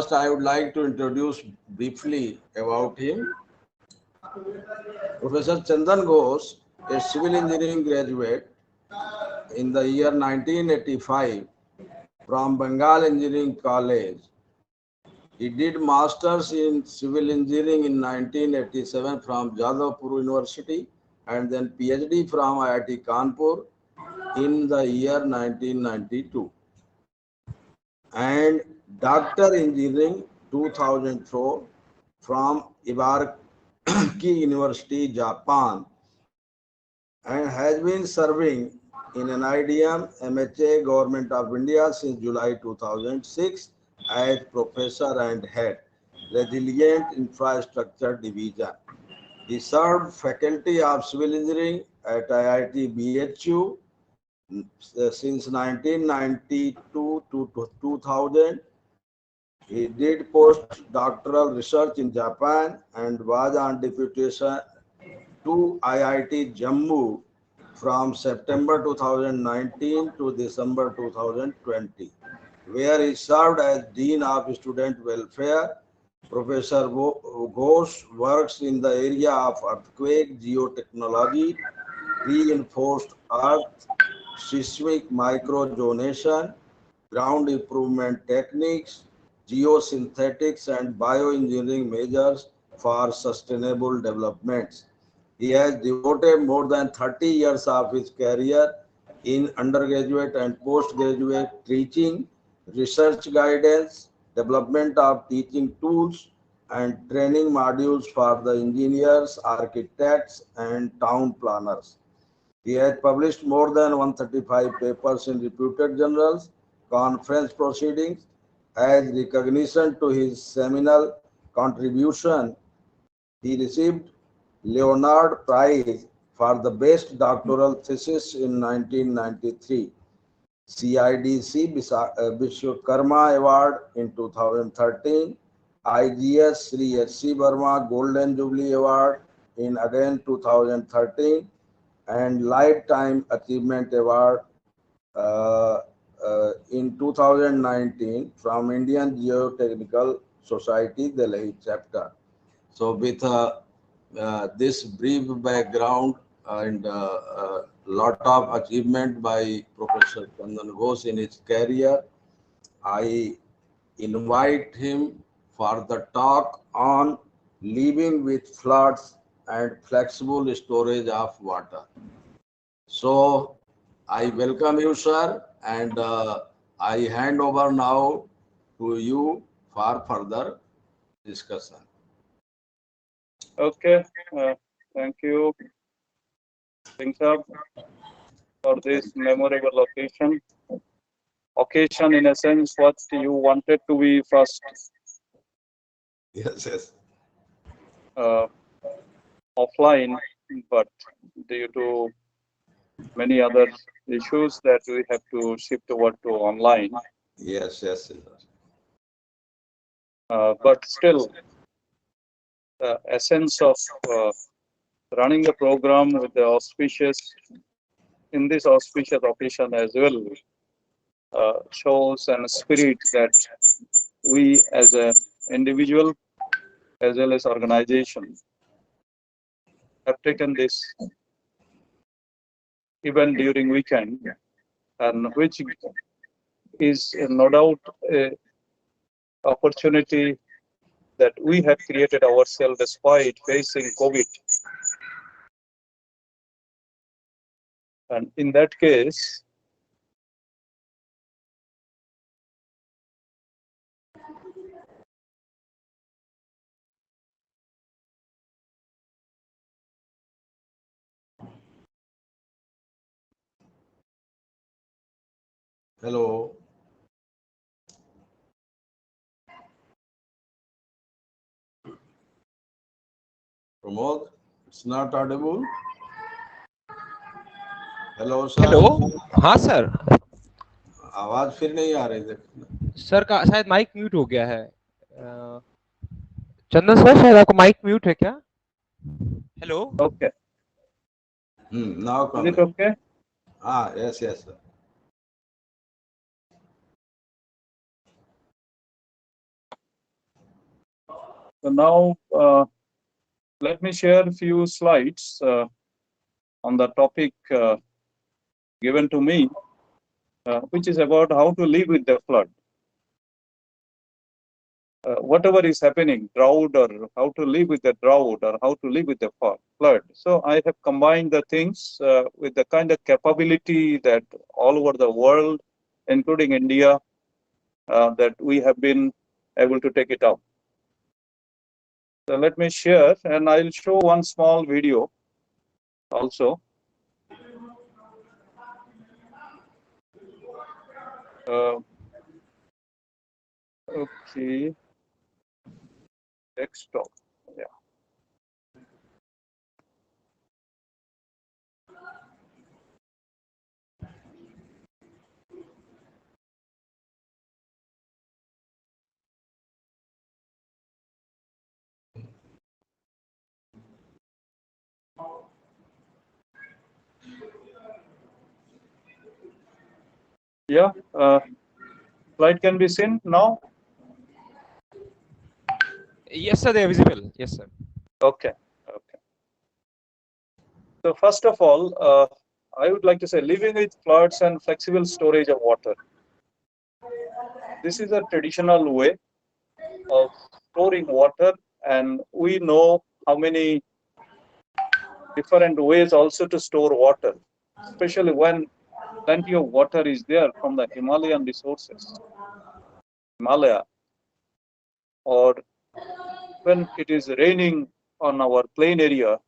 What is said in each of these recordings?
I would like to introduce briefly about him. Professor Chandan Ghosh, a civil engineering graduate in the year 1985 from Bengal Engineering College. He did masters in civil engineering in 1987 from Jadavpur University and then PhD from IIT Kanpur in the year 1992 and Doctor Engineering 2004 from Ibaraki University, Japan, and has been serving in NIDM, MHA, Government of India since July 2006 as Professor and Head, Resilient Infrastructure Division. He served Faculty of Civil Engineering at IIT BHU since 1992 to 2000. He did postdoctoral research in Japan and was on deputation to IIT Jammu from September 2019 to December 2020, where he served as Dean of Student Welfare. Professor Ghosh works in the area of earthquake geotechnology, reinforced earth, seismic microzonation, ground improvement techniques, geosynthetics, and bioengineering measures for sustainable developments. He has devoted more than 30 years of his career in undergraduate and postgraduate teaching, research guidance, development of teaching tools, and training modules for the engineers, architects, and town planners. He has published more than 135 papers in reputed journals, conference proceedings. As recognition to his seminal contribution, he received Leonard Prize for the best doctoral thesis in 1993, CIDC Vishwakarma Award in 2013, IGS Sri H.C. Burma Golden Jubilee Award in again 2013, and Lifetime Achievement Award in 2019 from Indian Geotechnical Society, Delhi chapter. So with this brief background and lot of achievement by Professor Chandan Ghosh in his career, I invite him for the talk on living with floods and flexible storage of water. So I welcome you, sir, and I hand over now to you for further discussion. Okay, thank you, Singh Sahab, for this memorable occasion. Occasion, in a sense, what you wanted to be first. Yes, yes. Offline, but due to many other issues that we have to shift over to online. Yes, yes. But still, the essence of running the program with the auspicious, in this auspicious occasion as well, shows a spirit that we as an individual as well as organization have taken this event during weekend, and which is no doubt a opportunity that we have created ourselves despite facing COVID. And in that case, Hello. Pramod, it's not audible. Hello, sir. Hello, हाँ sir. आवाज फिर नहीं आ रही थी sir का शायद mic mute हो गया है. चंदन सर, शायद आपका माइक म्यूट है क्या? Hello. okay. Now Is coming. it okay? Yes, yes, sir. So now let me share a few slides on the topic given to me, which is about how to live with the flood. Whatever is happening, drought, or how to live with the drought, or how to live with the flood. So I have combined the things with the kind of capability that all over the world, including India, that we have been able to take it up. So let me share, and I'll show one small video also. Okay, desktop. Yeah. Yeah, slide can be seen now. Yes, sir, they are visible. Yes, sir. Okay. Okay. So first of all, I would like to say living with floods and flexible storage of water. This is a traditional way of storing water, and we know how many different ways also to store water, especially when plenty of water is there from the Himalayan resources, Himalaya, or when it is raining on our plain area,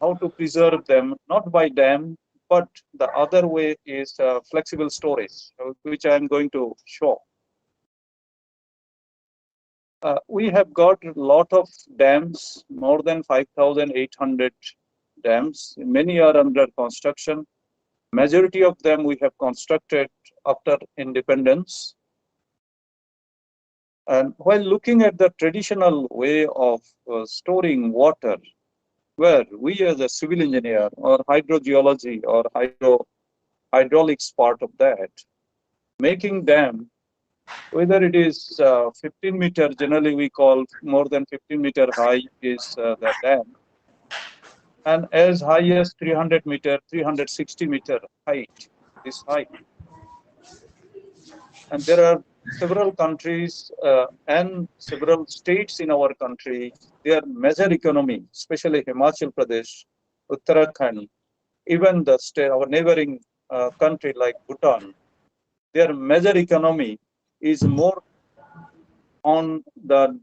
how to preserve them, not by dam, but the other way is flexible storage, which I am going to show. We have got a lot of dams, more than 5,800 dams. Many are under construction. Majority of them we have constructed after independence. And while looking at the traditional way of storing water, where we as a civil engineer or hydrogeology or hydraulics part of that, making dam, whether it is 15 meter, generally we call more than 15-meter high is the dam, and as high as 300 meter, 360-meter height, this height. And there are several countries and several states in our country, their major economy, especially Himachal Pradesh, Uttarakhand, even the state, our neighboring country like Bhutan, their major economy is more on the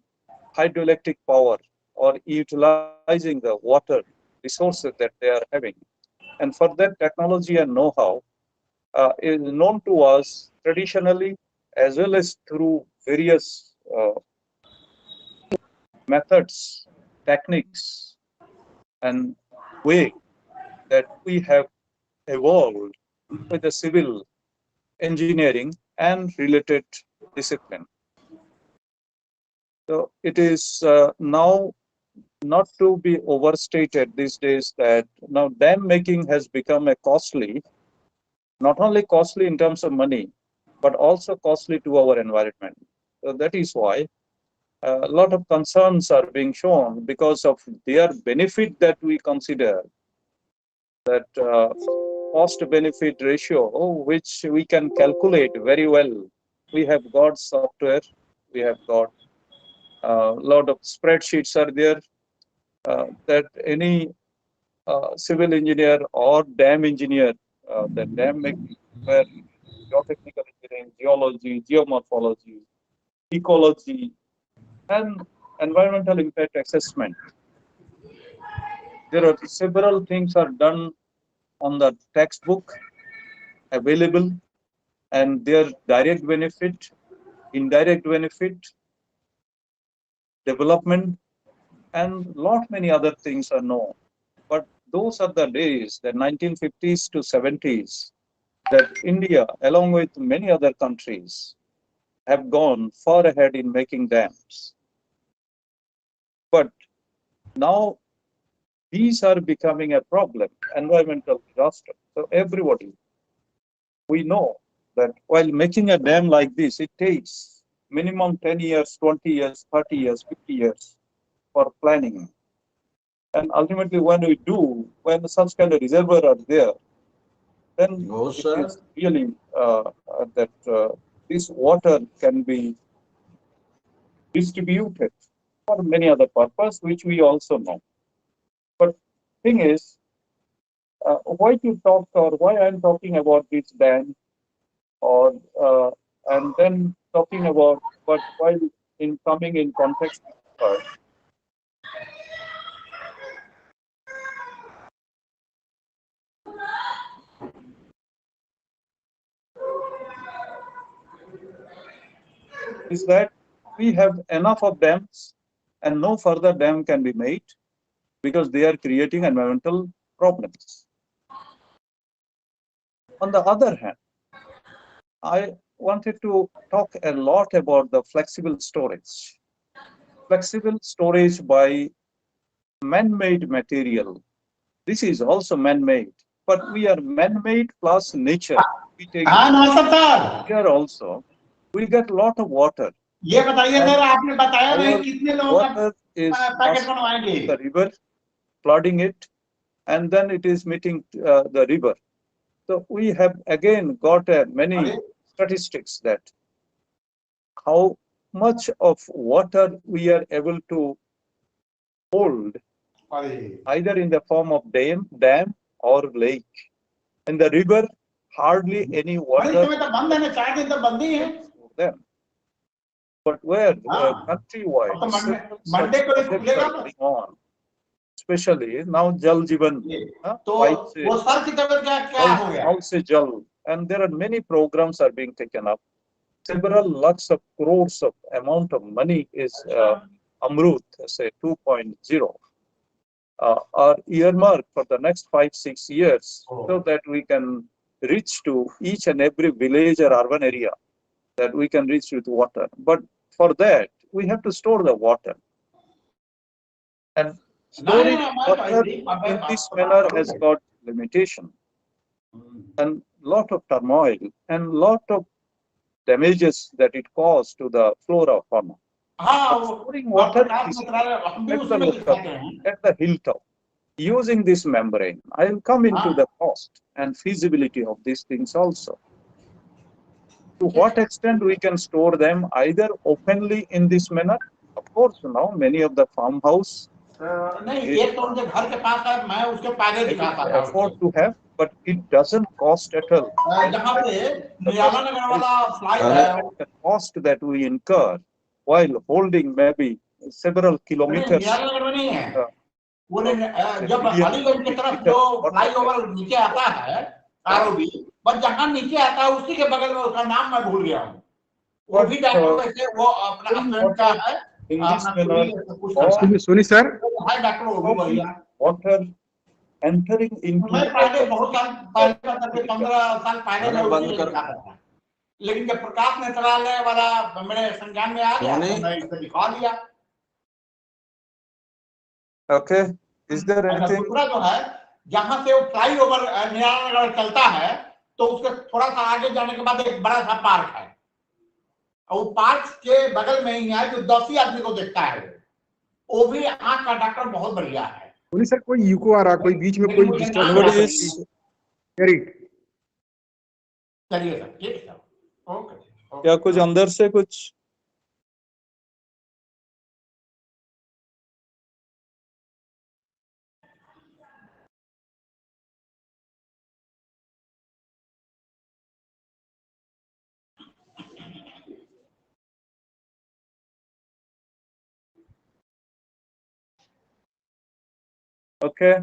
hydroelectric power or utilizing the water resources that they are having. And for that, technology and know-how is known to us traditionally as well as through various methods, techniques, and way that we have evolved with the civil engineering and related discipline. So it is now not to be overstated these days that now dam making has become a costly, not only costly in terms of money, but also costly to our environment. So that is why a lot of concerns are being shown because of their benefit that we consider, that cost benefit ratio, which we can calculate very well. We have got software, we have got a lot of spreadsheets are there that any civil engineer or dam engineer, the dam making, where geotechnical engineering, geology, geomorphology, ecology, and environmental impact assessment. There are several things are done on the textbook available, and their direct benefit, indirect benefit, development, and lot many other things are known. But those are the days, the 1950s to 70s, that India, along with many other countries, have gone far ahead in making dams. But now these are becoming a problem, environmental disaster. So everybody, we know that while making a dam like this, it takes minimum 10 years, 20 years, 30 years, 50 years for planning. And ultimately, when such kind of reservoir are there, then it is really that this water can be distributed for many other purposes, which we also know. But thing is, why I'm talking about this dam, or and then talking about, but while in coming in context, is that we have enough of dams and no further dam can be made because they are creating environmental problems. On the other hand, I wanted to talk a lot about the flexible storage. Flexible storage by man-made material. This is also man-made, but we are man-made plus nature. We take here also. We get a lot of water. ये बताइए sir, आपने बताया नहीं कितने लोगों का packet बनवाएंगे the river, flooding it, and then it is meeting the river. So we have again got many statistics that how much of water we are able to hold either in the form of dam or lake. In the river, hardly any water. But where countrywide, going on, especially now Jal Jeevan, Jal, and there are many programs are being taken up. Several lakhs of crores of amount of money is Amrut, say 2.0, are earmarked for the next 5-6 years, so that we can reach to each and every village or urban area, that we can reach with water. But for that, we have to store the water. And storing water in this manner has got limitation and lot of turmoil and lot of damages that it caused to the flora fauna. Storing water at the hilltop using this membrane. I will come into the cost and feasibility of these things also. To what extent we can store them either openly in this manner? Of course, now many of the farmhouse afford to have, but it doesn't cost at all. The cost that we incur while holding maybe several kilometers. पर जहां नीचे आता है उसी के बगल में उसका नाम मैं भूल गया हूं, वो भी डॉक्टर वैसे वो अपना स्वयं का है। सुनी सर, हाय डॉक्टर वो भी बढ़िया वाटर एंटरिंग इनटू, मैं पहले बहुत साल पहले 15 साल पहले मैं उसी में था, लेकिन जब प्रकाश नेत्रालय वाला मेरे संज्ञान में आ गया तो मैं इसको दिखा दिया। Okay, is there anything? दूसरा जो है जहां से वो फ्लाईओवर निराला चलता है तो उसके थोड़ा सा आगे जाने के बाद एक बड़ा सा पार्क है, और वो पार्क के बगल में ही है जो 10 ही आदमी को देखता है, वो भी आंख का डॉक्टर बहुत बढ़िया है। बोली सर कोई यूको आ रहा, कोई बीच में कोई डिस्टर्बेंस। चलिए सर, ठीक है, ओके। क्या कुछ अंदर से कुछ okay.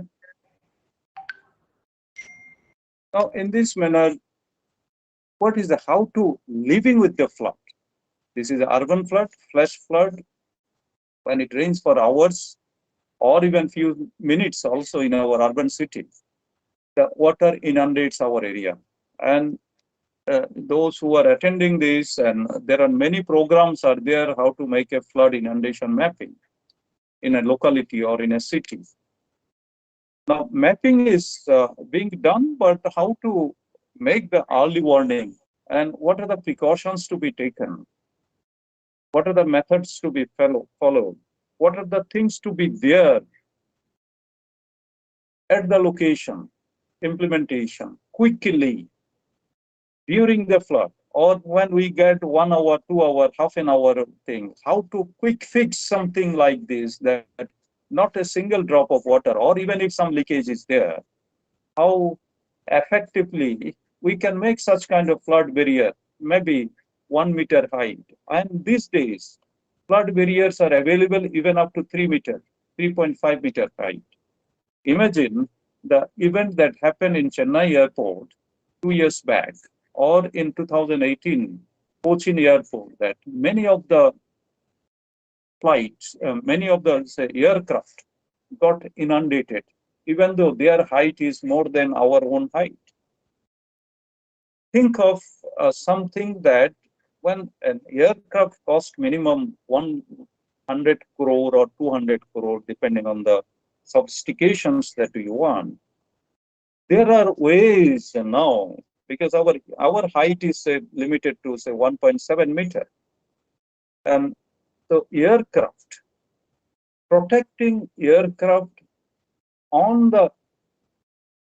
Now, in this manner, what is the how to living with the flood? This is an urban flood, flash flood, when it rains for hours or even few minutes also in our urban cities. The water inundates our area. And those who are attending this, and there are many programs are there how to make a flood inundation mapping in a locality or in a city. Now, mapping is being done, but how to make the early warning and what are the precautions to be taken? What are the methods to be followed? What are the things to be there at the location, implementation, quickly during the flood, or when we get 1 hour, 2 hour, half an hour thing, how to quick fix something like this, that not a single drop of water, or even if some leakage is there, how effectively we can make such kind of flood barrier, maybe 1 meter height. And these days, flood barriers are available even up to 3 meter, 3.5 meter height. Imagine the event that happened in Chennai airport 2 years back, or in 2018, Cochin airport, that many of the flights, many of the aircraft got inundated, even though their height is more than our own height. Think of something that when an aircraft cost minimum 100 crore or 200 crore, depending on the sophistications that you want, there are ways now, because our height is limited to say 1.7 meter. And so protecting aircraft on the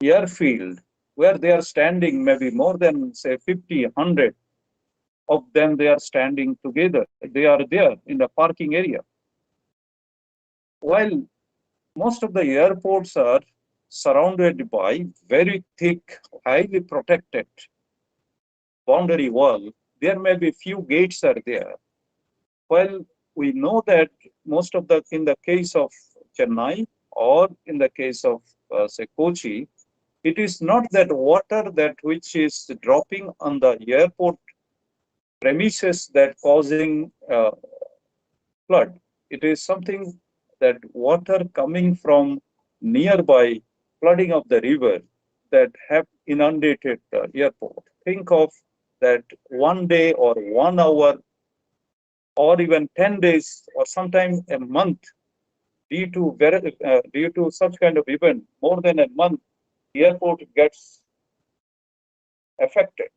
airfield where they are standing, maybe more than say 50, 100 of them, they are standing together. They are there in the parking area. While most of the airports are surrounded by very thick, highly protected boundary wall, there may be few gates are there. Well, we know that most of in the case of Chennai or in the case of say Kochi, it is not that water that which is dropping on the airport premises that causing flood. It is something that water coming from nearby, flooding of the river, that have inundated the airport. Think of that 1 day or 1 hour or even 10 days or sometimes a month due to such kind of event, more than a month, the airport gets affected,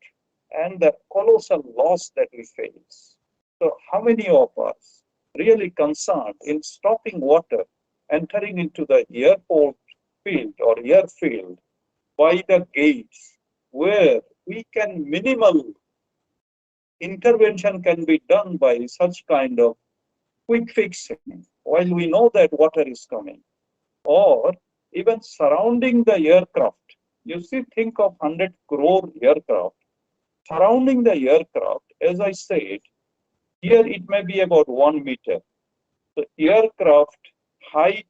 and the colossal loss that we face. So how many of us really concerned in stopping water entering into the airport field or airfield by the gates, where we can minimal intervention can be done by such kind of quick fixing while we know that water is coming, or even surrounding the aircraft. You see, think of 100 crore aircraft surrounding the aircraft. As I said, here it may be about 1 meter. The aircraft height,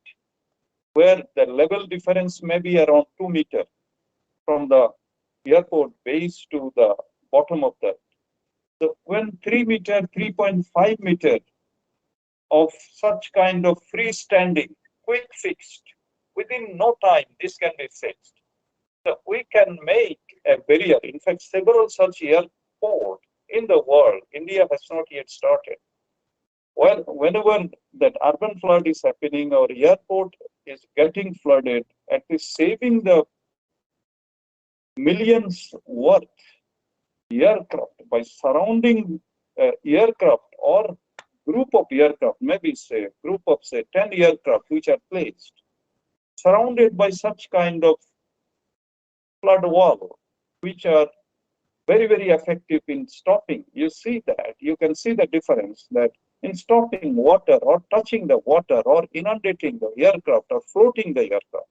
where the level difference may be around 2 meters from the airport base to the bottom of that. So when 3 meter, 3.5 meter of such kind of freestanding, quick fixed, within no time this can be fixed. So we can make a barrier. In fact, several such airports in the world, India has not yet started. Well, whenever that urban flood is happening or airport is getting flooded, at least saving the millions worth aircraft by surrounding aircraft or group of aircraft, maybe say group of say 10 aircraft which are placed, surrounded by such kind of flood wall, which are very, very effective in stopping. You see that, you can see the difference that in stopping water or touching the water or inundating the aircraft or floating the aircraft.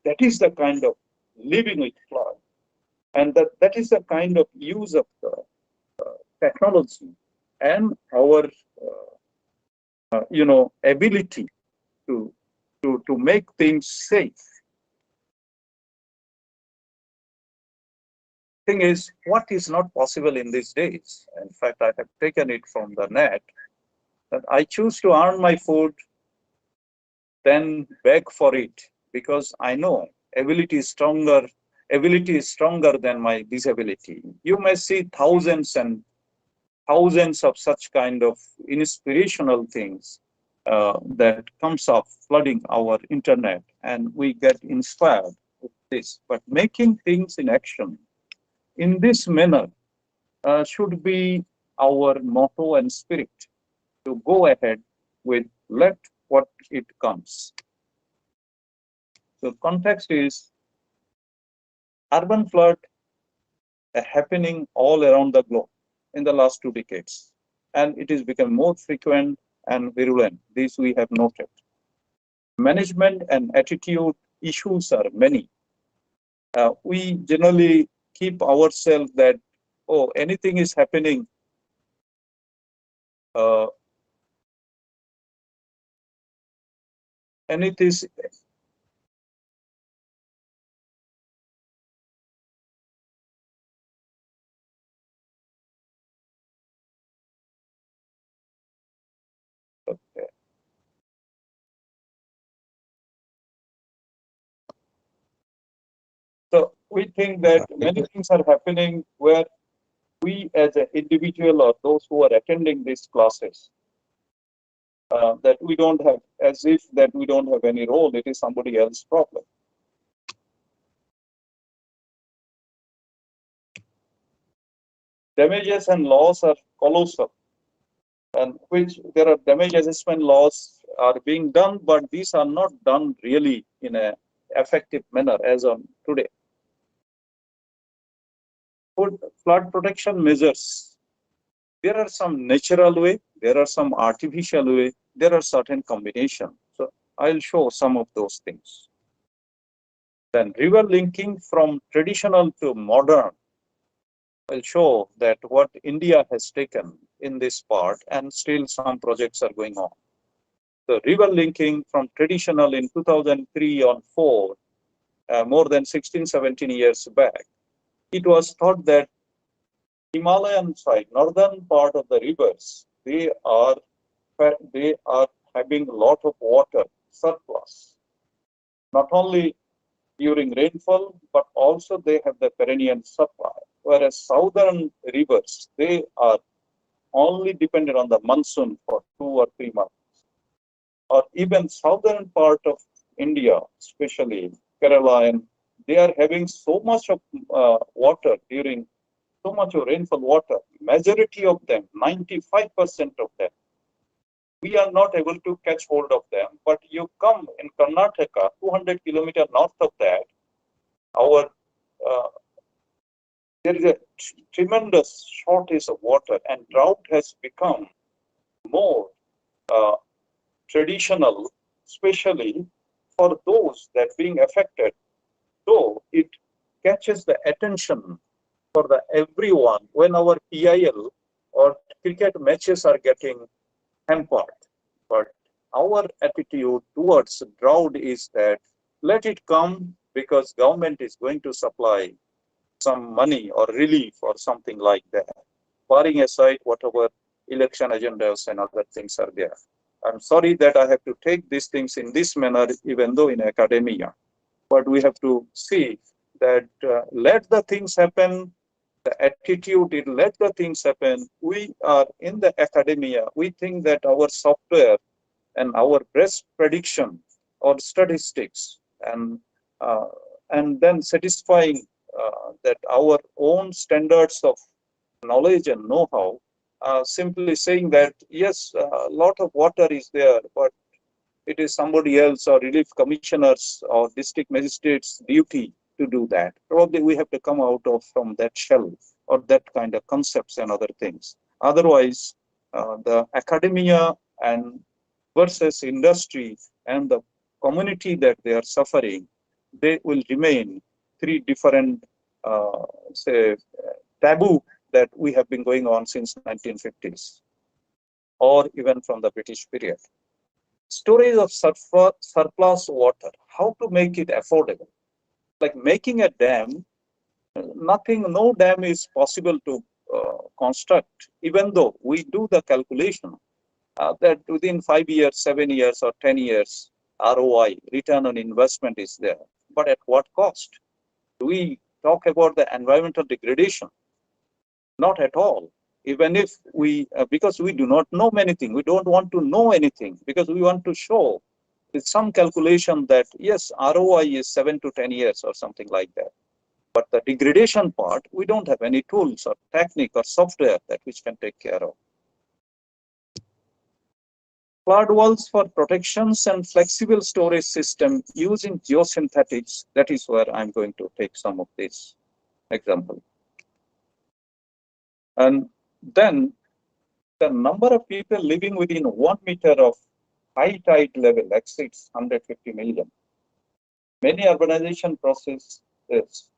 That is the kind of living with flood. And that is the kind of use of the technology and our ability to make things safe. Thing is, what is not possible in these days? In fact, I have taken it from the net, that I choose to earn my food, then beg for it, because I know ability is stronger than my disability. You may see thousands and thousands of such kind of inspirational things that comes up flooding our internet, and we get inspired with this. But making things in action in this manner should be our motto and spirit. to go ahead with let what it comes. So context is urban flood happening all around the globe in the last 2 decades, and it has become more frequent and virulent. This we have noted. Management and attitude issues are many. We generally keep ourselves that, oh, anything is happening, and it is okay. So we think that many things are happening where we as an individual or those who are attending these classes, that we don't have, as if that we don't have any role, it is somebody else's problem. Damages and loss are colossal, and which there are damage assessment laws are being done, but these are not done really in an effective manner as on today. Flood protection measures. There are some natural way, there are some artificial way, there are certain combinations. So I'll show some of those things. Then river linking from traditional to modern. I'll show that what India has taken in this part, and still some projects are going on. The river linking from traditional in 2003 on 4, more than 16, 17 years back, it was thought that Himalayan side, northern part of the rivers, they are having a lot of water surplus. Not only during rainfall, but also they have the perennial supply. Whereas southern rivers, they are only dependent on the monsoon for 2 or 3 months. Or even southern part of India, especially Kerala, and they are having so much of water during so much of rainfall water. Majority of them, 95% of them, we are not able to catch hold of them. But you come in Karnataka, 200 kilometers north of that, our there is a tremendous shortage of water, and drought has become more traditional, especially for those that being affected. So it catches the attention for the everyone when our PIL or cricket matches are getting hampered. But our attitude towards drought is that let it come, because government is going to supply some money or relief or something like that, barring aside whatever election agendas and other things are there. I'm sorry that I have to take these things in this manner, even though in academia, but we have to see that let the things happen, the attitude, let the things happen. We are in the academia, we think that our software and our best prediction or statistics and then satisfying that our own standards of knowledge and know-how, simply saying that yes, a lot of water is there, but it is somebody else or relief commissioners or district magistrates' duty to do that. Probably we have to come out of from that shell or that kind of concepts and other things. Otherwise, the academia and versus industry and the community that they are suffering, they will remain 3 different, say, taboo that we have been going on since 1950s or even from the British period. Storage of surplus water, how to make it affordable? Like making a dam, no dam is possible to construct, even though we do the calculation that within 5 years, 7 years, or 10 years, ROI, return on investment, is there. But at what cost? Do we talk about the environmental degradation? Not at all. Even if we, because we do not know anything, we don't want to know anything, because we want to show with some calculation that yes, ROI is 7 to 10 years or something like that. But the degradation part, we don't have any tools or technique or software that which can take care of. Flood walls for protections and flexible storage system using geosynthetics. That is where I'm going to take some of this example. And then the number of people living within 1 meter of high tide level exceeds 150 million. Many urbanization process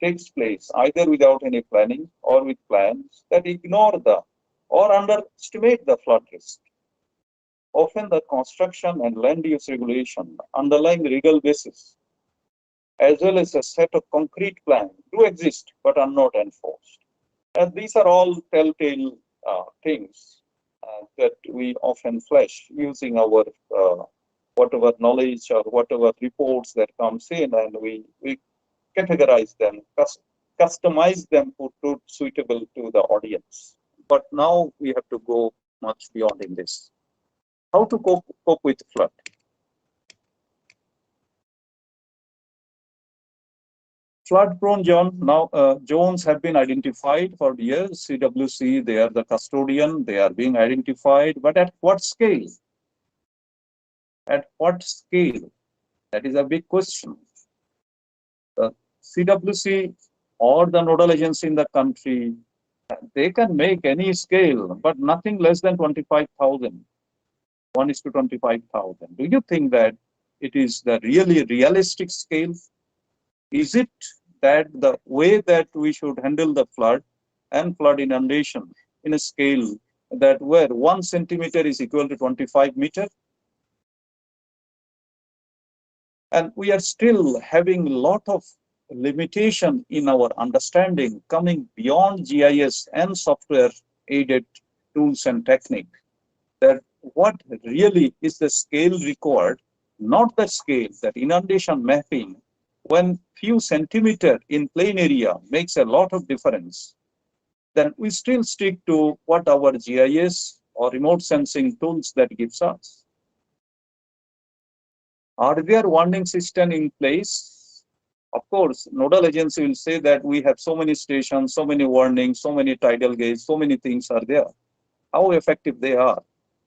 takes place either without any planning or with plans that ignore the or underestimate the flood risk. Often the construction and land use regulation underlying legal basis, as well as a set of concrete plans, do exist but are not enforced. And these are all telltale things that we often flash using our whatever knowledge or whatever reports that comes in, and we categorize them, customize them to suitable to the audience. But now we have to go much beyond in this. How to cope with flood? Flood-prone zones have been identified for years. CWC, they are the custodian, they are being identified, but at what scale? At what scale? That is a big question. The CWC or the nodal agency in the country, they can make any scale, but nothing less than 25,000. 1:25,000. Do you think that it is the really realistic scale? Is it that the way that we should handle the flood and flood inundation in a scale that where 1 centimeter is equal to 25 meters? And we are still having a lot of limitation in our understanding coming beyond GIS and software aided tools and technique, that what really is the scale required, not the scale that inundation mapping, when few centimeter in plain area makes a lot of difference, then we still stick to what our GIS or remote sensing tools that gives us. Are there warning system in place? Of course, nodal agency will say that we have so many stations, so many warnings, so many tidal gauge, so many things are there. How effective they are,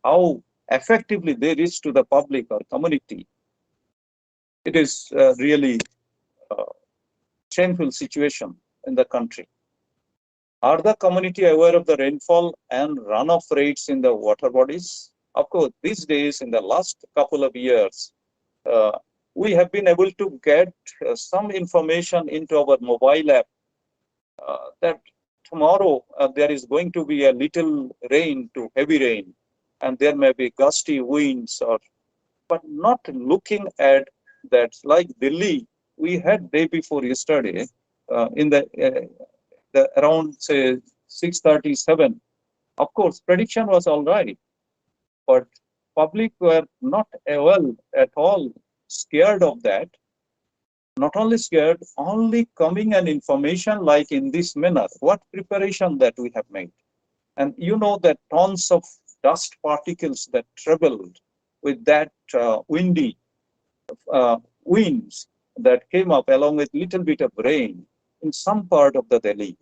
how effectively they reach to the public or community. It is really a shameful situation in the country. Are the community aware of the rainfall and runoff rates in the water bodies? Of course, these days, in the last couple of years, we have been able to get some information into our mobile app that tomorrow there is going to be a little rain to heavy rain, and there may be gusty winds, but not looking at that. Like Delhi, we had day before yesterday in the around say 6:37. Of course, prediction was all right, but public were not well at all scared of that. Not only scared, only coming an information like in this manner, what preparation that we have made. And you know that tons of dust particles that traveled with that windy winds that came up along with little bit of rain in some part of the Delhi.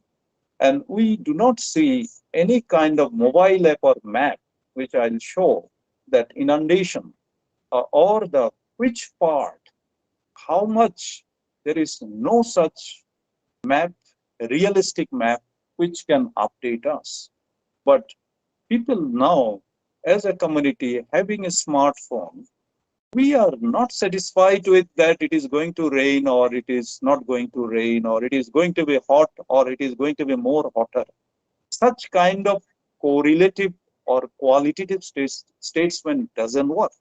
And we do not see any kind of mobile app or map, which I'll show that inundation or the which part, how much, there is no such map, realistic map, which can update us. But people now, as a community, having a smartphone, we are not satisfied with that it is going to rain or it is not going to rain or it is going to be hot or it is going to be more hotter. Such kind of correlative or qualitative statement doesn't work.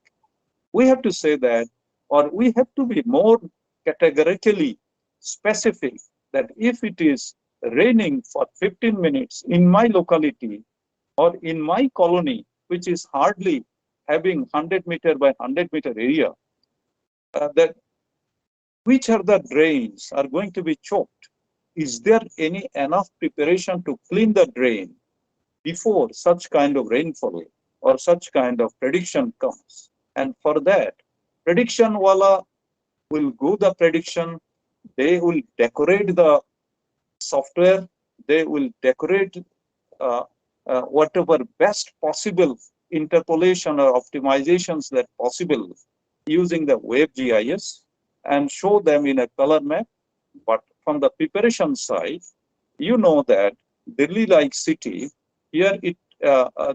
We have to say that, or we have to be more categorically specific that if it is raining for 15 minutes in my locality or in my colony, which is hardly having 100 meter by 100 meter area, that which are the drains are going to be choked? Is there any enough preparation to clean the drain before such kind of rainfall or such kind of prediction comes? And for that, prediction wala will go the prediction, they will decorate the software, they will decorate whatever best possible interpolation or optimizations that possible using the web GIS and show them in a color map. But from the preparation side, you know that Delhi-like city, here it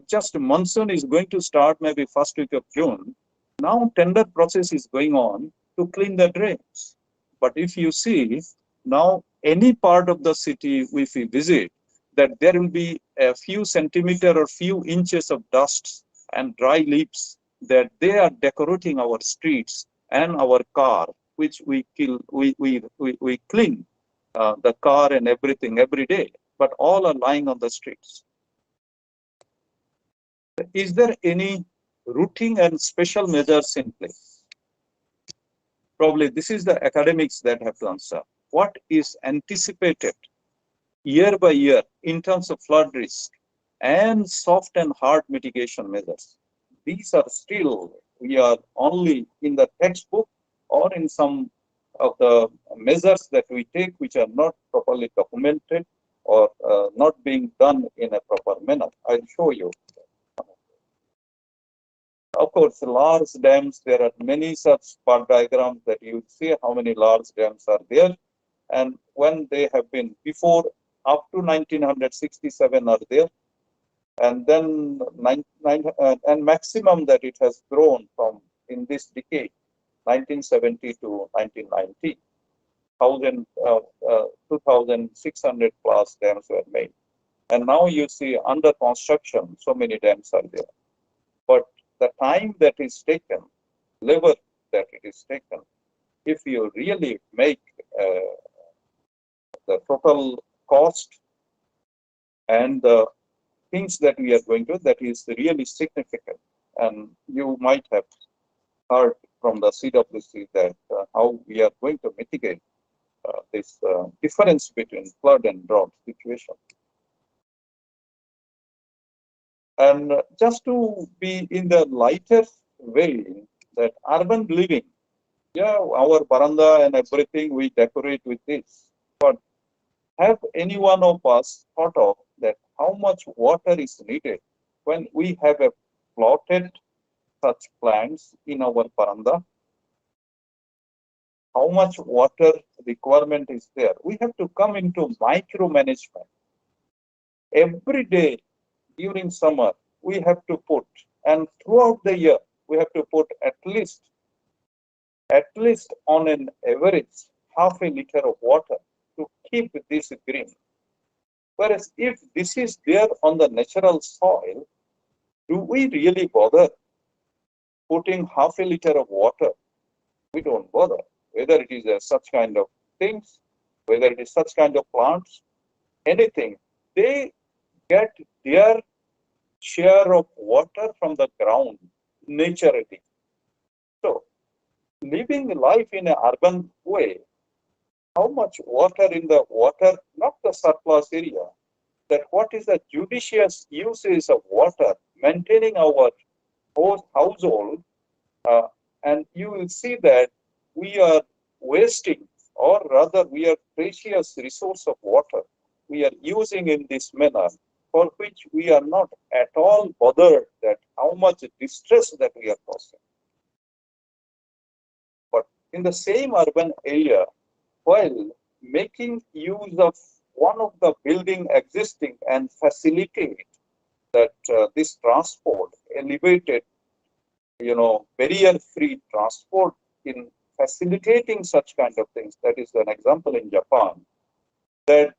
just monsoon is going to start maybe first week of June. Now tender process is going on to clean the drains. But if you see now any part of the city if we visit, that there will be a few centimeter or few inches of dust and dry leaves that they are decorating our streets and our car, which we clean the car and everything every day, but all are lying on the streets. Is there any routine and special measures in place? Probably this is the academics that have to answer. What is anticipated year by year in terms of flood risk and soft and hard mitigation measures? These are still, we are only in the textbook or in some of the measures that we take which are not properly documented or not being done in a proper manner. I'll show you. Of course, large dams, there are many such part diagrams that you see how many large dams are there. And when they have been before, up to 1967 are there. And then and maximum that it has grown from in this decade, 1970 to 1990, 2,600 plus dams were made. And now you see under construction, so many dams are there. But the time that is taken, labor that it is taken, if you really make the total cost and the things that we are going to, that is really significant. And you might have heard from the CWC that how we are going to mitigate this difference between flood and drought situation. And just to be in the lighter way, that urban living, yeah, our veranda and everything we decorate with this. But have any one of us thought of that how much water is needed when we have a plotted such plants in our veranda? How much water requirement is there? We have to come into micromanagement. Every day during summer, we have to put, and throughout the year, we have to put at least on an average, half a liter of water to keep this green. Whereas if this is there on the natural soil, do we really bother putting half a liter of water? We don't bother. Whether it is such kind of things, whether it is such kind of plants, anything, they get their share of water from the ground naturally. So, living life in an urban way, how much water in the water, not the surplus area, that what is the judicious uses of water, maintaining our household, and you will see that we are wasting, or rather we are precious resource of water we are using in this manner, for which we are not at all bothered that how much distress that we are causing. But in the same urban area, while making use of one of the building existing and facilitate that this transport, elevated, barrier-free transport in facilitating such kind of things. That is an example in Japan, that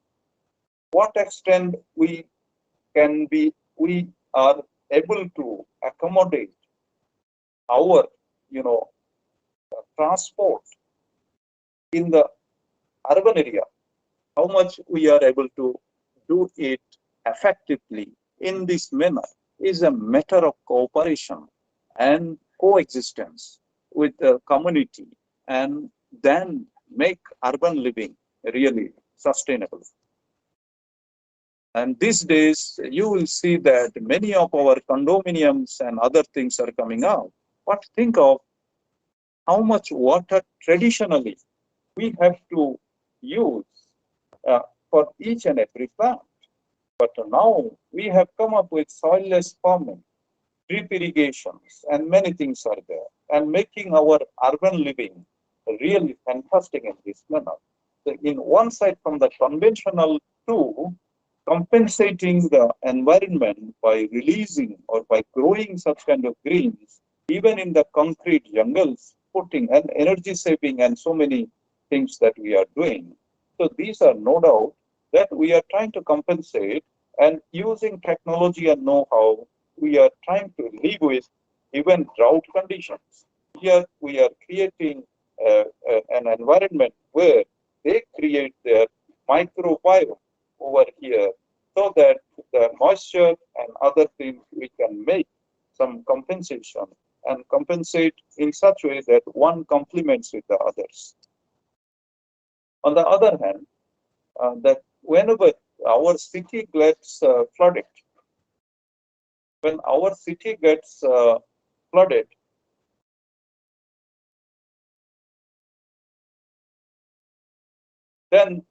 what extent we are able to accommodate our, transport in the urban area, how much we are able to do it effectively in this manner is a matter of cooperation and coexistence with the community, and then make urban living really sustainable. And these days, you will see that many of our condominiums and other things are coming out. But think of how much water traditionally we have to use for each and every plant. But now we have come up with soilless farming. drip irrigations, and many things are there, and making our urban living really fantastic in this manner. So in one side, from the conventional to compensating the environment by releasing or by growing such kind of greens, even in the concrete jungles, putting and energy saving and so many things that we are doing. So these are no doubt that we are trying to compensate, and using technology and know-how, we are trying to live with even drought conditions. Here we are creating an environment where they create their microbiome over here, so that the moisture and other things we can make some compensation and compensate in such a way that one complements with the others. On the other hand, that whenever our city gets flooded, when our city gets flooded, then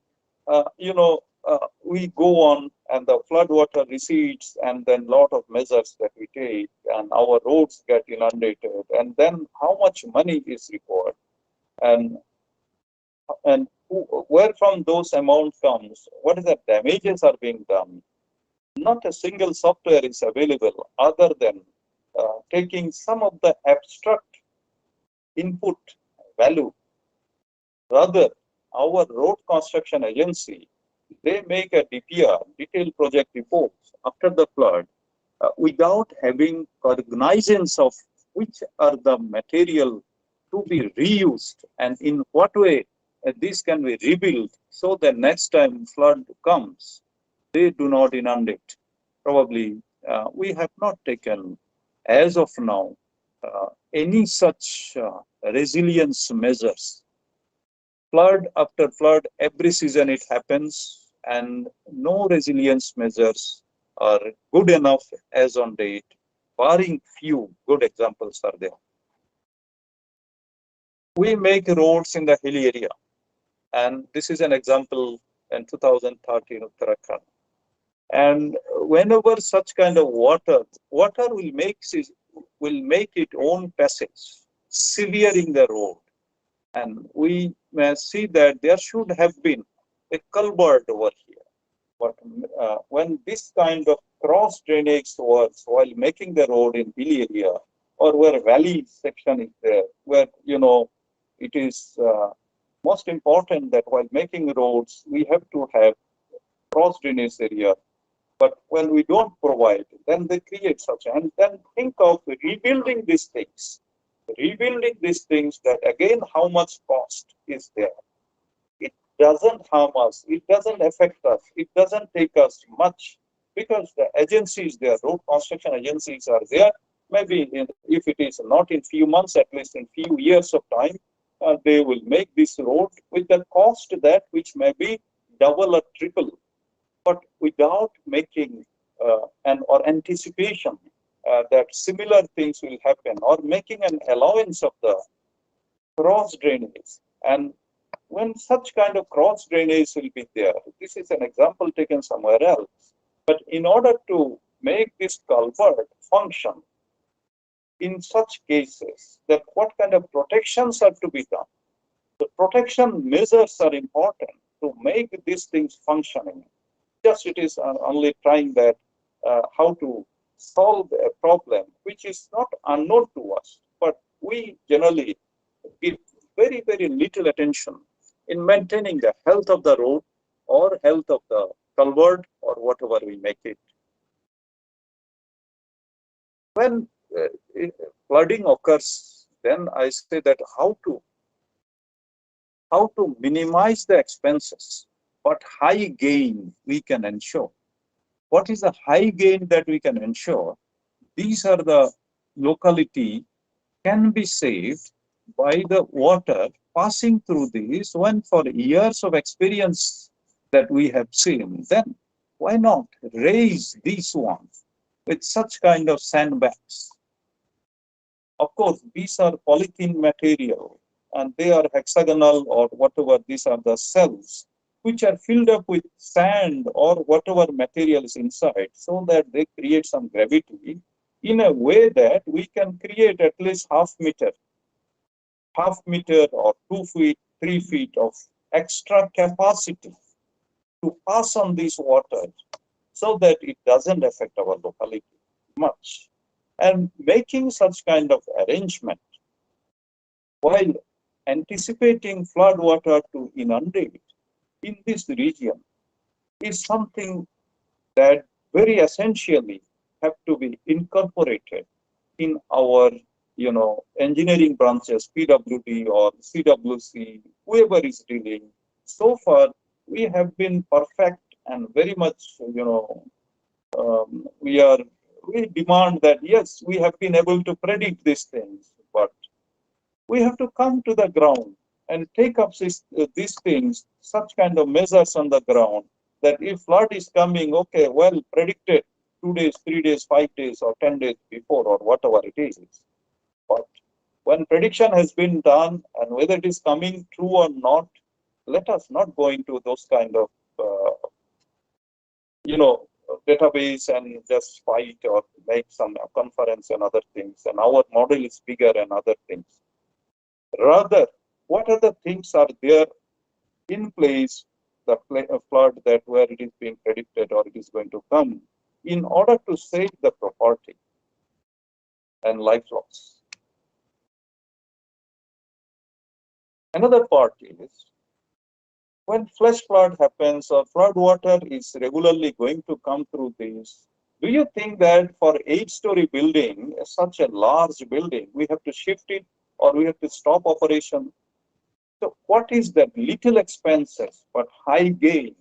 we go on and the flood water recedes, and then lot of measures that we take, and our roads get inundated, and then how much money is required, and where from those amount comes, what is the damages are being done. Not a single software is available other than taking some of the abstract input value. Rather, our road construction agency, they make a DPR, detailed project reports, after the flood, without having cognizance of which are the material to be reused and in what way this can be rebuilt, so that next time flood comes, they do not inundate. Probably we have not taken, as of now, any such resilience measures. Flood after flood, every season it happens, and no resilience measures are good enough as on date, barring few good examples are there. We make roads in the hilly area, and this is an example in 2013 Uttarakhand. And whenever such kind of water will make its own passage, severing the road. And we may see that there should have been a culvert over here. But when this kind of cross drainage works while making the road in hilly area, or where valley section is there, where it is most important that while making roads, we have to have cross drainage area. But when we don't provide, then they create such. And then think of rebuilding these things. Rebuilding these things, that again, how much cost is there? It doesn't harm us. It doesn't affect us. It doesn't take us much, because the agencies, the road construction agencies are there. Maybe if it is not in few months, at least in few years of time, they will make this road with the cost that which may be double or triple, but without making or anticipation that similar things will happen, or making an allowance of the cross drainage. And when such kind of cross drainage will be there, this is an example taken somewhere else. But in order to make this culvert function, in such cases, that what kind of protections are to be done? The protection measures are important to make these things functioning. Just it is only trying that how to solve a problem which is not unknown to us, but we generally give very, very little attention in maintaining the health of the road or health of the culvert or whatever we make it. When flooding occurs, then I say that how to minimize the expenses, what high gain we can ensure. What is the high gain that we can ensure? These are the locality can be saved by the water passing through these. When for years of experience that we have seen, then why not raise these ones with such kind of sandbags? Of course, these are polythene material, and they are hexagonal or whatever. These are the cells which are filled up with sand or whatever material is inside, so that they create some gravity. in a way that we can create at least half meter or 2 feet, 3 feet of extra capacity to pass on these waters so that it doesn't affect our locality much. And making such kind of arrangement while anticipating flood water to inundate in this region is something that very essentially have to be incorporated in our engineering branches, PWD or CWC, whoever is dealing. So far, we have been perfect and very much, we demand that, yes, we have been able to predict these things, but we have to come to the ground and take up these things, such kind of measures on the ground, that if flood is coming, okay, well, predicted 2 days, 3 days, 5 days, or 10 days before, or whatever it is. But when prediction has been done, and whether it is coming true or not, let us not go into those kind of, database and just fight or make some conference and other things. And our model is bigger and other things. Rather, what are the things are there in place, the flood that where it is being predicted or it is going to come, in order to save the property and life loss. Another part is when flash flood happens or flood water is regularly going to come through this. Do you think that for 8-story building, such a large building, we have to shift it or we have to stop operation? So what is that little expenses but high gain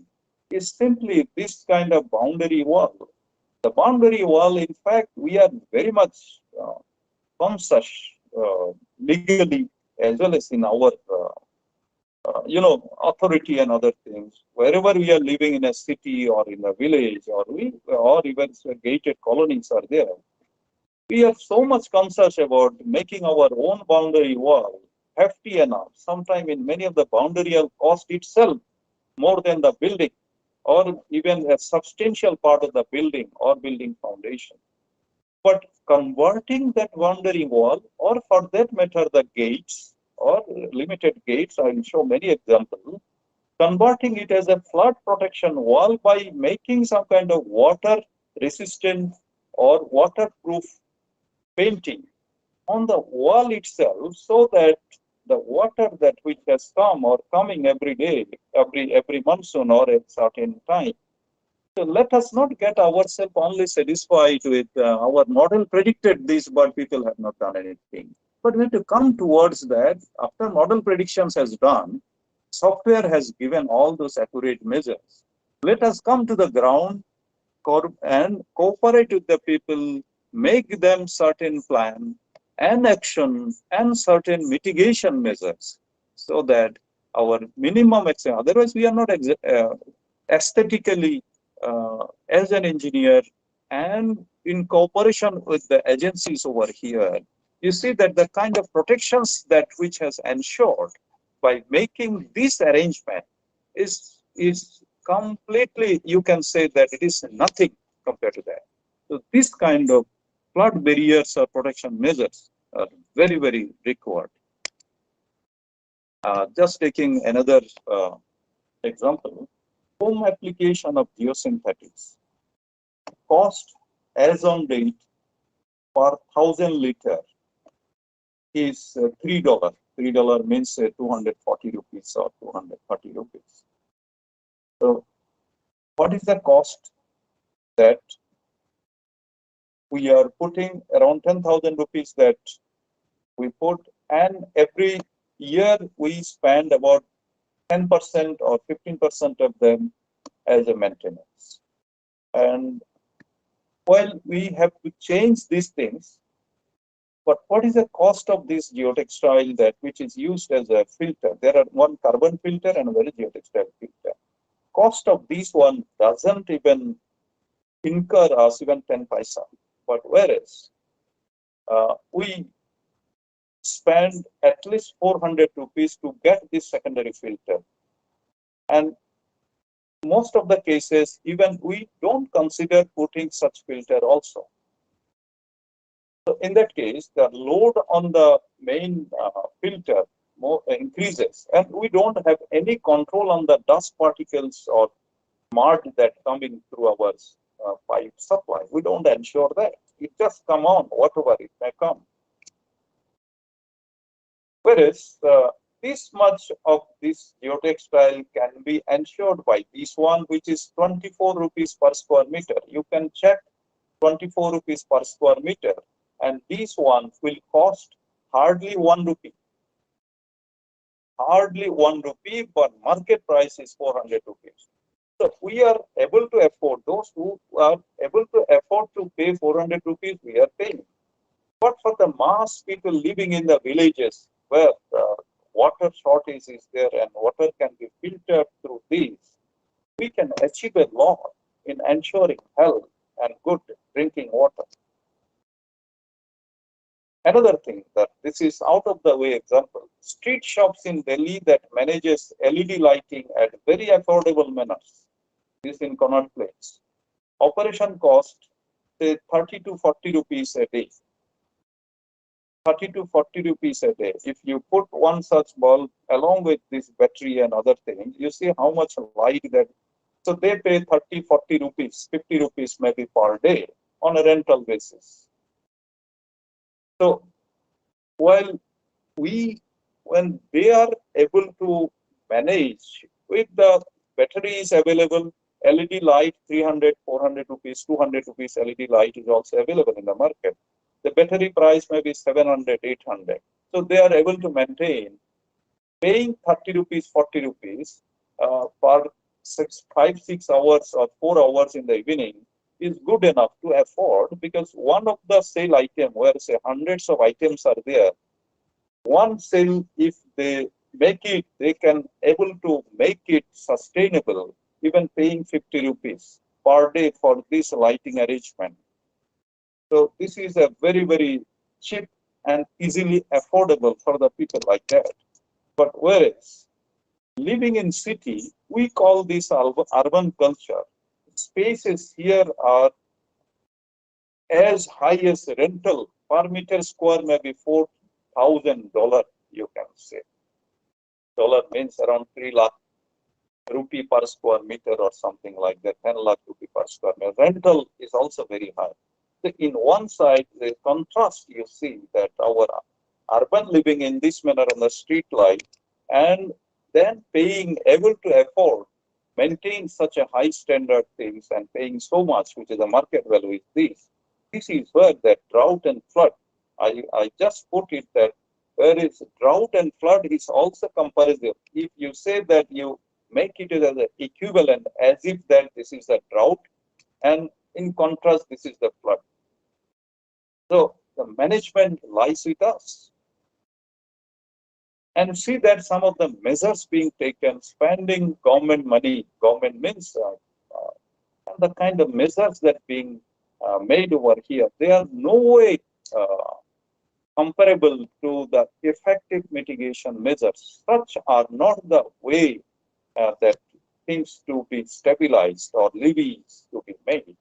is simply this kind of boundary wall. The boundary wall, in fact, we are very much conscious legally as well as in our authority and other things. Wherever we are living in a city or in a village or even gated colonies are there, we are so much conscious about making our own boundary wall hefty enough. Sometimes in many of the boundary cost itself more than the building, or even a substantial part of the building or building foundation. But converting that boundary wall, or for that matter, the gates or limited gates, I will show many examples, converting it as a flood protection wall by making some kind of water resistant or waterproof painting on the wall itself, so that the water that which has come or coming every day, every monsoon or at certain time. So let us not get ourselves only satisfied with our model predicted this, but people have not done anything. But we have to come towards that. After model predictions has done, software has given all those accurate measures. Let us come to the ground and cooperate with the people, make them certain plan and action and certain mitigation measures, so that our minimum action, otherwise we are not aesthetically as an engineer and in cooperation with the agencies over here, you see that the kind of protections that which has ensured by making this arrangement is completely, you can say that it is nothing compared to that. So this kind of flood barriers or protection measures are very, very required. Just taking another example, home application of geosynthetics. Cost as on date per 1,000 liter is $3. $3 means 240 rupees or 230 rupees. So what is the cost that we are putting? Around 10,000 rupees that we put, and every year we spend about 10% or 15% of them as a maintenance. And while we have to change these things, but what is the cost of this geotextile that which is used as a filter? There are one carbon filter and another geotextile filter. Cost of this one doesn't even incur us even 10 paisa. But whereas we spend at least 400 rupees to get this secondary filter. And most of the cases, even we don't consider putting such filter also. So in that case, the load on the main filter increases, and we don't have any control on the dust particles or mud that coming through our pipe supply. We don't ensure that. It just come on, whatever it may come. Whereas this much of this geotextile can be ensured by this one, which is 24 rupees per square meter. You can check 24 rupees per square meter, and this one will cost hardly 1 rupee. Hardly 1 rupee, but market price is 400 rupees. So we are able to afford, those who are able to afford to pay 400 rupees, we are paying. But for the mass people living in the villages where water shortage is there and water can be filtered through these, we can achieve a lot in ensuring health and good drinking water. Another thing that this is out of the way example, street shops in Delhi that manages LED lighting at very affordable manners. This in Connaught Place. Operation cost say 30 to 40 rupees a day. 30 to 40 rupees a day. If you put one such bulb along with this battery and other things, you see how much light that. So they pay 30, 40 rupees, 50 rupees maybe per day on a rental basis. So while when they are able to manage with the batteries available, LED light 300, 400 rupees, 200 rupees LED light is also available in the market. The battery price may be 700, 800. So they are able to maintain paying 30 rupees, 40 rupees per 5, 6 hours or 4 hours in the evening is good enough to afford, because one of the sale item where say hundreds of items are there, one sale, if they make it, they can able to make it sustainable, even paying 50 rupees per day for this lighting arrangement. So this is a very, very cheap and easily affordable for the people like that. But whereas living in city, we call this urban culture. Spaces here are as high as rental per meter square, maybe $4,000, you can say. Dollar means around 3 lakh rupee per square meter or something like that, 10 lakh rupee per square meter. Rental is also very high. So in one side, the contrast you see that our urban living in this manner on the street light, and then paying, able to afford, maintain such a high standard things and paying so much, which is the market value is this. This is where that drought and flood, I just put it that whereas drought and flood is also comparative. If you say that you make it as an equivalent as if that this is a drought, and in contrast, this is the flood. So the management lies with us. And see that some of the measures being taken, spending government money, government means and the kind of measures that being made over here, they are no way comparable to the effective mitigation measures. Such are not the way that things to be stabilized or levies to be made.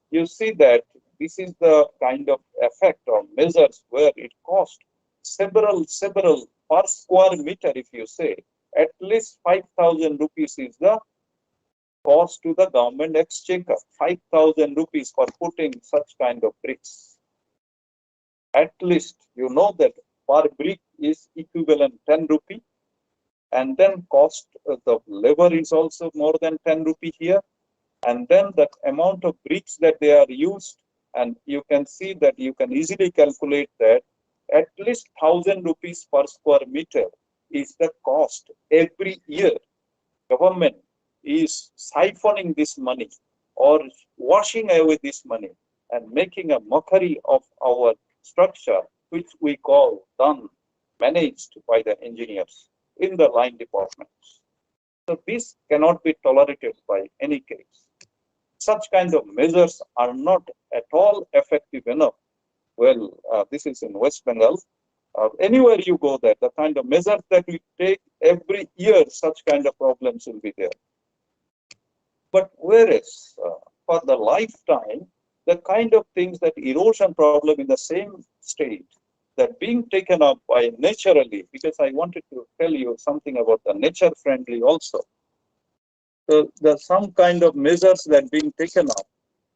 You see that this is the kind of effect or measures where it costs several per square meter, if you say, at least 5,000 rupees is the cost to the government exchequer, 5,000 rupees for putting such kind of bricks. At least you know that per brick is equivalent 10 rupee, and then cost the labor is also more than 10 rupee here, and then the amount of bricks that they are used, and you can see that you can easily calculate that at least 1,000 rupees per square meter is the cost every year. Government is siphoning this money or washing away this money and making a mockery of our structure, which we call done, managed by the engineers in the line departments. So this cannot be tolerated by any case. Such kind of measures are not at all effective enough. Well, this is in West Bengal. Anywhere you go there, the kind of measures that we take every year, such kind of problems will be there. But whereas for the lifetime, the kind of things that erosion problem in the same state that being taken up by naturally, because I wanted to tell you something about the nature friendly also. So there's some kind of measures that being taken up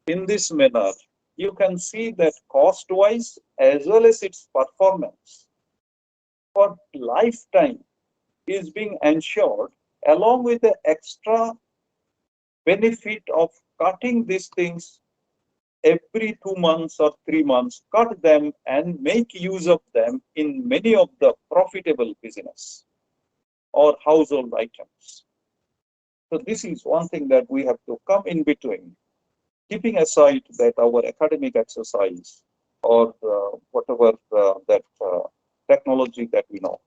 in this manner. You can see that cost wise as well as its performance for lifetime is being ensured, along with the extra benefit of cutting these things every 2 months or 3 months, cut them and make use of them in many of the profitable business or household items. So this is one thing that we have to come in between, keeping aside that our academic exercise or whatever that technology that we know.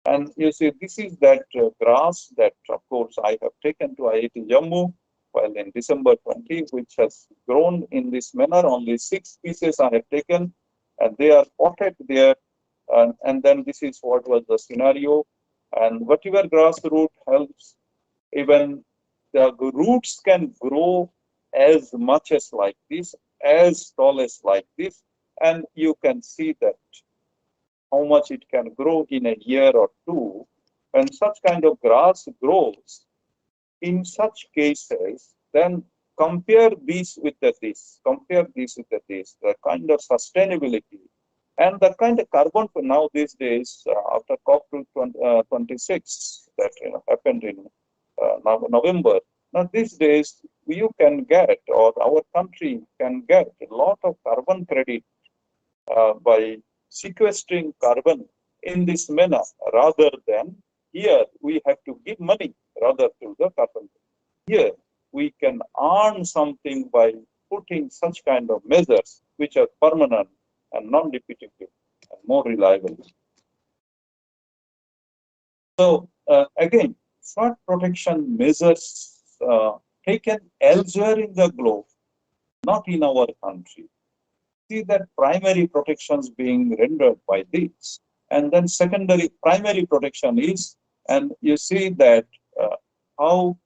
And you see, this is that grass that, of course, I have taken to IIT Jammu while in December 20, which has grown in this manner. Only 6 pieces I have taken, and they are potted there. And then this is what was the scenario. And whatever grass root helps, even the roots can grow as much as like this, as tall as like this. And you can see that how much it can grow in a year or two. When such kind of grass grows, in such cases, then compare this with this, the kind of sustainability and the kind of carbon for now these days, after COP26 that happened in November. Now these days, you can get, or our country can get a lot of carbon credit by sequestering carbon in this manner, rather than here we have to give money rather to the carbon. Here we can earn something by putting such kind of measures which are permanent and non-repetitive and more reliable. So again, flood protection measures taken elsewhere in the globe, not in our country. See that primary protections being rendered by this, and then secondary primary protection is, and you see that how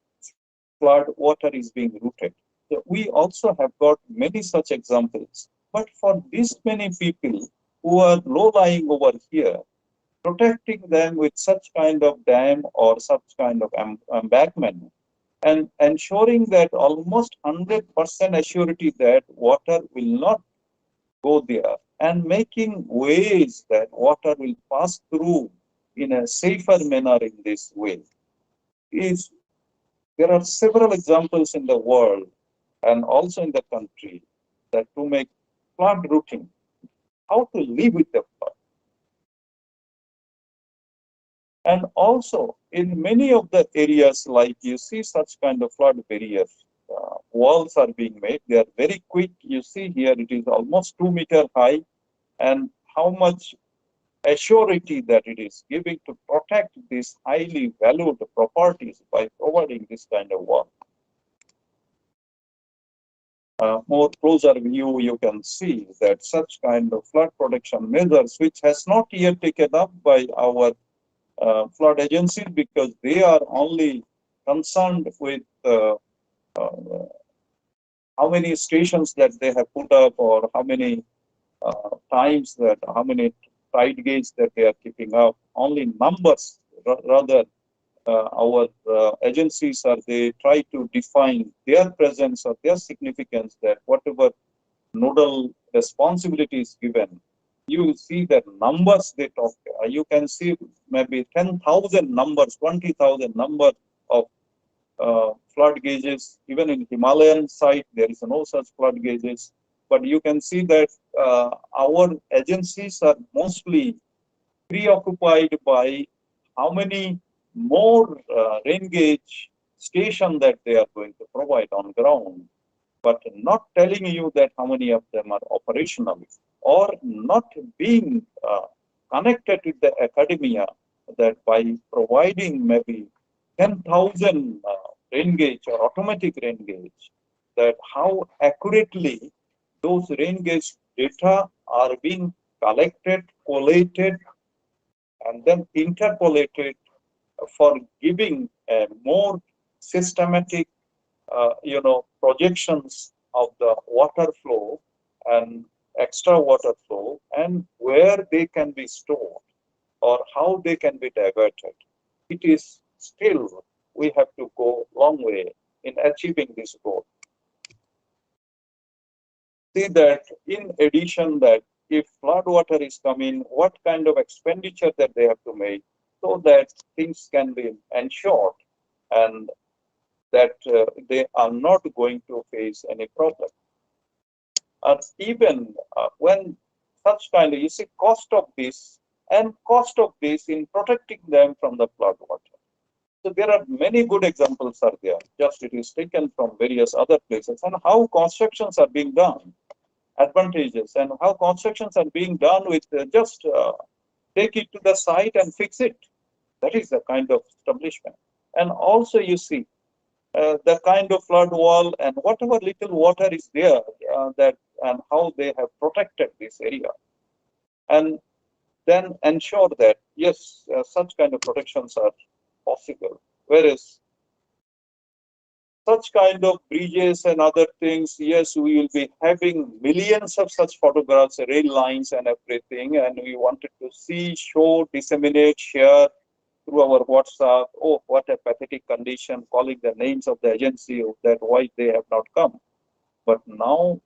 flood water is being routed. So we also have got many such examples, but for these many people who are low-lying over here, protecting them with such kind of dam or such kind of embankment, and ensuring that almost 100% assurity that water will not go there, and making ways that water will pass through in a safer manner in this way. There are several examples in the world and also in the country that to make flood routing, how to live with the flood. And also in many of the areas, like you see such kind of flood barriers, walls are being made. They are very quick. You see here it is almost 2 meters high, and how much assurity that it is giving to protect these highly valued properties by providing this kind of wall. More closer view, you can see that such kind of flood protection measures, which has not yet taken up by our flood agencies, because they are only concerned with how many stations that they have put up, or how many times that, how many tide gauge that they are keeping up. Only numbers, rather our agencies they try to define their presence or their significance, that whatever nodal responsibility is given, you will see that numbers they talk. You can see maybe 10,000 numbers, 20,000 number of flood gauges. Even in Himalayan side, there is no such flood gauges. But you can see that our agencies are mostly preoccupied by how many more rain gauge station that they are going to provide on ground, but not telling you that how many of them are operational, or not being connected with the academia, that by providing maybe 10,000 rain gauge or automatic rain gauge, that how accurately those rain gauge data are being collected, collated, and then interpolated for giving a more systematic, projections of the water flow and extra water flow and where they can be stored or how they can be diverted. It is still, we have to go a long way in achieving this goal. See that in addition that if flood water is coming, what kind of expenditure that they have to make so that things can be ensured and that they are not going to face any problem. And even when such kind of, you see, cost of this and cost of this in protecting them from the flood water. So there are many good examples are there. Just it is taken from various other places and how constructions are being done, advantages, and how constructions are being done with just take it to the site and fix it. That is the kind of establishment. And also you see the kind of flood wall and whatever little water is there that and how they have protected this area. And then ensure that, yes, such kind of protections are possible. Whereas such kind of bridges and other things, yes, we will be having millions of such photographs, rail lines and everything, and we wanted to see, show, disseminate, share through our WhatsApp. Oh, what a pathetic condition, calling the names of the agency that why they have not come. But now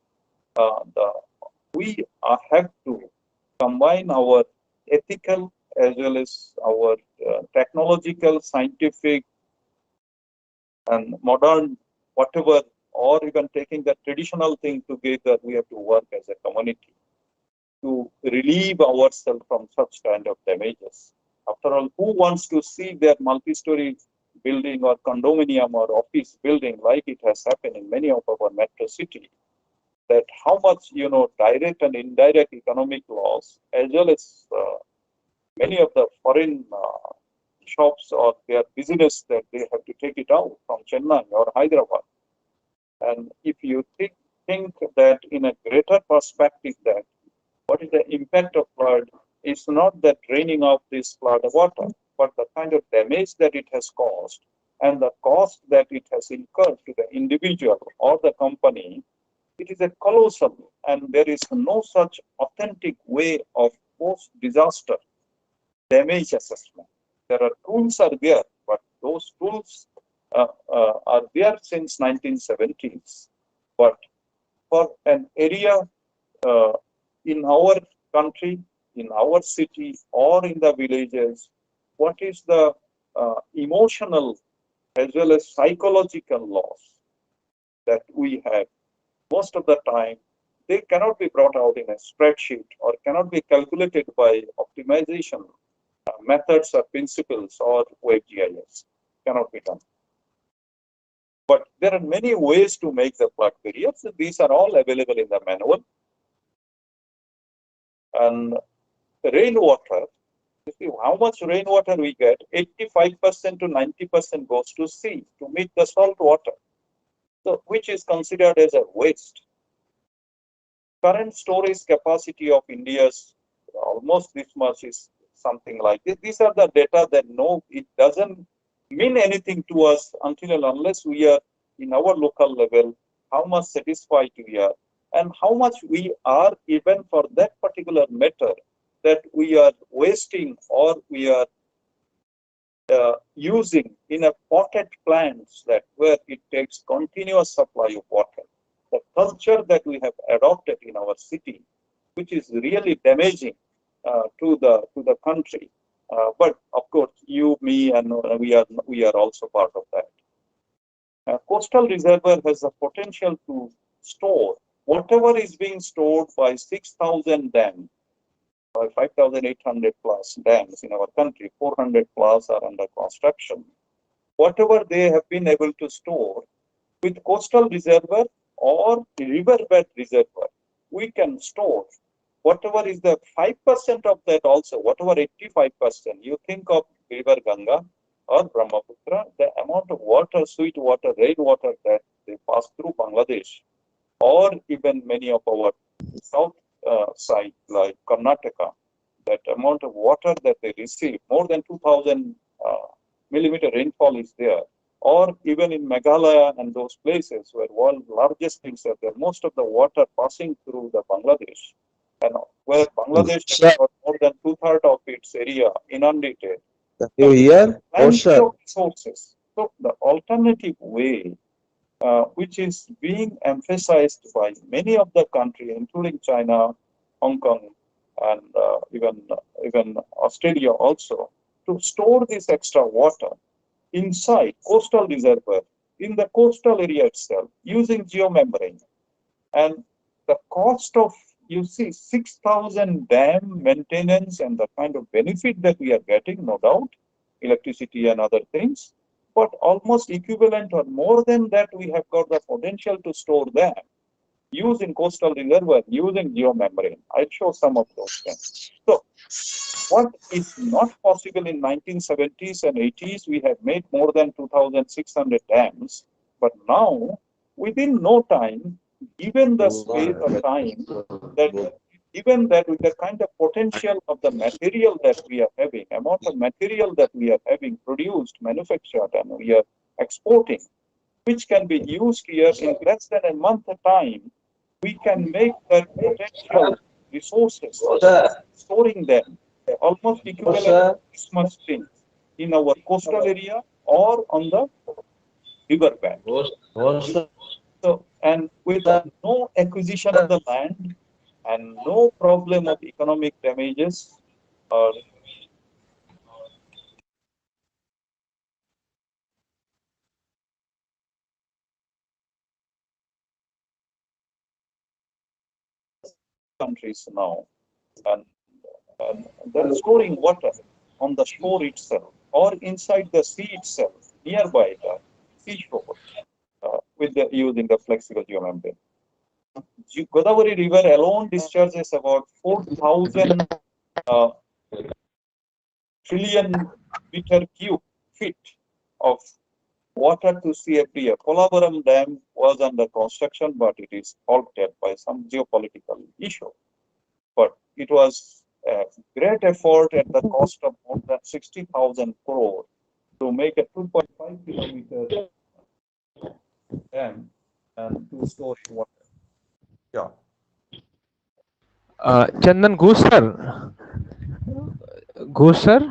we have to combine our ethical as well as our technological, scientific, and modern, whatever, or even taking the traditional thing together, we have to work as a community to relieve ourselves from such kind of damages. After all, who wants to see their multi-story building or condominium or office building like it has happened in many of our metro cities? That how much, direct and indirect economic loss, as well as many of the foreign shops or their business that they have to take it out from Chennai or Hyderabad. And if you think that in a greater perspective, that what is the impact of flood is not the draining of this flood water, but the kind of damage that it has caused and the cost that it has incurred to the individual or the company. It is a colossal, and there is no such authentic way of post-disaster damage assessment. There are tools are there, but those tools are there since 1970s. But for an area in our country, in our city, or in the villages, what is the emotional as well as psychological loss that we have? Most of the time, they cannot be brought out in a spreadsheet or cannot be calculated by optimization methods or principles or WebGIS. Cannot be done. But there are many ways to make the flood periods. These are all available in the manual. And rainwater, you see how much rainwater we get, 85% to 90% goes to sea to meet the salt water. So, which is considered as a waste. Current storage capacity of India's almost this much is something like this. These are the data that no, it doesn't mean anything to us until and unless we are in our local level, how much satisfied we are and how much we are even for that particular matter that we are wasting or we are using in a potted plants that where it takes continuous supply of water. The culture that we have adopted in our city, which is really damaging to the country. But of course, you, me, and we are also part of that. Coastal reservoir has the potential to store whatever is being stored by 6,000 dams. By 5,800 plus dams in our country, 400 plus are under construction. Whatever they have been able to store with coastal reservoir or riverbed reservoir, we can store whatever is the 5% of that also, whatever 85%. You think of River Ganga or Brahmaputra, the amount of water, sweet water, rainwater that they pass through Bangladesh, or even many of our south side like Karnataka, that amount of water that they receive, more than 2,000 millimeter rainfall is there. or even in Meghalaya and those places where world largest things are there, most of the water passing through the Bangladesh, and where Bangladesh has Sir, got more than 2/3 of its area inundated. you hear? Oh, Plenty sir. of resources. So the alternative way, which is being emphasized by many of the countries, including China, Hong Kong, and even Australia also, to store this extra water inside coastal reservoir in the coastal area itself using geomembrane. And the cost of, you see, 6,000 dam maintenance and the kind of benefit that we are getting, no doubt, electricity and other things, but almost equivalent or more than that, we have got the potential to store them using coastal reservoir, using geomembrane. I'll show some of those things. So what is not possible in 1970s and 80s, we have made more than 2,600 dams, but now within no time, given the space of time, that given that with the kind of potential of the material that we are having, amount of material that we are having produced, manufactured, and we are exporting, which can be used here in less than a month of time, we can make that potential resources, storing them almost equivalent to Christmas trees in our coastal area or on the riverbank. So, and with no acquisition of the land and no problem of economic damages or countries now, and, and they're storing water on the shore itself or inside the sea itself, nearby the seashore, with the using the flexible geomembrane. Godavari River alone discharges about 4,000 trillion meter cube feet of water to sea every year. Polavaram Dam was under construction, but it is halted by some geopolitical issue. But it was a great effort at the cost of more than 60,000 crore to make a 2.5 kilometer dam and to store water. Yeah. Chandan Ghosh sir. Ghosh sir.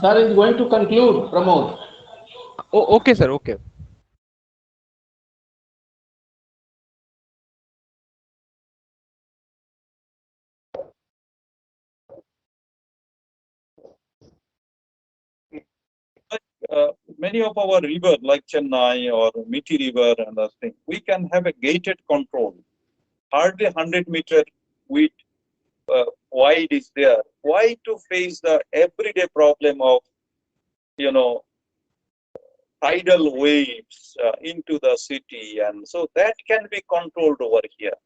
Sir is going to conclude, Pramod. Oh, okay, sir. Okay. Many of our river like Chennai or Miti River and other things, we can have a gated control. Hardly 100-meter width wide is there. Why to face the everyday problem of, tidal waves into the city, and so that can be controlled over here.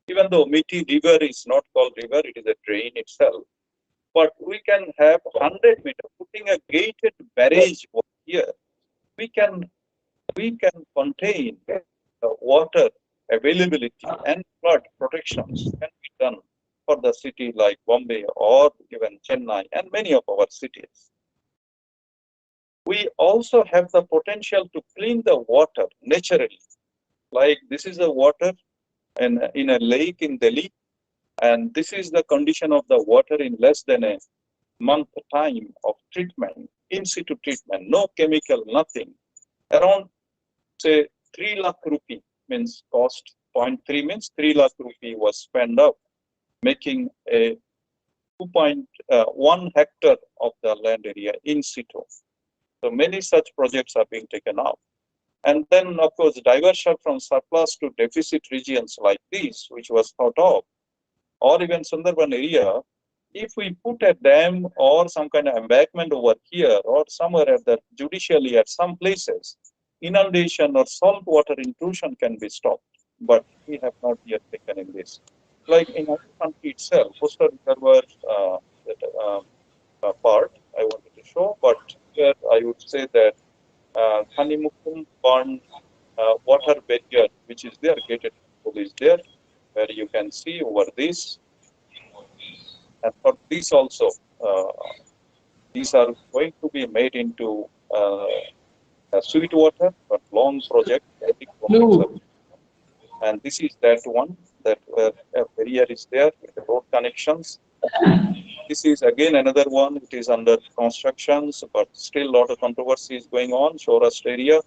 Even though Miti River is not called river, it is a drain itself. But we can have 100-meter, putting a gated barrage over here. We can contain water availability and flood protections can be done for the city like Bombay or even Chennai and many of our cities. We also have the potential to clean the water naturally. Like this is the water in a lake in Delhi, and this is the condition of the water in less than a month time of treatment, in situ treatment, no chemical, nothing. Around say 3 lakh rupee means cost 0.3 means 3 lakh rupee was spent up making a 2.1 hectare of the land area in situ. So many such projects are being taken up. And then, of course, diversion from surplus to deficit regions like this, which was thought of, or even Sundarban area, if we put a dam or some kind of embankment over here or somewhere at the judicially at some places, inundation or salt water intrusion can be stopped. But we have not yet taken in this. Like in our country itself, coastal reservoir part I wanted to show, but here I would say that Thanimukum Pond water barrier, which is there, gated control is there, where you can see over this. And for this also, these are going to be made into sweet water, but long project, big projects. And this is that one that where a barrier is there with the road connections. This is again another one. It is under constructions, but still a lot of controversy is going on. Shorest area.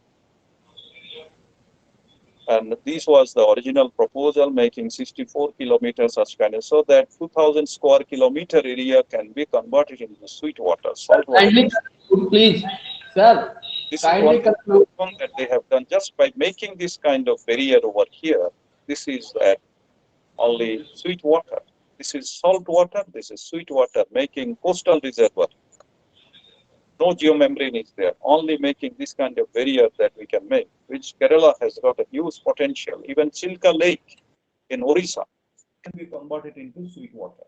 And this was the original proposal, making 64 kilometers such kind of, so that 2,000 square kilometer area can be converted into sweet water, salt water. Kindly conclude, please, sir. This Kindly is one conclude. that they have done just by making this kind of barrier over here. This is that only sweet water. This is salt water. This is sweet water, making coastal reservoir. No geomembrane is there, only making this kind of barrier that we can make, which Kerala has got a huge potential. Even Chilka Lake in Orissa can be converted into sweet water.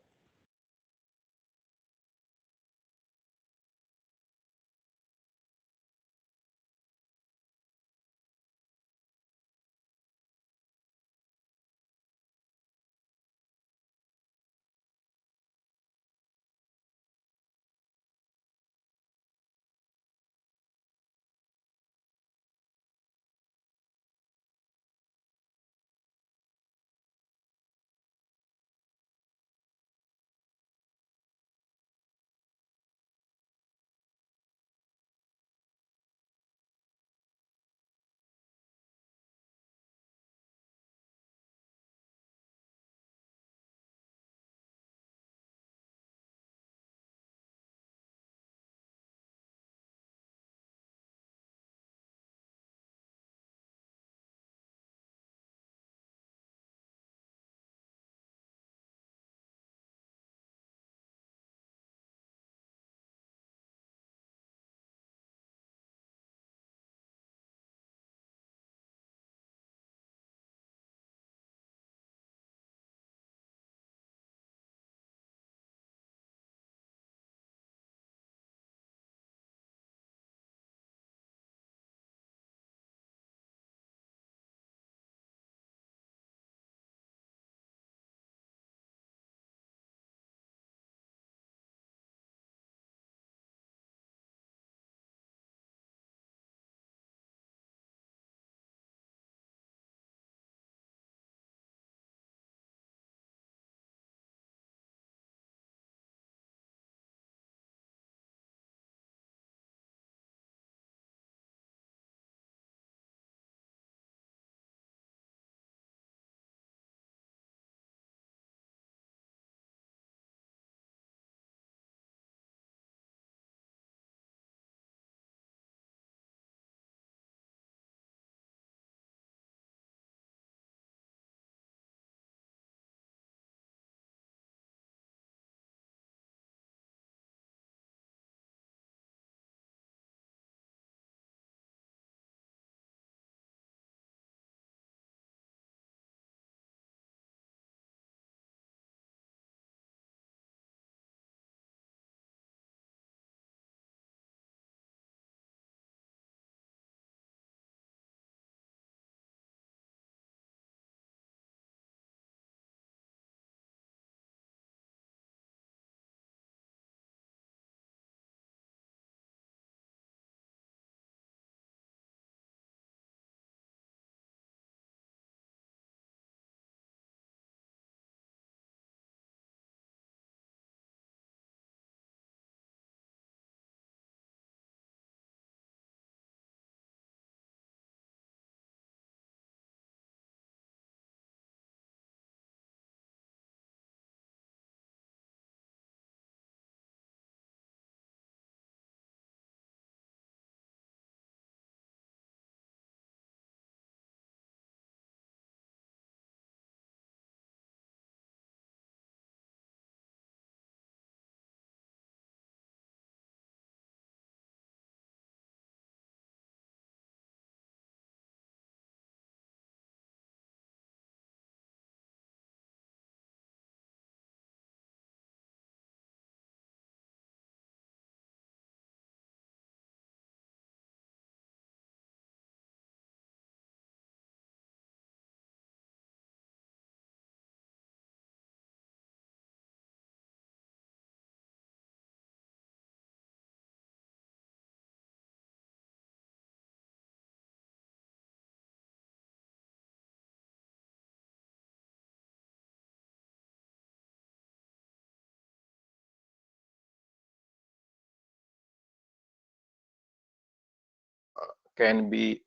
can be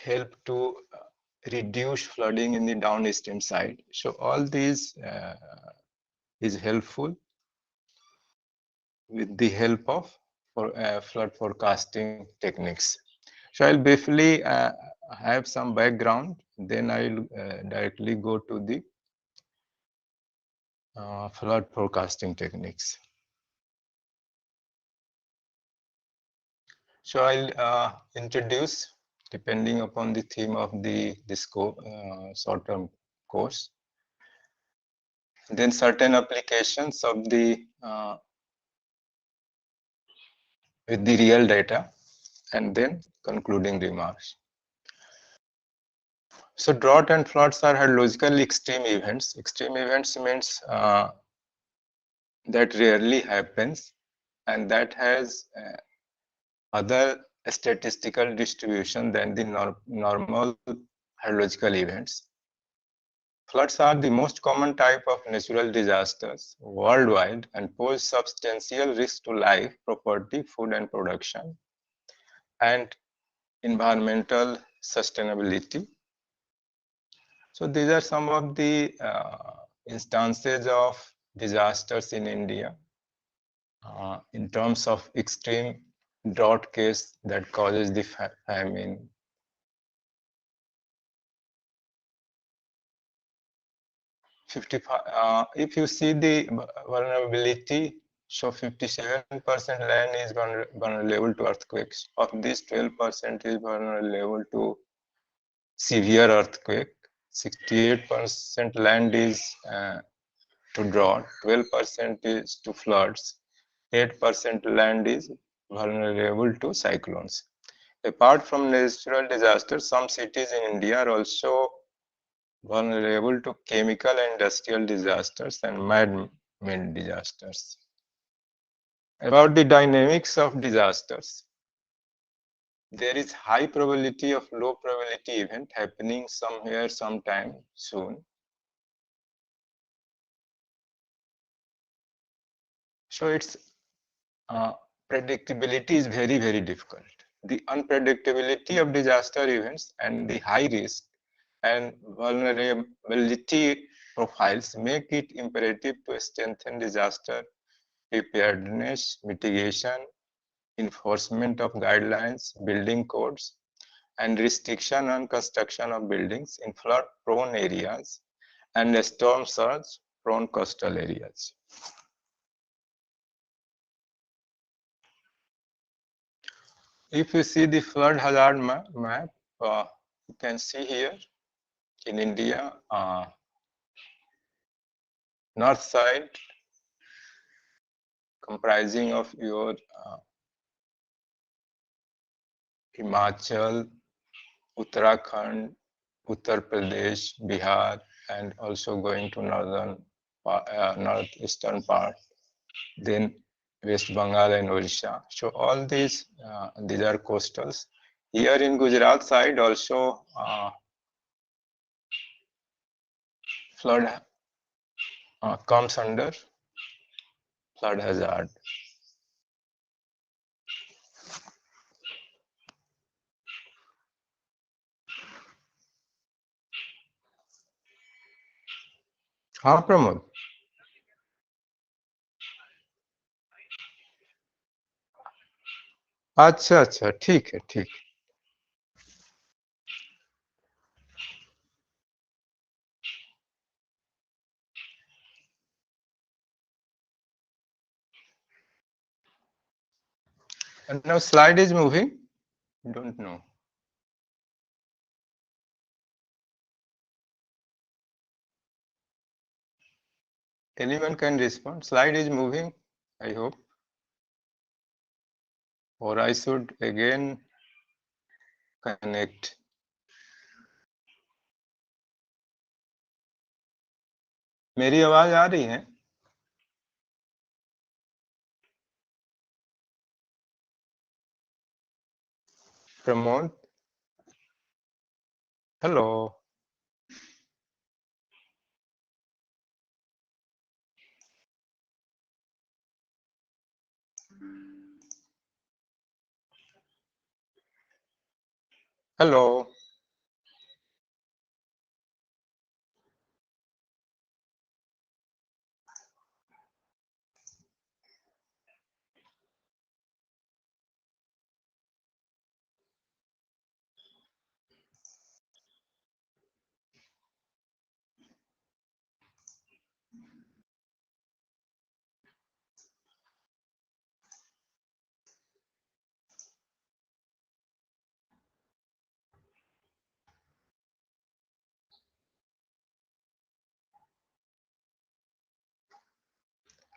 help to reduce flooding in the downstream side. So all these is helpful with the help of flood forecasting techniques. So I'll briefly have some background, then I'll directly go to the flood forecasting techniques. So I'll introduce, depending upon the theme of this short-term course, then certain applications of the with the real data, and then concluding remarks. So drought and floods are hydrological extreme events. Extreme events means that rarely happens, and that has other statistical distribution than the normal hydrological events. Floods are the most common type of natural disasters worldwide and pose substantial risk to life, property, food and production, and environmental sustainability. So these are some of the instances of disasters in India in terms of extreme drought case that causes the famine. If you see the vulnerability, so 57% land is vulnerable to earthquakes. Of this, 12% is vulnerable to severe earthquake. 68% land is to drought. 12% is to floods. 8% land is vulnerable to cyclones. Apart from natural disasters, some cities in India are also vulnerable to chemical and industrial disasters and man-made disasters. About the dynamics of disasters, there is high probability of low probability event happening somewhere sometime soon. So its predictability is very, very difficult. The unpredictability of disaster events and the high risk and vulnerability profiles make it imperative to strengthen disaster preparedness, mitigation, enforcement of guidelines, building codes, and restriction on construction of buildings in flood-prone areas and storm surge-prone coastal areas. If you see the flood hazard map, you can see here in India, north side comprising of your Himachal, Uttarakhand, Uttar Pradesh, Bihar, and also going to northeastern part, then West Bengal and Odisha. So all these are coastals. Here in Gujarat side also flood comes under flood hazard. हाँ प्रमोद अच्छा अच्छा ठीक है ठीक है And now slide is moving. Don't know. Anyone can respond. Slide is moving, I hope. Or I should again connect. मेरी आवाज आ रही है? Pramod? Hello. Hello.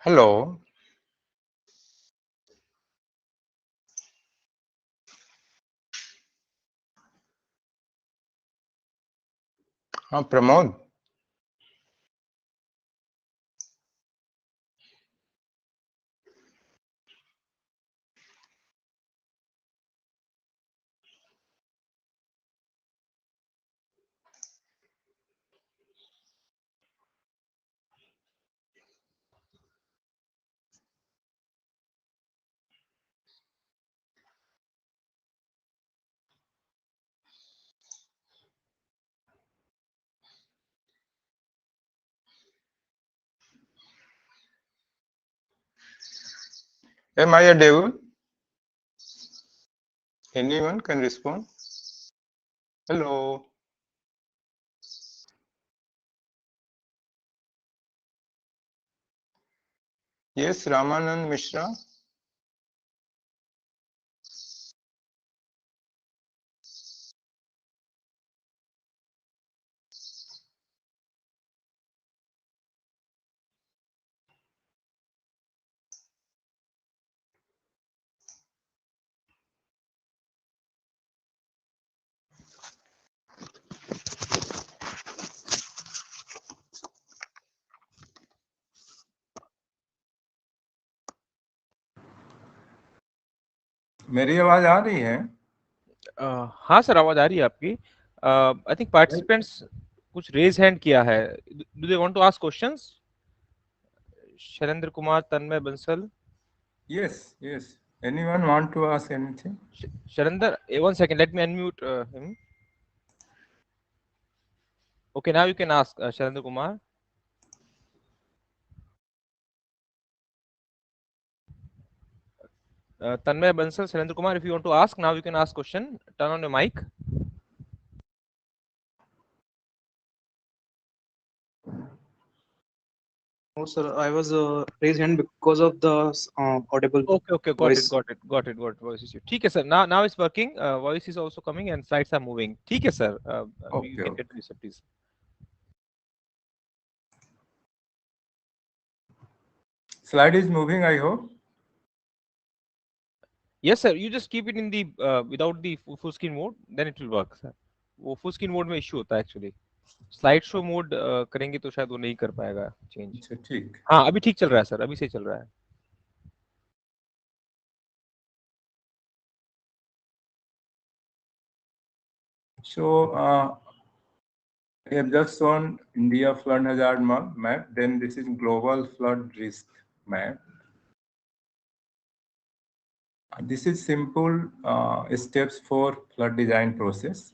Hello. Pramod. Am I audible? Anyone can respond? Hello. Yes, Ramanand Mishra. मेरी आवाज आ रही है? हाँ sir, आवाज आ रही है आपकी। आई थिंक पार्टिसिपेंट्स कुछ रेज हैंड किया है। Do they want to ask questions? Shailendra Kumar, Tanmay Bansal. Yes, yes. Anyone want to ask anything? Sharinder, one second, let me unmute him. Okay, now you can ask, Sharinder Kumar. Tanmay Bansal, Sharinder Kumar, if you want to ask, now you can ask question. Turn on your mic. No, sir, I was raised hand because of the audible. Okay, voice. got it. Voice issue. ठीक है sir. Now it's working. Voice is also coming and slides are moving. ठीक है sir. You can Okay. continue, sir, please. Slide is moving, I hope. Yes sir. You just keep it in the without the full screen mode, then it will work, sir. वो full screen mode में issue होता है actually. Slide show mode करेंगे तो शायद वो नहीं कर पाएगा चेंज। अच्छा, ठीक। हाँ, अभी ठीक चल रहा है सर, अभी से चल रहा है। So, I have just shown India flood hazard map. Then this is global flood risk map. This is simple steps for flood design process.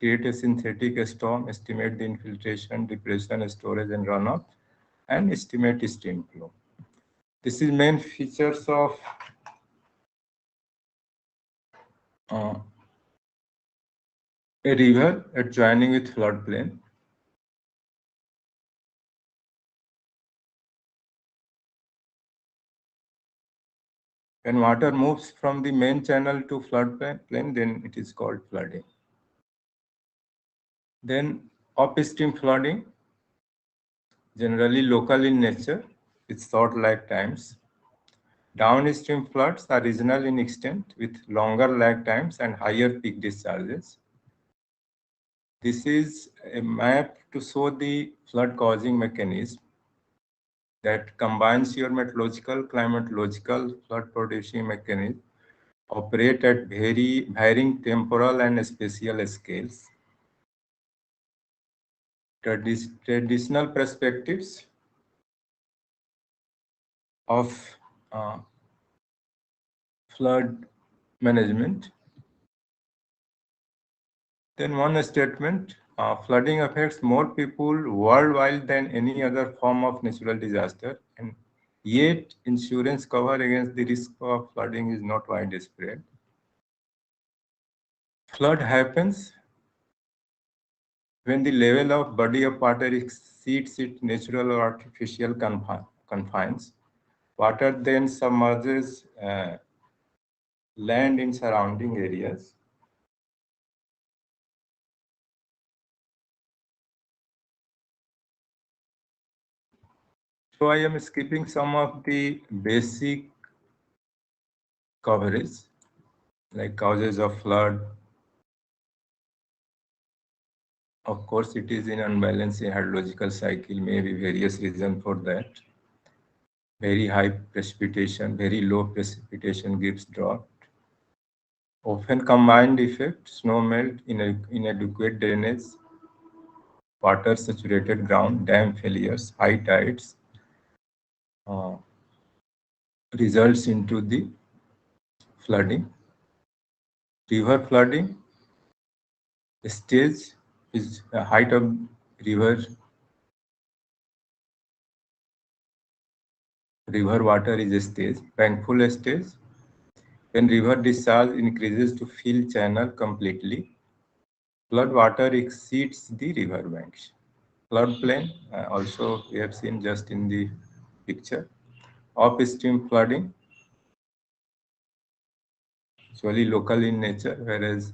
Create a synthetic storm, estimate the infiltration, depression, storage, and runoff, and estimate stream flow. This is main features of a river adjoining with floodplain. When water moves from the main channel to floodplain, then it is called flooding. Then upstream flooding, generally local in nature, with short lag times. Downstream floods are regional in extent with longer lag times and higher peak discharges. This is a map to show the flood causing mechanism that combines your meteorological, climatological, flood producing mechanism, operate at varying temporal and spatial scales. Traditional perspectives of flood management Then one statement, flooding affects more people worldwide than any other form of natural disaster, and yet insurance cover against the risk of flooding is not widespread. Flood happens when the level of body of water exceeds its natural or artificial confines. Water then submerges land in surrounding areas. So I am skipping some of the basic coverage, like causes of flood. Of course, it is in unbalanced hydrological cycle, may be various reasons for that. Very high precipitation, very low precipitation gives drought. Often combined effect, snow melt, inadequate drainage, water saturated ground, dam failures, high tides, results into the flooding. River flooding, the stage is the height of river water is a stage, bankful stage. When river discharge increases to fill channel completely, flood water exceeds the river banks. Floodplain, also we have seen just in the picture. Upstream flooding, usually local in nature, whereas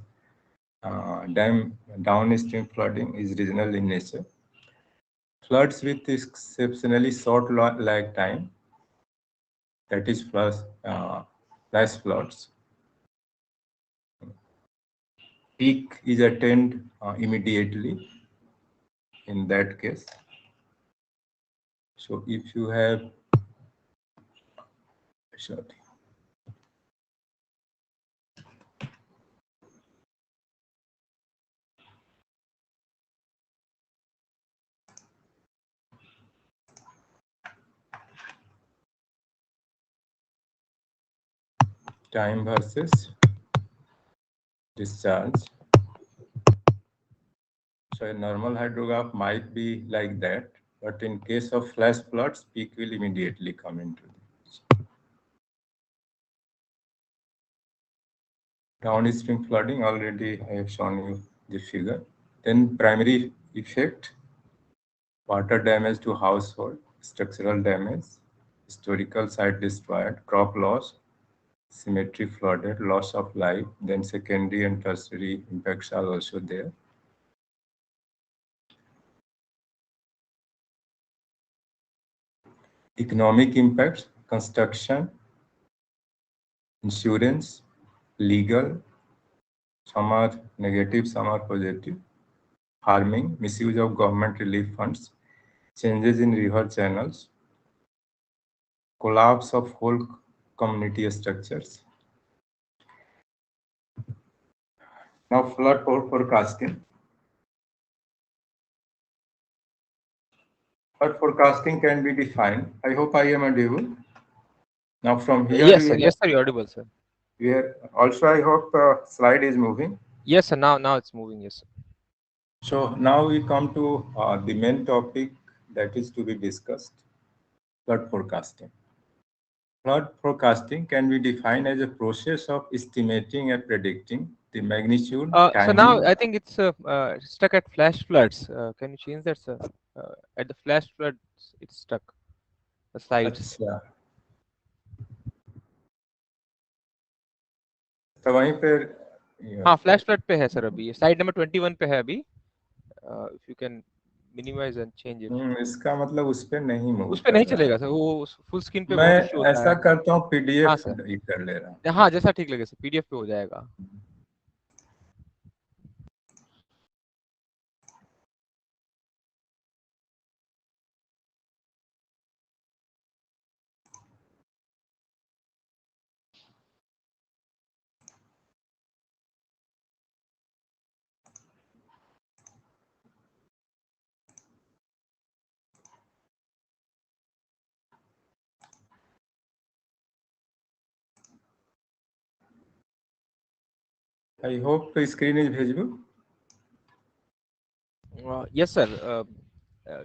downstream flooding is regional in nature. Floods with exceptionally short lag time, that is flash floods. Peak is attained immediately in that case. So if you have, sorry. Time versus discharge. So a normal hydrograph might be like that, but in case of flash floods, peak will immediately come into the picture. Downstream flooding, already I have shown you the figure. Then primary effect, water damage to household, structural damage, historical site destroyed, crop loss, cemetery flooded, loss of life. Then secondary and tertiary impacts are also there. Economic impacts, construction, insurance, legal, some are negative, some are positive. Farming, misuse of government relief funds, changes in river channels, collapse of whole community structures. Now flood forecasting. Flood forecasting can be defined. I hope I am audible. Now from here, yes, sir. Yes, sir. You're audible, sir. Also, I hope slide is moving. Yes, sir. Now it's moving. Yes, sir. So now we come to the main topic that is to be discussed, flood forecasting. Flood forecasting can be defined as a process of estimating and predicting the magnitude, timing. So now I think it's stuck at flash floods. Can you change that, sir? At the flash floods, it's stuck. The slides. अच्छा, तो वहीं पर हाँ, flash flood पे है sir अभी, side number 21 पे है अभी. If you can minimize and change it. इसका मतलब उस पे नहीं मूव उस पे नहीं चलेगा सर, वो फुल स्क्रीन पे मैं बहुत इश्यू होता ऐसा है. करता हूँ, हाँ पीडीएफ सर, कर ले रहा हूँ. हाँ जैसा ठीक लगे सर, पीडीएफ पे हो जाएगा. I hope the screen is visible. Yes, sir.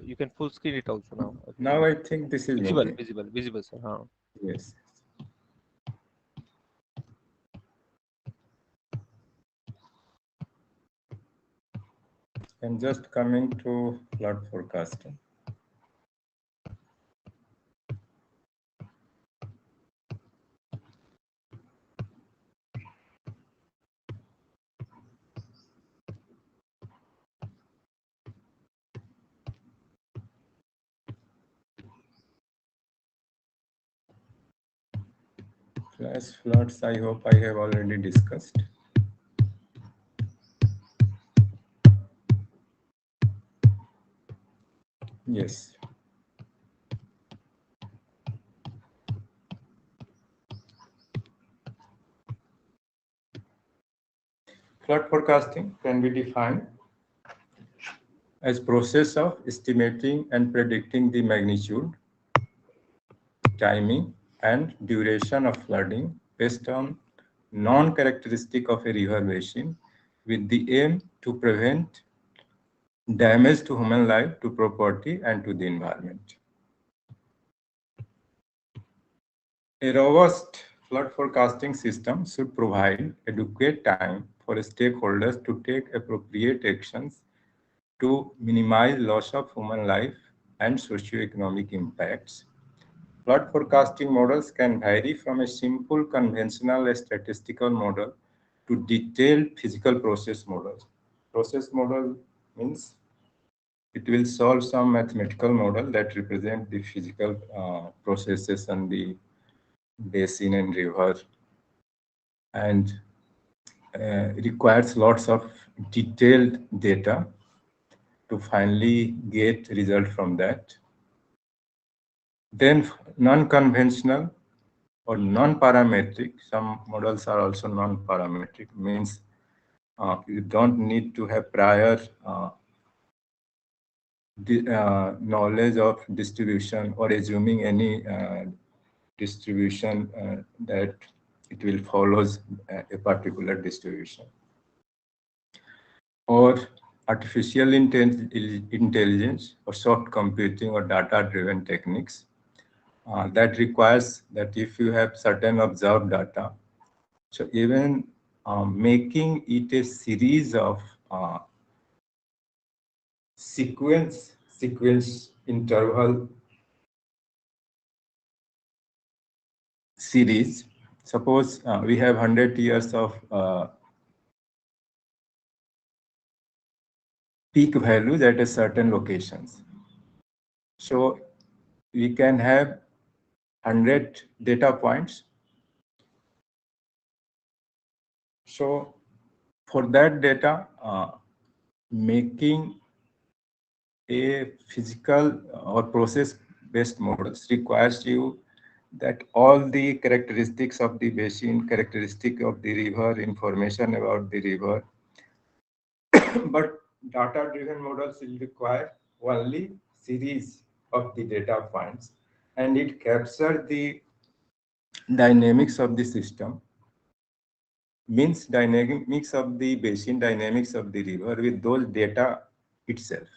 You can full screen it also now. Now I think this is Visible, moving. visible, sir. Yes. And just coming to flood forecasting. Flash floods, I hope I have already discussed. Yes. Flood forecasting can be defined as process of estimating and predicting the magnitude, timing, and duration of flooding based on non-characteristic of a river basin with the aim to prevent damage to human life, to property, and to the environment. A robust flood forecasting system should provide adequate time for stakeholders to take appropriate actions to minimize loss of human life and socioeconomic impacts. Flood forecasting models can vary from a simple conventional statistical model to detailed physical process models. Process model means it will solve some mathematical model that represent the physical processes on the basin and river, and requires lots of detailed data to finally get result from that. Then non-conventional or non-parametric, some models are also non-parametric, means you don't need to have prior knowledge of distribution or assuming any distribution that it will follows a particular distribution. Or artificial intelligence or soft computing or data-driven techniques that requires that if you have certain observed data, so even making it a series of sequence interval series. Suppose we have 100 years of peak values at a certain locations. So we can have 100 data points. So for that data, making a physical or process-based models requires you that all the characteristics of the basin, characteristic of the river, information about the river, but data-driven models will require only series of the data points, and it captures the dynamics of the system, means dynamics of the basin, dynamics of the river with those data itself.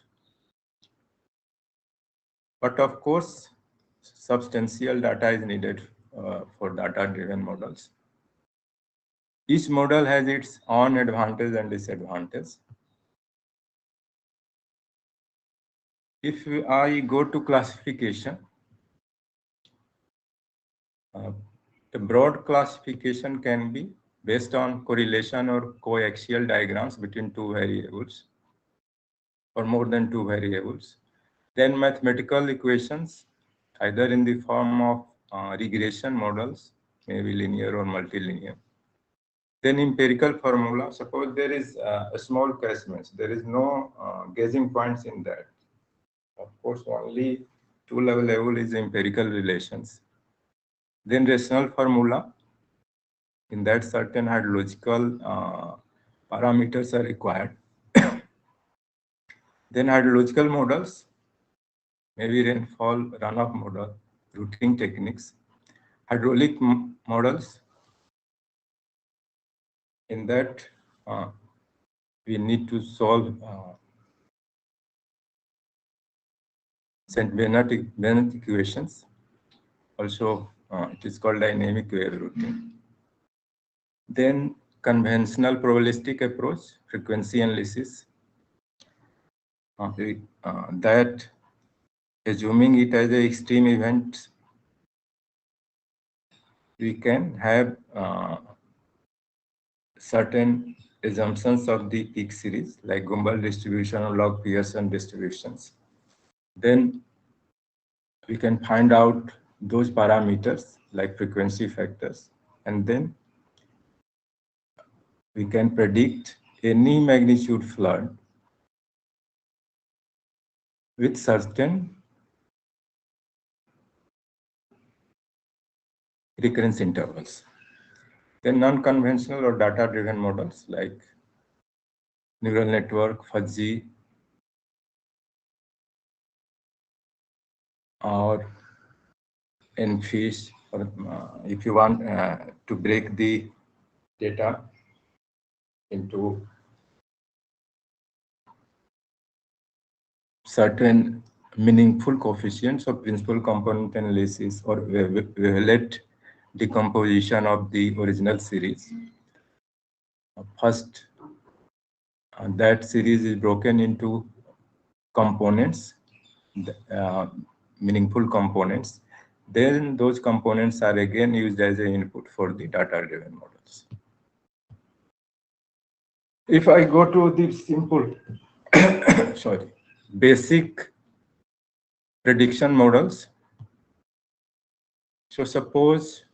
But of course, substantial data is needed for data-driven models. Each model has its own advantage and disadvantage. If I go to classification, the broad classification can be based on correlation or coaxial diagrams between two variables or more than two variables. Then mathematical equations, either in the form of regression models, maybe linear or multilinear. Then empirical formula, suppose there is a small catchment, there is no gauging points in that. Of course, only two-level is empirical relations. Then rational formula, in that certain hydrological parameters are required. Then hydrological models, maybe rainfall, runoff model, routing techniques. Hydraulic models, in that we need to solve St. Bernard equations. Also, it is called dynamic wave routing. Then conventional probabilistic approach, frequency analysis. That assuming it as an extreme event, we can have certain assumptions of the peak series like Gumbel distribution or log Pearson distributions. Then we can find out those parameters like frequency factors, and then we can predict any magnitude flood with certain recurrence intervals. Then non-conventional or data-driven models like neural network, fuzzy, or NFISH, or if you want to break the data into certain meaningful coefficients of principal component analysis or wavelet decomposition of the original series. First, that series is broken into components, meaningful components. Then those components are again used as an input for the data-driven models. If I go to the simple, basic prediction models. So suppose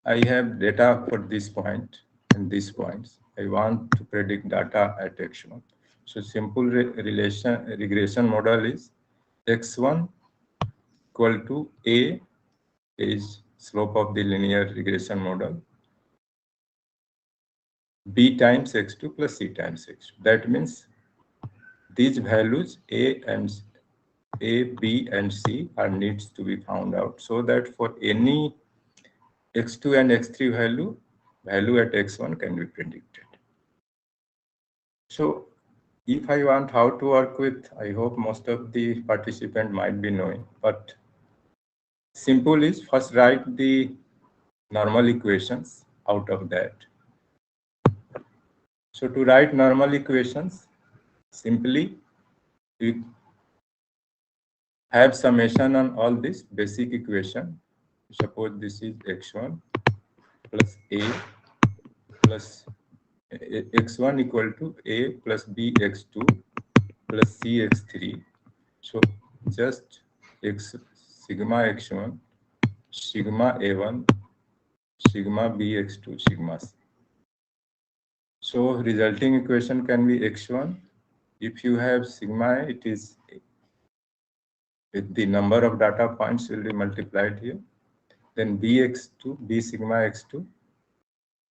I have data for this point and these points. I want to predict data at x1. So simple regression model is x1 equal to a is slope of the linear regression model, b times x2 plus c times x2. That means these values a, b, and c are needs to be found out, so that for any x2 and x3 value at x1 can be predicted. So if I want how to work with, I hope most of the participants might be knowing, but simple is first write the normal equations out of that. So to write normal equations, simply we have summation on all this basic equation. Suppose this is x1 plus a plus x1 equal to a plus b x2 plus c x3. So just sigma x1, sigma a1, sigma b x2, sigma c. So resulting equation can be x1. If you have sigma, it is with the number of data points will be multiplied here. Then bx2, b sigma x2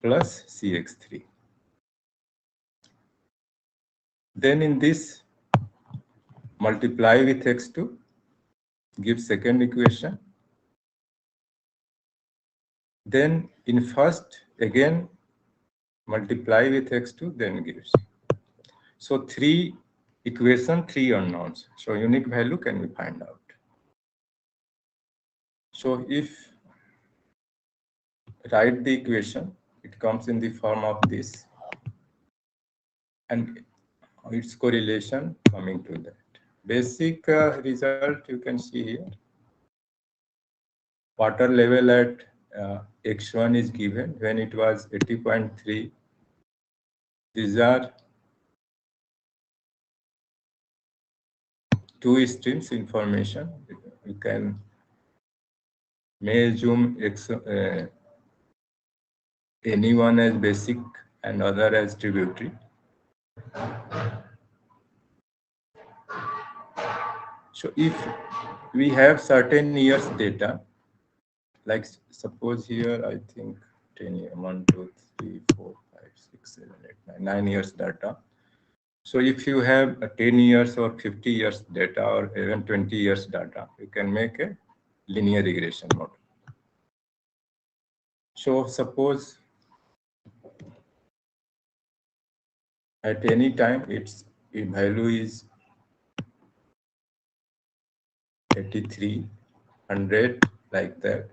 plus cx3. Then in this, multiply with x2, give second equation. Then in first, again, multiply with x2, then gives. So three equation, three unknowns. So unique value can be find out. So if write the equation, it comes in the form of this, and its correlation coming to that. Basic result you can see here. Water level at x1 is given when it was 80.3. These are two streams information. You may assume anyone as basic and other as tributary. So if we have certain years data, like suppose here, I think 10 years, 1, 2, 3, 4, 5, 6, 7, 8, 9 years data. So if you have 10 years or 50 years data or even 20 years data, you can make a linear regression model. So suppose at any time its value is 83, 100, like that.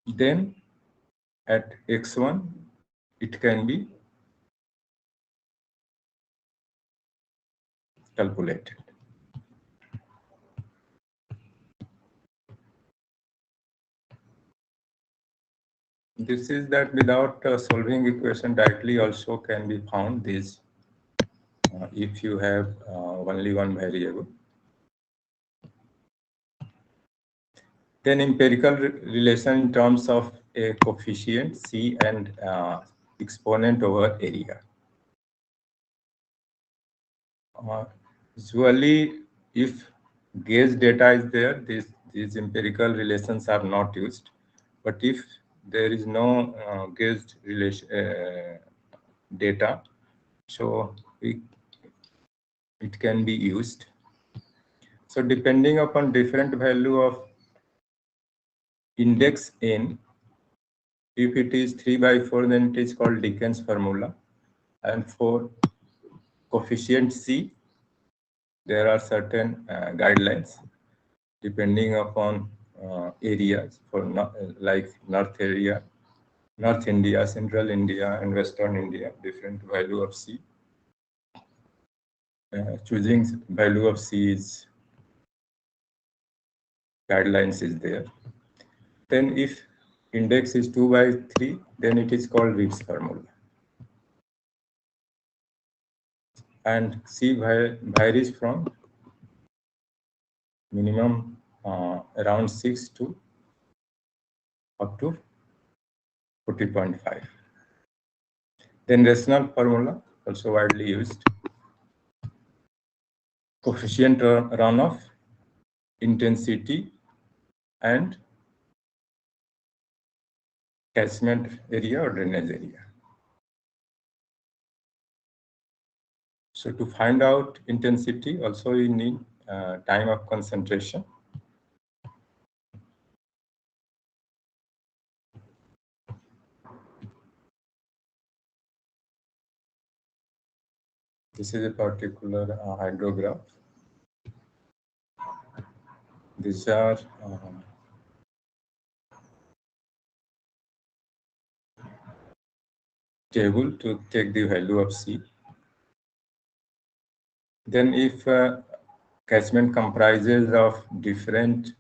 Then at x1, it can be calculated. This is that without solving equation directly also can be found this if you have only one variable. Then empirical relation in terms of a coefficient C and exponent over area. Usually, if gauge data is there, these empirical relations are not used. But if there is no gauged relation data, so it can be used. So depending upon different value of index n, if it is 3/4, then it is called Dickens formula. And for coefficient C, there are certain guidelines depending upon areas for like North area, North India, Central India, and Western India, different value of C. Choosing value of C is guidelines is there. Then if index is 2/3, then it is called Reed's formula. And C varies from minimum around 6 to up to 40.5. Then rational formula, also widely used. Coefficient runoff, intensity, and catchment area or drainage area. So to find out intensity, also you need time of concentration. This is a particular hydrograph. These are table to take the value of C. Then if catchment comprises of different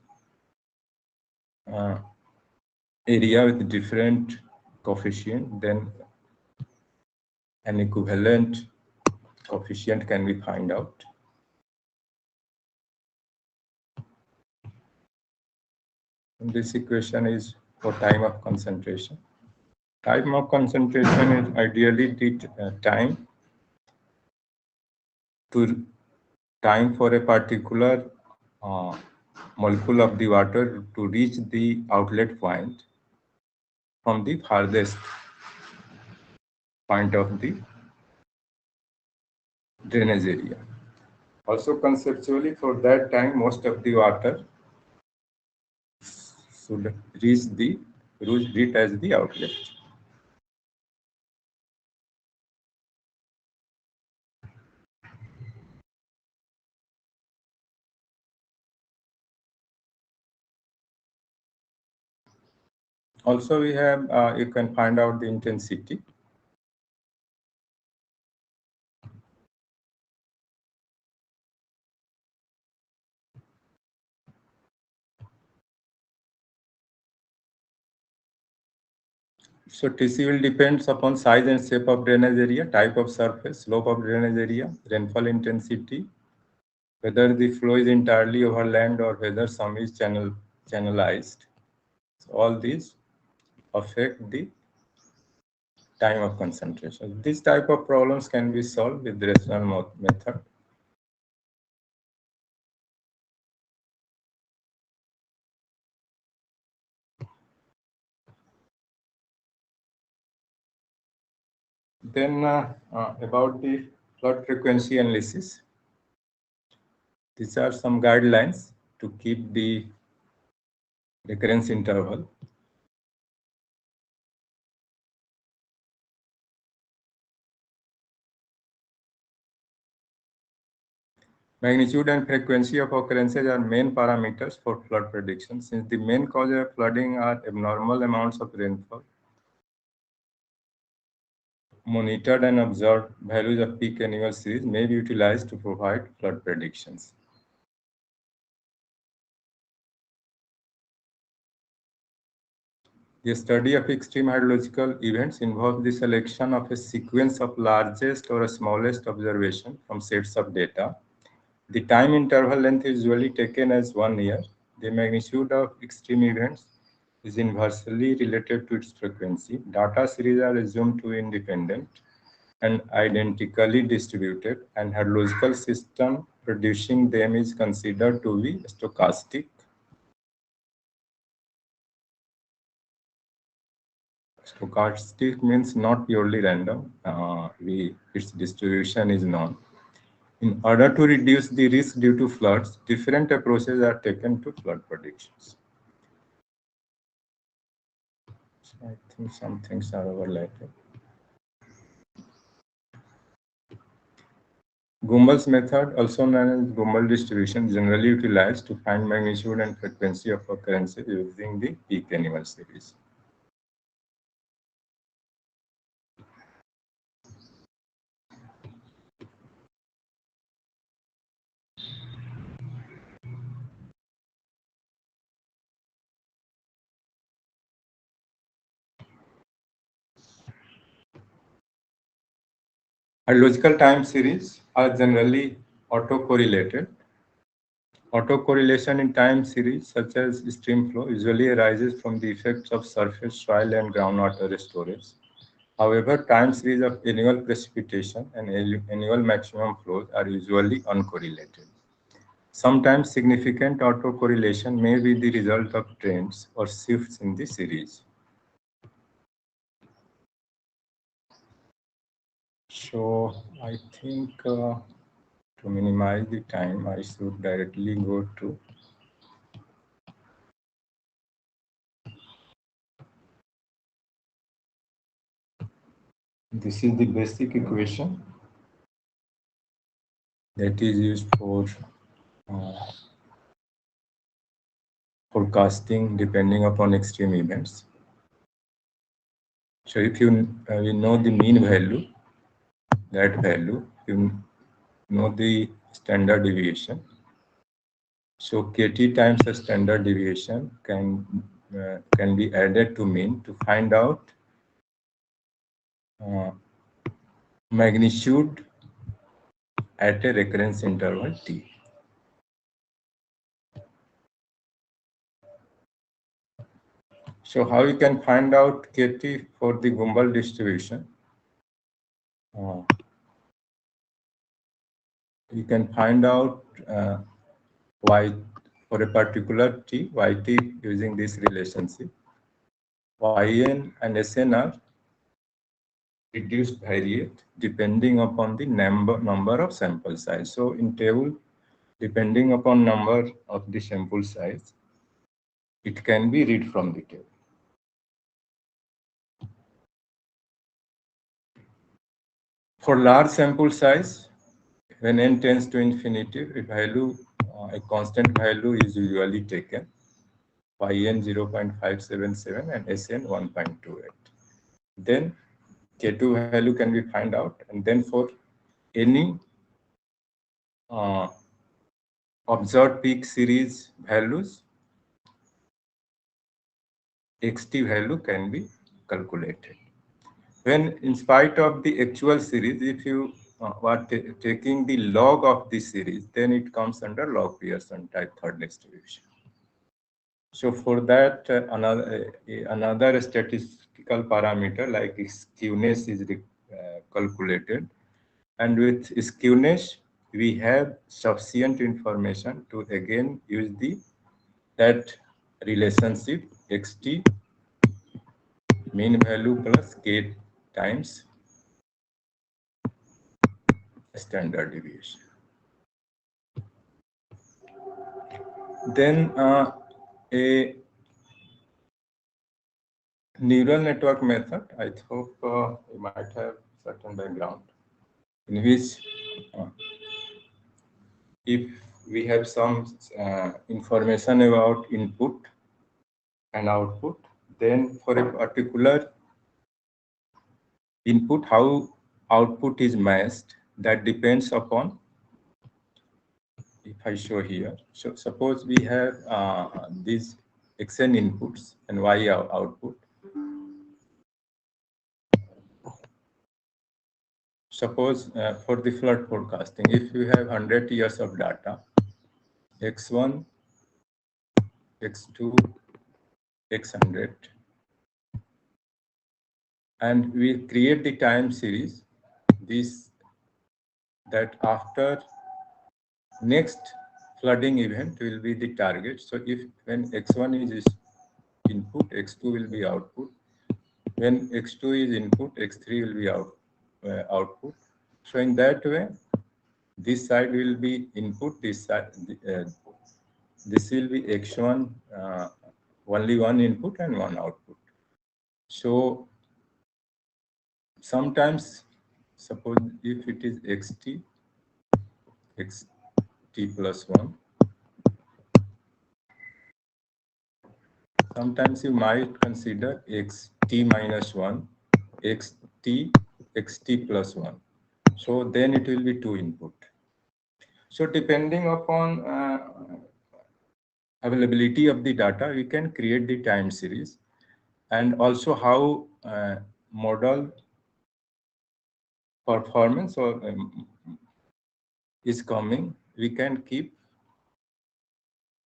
area with different coefficient, then an equivalent coefficient can be found out. And this equation is for time of concentration. Time of concentration is ideally the time for a particular molecule of the water to reach the outlet point from the farthest point of the drainage area. Also conceptually, for that time, most of the water should reach as the outlet. Also, we have you can find out the intensity. So TC will depends upon size and shape of drainage area, type of surface, slope of drainage area, rainfall intensity, whether the flow is entirely over land or whether some is channelized. So all these affect the time of concentration. This type of problems can be solved with the rational method. Then about the flood frequency analysis. These are some guidelines to keep the recurrence interval. Magnitude and frequency of occurrences are main parameters for flood prediction. Since the main cause of flooding are abnormal amounts of rainfall, monitored and observed values of peak annual series may be utilized to provide flood predictions. The study of extreme hydrological events involves the selection of a sequence of largest or smallest observation from sets of data. The time interval length is usually taken as 1 year. The magnitude of extreme events is inversely related to its frequency. Data series are assumed to be independent and identically distributed, and hydrological system producing them is considered to be stochastic. Stochastic means not purely random. Its distribution is known. In order to reduce the risk due to floods, different approaches are taken to flood predictions. So I think some things are overlapping. Gumbel's method, also known as Gumbel distribution, generally utilized to find magnitude and frequency of occurrences using the peak annual series. Hydrological time series are generally autocorrelated. Autocorrelation in time series, such as stream flow, usually arises from the effects of surface soil and groundwater storage. However, time series of annual precipitation and annual maximum flows are usually uncorrelated. Sometimes significant autocorrelation may be the result of trends or shifts in the series. So I think to minimize the time, I should directly go to this is the basic equation that is used for forecasting depending upon extreme events. So if you know the mean value, that value, you know the standard deviation. So KT times the standard deviation can be added to mean to find out magnitude at a recurrence interval T. So how you can find out KT for the Gumbel distribution? You can find out Y for a particular T, YT using this relationship. Yn and Sn are reduced variate depending upon the number of sample size. So in table, depending upon number of the sample size, it can be read from the table. For large sample size, when n tends to infinity, a constant value is usually taken. Yn 0.577 and Sn 1.28. Then K2 value can be found out, and then for any observed peak series values, xt value can be calculated. When in spite of the actual series, if you are taking the log of the series, then it comes under log Pearson type third distribution. So for that, another statistical parameter like skewness is calculated. And with skewness, we have sufficient information to again use that relationship xt mean value plus k times standard deviation. Then a neural network method, I hope you might have certain background, in which if we have some information about input and output, then for a particular input, how output is matched, that depends upon, if I show here, so suppose we have these xn inputs and y output. Suppose for the flood forecasting, if you have 100 years of data, x1, x2, x100, and we create the time series, this that after next flooding event will be the target. So if when x1 is input, x2 will be output. When x2 is input, x3 will be output. So in that way, this side will be input, this side, this will be x1, only one input and one output. So sometimes, suppose if it is xt plus 1, sometimes you might consider xt minus 1, xt plus 1. So then it will be 2 input. So depending upon availability of the data, we can create the time series, and also how model performance or is coming, we can keep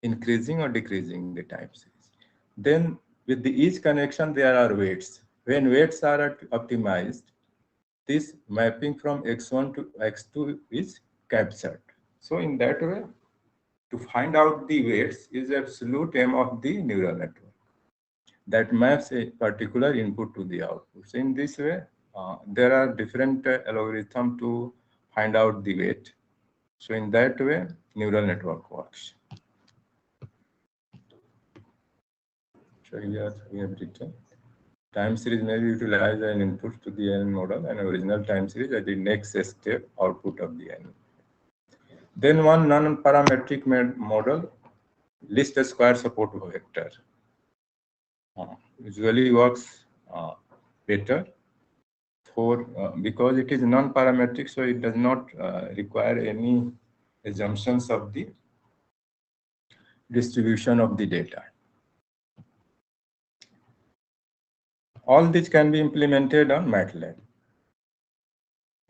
increasing or decreasing the time series. Then with the each connection, there are weights. When weights are optimized, this mapping from x1 to x2 is captured. So in that way, to find out the weights is absolute aim of the neural network that maps a particular input to the output. So in this way, there are different algorithms to find out the weight. So in that way, neural network works. So here we have written time series may be utilized as an input to the N model and original time series as the next step output of the N. Then one non-parametric model, least square support vector. Usually works better for because it is non-parametric, so it does not require any assumptions of the distribution of the data. All this can be implemented on MATLAB.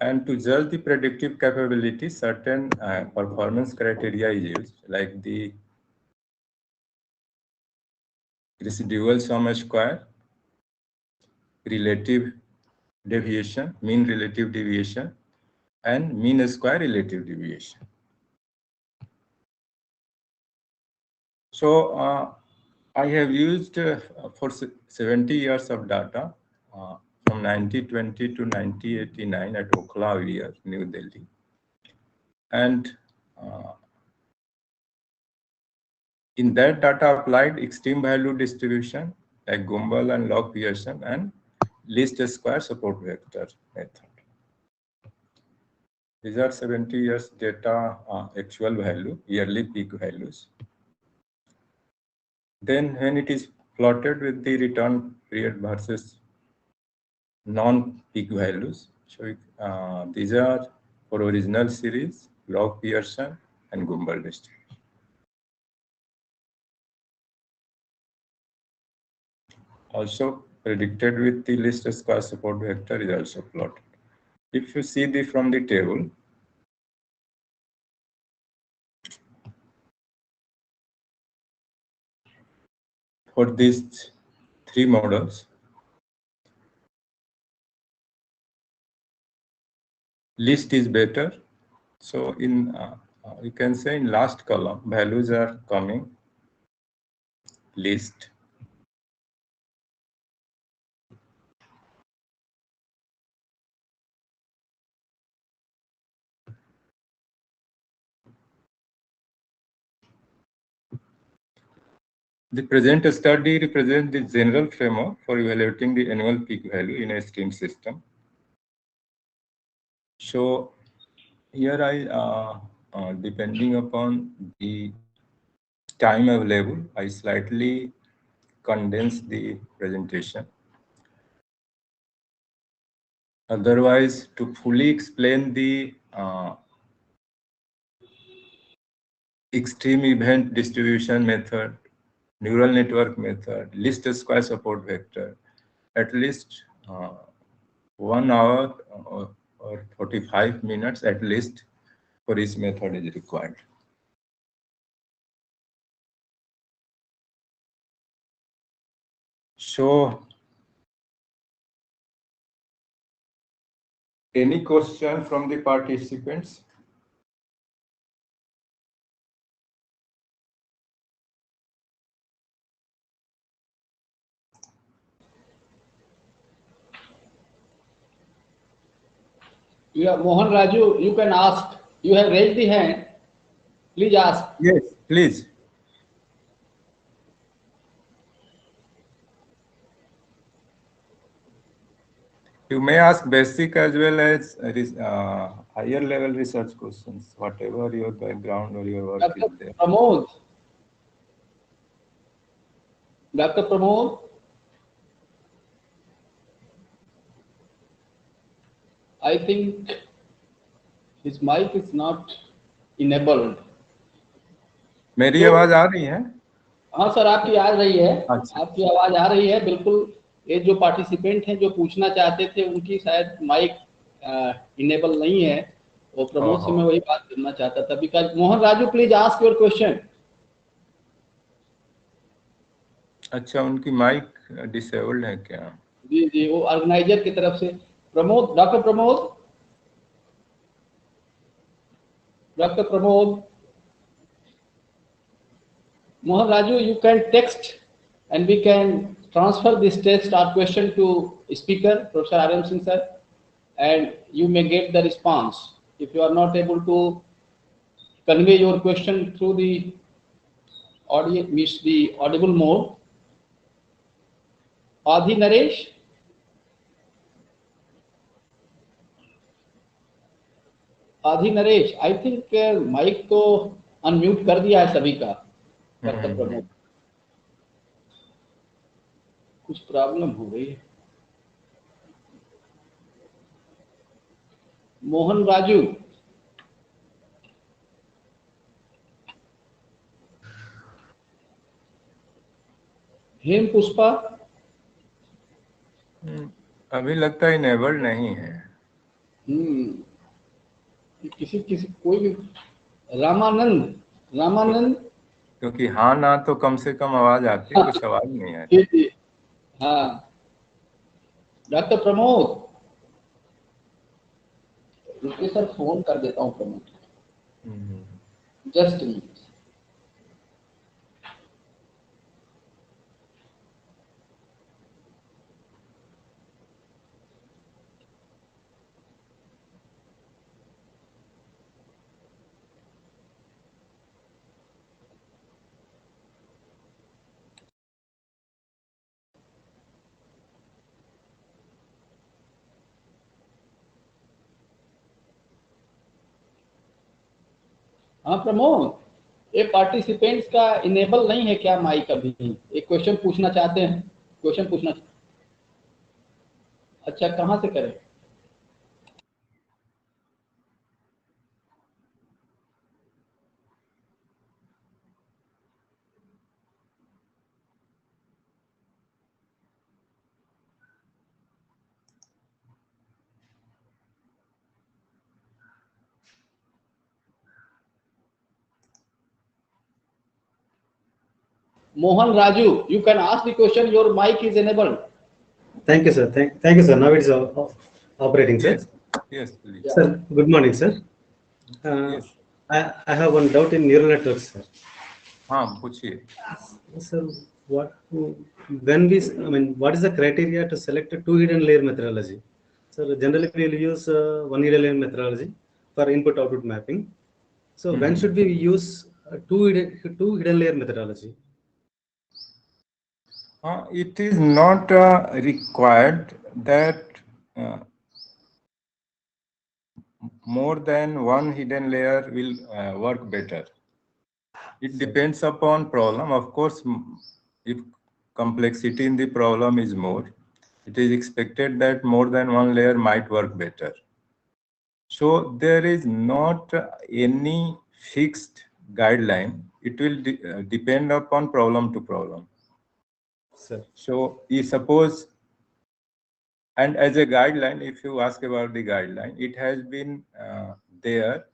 And to judge the predictive capability, certain performance criteria is used, like the residual sum square, relative deviation, mean relative deviation, and mean square relative deviation. So I have used for 70 years of data from 1920 to 1989 at Okhla, New Delhi. And in that data applied extreme value distribution like Gumbel and log Pearson and least square support vector method. These are 70 years data actual value, yearly peak values. Then when it is plotted with the return period versus non-peak values, so these are for original series, log Pearson and Gumbel distribution. Also predicted with the least square support vector is also plotted. If you see from the table, for these three models, least is better. So in you can say in last column, values are coming least. The present study represents the general framework for evaluating the annual peak value in a stream system. So here I depending upon the time available, I slightly condense the presentation. Otherwise, to fully explain the extreme event distribution method, neural network method, least square support vector, at least 1 hour or 45 minutes at least for each method is required. So, any question from the participants? Yeah, Mohan Raju, you can ask. You have raised the hand. Please ask. Yes, please. You may ask basic as well as higher level research questions, whatever your background or your work is there. Pramod. Dr. Pramod. I think his mic is not enabled. मेरी आवाज आ रही है? हाँ sir, आपकी आ रही है। अच्छा। आपकी आवाज आ रही है बिल्कुल। ये जो पार्टिसिपेंट हैं जो पूछना चाहते थे उनकी शायद माइक इनेबल नहीं है। वो प्रमोद से मैं वही बात करना चाहता था। Because Mohan Raju, please ask your question. अच्छा, उनकी माइक डिसेबल्ड है क्या? जी जी, वो ऑर्गेनाइजर की तरफ से। Pramod, doctor Pramod, doctor Pramod, Mohan Raju, you can text and we can transfer this text or question to speaker, Professor R.M. Singh sir, and you may get the response. If you are not able to convey your question through the audio, means the audible mode. Adhi Naresh? आधी Naresh, I think mic तो unmute कर दिया है सभी का। Doctor Pramod, कुछ problem हो गई है। मोहन राजू, हेम पुष्पा, अभी लगता है इनेबल्ड नहीं है। किसी कोई भी। रामानंद, क्योंकि हाँ ना तो कम से कम आवाज आती है, कुछ आवाज नहीं आ रही। हाँ। डॉक्टर प्रमोद, रुकिए सर, फोन कर देता हूँ प्रमोद, जस्ट मिनट। हाँ प्रमोद, ये पार्टिसिपेंट्स का इनेबल नहीं है क्या माइक अभी? एक क्वेश्चन पूछना चाहते हैं, क्वेश्चन पूछना। अच्छा, कहाँ से करें? Mohan Raju, you can ask the question. Your mic is enabled. Thank you, sir. Thank you, sir. Now it's operating, sir. Yes, please. Sir, good morning, sir. Yes. I have one doubt in neural networks, sir. हाँ, पूछिए। Sir, what is the criteria to select a two hidden layer methodology? So generally we will use one hidden layer methodology for input-output mapping. So when should we use two hidden layer methodology? It is not required that more than one hidden layer will work better. It depends upon problem. Of course, if complexity in the problem is more, it is expected that more than one layer might work better. So there is not any fixed guideline. It will depend upon problem to problem. Sir. So you suppose, and as a guideline, if you ask about the guideline, it has been there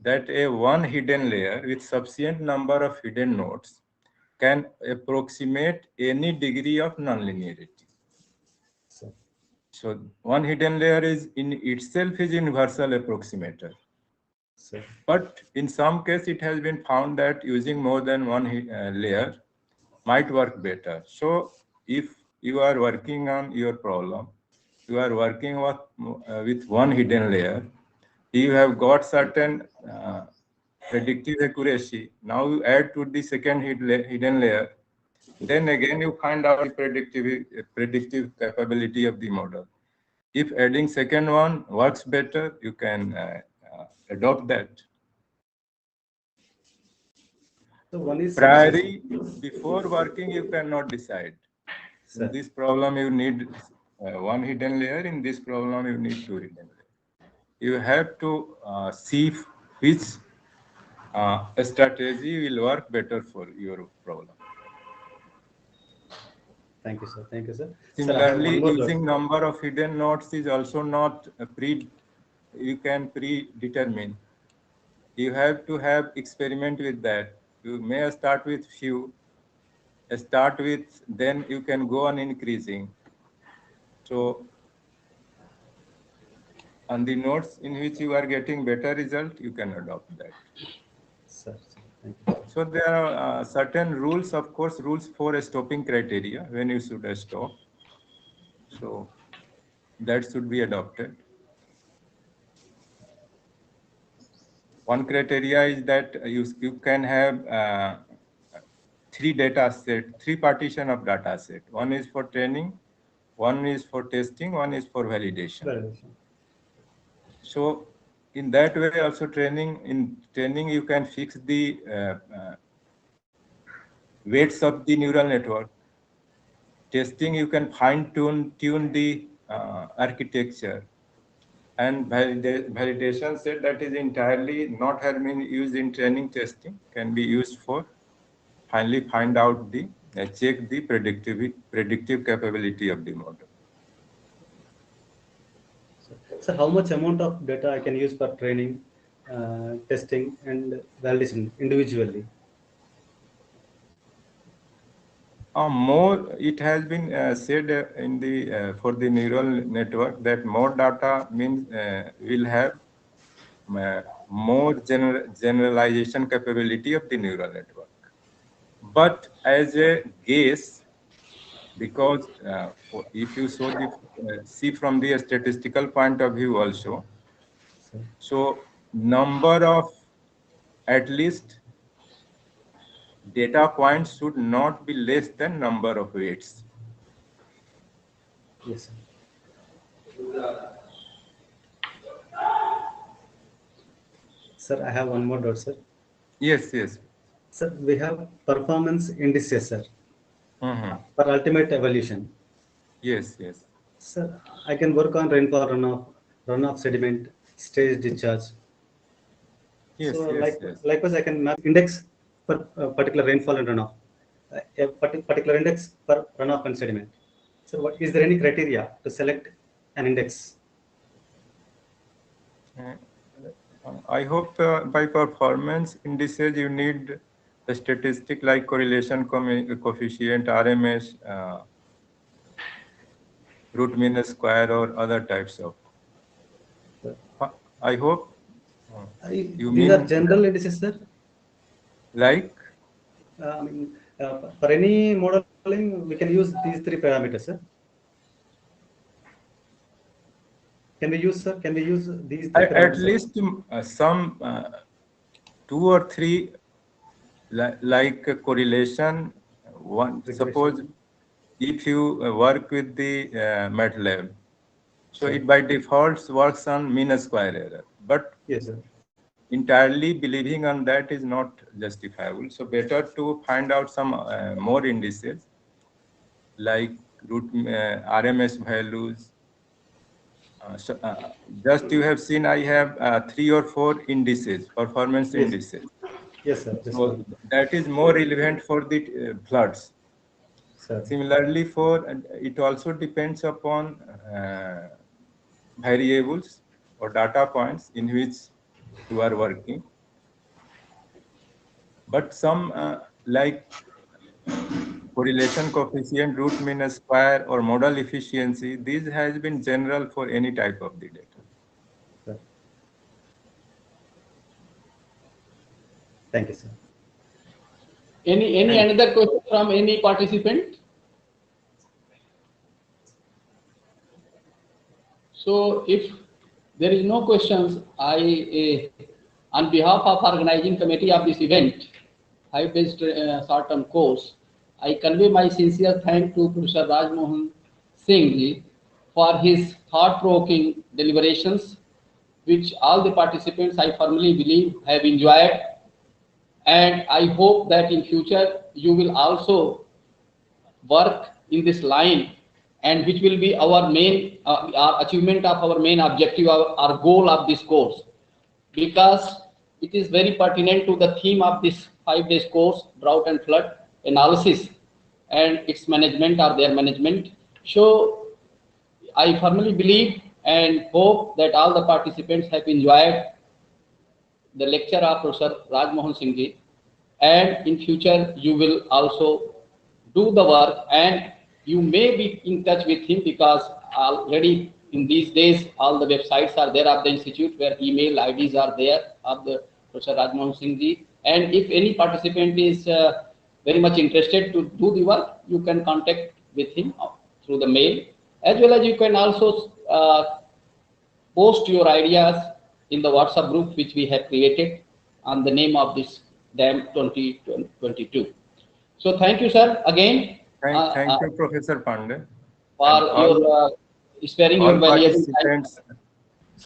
that a one hidden layer with sufficient number of hidden nodes can approximate any degree of nonlinearity. So one hidden layer is in itself is universal approximator. But in some case, it has been found that using more than one layer might work better. So if you are working on your problem, you are working with one hidden layer, you have got certain predictive accuracy. Now you add to the second hidden layer, then again you find out the predictive capability of the model. If adding second one works better, you can adopt that. So one is Priori, before working, you cannot decide. Sir. In this problem, you need one hidden layer. In this problem, you need two hidden layers. You have to see which strategy will work better for your problem. Thank you, sir. Thank you, sir. Similarly, Sir, using number of hidden nodes is also not you can predetermine. You have to have experiment with that. You may start with few, then you can go on increasing. So on the nodes in which you are getting better result, you can adopt that. Sir, thank you. So there are certain rules, of course, rules for a stopping criteria when you should stop. So that should be adopted. One criteria is that you can have three partition of data set. One is for training, one is for testing, one is for validation. So in that way also in training you can fix the weights of the neural network. Testing you can tune the architecture. And validation set that is entirely not have been used in training testing can be used for finally find out the check the predictive capability of the model. So how much amount of data I can use for training, testing, and validation individually? More, it has been said in the for the neural network that more data means will have more generalization capability of the neural network. But as a guess, because if you see from the statistical point of view also, so number of at least data points should not be less than number of weights. Yes, sir. Sir, I have one more doubt, sir. Yes, yes. Sir, we have performance indices, sir, for ultimate evaluation. Yes, yes. Sir, I can work on rainfall runoff sediment, stage discharge. Yes, So yes. likewise, I can map index for particular rainfall and runoff, a particular index for runoff and sediment. So is there any criteria to select an index? I hope by performance indices you need a statistic like correlation coefficient, RMS, root mean square, or other types of. I hope These are general indices, sir. Like? For any modeling, we can use these three parameters, sir. Can we use, sir? Can we use these three parameters? At least some 2 or 3 like correlation. One, suppose if you work with the MATLAB, so it by default works on mean square error. but Yes, sir. entirely believing on that is not justifiable. So better to find out some more indices like RMS values. Just you have seen I have 3 or 4 indices, performance Yes. indices. Yes, sir. Just So that is more relevant for the floods. sir. Similarly, for it also depends upon variables or data points in which you are working. But some like correlation coefficient, root mean square, or modal efficiency, these has been general for any type of the data. Sir. Thank you, sir. Any another question from any participant? So if there is no questions, on behalf of organizing committee of this event, 5 days short-term course, I convey my sincere thanks to Professor Raj Mohan Singh ji for his thought-provoking deliberations, which all the participants, I firmly believe, have enjoyed. And I hope that in future you will also work in this line, and which will be our main our achievement of our main objective, our goal of this course, because it is very pertinent to the theme of this 5 days course, drought and flood analysis and its management or their management. So I firmly believe and hope that all the participants have enjoyed the lecture of Professor Raj Mohan Singh ji, and in future you will also do the work, and you may be in touch with him, because already in these days all the websites are there of the institute where email IDs are there of the Professor Raj Mohan Singh ji, and if any participant is very much interested to do the work, you can contact with him through the mail, as well as you can also post your ideas in the WhatsApp group which we have created on the name of this DAM 2022. So thank you, sir, again. Thank you, Professor Pandey. For your sparing your valuable time.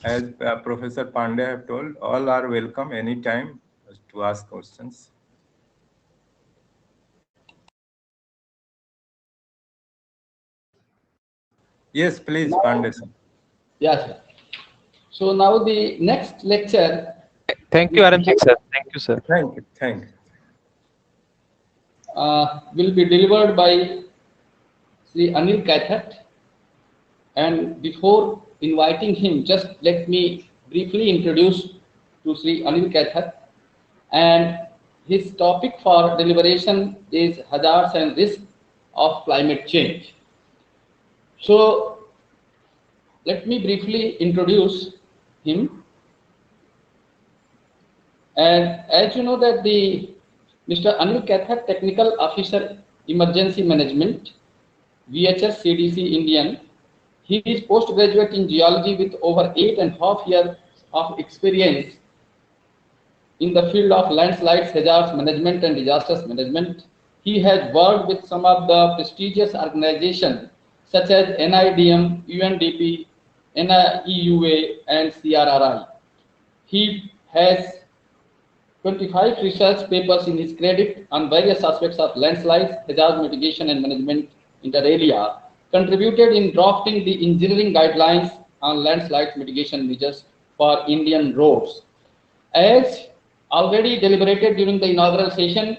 As Professor Pandey have told, all are welcome anytime to ask questions. Yes, please, Now, Pandey sir. Yes, sir. So now the next lecture. Thank you, RM Singh sir. Thank you, sir. Thank you. Thank you. Will be delivered by Sri Anil Kathat. And before inviting him, just let me briefly introduce to Sri Anil Kathat. And his topic for deliberation is hazards and risks of climate change. So let me briefly introduce him. And as you know that the Mr. Anil Kathat, Technical Officer Emergency Management, VHS CDC Indian. He is postgraduate in geology with over 8.5 years of experience in the field of landslides, hazards management and disasters management. He has worked with some of the prestigious organizations such as NIDM, UNDP, NIEUA and CRRI. He has 25 research papers in his credit on various aspects of landslides, hazard mitigation and management inter alia, contributed in drafting the engineering guidelines on landslides mitigation measures for Indian roads. As already deliberated during the inaugural session,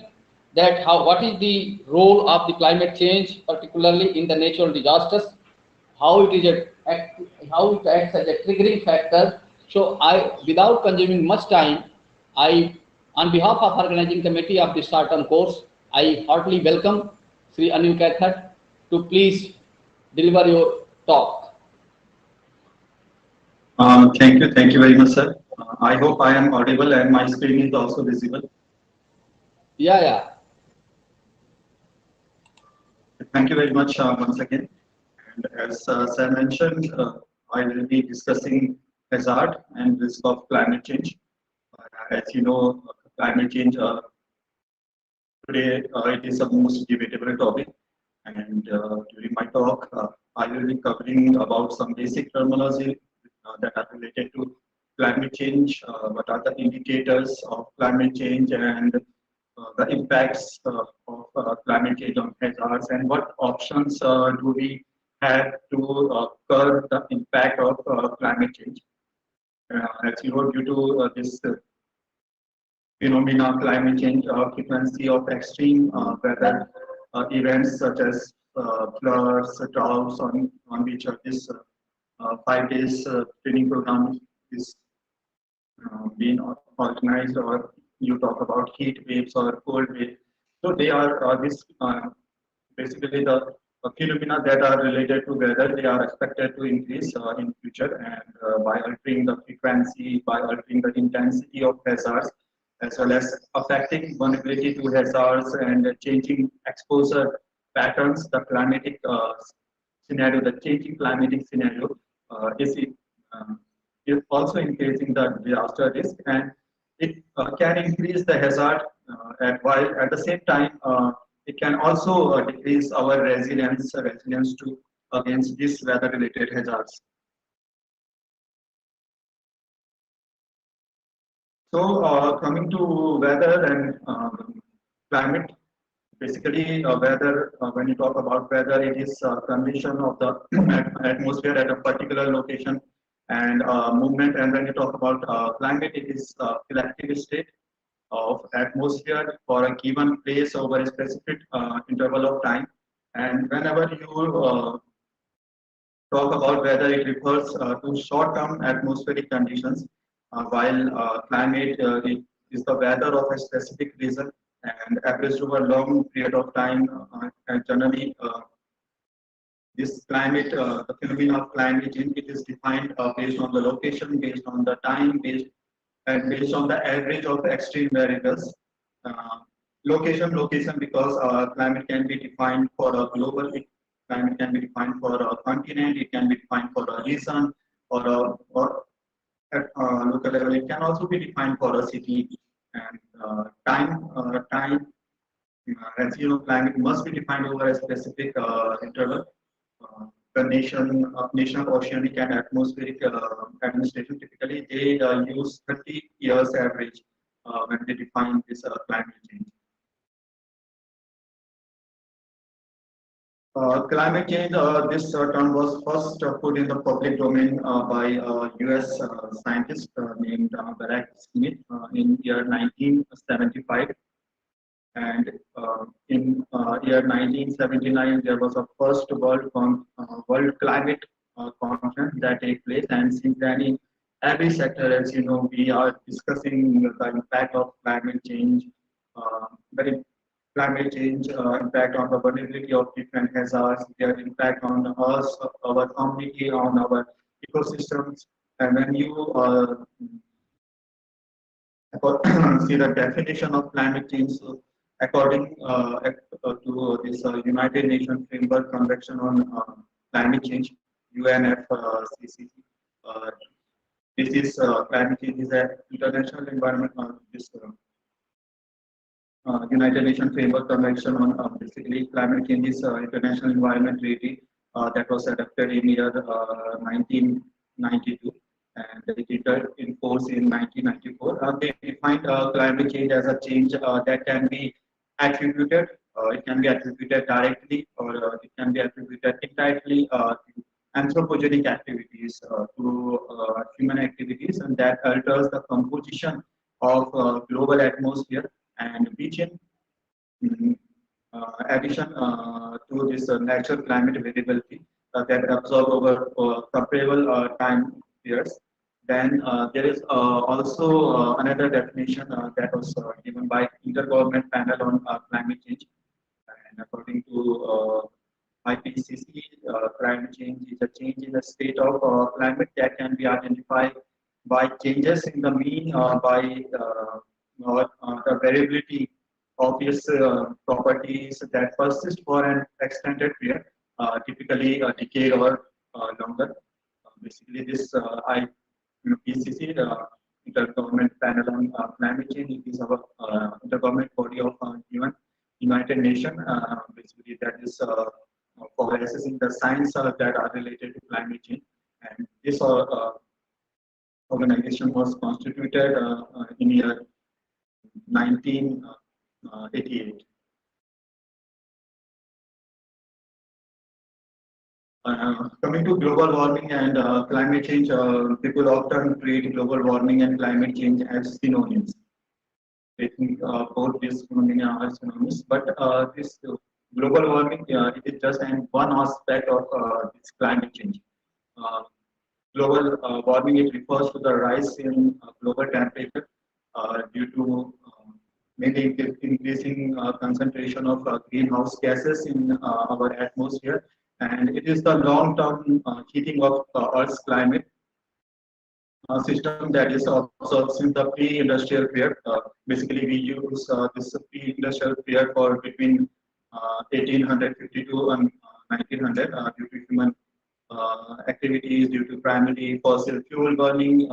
that what is the role of the climate change, particularly in the natural disasters, how it acts as a triggering factor. So without consuming much time, on behalf of organizing committee of this short-term course, I heartily welcome Sri Anil Kathat to please deliver your talk. Thank you very much, sir. I hope I am audible and my screen is also visible. Yeah. Thank you very much once again. And as sir mentioned, I will be discussing hazard and risk of climate change. As you know, climate change today it is the most debatable topic. And during my talk, I will be covering about some basic terminology that are related to climate change, what are the indicators of climate change, and the impacts of climate change on hazards, and what options do we have to curb the impact of climate change. As you know, due to this phenomena, climate change, frequency of extreme weather events such as floods, droughts, on which this 5 days training program is being organized, or you talk about heat waves or cold waves. So they are this basically the phenomena that are related to weather. They are expected to increase in future, and by altering the frequency, by altering the intensity of hazards, as well as affecting vulnerability to hazards and changing exposure patterns, the climatic scenario, the changing climatic scenario uh, is also increasing the disaster risk, and it can increase the hazard, while at the same time it can also decrease our resilience to against these weather related hazards. So coming to weather and climate, basically weather, when you talk about weather, it is condition of the atmosphere at a particular location and movement. And when you talk about climate, it is collective state of atmosphere for a given place over a specific interval of time. And whenever you talk about weather, it refers to short-term atmospheric conditions, while climate is the weather of a specific region and averaged over a long period of time. And generally, this climate, the phenomenon of climate change, it is defined based on the location, based on the time, based on the average of extreme variables. Uh, location, because climate can be defined for a global, climate can be defined for a continent, it can be defined for a region, or at local level, it can also be defined for a city. And time, as you know, climate must be defined over a specific interval. The National Oceanic and Atmospheric Administration, typically they use 30 years average when they define this climate change. Climate change, this term was first put in the public domain by a US scientist named Barack Smith in year 1975. And in year 1979, there was a first World Climate Conference that take place. And since then, in every sector, as you know, we are discussing the impact of climate change, impact on the vulnerability of different hazards, their impact on us, our community, on our ecosystems. And when you see the definition of climate change, so according to this United Nations Framework Convention on Climate Change, UNFCCC, this is climate change is an international environment. United Nations Framework Convention on basically climate change is international environment treaty that was adopted in year 1992. And it entered in force in 1994. They defined climate change as a change that can be attributed. It can be attributed directly, or it can be attributed indirectly to anthropogenic activities, to human activities, and that alters the composition of global atmosphere, and which in addition to this natural climate variability that absorb over comparable time periods. Then there is also another definition that was given by Intergovernment Panel on Climate Change. And according to IPCC, climate change is a change in the state of climate that can be identified by changes in the mean, by the variability of its properties that persist for an extended period, typically a decade or longer. Basically, this IPCC, the Intergovernment Panel on Climate Change, is our intergovernment body of United Nations. Basically, that is for assessing the science that are related to climate change. And this organization was constituted in year 1988. Coming to global warming and climate change, people often treat global warming and climate change as synonyms. They think both these phenomena are synonyms, but this global warming it is just one aspect of this climate change. Uh, Global warming, it refers to the rise in global temperature due to mainly increasing concentration of greenhouse gases in our atmosphere, and it is the long-term heating of Earth's climate system that is observed since the pre-industrial period. Basically, we use this pre-industrial period for between 1852 and 1900 due to human activities, due to primarily fossil fuel burning,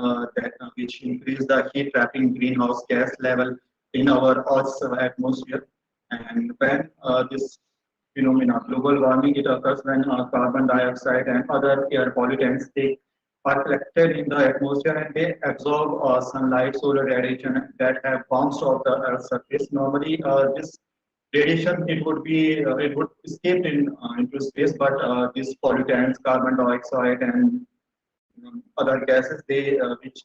which increase the heat trapping greenhouse gas level in our Earth's atmosphere. And when this phenomena, global warming, it occurs when carbon dioxide and other air pollutants are collected in the atmosphere and they absorb sunlight, solar radiation that have bounced off the Earth's surface. Normally, this radiation it would escape into space, but these pollutants, carbon dioxide and other gases, they which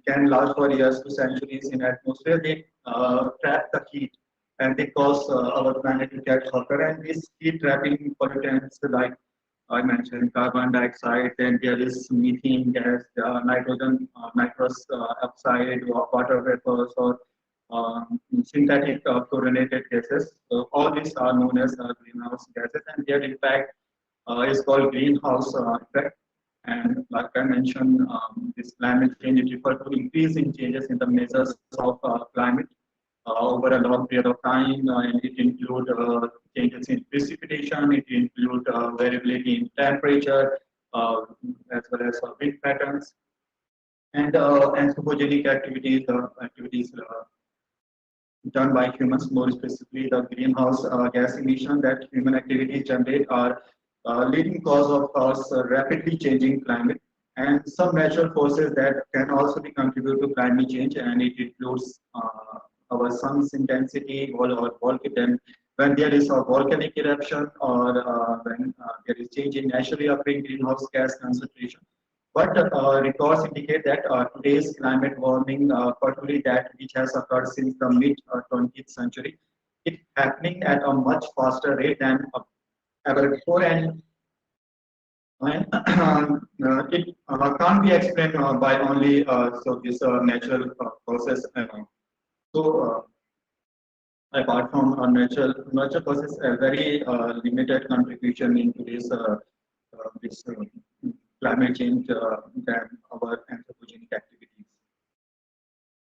can last for years to centuries in atmosphere. They trap the heat and they cause our planet to get hotter. And these heat trapping pollutants like I mentioned carbon dioxide, then there is methane gas, nitrogen, nitrous oxide, water vapors, or synthetic fluorinated gases. So all these are known as greenhouse gases, and their impact is called greenhouse effect. And like I mentioned, this climate change is referred to increasing changes in the measures of climate over a long period of time, and it include changes in precipitation, it include variability in temperature, as well as wind patterns, and anthropogenic activities done by humans, more specifically the greenhouse gas emission that human activities generate are leading cause of rapidly changing climate, and some natural forces that can also be contribute to climate change, and it includes our sun's intensity or volcanic, when there is a volcanic eruption or when there is change in naturally occurring greenhouse gas concentration. But records indicate that today's climate warming, particularly that which has occurred since the mid 20th century, it's happening at a much faster rate than ever before, and it can't be explained by only this natural process. So apart from natural process, a very limited contribution in today's this climate change than our anthropogenic activities.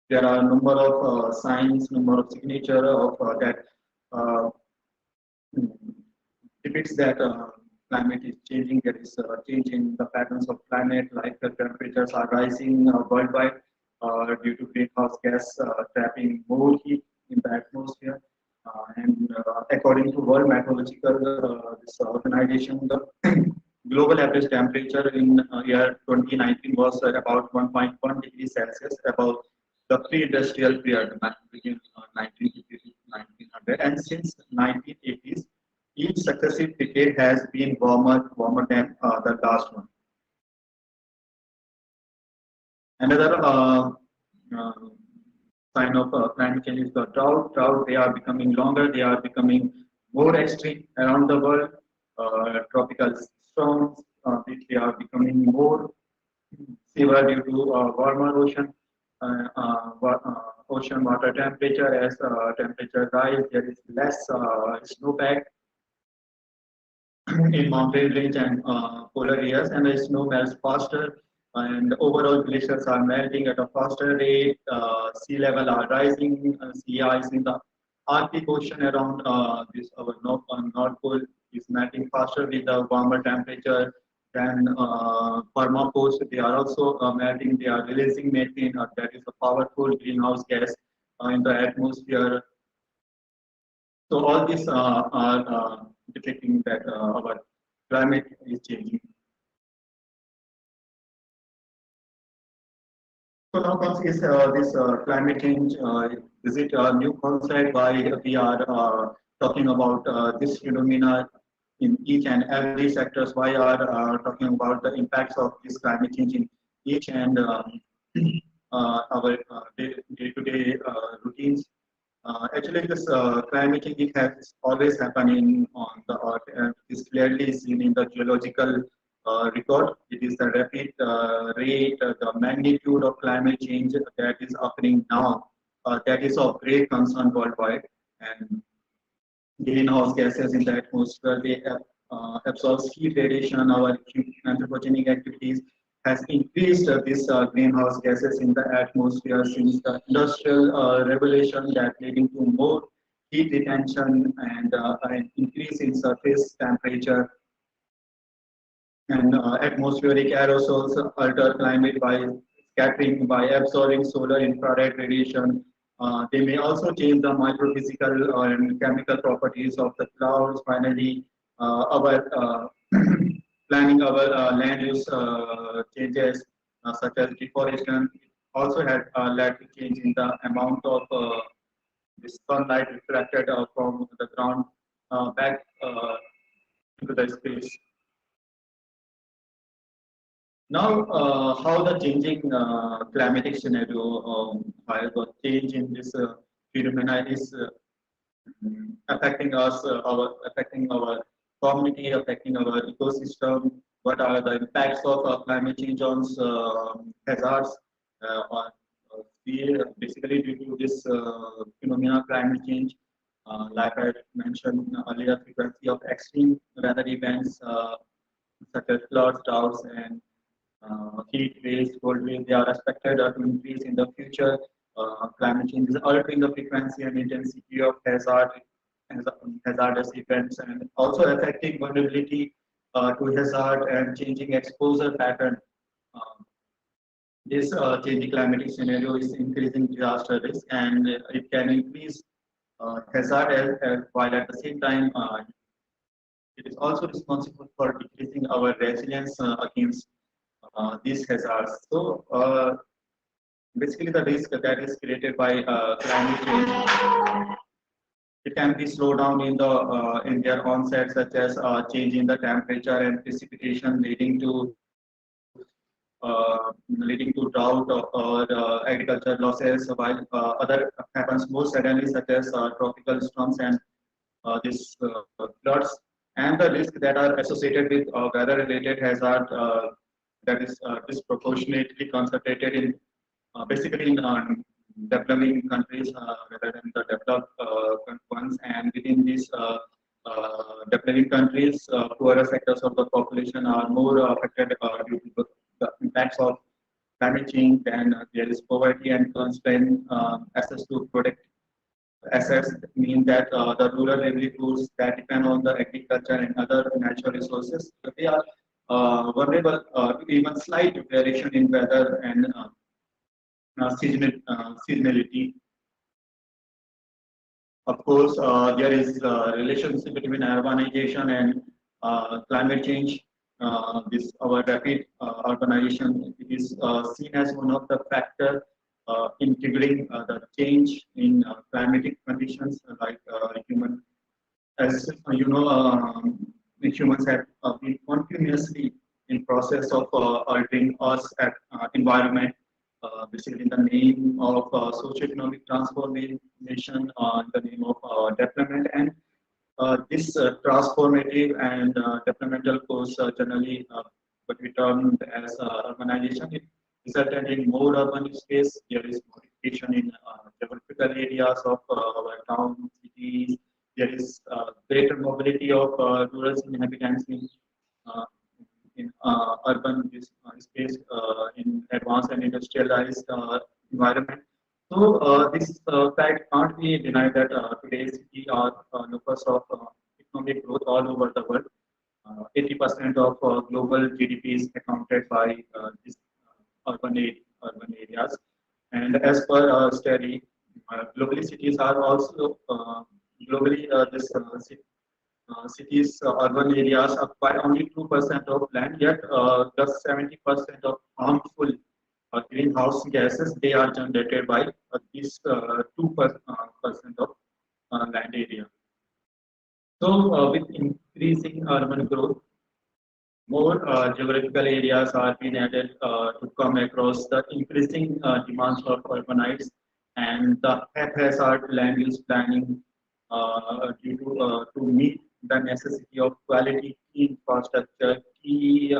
There are a number of signs, number of signature of that depicts that climate is changing. There is a change in the patterns of climate, like the temperatures are rising worldwide due to greenhouse gas trapping more heat in the atmosphere. And according to World Meteorological this organization, the global average temperature in year 2019 was at about 1.1 degrees Celsius, about the pre-industrial period between 1950 to 1900, and since 1980s, each successive decade has been warmer than the last one. Another sign of climate change is the drought. They are becoming longer. They are becoming more extreme around the world. Tropical storms, which they are becoming more severe due to warmer ocean water temperature. As temperature rise, there is less snowpack in mountain range and polar areas, and the snow melts faster. And overall glaciers are melting at a faster rate. Sea level are rising. Sea ice in the Arctic Ocean around this our North Pole is melting faster with the warmer temperature. Then permafrost, they are also melting. They are releasing methane. That is a powerful greenhouse gas in the atmosphere. So all these are depicting that our climate is changing. So now comes is this climate change. Is it a new concept? Why we are talking about this phenomena in each and every sectors? Why are talking about the impacts of this climate change in each and our day-to-day routines? Actually, this climate change it has always happening on the Earth, and is clearly seen in the geological record. It is the rapid rate, the magnitude of climate change that is occurring now. That is of great concern worldwide, and greenhouse gases in the atmosphere they absorb heat radiation. Our anthropogenic activities has increased this greenhouse gases in the atmosphere since the industrial revolution, that leading to more heat retention and an increase in surface temperature, and atmospheric aerosols alter climate by scattering, by absorbing solar infrared radiation. They may also change the microphysical and chemical properties of the clouds. Finally, our planning our land use changes, such as deforestation, also had led to change in the amount of the sunlight reflected from the ground back into the space. Now, how the changing climatic scenario, how the change in this phenomena is affecting us, affecting our community, affecting our ecosystem. What are the impacts of climate change on hazards? On basically due to this phenomena, climate change, like I mentioned earlier, frequency of extreme weather events such as floods, droughts, and heat waves, cold waves, they are expected to increase in the future. Climate change is altering the frequency and intensity of hazardous events, and also affecting vulnerability to hazard and changing exposure pattern. Uh, this changing climatic scenario is increasing disaster risk, and it can increase hazard while at the same time it is also responsible for decreasing our resilience against these hazards. So basically the risk that is created by climate change, it can be slowed down in their onset, such as change in the temperature and precipitation, leading to drought or agriculture losses, while other happens more suddenly, such as tropical storms and this floods, and the risk that are associated with weather-related hazard that is disproportionately concentrated in basically in developing countries rather than the developed ones, and within these developing countries, poorer sectors of the population are more affected due to the impacts of climate change, and there is poverty and constrained access to product assets, mean that the rural livelihoods that depend on the agriculture and other natural resources, they are vulnerable to even slight variation in weather and seasonality. Of course, there is a relationship between urbanization and climate change. This our rapid urbanization is seen as one of the factors in triggering the change in climatic conditions, like human. As you know, the humans have been continuously in process of altering us at environment, basically in the name of socio-economic transformation, in the name of development, and this transformative and developmental course generally what we term as urbanization. It resulted in more urban space. There is modification in geographical areas of our towns, cities. There is greater mobility of rural inhabitants uh, in urban space in advanced and industrialized environment. So this fact can't be denied that today's city are locus of economic growth all over the world. 80% of global GDP is accounted by these urban areas. And as per study, globally cities are also globally this cities, urban areas occupy only 2% of land, yet just 70% of harmful greenhouse gases, they are generated by this 2% of land area. So with increasing urban growth, more geographical areas are being added to come across the increasing demands for urbanites, and the haphazard land use planning due to meet the necessity of quality key infrastructure, key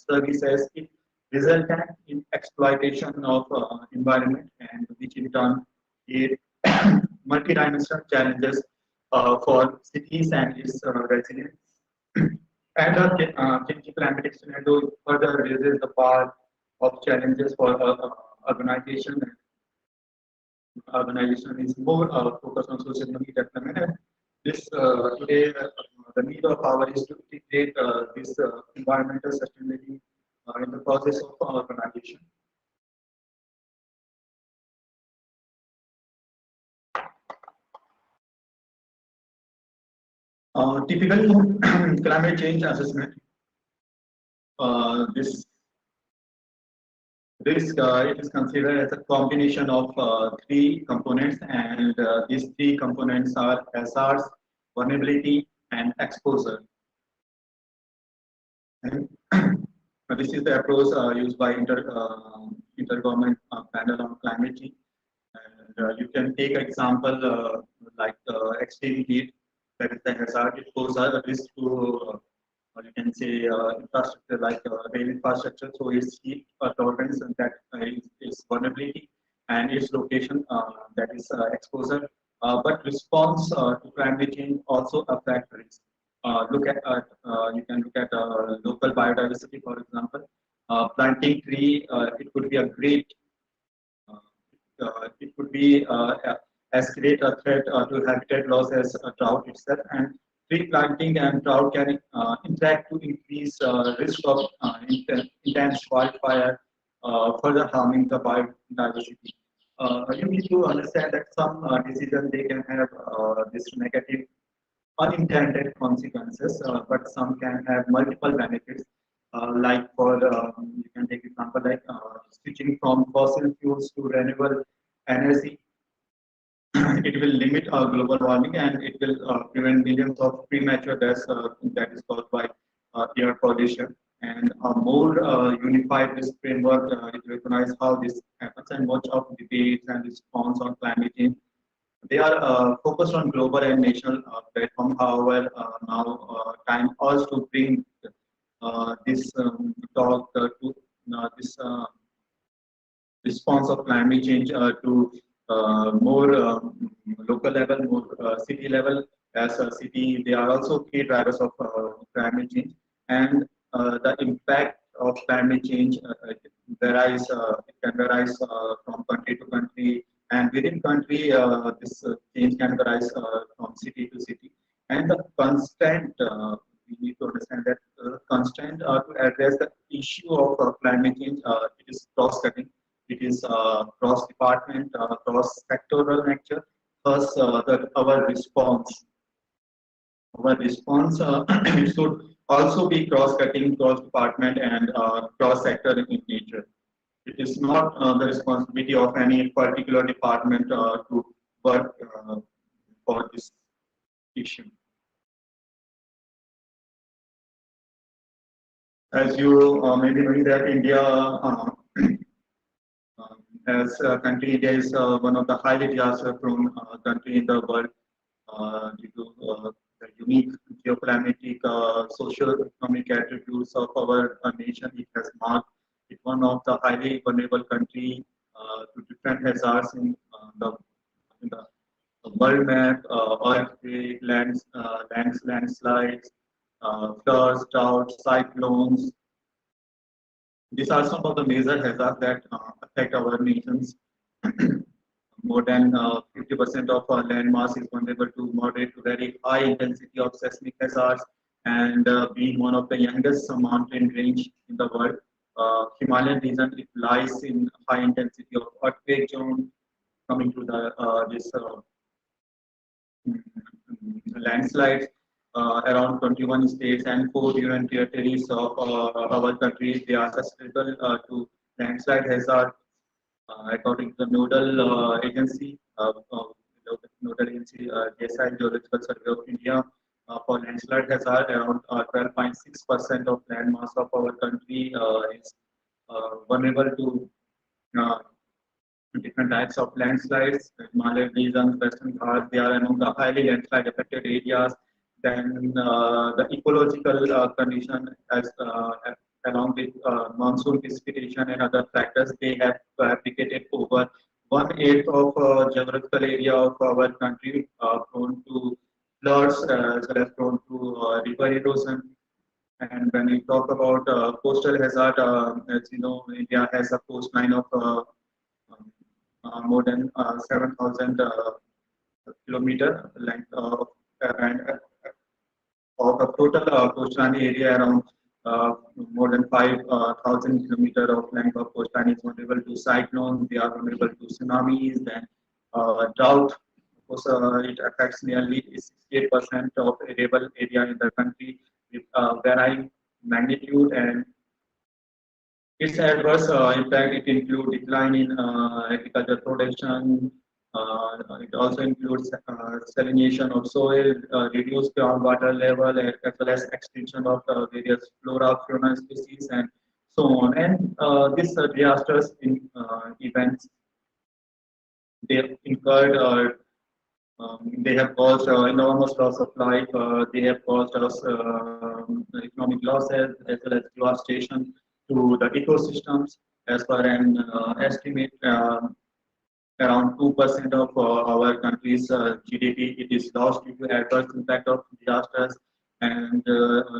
services. It resulted in exploitation of environment, and which in turn create multidimensional challenges for cities and its residents. And changing climatic scenario further raises the bar of challenges for urbanization. Urbanization is more focused on social-economic development. And this today, the need of power is to integrate this environmental sustainability in the process of urbanization. Typically, climate change assessment. This it is considered as a combination of three components, and these three components are hazards, vulnerability, and exposure. And this is the approach used by intergovernment panel on climate change. And you can take example like extreme heat, that is the hazard. It poses a risk to you can say infrastructure like rail infrastructure. So its heat tolerance, and that is vulnerability, and its location, that is exposure. But response to climate change also affect risk. Look at you can look at local biodiversity, for example. Planting tree, it could be a great it could be as great a threat to habitat loss as a drought itself. And tree planting and drought can interact to increase risk of intense wildfire, further harming the biodiversity. You need to understand that some decisions they can have this negative unintended consequences, but some can have multiple benefits. Like for you can take example like switching from fossil fuels to renewable energy. It will limit global warming, and it will prevent millions of premature deaths that is caused by air pollution. And a more unified risk framework, it recognizes how this happens, and much of debates and response on climate change, they are focused on global and national platform. However, now time also to bring this talk to this response of climate change to more local level, more city level. As a city, they are also key drivers of climate change, and the impact of climate change varies. It can vary from country to country, and within country, this change can vary from city to city. And the constant, we need to understand that constant to address the issue of climate change, it is cross-cutting. It is cross-department, cross-sectoral nature. Thus, our response it should also be cross-cutting, cross-department, and cross-sector in nature. It is not the responsibility of any particular department to work for this issue. As you maybe know that India as a country, India is one of the highly disaster-prone country in the world due to the unique geoclimatic, socio-economic attributes of our nation. It has marked it one of the highly vulnerable country to different hazards in the world map, earthquake, landslides, floods, droughts, cyclones. These are some of the major hazards that affect our nations. More than 50% of our land mass is vulnerable to moderate to very high intensity of seismic hazards, and being one of the youngest mountain range in the world, Himalayan region, it lies in high intensity of earthquake zone, coming to the this landslides. Around 21 states and 4 union territories of our country, they are susceptible to landslide hazard. According to the nodal agency, JSI Geological Survey of India, for landslide hazard, around 12.6% of land mass of our country is vulnerable to different types of landslides. Himalayan regions, Western Ghats, they are among the highly landslide affected areas. Then the ecological condition, as along with monsoon precipitation and other factors, they have replicated over 1/8 of geographical area of our country, prone to floods, as well as prone to river erosion. And when we talk about coastal hazard, as you know, India has a coastline of more than 7,000 kilometer length and of a total coastline area around more than 5,000 kilometer of length of coastline is vulnerable to cyclones. They are vulnerable to tsunamis. Then drought, of course, it affects nearly 68% of arable area in the country with varying magnitude, and its adverse impact, it includes decline in agricultural production. It also includes salination of soil, reduced groundwater level, as well as extinction of various flora, fauna species, and so on. And these disasters in events, they incurred they have caused enormous loss of life. They have caused us economic losses as well as devastation to the ecosystems. As per an estimate, around 2% of our country's GDP, it is lost due to adverse impact of disasters. And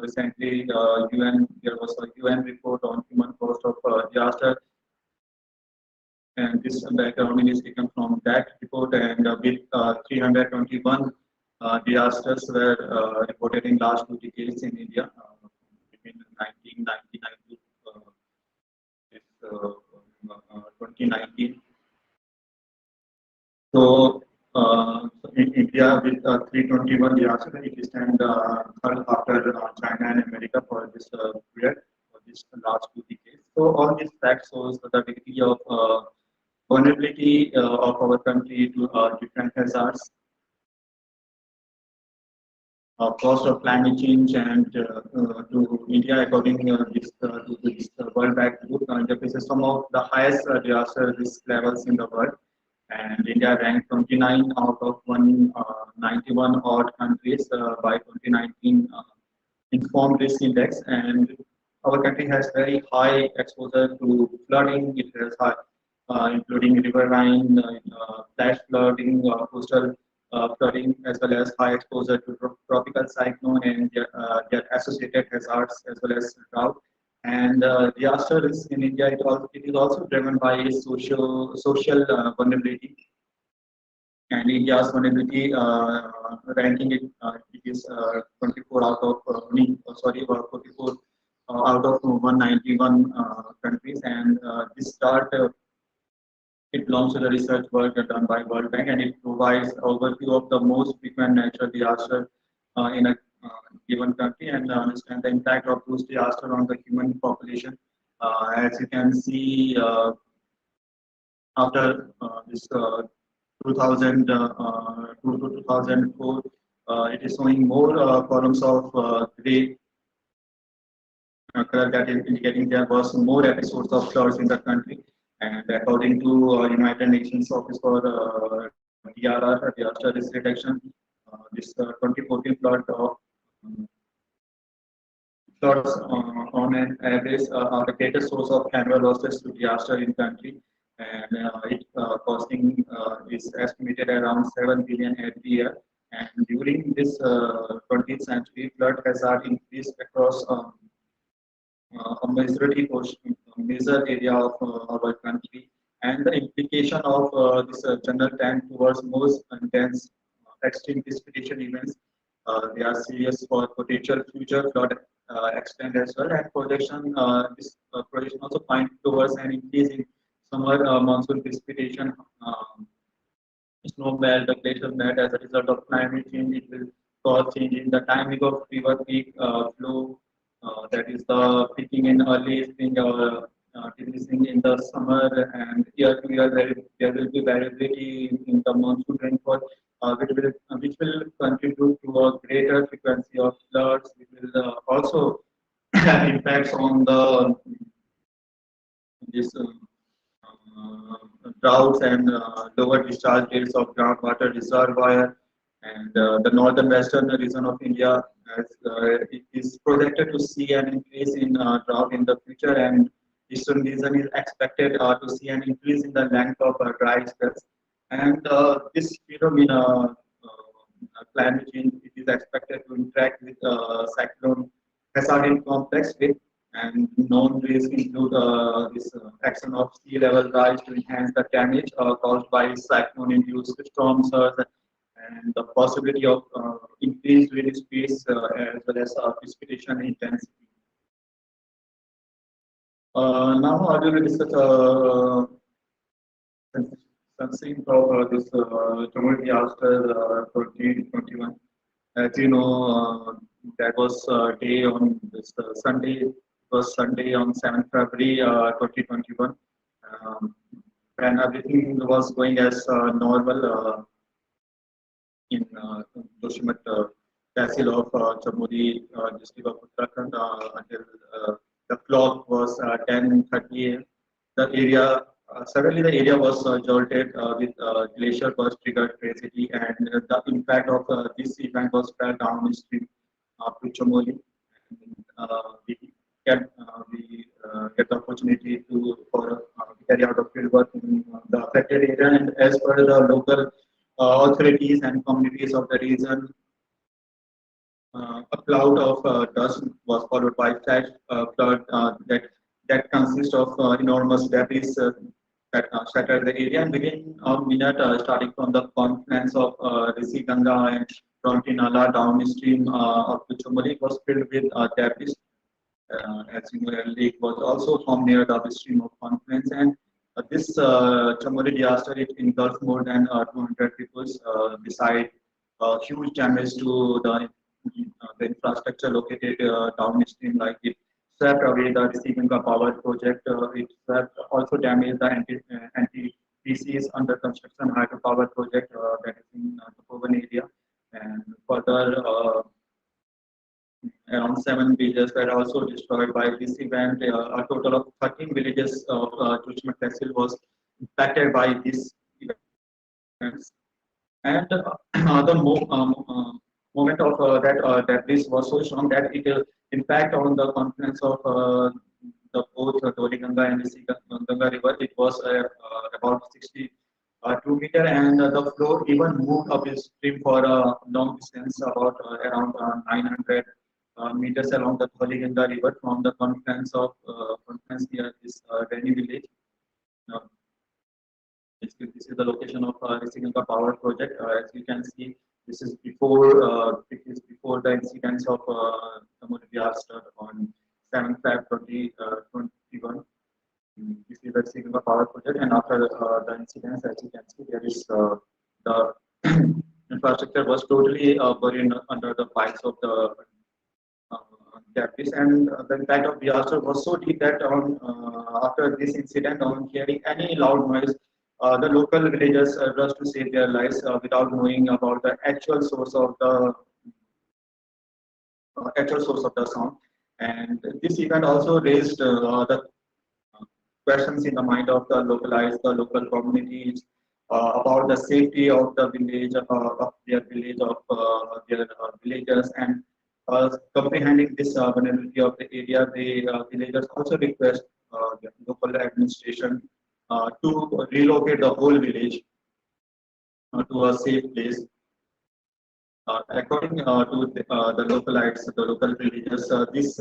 recently, there was a UN report on human cost of disaster, and this background is taken from that report. And with 321 disasters were reported in last 2 decades in India, between 1999 to 2019. So in India, with 321 disasters, it stands third after China and America for this period, for this last 2 decades. So all these facts shows the degree of vulnerability of our country to different hazards, cost of climate change, and to India, according to this World Bank group, India faces some of the highest disaster risk levels in the world. And India ranked 29 out of 191 odd countries by 2019 informed risk index. And our country has very high exposure to flooding. It has high, including riverine, flash flooding, coastal flooding, as well as high exposure to tropical cyclone and their associated hazards, as well as drought. And disaster risk in India, it is also driven by social vulnerability. And India's vulnerability ranking, it is 24 out of 44 out of 191 countries. And this chart, it belongs to the research work done by World Bank, and it provides overview of the most frequent natural disaster in a given country, and understand the impact of those disasters on the human population. As you can see, after this 2000 to 2004, it is showing more columns of gray color, that is indicating there was more episodes of floods in the country. And according to United Nations Office for DRR, Disaster Risk Reduction, this 2014 flood floods on an average are the greatest source of annual losses to disaster in country, and it costing is estimated around 7 billion every year. And during this 20th century, flood hazard increased across a major area of our country, and the implication of this general trend towards most intense extreme precipitation events, they are serious for potential future flood extent as well. And projection, this projection also point towards an increase in summer monsoon precipitation, snow melt, the glacier melt. As a result of climate change, it will cause change in the timing of river peak flow. That is the peaking in early spring or decreasing in the summer, and year to year there will be variability in the monsoon rainfall, which will contribute to a greater frequency of floods, which will also have impacts on the this droughts and lower discharge rates of groundwater reservoir, and the northern western region of India has, it is projected to see an increase in drought in the future, and eastern region is expected to see an increase in the length of dry spells. And this phenomena, climate change, it is expected to interact with cyclone hazard in complex way, and known risks include this action of sea level rise to enhance the damage caused by cyclone-induced storm surge, and the possibility of increased wind speeds as well as precipitation intensity. Now I will discuss something of this Jamul disaster 2021. As you know, that was day on this Sunday. It was Sunday on 7th February 2021. And everything was going as normal in Joshimat Tehsil of Chamudi district of Uttarakhand until the clock was 10:30 am. The area suddenly the area was jolted with glacier burst triggered tragedy, and the impact of this event was felt downstream to Chamoli. We get the opportunity to carry out a field work in the affected area, and as per the local authorities and communities of the region, a cloud of dust was followed by flash flood that consists of enormous debris that shattered the area. And within a minute, starting from the confluence of Rishi Ganga and Frontinala downstream of the Chamoli, was filled with debris. As you know, a lake was also formed near the upstream of confluence, and this Chamoli disaster, it engulfed more than 200 people, beside huge damage to the infrastructure located downstream, like it swept away the receiving power project. It swept also damaged the anti-PCs under construction hydropower project that is in the Kovan area, and further around 7 villages were also destroyed by this event. A total of 13 villages of Joshimat Tehsil was impacted by this event. And the moment of that this was so strong that it impact on the confluence of the both Doli Ganga and the Ganga river. It was about 62 meter, and the flow even moved upstream for a long distance, about around 900 meters along the Doli Ganga river from the confluence near this Reni village. This is the location of Rishi Ganga power project. As you can see, this is before the incidents of Chamoli disaster on 7th February 2021. This is the Rishi Ganga power project, and after the incidents, as you can see, there is the infrastructure was totally buried under the pipes of the debris, and the impact of disaster was so deep that after this incident, on hearing any loud noise, the local villagers rushed to save their lives without knowing about the actual source of the sound. And this event also raised the questions in the mind of the local communities about the safety of the village, of their villagers, and comprehending this vulnerability of the area. The villagers also request the local administration to relocate the whole village to a safe place. According to the localites, the local villagers, this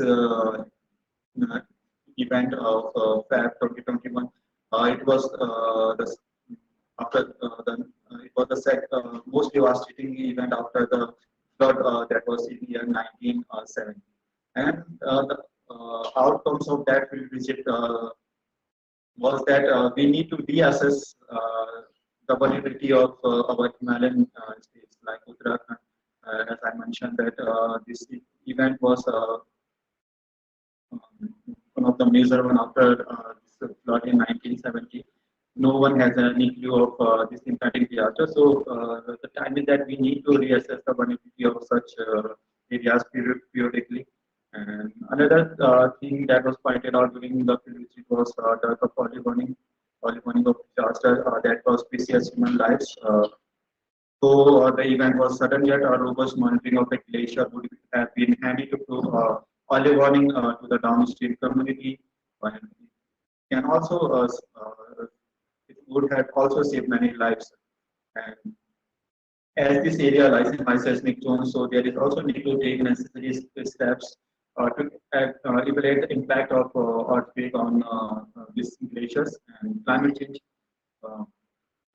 event of Feb 2021, it was it was the most devastating event after the flood that was in year 1970, and the outcomes of that visit was that we need to reassess the vulnerability of our Himalayan states like Uttarakhand. As I mentioned, that this event was one of the major one after flood in 1970. No one has any clue of this impacting disaster. So the time is that we need to reassess the vulnerability of such areas periodically. And another thing that was pointed out during the field visit was the polygoning of disaster that was precious human lives. So the event was sudden, yet a robust monitoring of the glacier would have been handy to prove early warning to the downstream community. And can also it would have also saved many lives. And as this area lies in high seismic zone, so there is also need to take necessary steps to evaluate the impact of earthquake on these glaciers and climate change.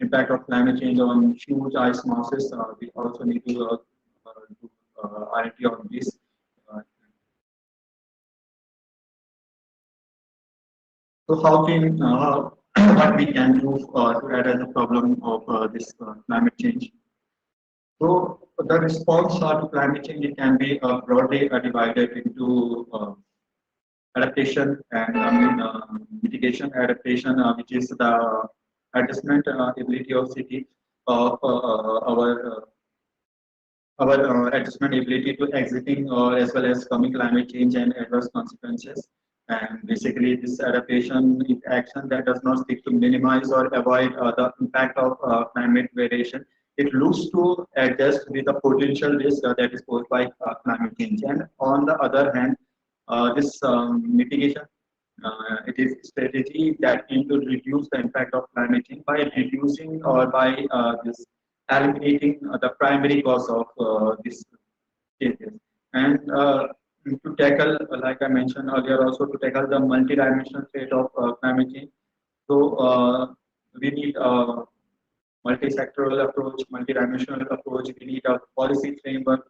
Impact of climate change on huge ice masses. We also need to do RT on this. So how can what we can do to address the problem of this climate change? So the response to climate change can be broadly divided into adaptation and mitigation. Adaptation, which is the adjustment ability of city of our adjustment ability to exiting or as well as coming climate change and adverse consequences. And basically, this adaptation is action that does not seek to minimize or avoid the impact of climate variation. It looks to adjust with the potential risk that is posed by climate change. And on the other hand, this mitigation, it is a strategy that aims to reduce the impact of climate change by reducing or by this eliminating the primary cause of these changes. And to tackle, like I mentioned earlier, also to tackle the multi-dimensional threat of climate change. So we need a multi-sectoral approach, multi-dimensional approach. We need a policy framework.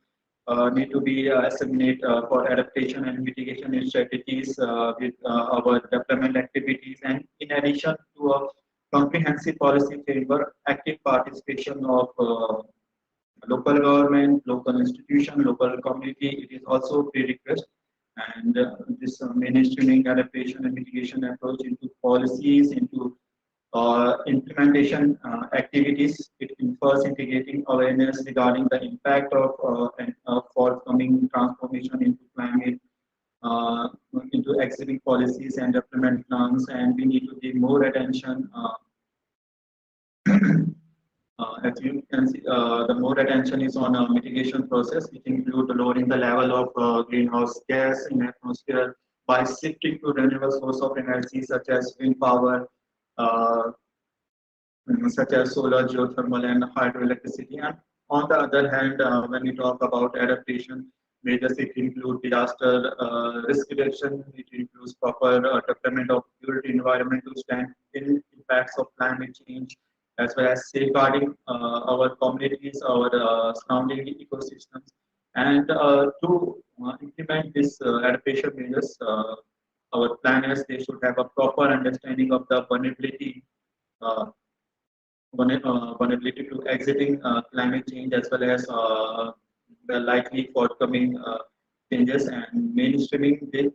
Need to be assimilate for adaptation and mitigation strategies with our development activities, and in addition to a comprehensive policy framework, active participation of local government, local institution, local community, it is also prerequisite. And this mainstreaming adaptation and mitigation approach into policies, into implementation activities, it infers integrating awareness regarding the impact of forthcoming transformation into climate, into exhibiting policies and development plans, and we need to give more attention. As you can see, the more attention is on a mitigation process, which include lowering the level of greenhouse gas in atmosphere by shifting to renewable source of energy such as wind power, such as solar, geothermal, and hydroelectricity. And on the other hand, when we talk about adaptation, measures it include disaster risk reduction, it includes proper development of built environment to stand in impacts of climate change, as well as safeguarding our communities, our surrounding ecosystems. And to implement this adaptation measures, our planners, they should have a proper understanding of the vulnerability to exiting climate change, as well as the likely forthcoming changes, and mainstreaming the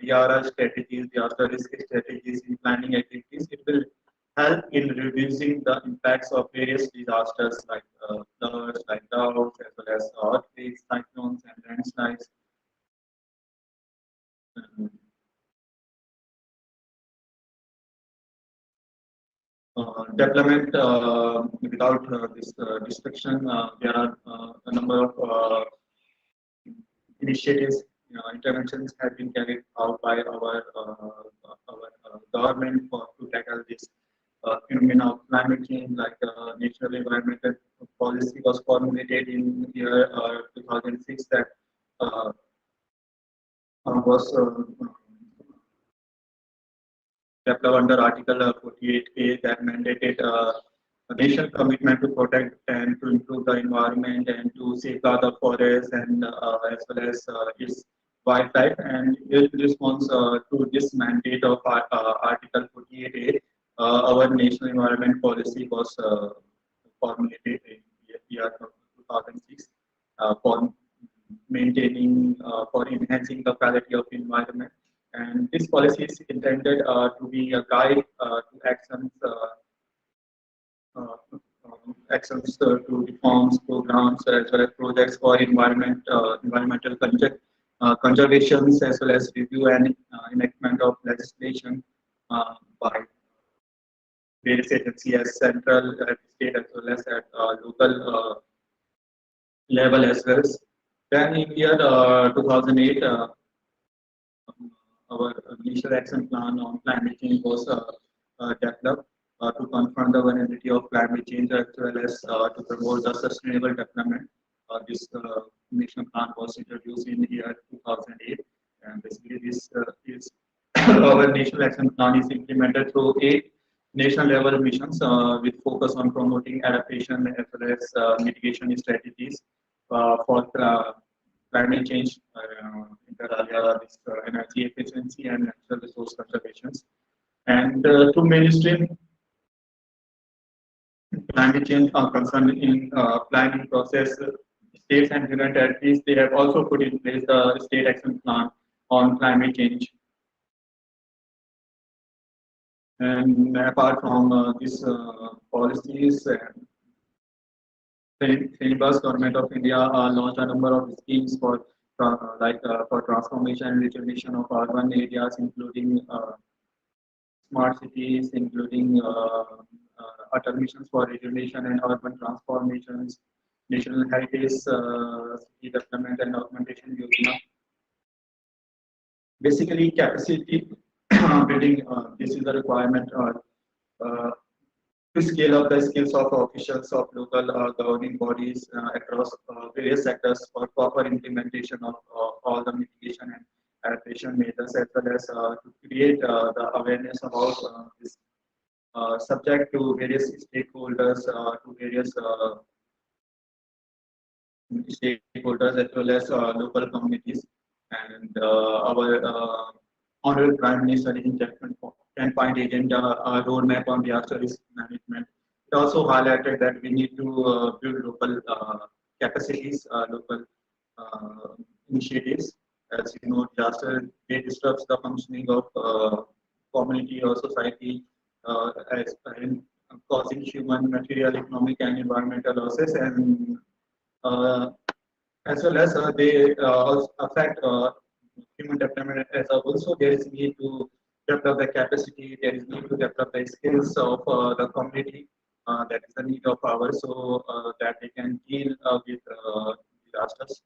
DRR strategies, disaster risk strategies in planning activities. It will help in reducing the impacts of various disasters like floods, like droughts, as well as earthquakes, cyclones, and landslides. Development without this destruction, there are a number of initiatives, interventions have been carried out by our government to tackle this phenomenon of climate change. Like national environmental policy was formulated in year 2006 that was developed under Article 48A that mandated a nation commitment to protect and to improve the environment and to safeguard the forest and as well as its wildlife. And in response to this mandate of Article 48A, our national environment policy was formulated in year 2006 for maintaining, for enhancing the quality of environment. And this policy is intended to be a guide to actions to reforms, programs, as well as projects for environmental conservations, as well as review and enactment of legislation by various agencies as central, at state, as well as at local level as well. Then in year 2008, our initial action plan on climate change was developed to confront the vulnerability of climate change as well as to promote the sustainable development. This mission plan was introduced in the year 2008, and basically this is our national action plan is implemented through 8 national level missions with focus on promoting adaptation as well as mitigation strategies for climate change, inter alia, this energy efficiency and natural resource conservations. And to mainstream climate change concern in planning process, states and union territories, they have also put in place the state action plan on climate change. And apart from these policies, the government of India launched a number of schemes for for transformation and rejuvenation of urban areas, including smart cities, including urban missions for rejuvenation and urban transformations, national heritage city development and augmentation yojana. Basically, capacity building. This is a requirement to scale up the skills of officials of local governing bodies across various sectors for proper implementation of all the mitigation and adaptation measures, as well as to create the awareness about this subject to various stakeholders, as well as local communities. And our Honorable Prime Minister in 10-point agenda roadmap on disaster risk management. It also highlighted that we need to build local capacities, local initiatives. As you know, disaster disrupts the functioning of community or society, causing human, material, economic, and environmental losses, and as well as they also affect human development as a whole. So there is need to develop the capacity, there is need to develop the skills of the community. That is the need of ours, so that they can deal with disasters.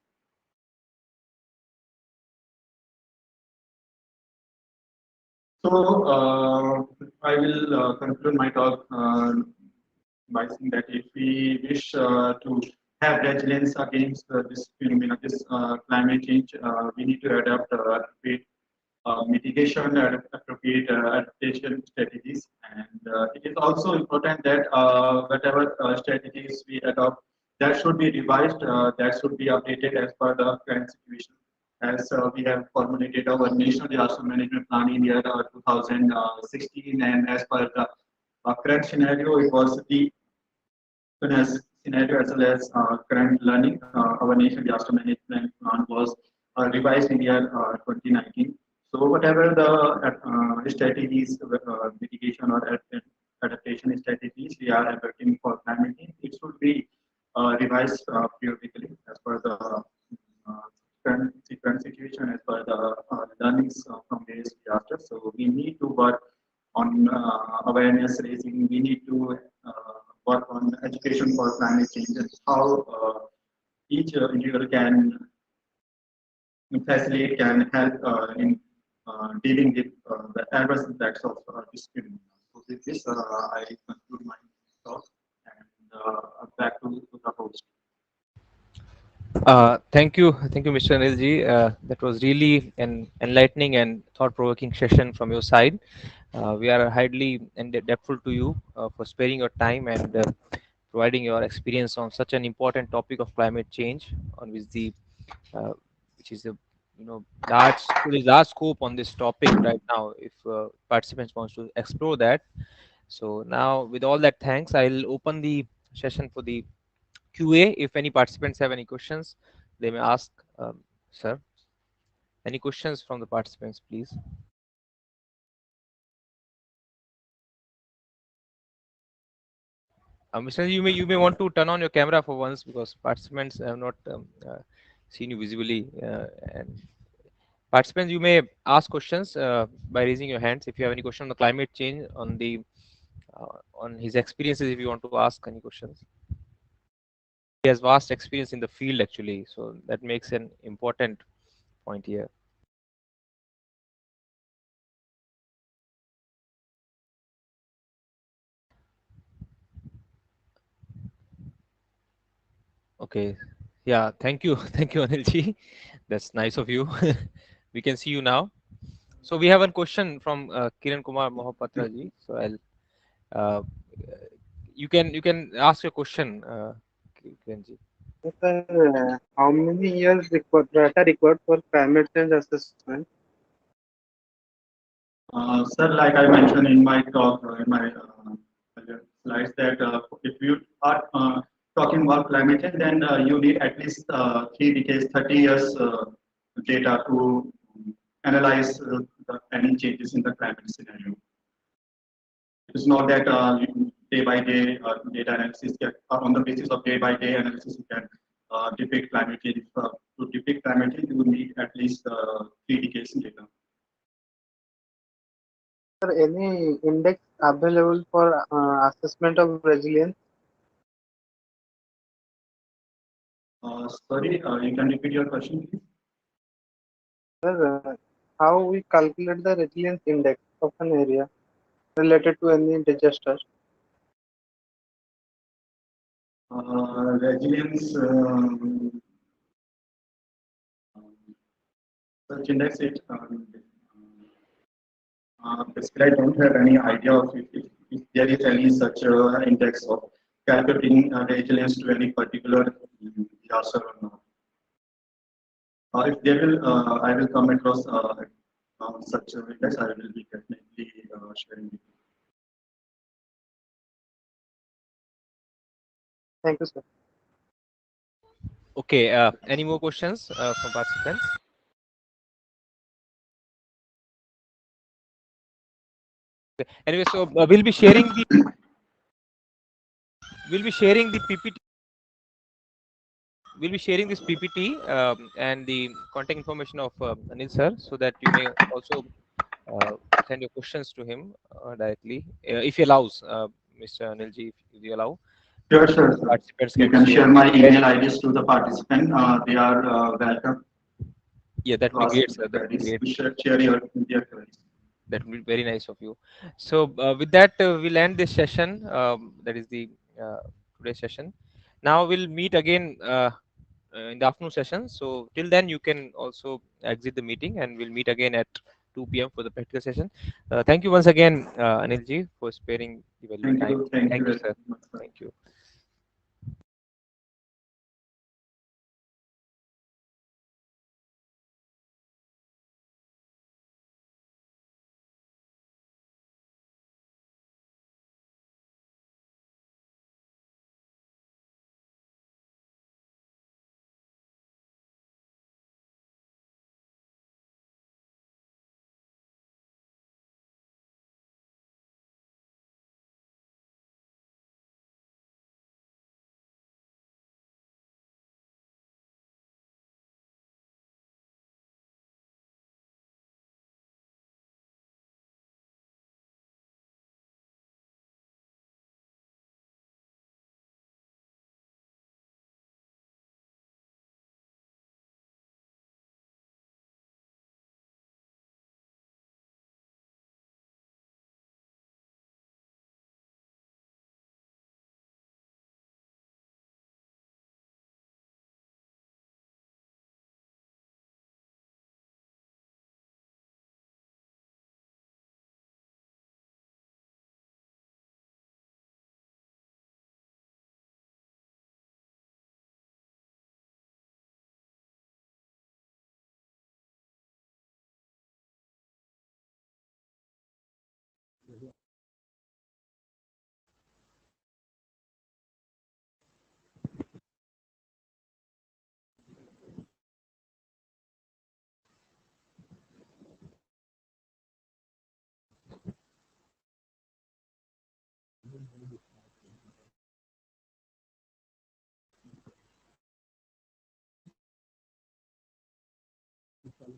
So I will conclude my talk by saying that if we wish to have resilience against this phenomenon, this climate change, we need to adapt mitigation and appropriate adaptation strategies. And it is also important that whatever strategies we adopt, that should be revised, that should be updated as per the current situation. As we have formulated our national disaster management plan in year 2016, and as per the current scenario, it was the scenario as well as current learning. Our national disaster management plan was revised in year 2019. So whatever the strategies, mitigation or adaptation strategies we are adopting for climate change, it should be revised periodically as per the current situation, as per the learnings from various disasters. So we need to work on awareness raising. We need to work on education for climate change and how each individual can facilitate, can help in dealing with the adverse impacts of this phenomenon. So with this, I conclude my talk and back to the host. Thank you, Mr. Anilji. That was really an enlightening and thought-provoking session from your side. We are highly indebtful to you for sparing your time and providing your experience on such an important topic of climate change, on which is a large scope on this topic right now. If participants wants to explore that, so now with all that thanks, I'll open the session for the QA. If any participants have any questions, they may ask, sir. Any questions from the participants, please? Mr. You may want to turn on your camera for once, because participants have not seen you visibly. And participants, you may ask questions by raising your hands. If you have any question on the climate change, on his experiences, if you want to ask any questions. He has vast experience in the field actually, so that makes an important point here. Okay, yeah, thank you, thank you, Anilji. That's nice of you. We can see you now. So we have one question from Kiran Kumar Mohapatra ji. So I'll you can ask your question, Kiran ji. Sir, how many years data required for climate change assessment? Sir, like I mentioned in my talk, in my earlier slides, that if you are talking about climate change, then you need at least 3 decades, 30 years data to analyze any changes in the climate scenario. It's not that day by day data analysis on the basis of day by day analysis you can depict climate change. To depict climate change, you need at least 3 decades data. Sir, any index available for assessment of resilience? Sorry, you can repeat your question, please. Sir, how we calculate the resilience index of an area related to any disaster? Resilience such index, basically I don't have any idea of if there is any such index of calculating resilience to any particular disaster or not. If there will, I will come across such index, I will be definitely sharing it. Thank you, sir. Okay, any more questions from participants? Okay. Anyway, so we'll be sharing the PPT. We'll be sharing this PPT and the contact information of Anil sir, so that you may also send your questions to him directly, if he allows, Mr. Anilji, if you allow. Sure, sure, sir. Participants You can share my email IDs to the participant. They are welcome. Yeah, that would be great, sir. That would be great. Share your queries. That would be very nice of you. So with that, we'll end this session. That is the today's session. Now we'll meet again in the afternoon session. So till then, you can also exit the meeting, and we'll meet again at 2 p.m. for the practical session. Thank you once again, Anilji, for sparing the valuable time. Thank you, sir. Thank you. Hello,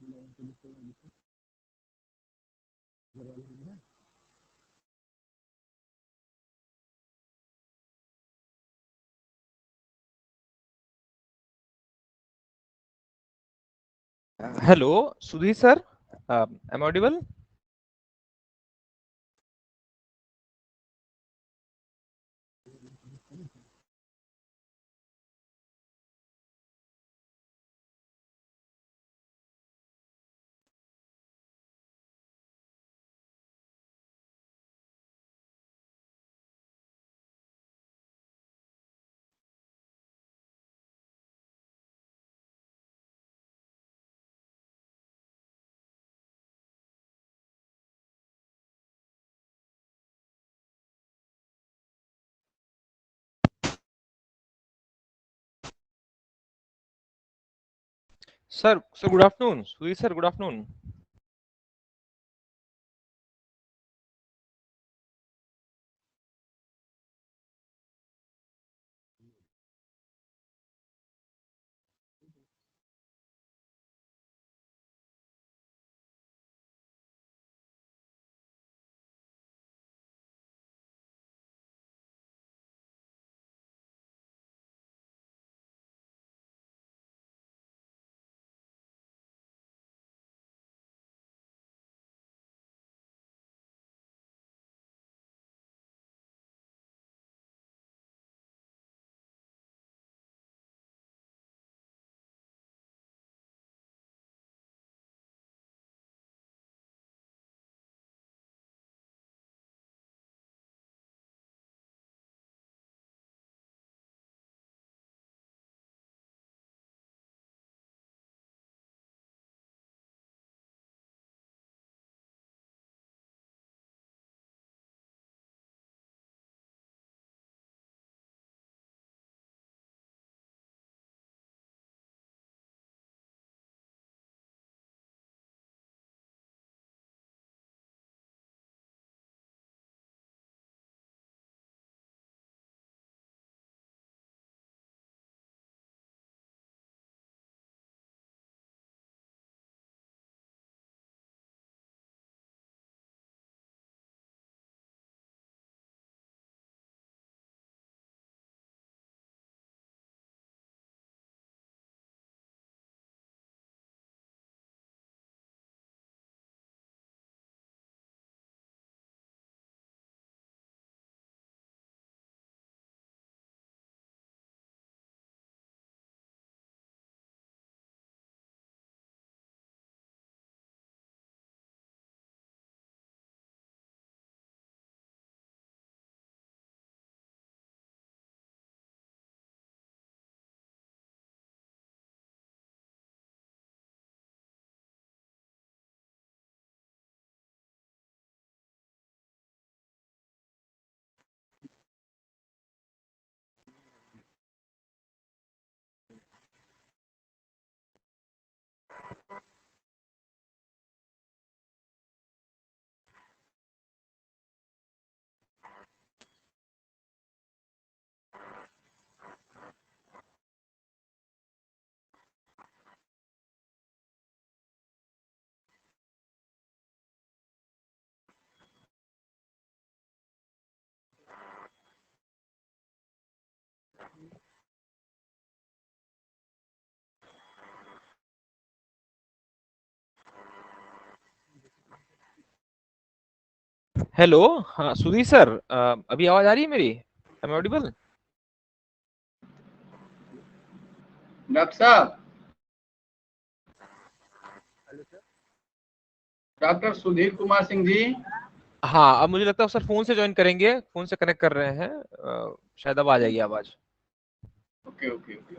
Sudhi sir. Am I audible? Sir, good afternoon. Sudhi sir, good afternoon. Hello, हाँ सुधी sir, अभी आवाज आ रही है मेरी? Am audible? Doctor साहब, doctor Sudhir Kumar Singh ji. हाँ, अब मुझे लगता है सर फोन से ज्वाइन करेंगे, फोन से कनेक्ट कर रहे हैं, शायद अब आ जाएगी आवाज। Okay okay okay.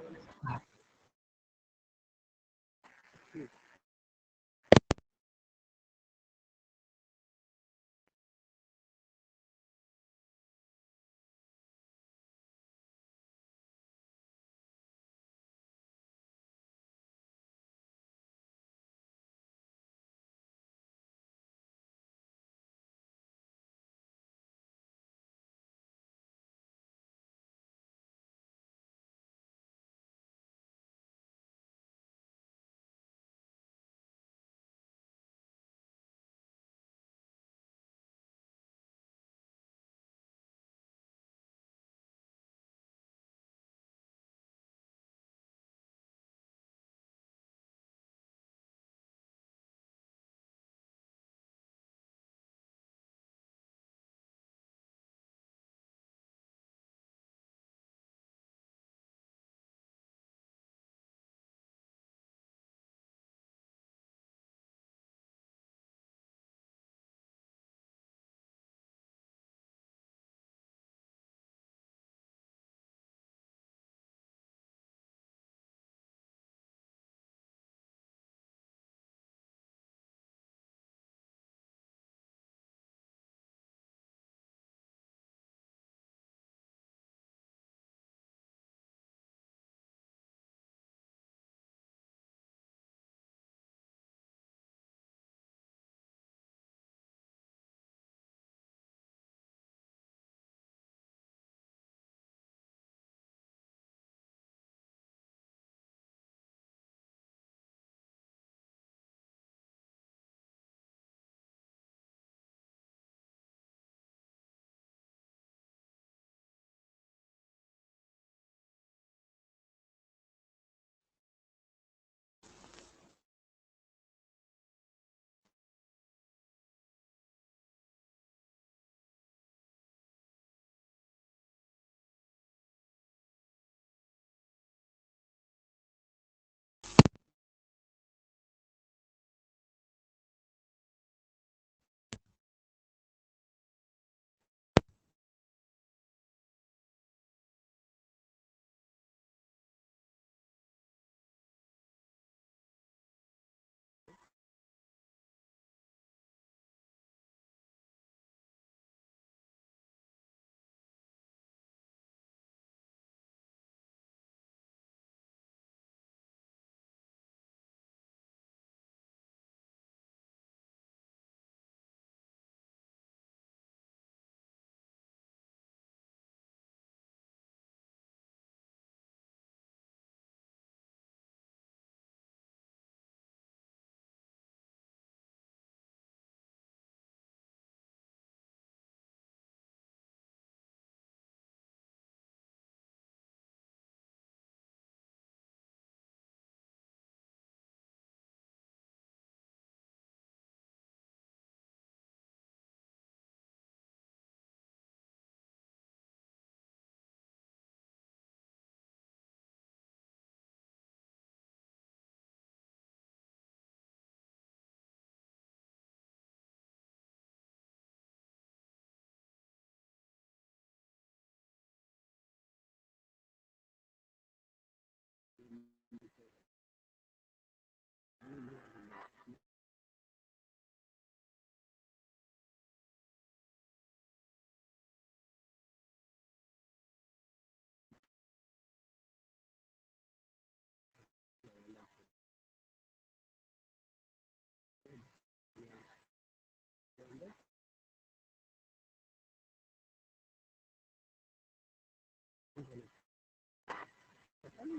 Hello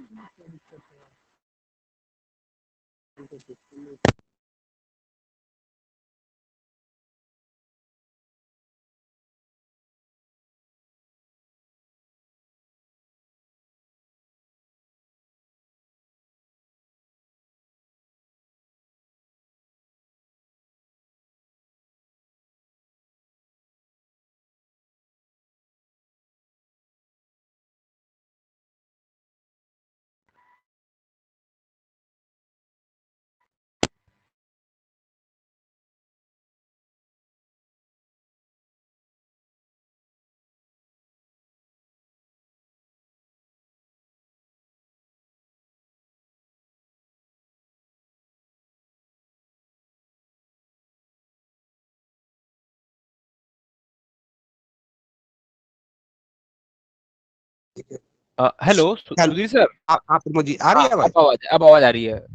Sudhir sir, आप मुझे आ रही है आवाज? अब आवाज आ रही है।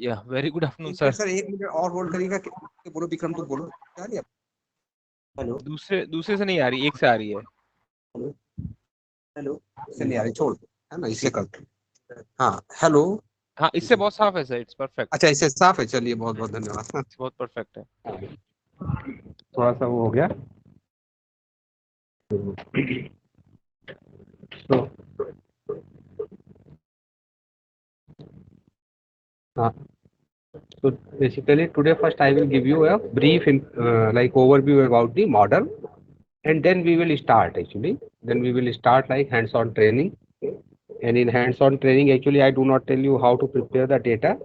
या very good afternoon sir. Sir 1 minute और होल्ड करिएगा। बोलो विक्रम, तो बोलो आ रही है? हेलो, दूसरे से नहीं आ रही, एक से आ रही है। हेलो से नहीं आ रही, छोड़ है ना, इससे करते। हाँ हेलो। हाँ, इससे बहुत साफ है सर, इट्स परफेक्ट। अच्छा, इससे साफ है, चलिए बहुत बहुत धन्यवाद। बहुत परफेक्ट है। थोड़ा सा वो हो गया तो हाँ, so basically today first I will give you a brief like overview about the model, and then we will start actually. Then we will start like hands-on training, and in hands-on training actually I do not tell you how to prepare the data.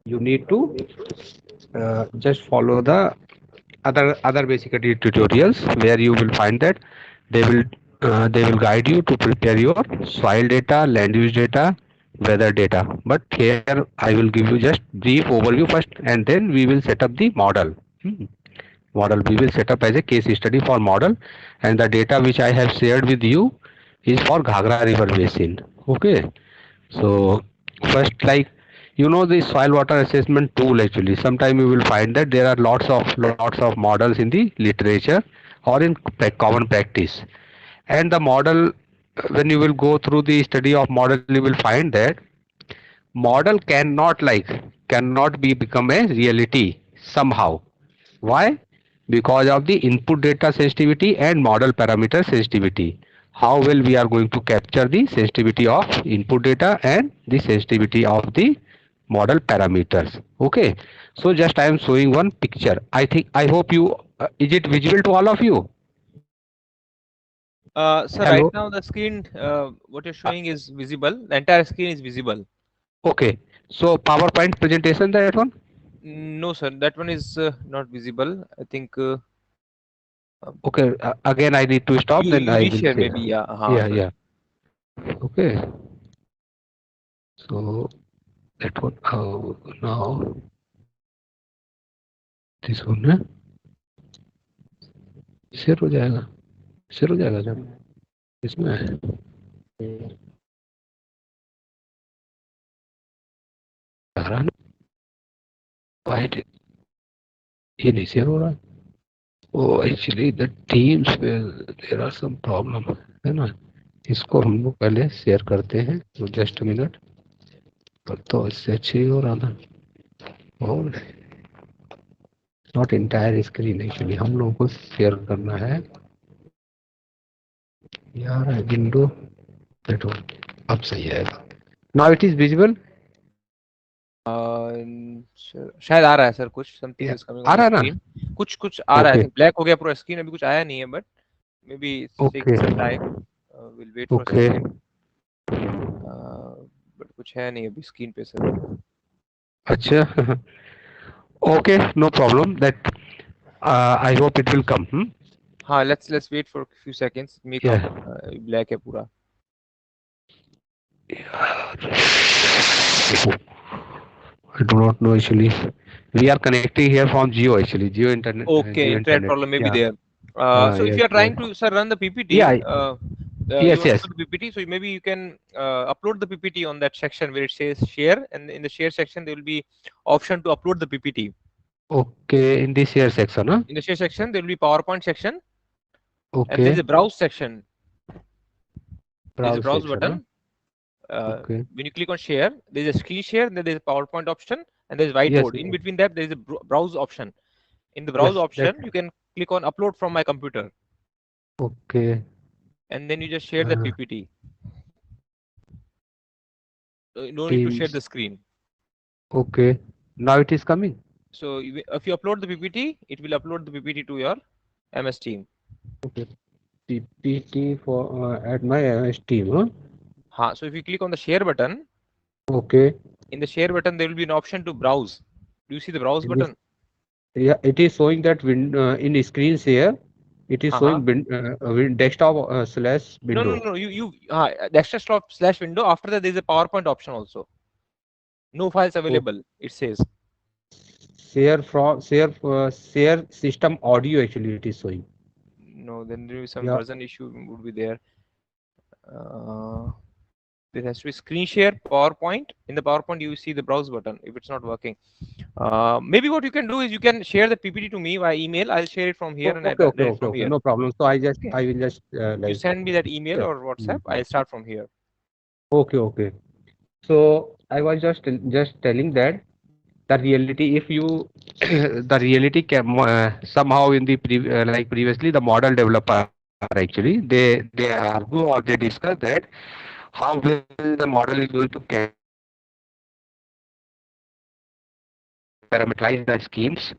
You need to just follow the other basically tutorials where you will find that they will guide you to prepare your soil data, land use data, weather data. But here I will give you just brief overview first, and then we will set up the model. Model we will set up as a case study for model, and the data which I have shared with you is for Ghagra River Basin. Okay, so first, like the soil water assessment tool actually, sometime you will find that there are lots of models in the literature or in common practice. And the model, when you will go through the study of model, you will find that model cannot be become a reality somehow. Why? Because of the input data sensitivity and model parameter sensitivity. How well we are going to capture the sensitivity of input data and the sensitivity of the model parameters. Okay, so just I am showing one picture. I hope you is it visible to all of you? Sir, Hello? right now the screen, what you're showing is visible. The entire screen is visible. Okay, so PowerPoint presentation, that one? No, sir, that one is not visible. I think. Okay, again I need to stop. Then You I will reshare say. maybe, yeah. Yeah, Sir. yeah. Okay. So that one. Oh, now this one है, share हो जाएगा जब इसमें आ रहा है ना, white ये नहीं शेयर हो रहा है। ओ एक्चुअली द टीम्स पे देयर आर सम प्रॉब्लम है ना, इसको हम लोग पहले शेयर करते हैं। तो जस्ट मिनट, तो इससे अच्छे ही हो रहा था। और नॉट इंटायर स्क्रीन एक्चुअली हम लोगों को शेयर करना है यार, विंडो अब सही आएगा। Now it is visible. शायद आ रहा है सर, कुछ समथिंग इज कमिंग आ ऑन द रहा है ना? स्क्रीन। कुछ आ रहा है। आई थिंक ब्लैक हो गया पूरा स्क्रीन, अभी कुछ आया नहीं है, but maybe take some time, will wait for second. But कुछ है नहीं अभी स्क्रीन पे सर। अच्छा, okay, no problem, that I hope it will come. हाँ, let's wait for few seconds, may come. Black है पूरा। I do not know actually. We are connecting here from Geo actually. Geo internet. Okay, Geo internet problem may be there. So if yes, you are trying yes. to, sir, run the PPT, Yeah. you Yes, want yes. to do the PPT, so maybe you can upload the PPT on that section where it says share, and in the share section there will be option to upload the PPT. Okay, in the share section, huh? In the share section there will be PowerPoint section. Okay. And there is a browse section. There's a browse section, button. Okay. When you click on share, there's a screen share, then there's a PowerPoint option, and there's Yes. whiteboard. In between that, there's a browse option. In the browse Yes, option, that. you can click on upload from my computer, Okay. and then you just share the PPT. No need to share the Teams. screen. Okay. Now it is coming. So if you upload the PPT, it will upload the PPT to your MS Team. Okay. PPT for at my MS Team, huh? So if you click on the share button, Okay. in the share button there will be an option to browse. Do you see the browse button? Yeah, it is showing that in screen share, it is showing desktop slash window. No. You desktop slash window. After that, there is a PowerPoint option also. No files available. It says. Share system audio, actually it is showing. No, then there is some version issue would be there. There has to be screen share PowerPoint. In the PowerPoint, you see the browse button. If it's not working, maybe what you can do is you can share the PPT to me via email. I'll share it from here Okay, no problem. So I will just you send me that email or WhatsApp. I'll start from here. Okay. So I was just telling that the reality, if you the reality can somehow in the like previously the model developer actually they argue or they discuss that how will the model is going to parameterize the schemes,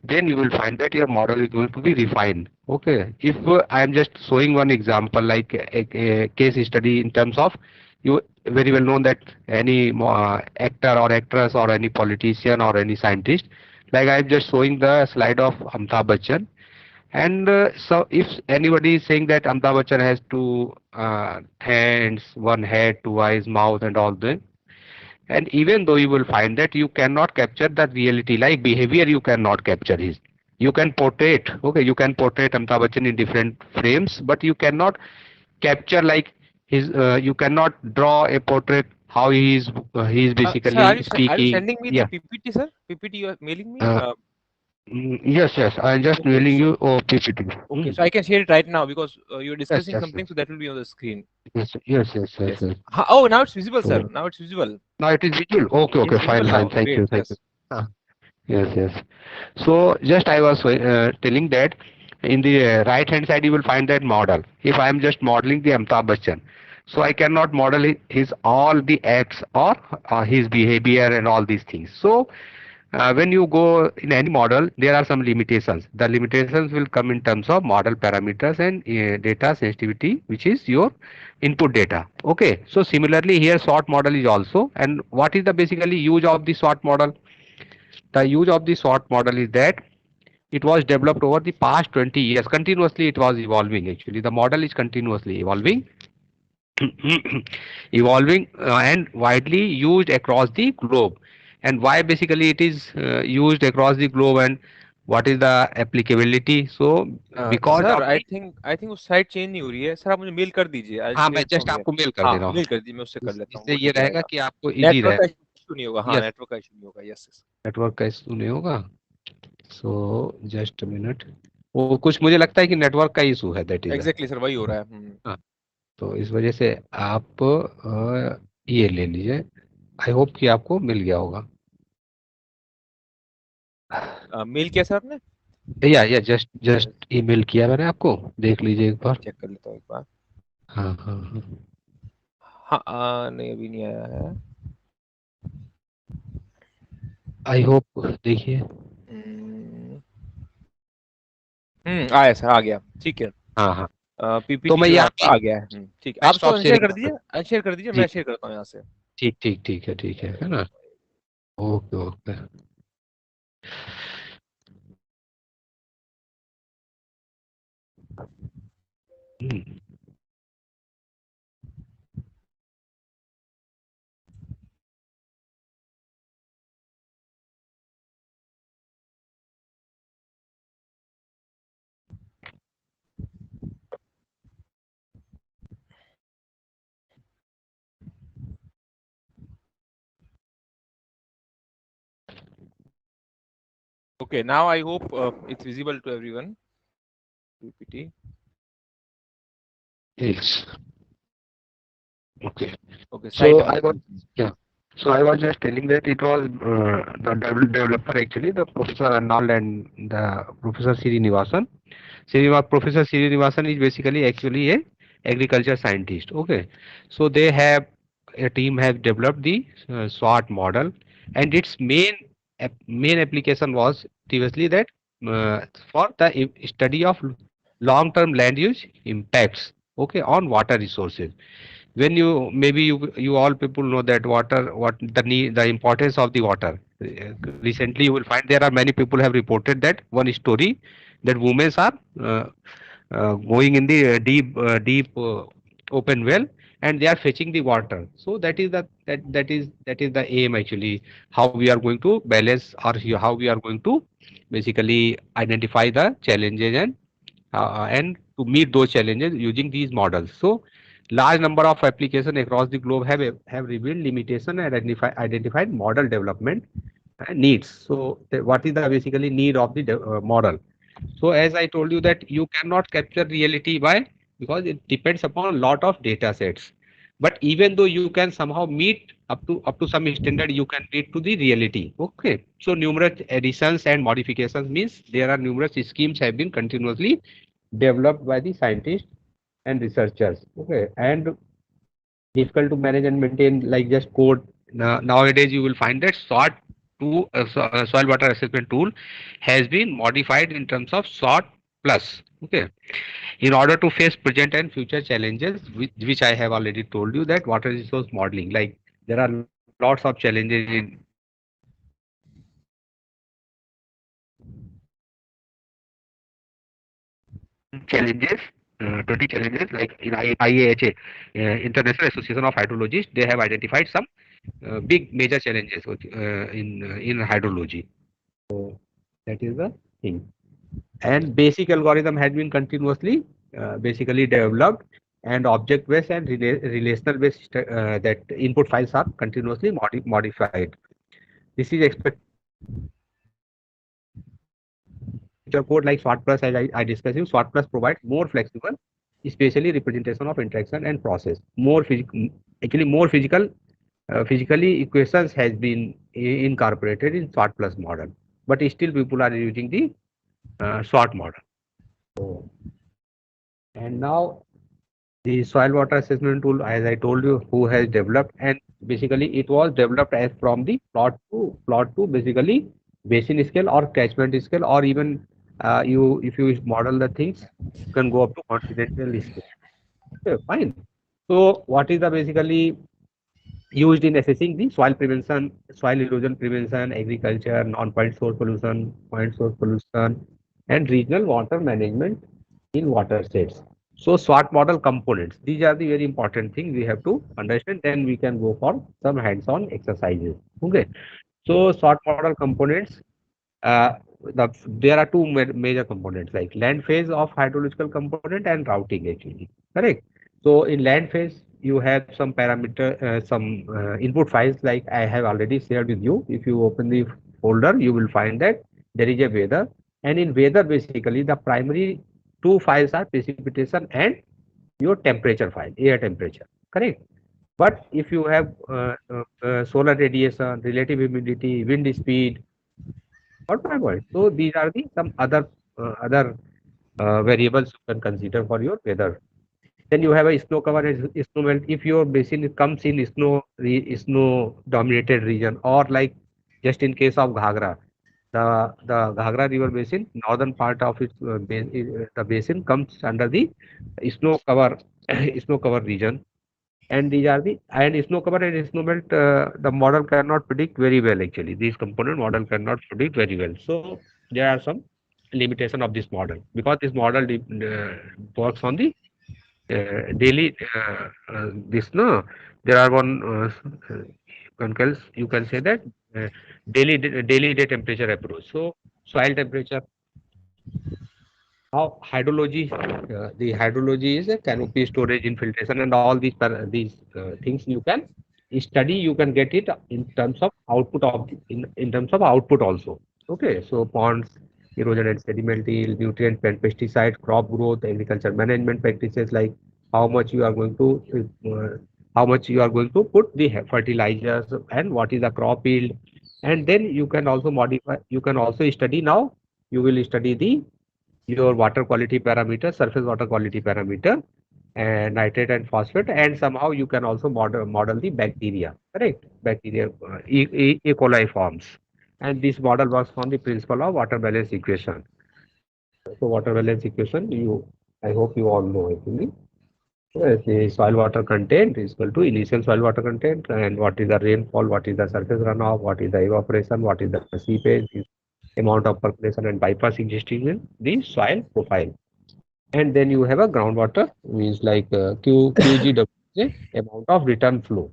then you will find that your model is going to be refined. Okay, if I am just showing one example like a case study in terms of, you very well known that any actor or actress or any politician or any scientist, like I am just showing the slide of Amitabh Bachchan, and so if anybody is saying that Amitabh Bachchan has two hands, one head, two eyes, mouth and all that, and even though you will find that you cannot capture the reality like behavior, you cannot capture his, you can portrait, okay, you can portrait Amitabh Bachchan in different frames, but you cannot capture like his you cannot draw a portrait how he is Sir, basically are you speaking. sending me the PPT, sir? PPT you are mailing me? Yes, I am just mailing you PPT. Okay, so I can share it right now because you're Yes, discussing something, so that will be on the screen. Yes. Oh, now it's visible, sir. Now it's visible. Now it is visible. Okay, fine. Thank you. Yes. So just I was telling that in the right hand side you will find that model. If I am just modeling the Amitabh Bachchan, so I cannot model his all the acts or his behavior and all these things. So when you go in any model, there are some limitations. The limitations will come in terms of model parameters and data sensitivity, which is your input data. Okay. So similarly here SWOT model is also. And what is the basically use of the SWOT model? The use of the SWOT model is that it was developed over the past 20 years. Continuously it was evolving actually. The model is continuously evolving. And widely used across the globe. And why basically it is used across the globe and what is the applicability? So because sir of I think वो site change नहीं हो रही है sir, आप मुझे mail कर दीजिए. हाँ मैं जस्ट आपको मेल कर दे रहा हूँ. मेल कर दीजिए, मैं उससे कर लेता हूँ. इससे ये रहेगा कि आपको इजी नेटवर्क का रहेगा. इशू नहीं होगा. हाँ, नेटवर्क का इशू नहीं होगा. यस, नेटवर्क का इशू नहीं होगा. So just minute. वो कुछ मुझे लगता है कि नेटवर्क का इशू है. दैट इज एग्जैक्टली सर, वही हो रहा है. तो इस वजह से आप ये ले लीजिए. आई होप कि आपको मिल गया होगा. मेल किया सर आपने? या जस्ट ईमेल किया मैंने आपको. देख लीजिए एक बार. चेक कर लेता हूँ एक बार. हाँ नहीं अभी नहीं आया है. आई होप देखिए. आया सर, आ गया. ठीक है. हाँ पीपीटी तो मैं जो यहाँ आ गया है. ठीक है, आप इसको अनशेयर कर दीजिए. अनशेयर कर दीजिए, मैं शेयर करता हूँ यहाँ से. ठीक है ना. Okay. Okay, now I hope it's visible to everyone. PPT. Yes. Okay. Okay, site So I was, development. yeah. So I was just telling that it was the developer actually, the Professor Arnold and the Professor Srinivasan. Professor Srinivasan is basically actually a agriculture scientist. Okay, so they have a team have developed the SWOT model, and its main application was previously that for the study of long-term land use impacts. Okay, on water resources. When you maybe you all people know that water, what the need, the importance of the water. Recently you will find there are many people have reported that one story that women are going in the deep open well, and they are fetching the water. So that is that is the aim actually, how we are going to balance, or how we are going to basically identify the challenges, and to meet those challenges using these models. So large number of applications across the globe have revealed limitation and identified model development needs. So what is the basically need of the model? So as I told you that you cannot capture reality by, because it depends upon a lot of data sets. But even though you can somehow meet up to some standard, you can meet to the reality. Okay. So numerous additions and modifications means there are numerous schemes have been continuously developed by the scientists and researchers. Okay. And difficult to manage and maintain like just code. Nowadays you will find that soil water assessment tool has been modified in terms of SWOT plus. Okay, in order to face present and future challenges, which I have already told you, that water resource modeling, like there are lots of challenges in challenges, 20 challenges, like in IAHA, International Association of Hydrologists, they have identified some big major challenges in hydrology. So that is the thing. And basic algorithm had been continuously basically developed, and object based and relational based that input files are continuously modified. This is expected feature code like SWOT plus, as I discussed you. SWOT plus provides more flexible, especially representation of interaction and process. Actually more physically equations has been incorporated in SWOT plus model, but still people are using the SWOT model. So, and now the soil water assessment tool, as I told you, who has developed, and basically it was developed as from the plot to basically basin scale or catchment scale, or even you if you model the things, you can go up to continental scale. Okay, fine. So what is the basically used in assessing the soil prevention, soil erosion prevention, agriculture, point source pollution, and regional water management in water sets. So SWOT model components, these are the very important things we have to understand. Then we can go for some hands-on exercises. Okay. So SWOT model components, there are two major components like land phase of hydrological component and routing actually. Correct. So in land phase, you have some parameter, some input files like I have already shared with you. If you open the folder, you will find that there is a weather, and in weather basically the primary two files are precipitation and your temperature file, air temperature. Correct. But if you have solar radiation, relative humidity, wind speed, got my point. So these are the some other variables you can consider for your weather. Then you have a snow cover and snow melt. If your basin comes in snow dominated region, or like just in case of Ghagra, the Ghagra river basin, northern part of its the basin comes under the snow cover snow cover region, and these are the and snow cover and snow melt. The model cannot predict very well actually. These component model cannot predict very well. So there are some limitation of this model, because this model works on the daily this no there are one you can say that uh, daily day temperature approach. So soil temperature, how hydrology, the hydrology is a canopy storage, infiltration, and all these things you can study. You can get it in terms of output of in terms of output also. Okay, so ponds, erosion and sediment yield, nutrient and pesticide, crop growth, agriculture management practices, like how much you are going to how much you are going to put the fertilizers and what is the crop yield. And then you can also modify, you can also study now, you will study the your water quality parameter, surface water quality parameter, and nitrate and phosphate, and somehow you can also model the bacteria, correct? Bacteria, E. coli forms. And this model works on the principle of water balance equation. So water balance equation, I hope you all know actually. The soil water content is equal to initial soil water content, and what is the rainfall, what is the surface runoff, what is the evaporation, what is the seepage, amount of percolation and bypass existing in the soil profile. And then you have a groundwater, means like QGW, amount of return flow.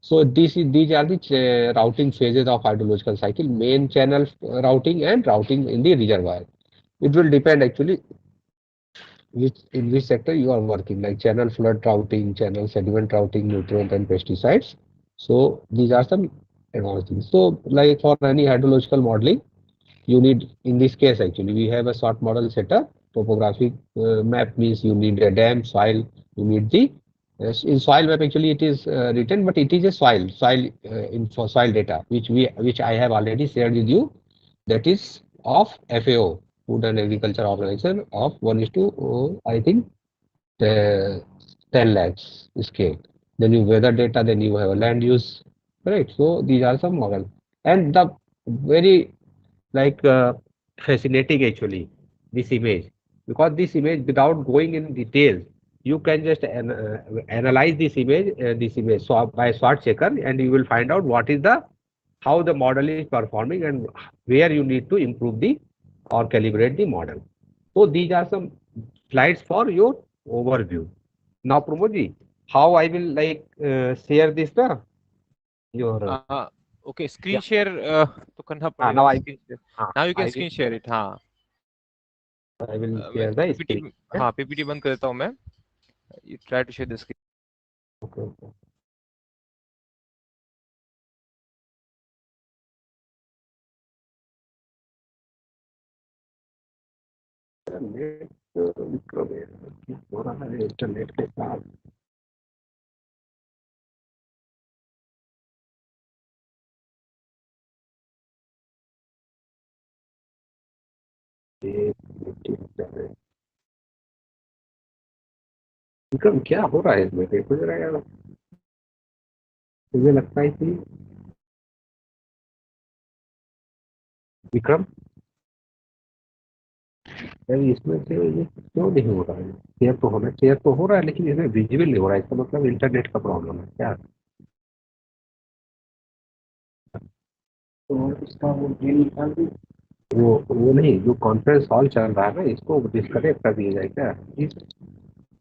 So these are the routing phases of hydrological cycle: main channel routing and routing in the reservoir. It will depend actually in which sector you are working, like channel flood routing, channel sediment routing, nutrient and pesticides. So these are some advanced things. So like for any hydrological modeling, you need, in this case actually, we have a short model setup. Topographic map means you need a dam, soil, you need the in soil map actually it is written, but it is a soil info, soil data, which I have already shared with you. That is of FAO, Food and Agriculture Organization, of 1:, I think, 10 lakhs scale. Then you weather data, then you have a land use, right? So these are some models. And the very like fascinating actually, this image, because this image, without going in details, you can just analyze this image so by swot checker, and you will find out what is the, how the model is performing and where you need to improve the or calibrate the model. So these are some slides for your overview. Now Pramod ji, how I will like share this na your Okay, screen yeah. share तो करना Now पड़ेगा I screen share. Now you can screen share it. हाँ, will मैं share the PPT, screen. हाँ PPT बंद कर देता हूँ मैं. You try to share the screen. Okay. Internet के साथ विक्रम क्या हो रहा है इसमें, देखो जरा यार, मुझे लगता है कि विक्रम यार इसमें से ये क्यों नहीं हो रहा है? शेयर तो होना, शेयर तो हो रहा है लेकिन इसमें विजिबल नहीं हो रहा है, इसका मतलब इंटरनेट का प्रॉब्लम है क्या? तो इसका वो गेम निकाल दी, वो नहीं, जो कॉन्फ्रेंस हॉल चल रहा है ना, इसको डिस्कनेक्ट कर दिया जाए क्या?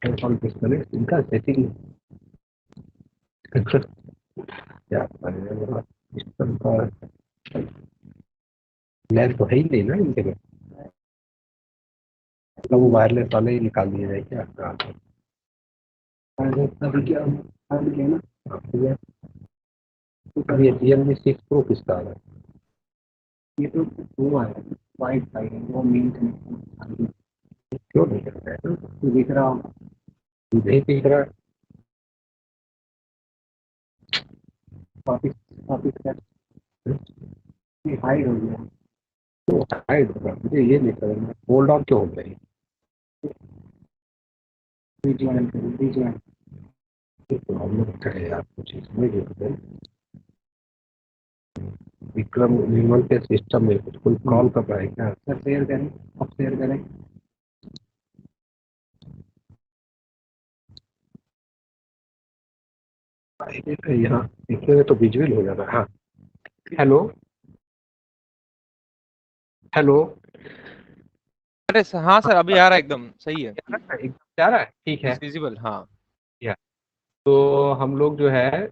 डिस्कनेक्ट इनका सेटिंग क्या सिस्टम का लैब तो है ही नहीं ना इनके में, मतलब वो वायरलेस वाले ही निकाल दिए जाए क्या? अभी क्या ना, अभी रियलमी 6 प्रो किसका आ रहा है? ये तो वो है वाईफाई, वो मेन कनेक्शन क्यों नहीं करता है? तो दिख रहा हूँ, नहीं दिख रहा, टॉपिक हाइड हो गया, तो हाइड होगा, मुझे ये नहीं समझ, होल्ड ऑन क्यों हो गई? प्रॉब्लम है यार कुछ इसमें भी है। विक्रम निर्मल के सिस्टम में कुछ कोई कॉल कर रहा है क्या? सर शेयर करें, अब शेयर करें। यहाँ देखिए तो विजुअल हो जाता है। हाँ, हेलो हेलो, अरे हाँ सर, अभी आ रहा है, एकदम सही है, एकदम आ रहा है, ठीक है, विजिबल. हाँ, या तो हम लोग जो है,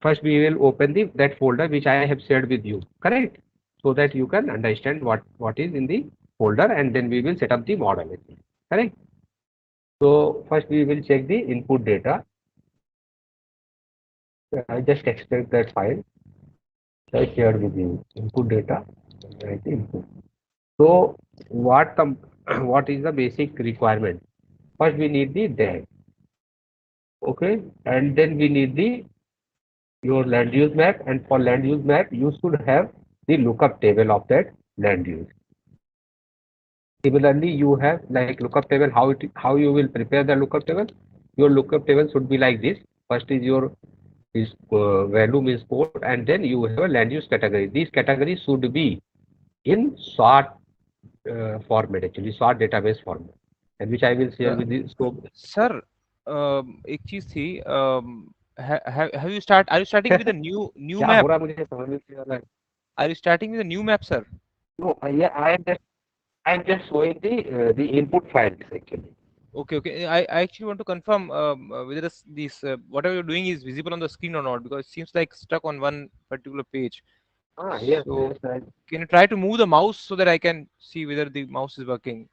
first we will open that folder which I have shared with you, correct? So that you can understand what is in the folder, and then we will set up the model, correct? So first we will check the input data. I just extract that file I shared with you, input data, right? Input. So what is the basic requirement? First we need the DAG. Okay, and then we need the your land use map, and for land use map you should have the lookup table of that land use. Similarly, you have like lookup table. How you will prepare the lookup table? Your lookup table should be like this. First is your value means code, and then you have a land use category. These categories should be in sort format, actually sort database format, and which I will share with you. So, sir एक चीज थी have you are you starting with a new क्या हो map? रहा है मुझे समझ में नहीं आ रहा है. Are you starting with a new map, sir? No, yeah, I am just showing the input files actually. Okay. I actually want to confirm whether this whatever you're doing is visible on the screen or not, because it seems like stuck on one particular page. Yes, So yes, can you try to move the mouse so that I can see whether the mouse is working?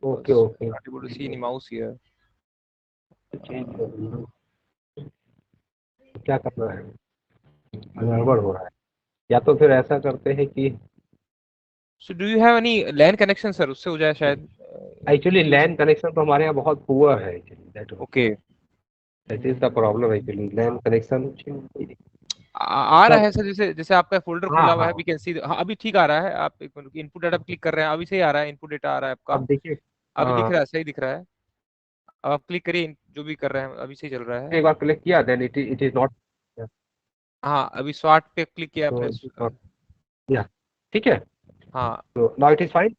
okay, Because okay. I'm not able to see any mouse here. Change कर दूँ. क्या करना है? गड़बड़ हो रहा है. या तो फिर ऐसा करते हैं कि So do you have any LAN connection, sir? उससे हो जाए शायद. एक्चुअली लैन कनेक्शन तो हमारे यहाँ बहुत पुअर है actually. Okay. That is the problem actually LAN connection. आ रहा है सर, जैसे जैसे आपका फोल्डर हाँ, खुला हुआ है, हाँ. We can see. हाँ, अभी ठीक आ रहा है. आप एक मिनट इनपुट डाटा पे क्लिक कर रहे हैं, अभी सही आ रहा है. इनपुट डेटा आ रहा है आपका. अब देखिए, अभी दिख रहा है, सही दिख रहा है. अब आप क्लिक करिए, जो भी कर रहे हैं अभी सही चल रहा है. एक बार क्लिक किया देन इट इज नॉट. हाँ, अभी स्वाट पे क्लिक किया आपने. या ठीक है. हाँ, तो नाउ इट इज फाइन.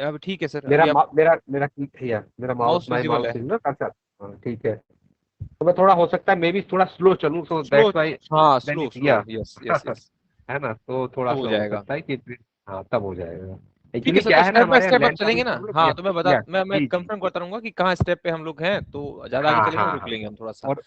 अब ठीक है सर. मेरा अभी आप मेरा माउस विजिबल है. इज ना कर्सर. ठीक है. तो मैं थोड़ा हो सकता है मे बी थोड़ा स्लो चलूं, सो स्लो. That's why. हाँ, स्लो. यस. है ना, तो थोड़ा हो सा हो जाएगा. सकता है कि हाँ तब हो जाएगा. ठीक है एक्चुअली सर. क्या तो है ना स्टेप बाय हमारे स्टेप आप लैंड चलेंगे ना. हाँ, तो मैं जी कंफर्म करता रहूंगा कि कहाँ स्टेप पे हम लोग हैं, तो ज्यादा आगे हाँ चलेंगे, हाँ रुक हाँ. लेंगे हम थोड़ा सा. और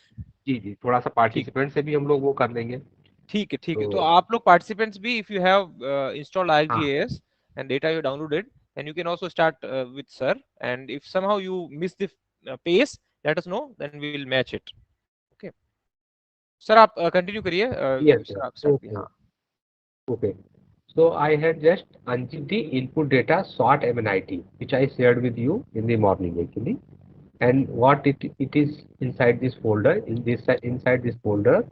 जी थोड़ा सा पार्टिसिपेंट से भी हम लोग वो कर लेंगे. ठीक है. तो तो आप लोग पार्टिसिपेंट्स भी, इफ यू हैव इंस्टॉल्ड हाँ ArcGIS and data you downloaded, then you can also start with sir, and if somehow you miss the pace, let us know, then we will match it. Okay, sir आप continue करिए. yes sir आप start करिए. okay हाँ. okay. So I had just unzipped the input data sort MNIT, which I shared with you in the morning actually. And what it is inside this folder. Inside this folder,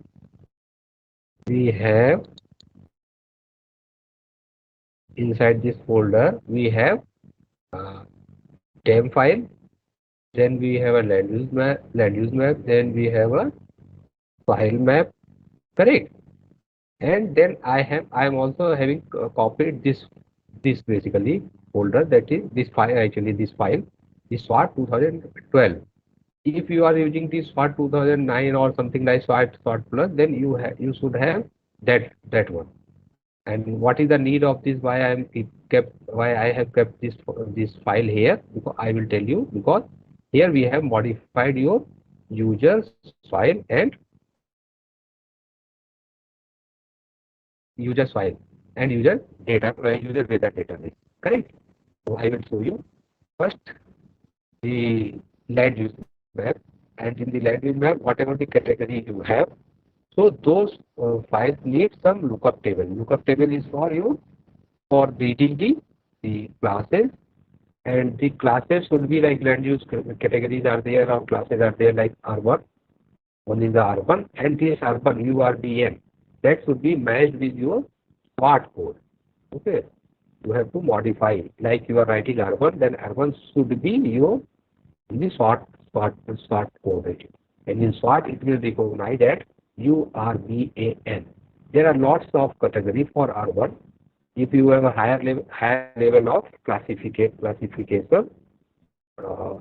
we have temp file. Then we have a land use map. Then we have a file map. Correct. And then I am also having copied this basically folder, that is this file, actually this file is SWAT 2012. If you are using this SWAT 2009 or something like SWAT plus, then you should have that one. And what is the need of this? Why I have kept this file here? Because I will tell you, because here we have modified your user file and user file and user data database. Correct. So I will show you first the land use map, and in the land use map, whatever the category you have, so those files need some lookup table. Lookup table is for you for reading the classes, and the classes should be like land use categories are there or classes are there like urban. One is the urban, and this urban URBN that should be matched with your SWAT code. Okay, you have to modify it. Like you are writing urban, then urban should be your the SWAT code. And in SWAT, it will recognize that URBAN. There are lots of categories for urban. If you have a higher level of classification,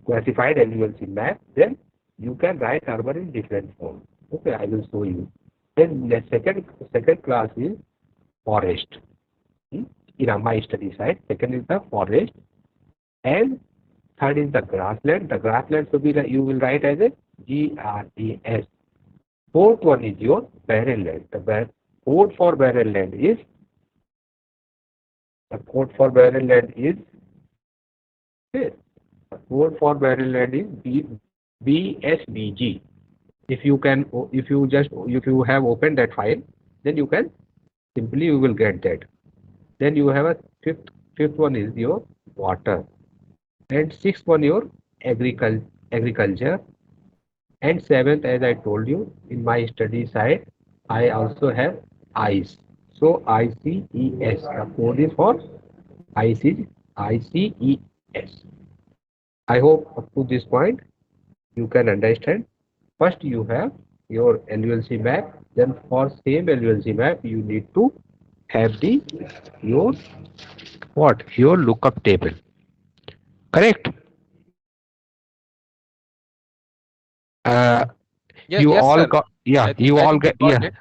classified LULC map, then you can write urban in different form. Okay, I will show you. Then the second class is forest. In my study site, second is the forest, and third is the grassland. The grassland should be you will write as a GRAS. Fourth one is your barren land. The code for barren land is BSBG. If you have opened that file, then you can simply you will get that. Then you have a fifth one is your water, and sixth one your agriculture, And seventh, as I told you, in my study side, I also have ICE. So ICES, the code is for ICES. I hope up to this point you can understand. First you have your LULC map, then for same LULC map you need to have the your what? Your lookup table. Correct? Uh, Yes, you yes, all sir. got, yeah, I you all think they get, got yeah, it.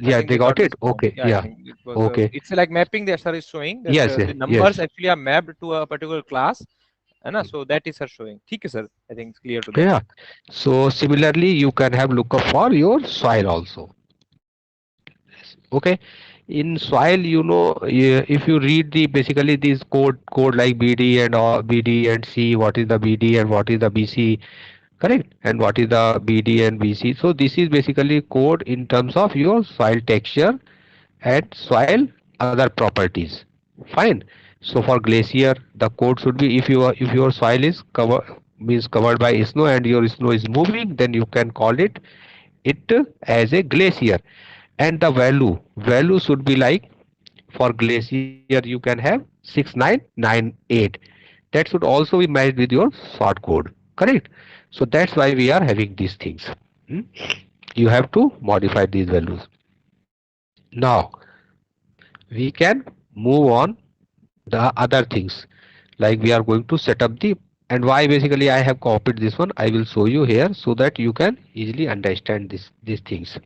I yeah, think they they got got it. this point. Okay, Yeah, I yeah, think it was. okay, It's like mapping the sir is showing that yes, the numbers yes, actually are mapped to a particular class, and so that is sir showing. ठीक है sir. I think it's clear to that. yeah. So similarly, you can have lookup for your soil also. Okay, in soil, if you read the basically this code like BD and all BD and C, what is the BD and what is the BC, correct, and what is the BD and BC. So this is basically code in terms of your soil texture and soil other properties. Fine. So for glacier, the code should be if your soil is covered by snow and your snow is moving, then you can call it as a glacier. And the value should be like, for glacier you can have 6998. That should also be matched with your short code, correct? So that's why we are having these things. Hmm? You have to modify these values. Now we can move on the other things, like we are going to set up the, and why basically I have copied this one, I will show you here so that you can easily understand these things.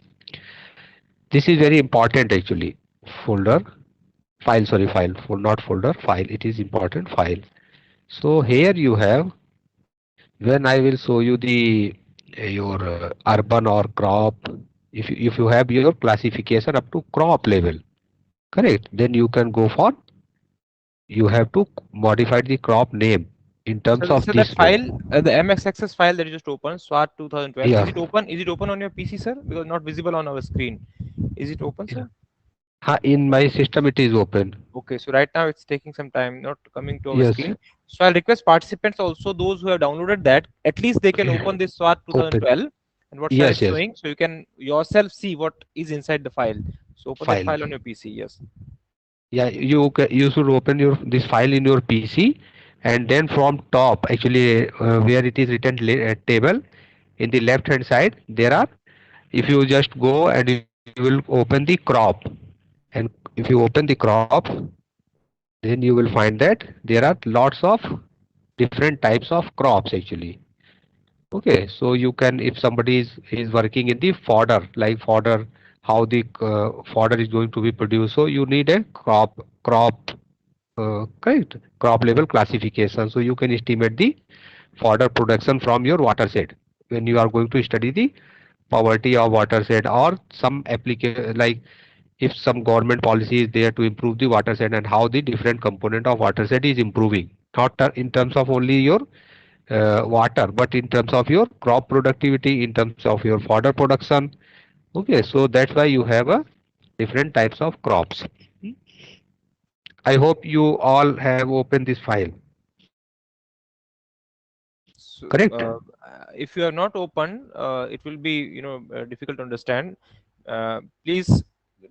This is very important actually. Folder, file, sorry, file, for not folder, file, it is important, file. So here you have, when I will show you the your urban or crop, if you have your classification up to crop level, correct, then you can go for, you have to modify the crop name in terms So of that this file, one. the MXXS file that you just opened, SWAT 2012, Yeah. is it open? Is it open on your PC, sir? Because not visible on our screen. Is it open, sir? In my system it is open. Okay, so right now it's taking some time, not coming to our Yes. screen. So I'll request participants also, those who have downloaded that, at least they can open this SWAT Open. 2012 and what sir is Yes, yes. showing, so you can yourself see what is inside the file. So open that File. file on your PC. Yes. Yeah, you should open your this file in your PC, and then from top actually where it is written table, in the left hand side there are, if you just go and you will open the crop, and if you open the crop, then you will find that there are lots of different types of crops actually. Okay, so you can, if somebody is working in the fodder, like fodder, how the fodder is going to be produced, so you need a crop correct, crop level classification, so you can estimate the fodder production from your watershed when you are going to study the poverty of watershed, or some application, like if some government policy is there to improve the watershed and how the different component of watershed is improving, not in terms of only your water, but in terms of your crop productivity, in terms of your fodder production. Okay, so that's why you have a different types of crops. I hope you all have opened this file. So Correct? if you have not opened, it will be difficult to understand. Please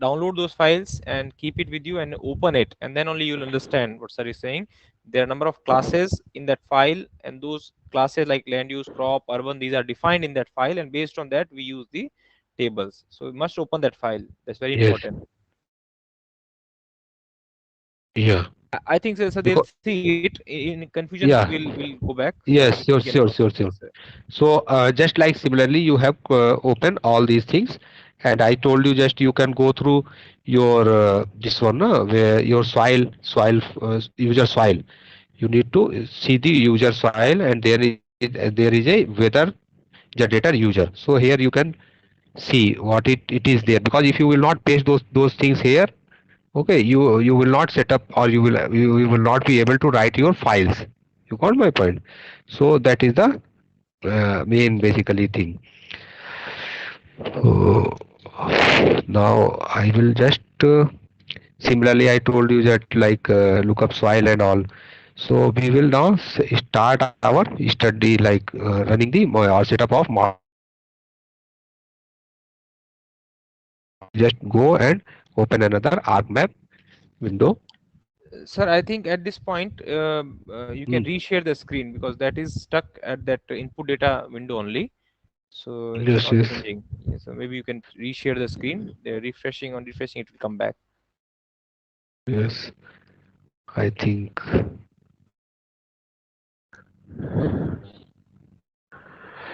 download those files and keep it with you and open it, and then only you'll understand what sir is saying. There are a number of classes in that file, and those classes like land use, crop, urban, these are defined in that file, and based on that we use the tables. So we must open that file. That's very Yes. important. Yeah. I think so they'll Because, see it in confusion. yeah. We'll go back. So Yes, we sure, can sure, work on sure, it. sure. Yes, sir. So just like similarly, you have open all these things, and I told you just you can go through your this one where your soil user soil. You need to see the user soil, and there is a weather generator user. So here you can see what it is there, because if you will not paste those things here, okay, you will not set up, or you will not be able to write your files. You got my point? So that is the main basically thing. Uh, Now I will just similarly I told you that like look up soil and all. So we will now start our study, like running the or setup of model just go and open another ArcMap window. Sir, I think at this point you can Hmm. reshare the screen because that is stuck at that input data window only. So it's Yes, not yes, changing. Yeah, so maybe you can reshare the screen. Refreshing on refreshing, it will come back. yes. I think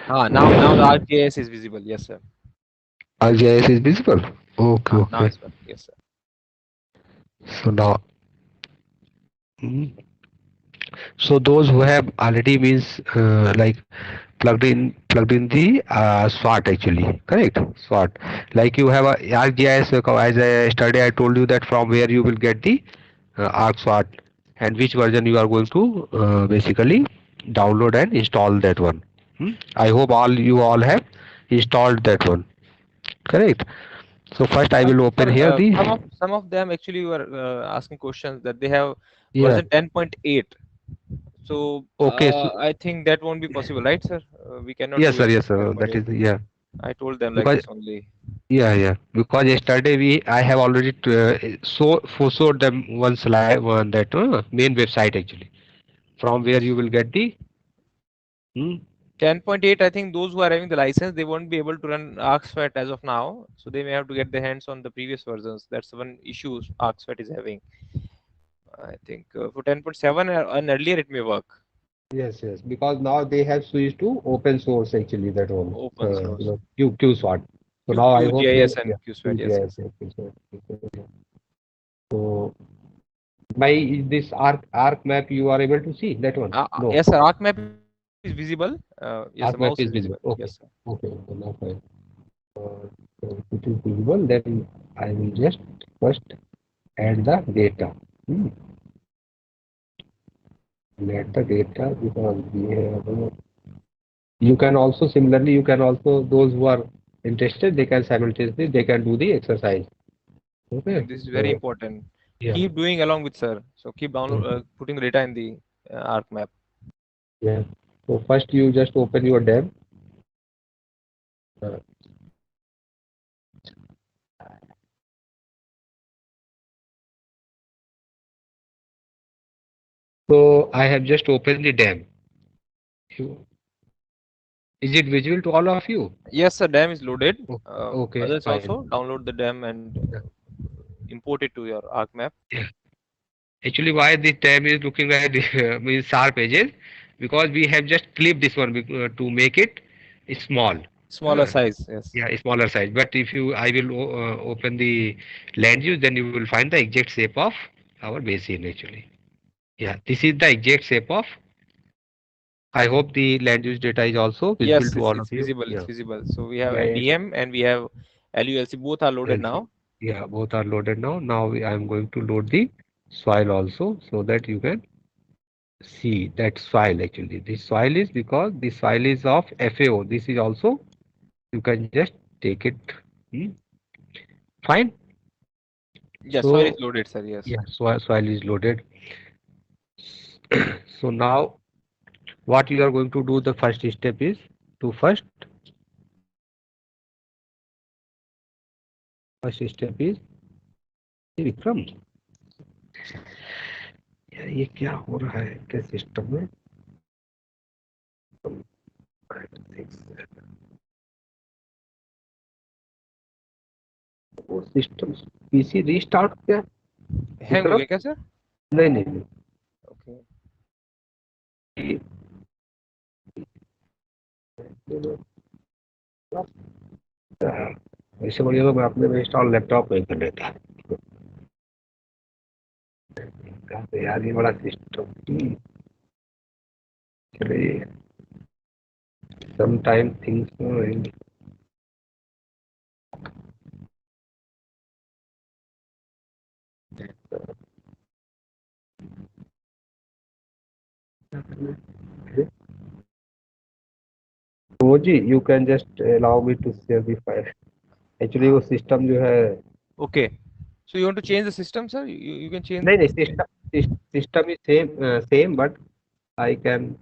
Now the ArcGIS is visible. Yes, sir. ArcGIS is visible. Okay, Now okay. it's working. Yes, sir. So now, hmm. So those who have already means like plugged in the SWOT actually, correct? SWOT. Like you have a ArcGIS, as I study, I told you that from where you will get the Arc SWOT and which version you are going to basically download and install that one. I hope you all have installed that one, correct? So first I will open here Sir, the some of them actually were asking questions that they have yeah. version 10.8. So Okay, so I think that won't be possible, right, sir? We cannot do it yes, with sir. That 10.8. is yeah. I told them like Because this only. yeah. Because yesterday I have already showed them one slide, one that main website actually, from where you will get the. Hmm, 10.8, I think those who are having the license, they won't be able to run ArcSWAT as of now. So they may have to get their hands on the previous versions. That's one issue ArcSWAT is having. I think for 10.7 and earlier it may work. yes. Because now they have switched to open source actually that one. Open source. QSWOT. So now I hope QGIS you and yeah. QSWAT, yes, QGIS, yes. So by this arc map you are able to see that one? No. Yes, sir. ArcMap is visible. Yes, the Arc map mouse is is visible. visible. Okay. Yes, sir. Okay. Now fine. So if it is visible, then I will just first add the data. Add the data because we have. You can also similarly, those who are interested, they can simultaneously they can do the exercise. Okay. This is very So important. yeah. Keep doing along with sir. So keep download putting the data in the ArcMap. Yeah. So first you just open your dev. So I have just opened the dam. Is it visible to all of you? Yes, sir. DAM is loaded. Okay, Others fine. also download the DAM and import it to your ArcMap. Yeah. Actually, why this tab is looking like means sharp edges? Because we have just clipped this one to make it small. Smaller size. Yes. Yeah, smaller size. But if I will open the land use, then you will find the exact shape of our basin actually. Yeah, this is the exact shape of. I hope the land use data is also visible Yes, to all of it's you. visible. It's Yeah. visible. So we have Yeah. NIDM and we have LULC. Both are loaded now. Yeah, both are loaded now. Now I am going to load the soil also so that you can see that soil actually. This soil is because the soil is of FAO. This is also, you can just take it. Fine. Yes, soil is So, loaded, sir. Yes. yeah, soil is loaded. So now what you are going to do, the first step is to first step is Vikram ये क्या हो रहा है क्या system में वो system PC restart क्या hang हो गया क्या सर? नहीं ओके ऐसे बढ़िया तो मैं अपने में इंस्टॉल लैपटॉप में कर लेता यार ये बड़ा सिस्टम चलिए sometime things वो जी you can just allow me to share the file actually वो सिस्टम जो है okay so you want to change the system sir you can change नहीं system is same but I can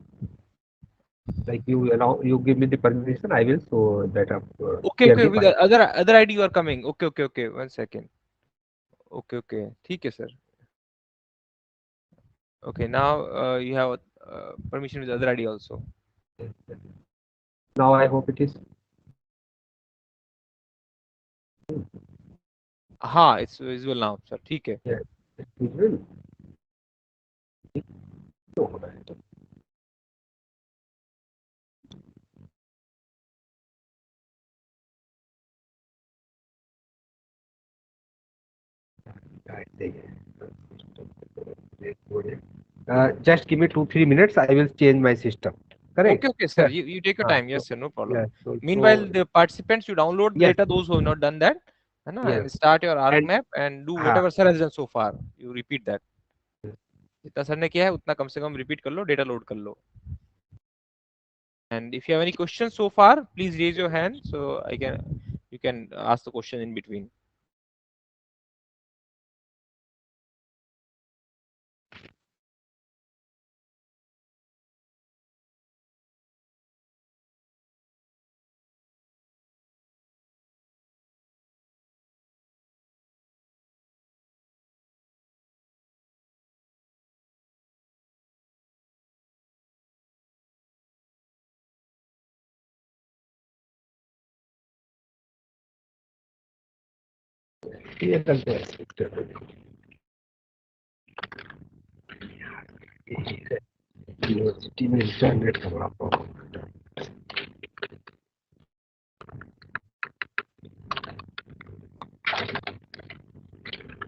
Like you give me the permission, I will show that up. Okay, share okay. the With file. the other ID you are coming. Okay, okay, okay. 1 second. Okay, okay. ठीक है, sir. Okay, now you have permission with the other ID also. Now I hope it is. हाँ, it's visible now, sir. ठीक है. Yeah, it will. So, just give me 2-3 minutes. I will change my system. Correct. Okay, okay, sir. You take your time. Yes, sir. No problem. Yeah. So, Meanwhile, the participants, you download yes, data. Those who have not done that, है ना, yes. and start your arc And map and do हाँ, whatever sir has done so far. You repeat that. जितना sir ने किया है उतना कम से कम repeat कर लो, data load कर लो. And if you have any questions so far, please raise your hand so you can ask the question in between. ये करते हैं. यूनिवर्सिटी में इंटरनेट का बड़ा प्रॉब्लम है.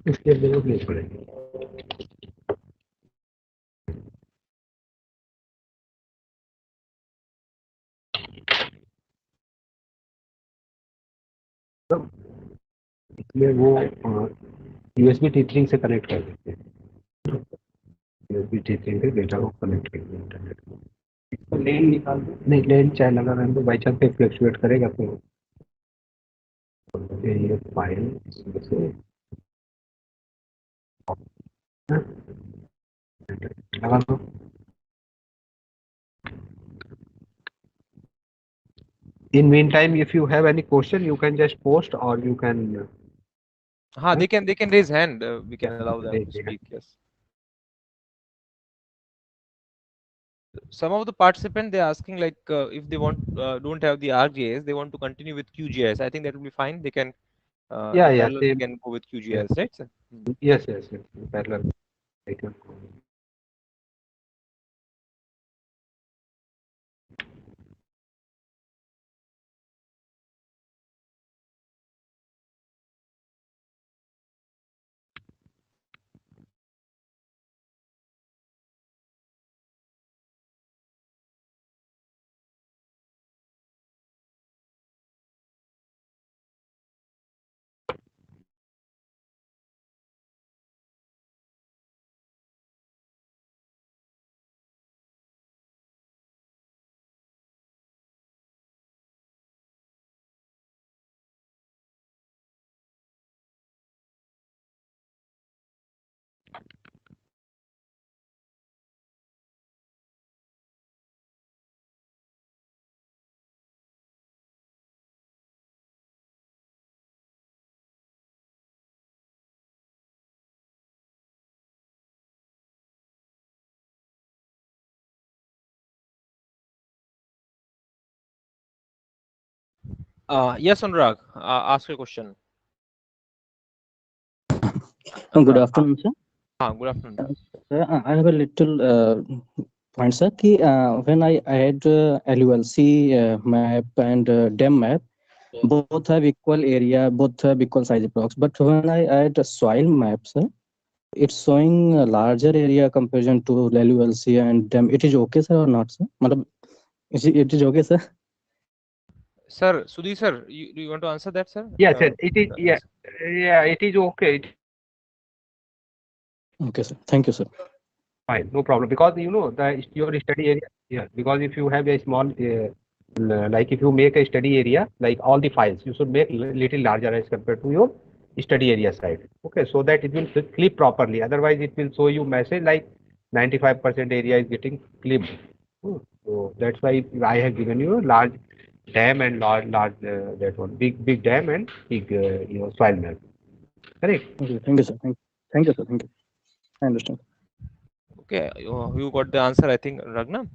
इसके जरूरत नहीं पड़ेगी. इसमें वो यूएसबी टीचिंग से कनेक्ट कर देते हैं. यूएसबी टीचिंग से डेटा को कनेक्ट कर देते हैं इंटरनेट को. इसको लेन निकाल दो. नहीं, लेन चाहे लगा रहने दो. बाई चांस पे फ्लक्चुएट करेगा तो ये फाइल इसमें से लगा दो. In meantime, if you have any question, you can just post or you can. हाँ, they can raise hand. We can allow them to speak. Yes. Some of the participants they're asking like if they don't have the ArcGIS, they want to continue with QGIS. I think that will be fine. They can parallel, they can go with QGIS, right, sir? Yes. Parallel. I can go. Yes, Anurag, ask your question. Good afternoon, sir. Good afternoon. Sir, I have a little point, sir. When I add LULC map and DEM map, both have equal area, both have equal size blocks. But when I add a soil map, sir, it's showing a larger area comparison to LULC and DEM. It is okay, sir, or not, sir? It is okay, sir? Sir, Sudhi sir, do you want to answer that, sir? Yes, it is. Yeah, it is okay. Okay, sir. Thank you, sir. Fine, no problem. Because your study area. Yeah, because if you have a small, like if you make a study area, like all the files, you should make little larger as compared to your study area side. Okay, so that it will clip properly. Otherwise, it will show you message like 95% area is getting clipped. So that's why I have given you a large dam and large that one big dam and big soil map. Correct. Okay, thank you, sir. Thank you, sir. Thank you. I understand. Okay, you got the answer, I think, Ragna.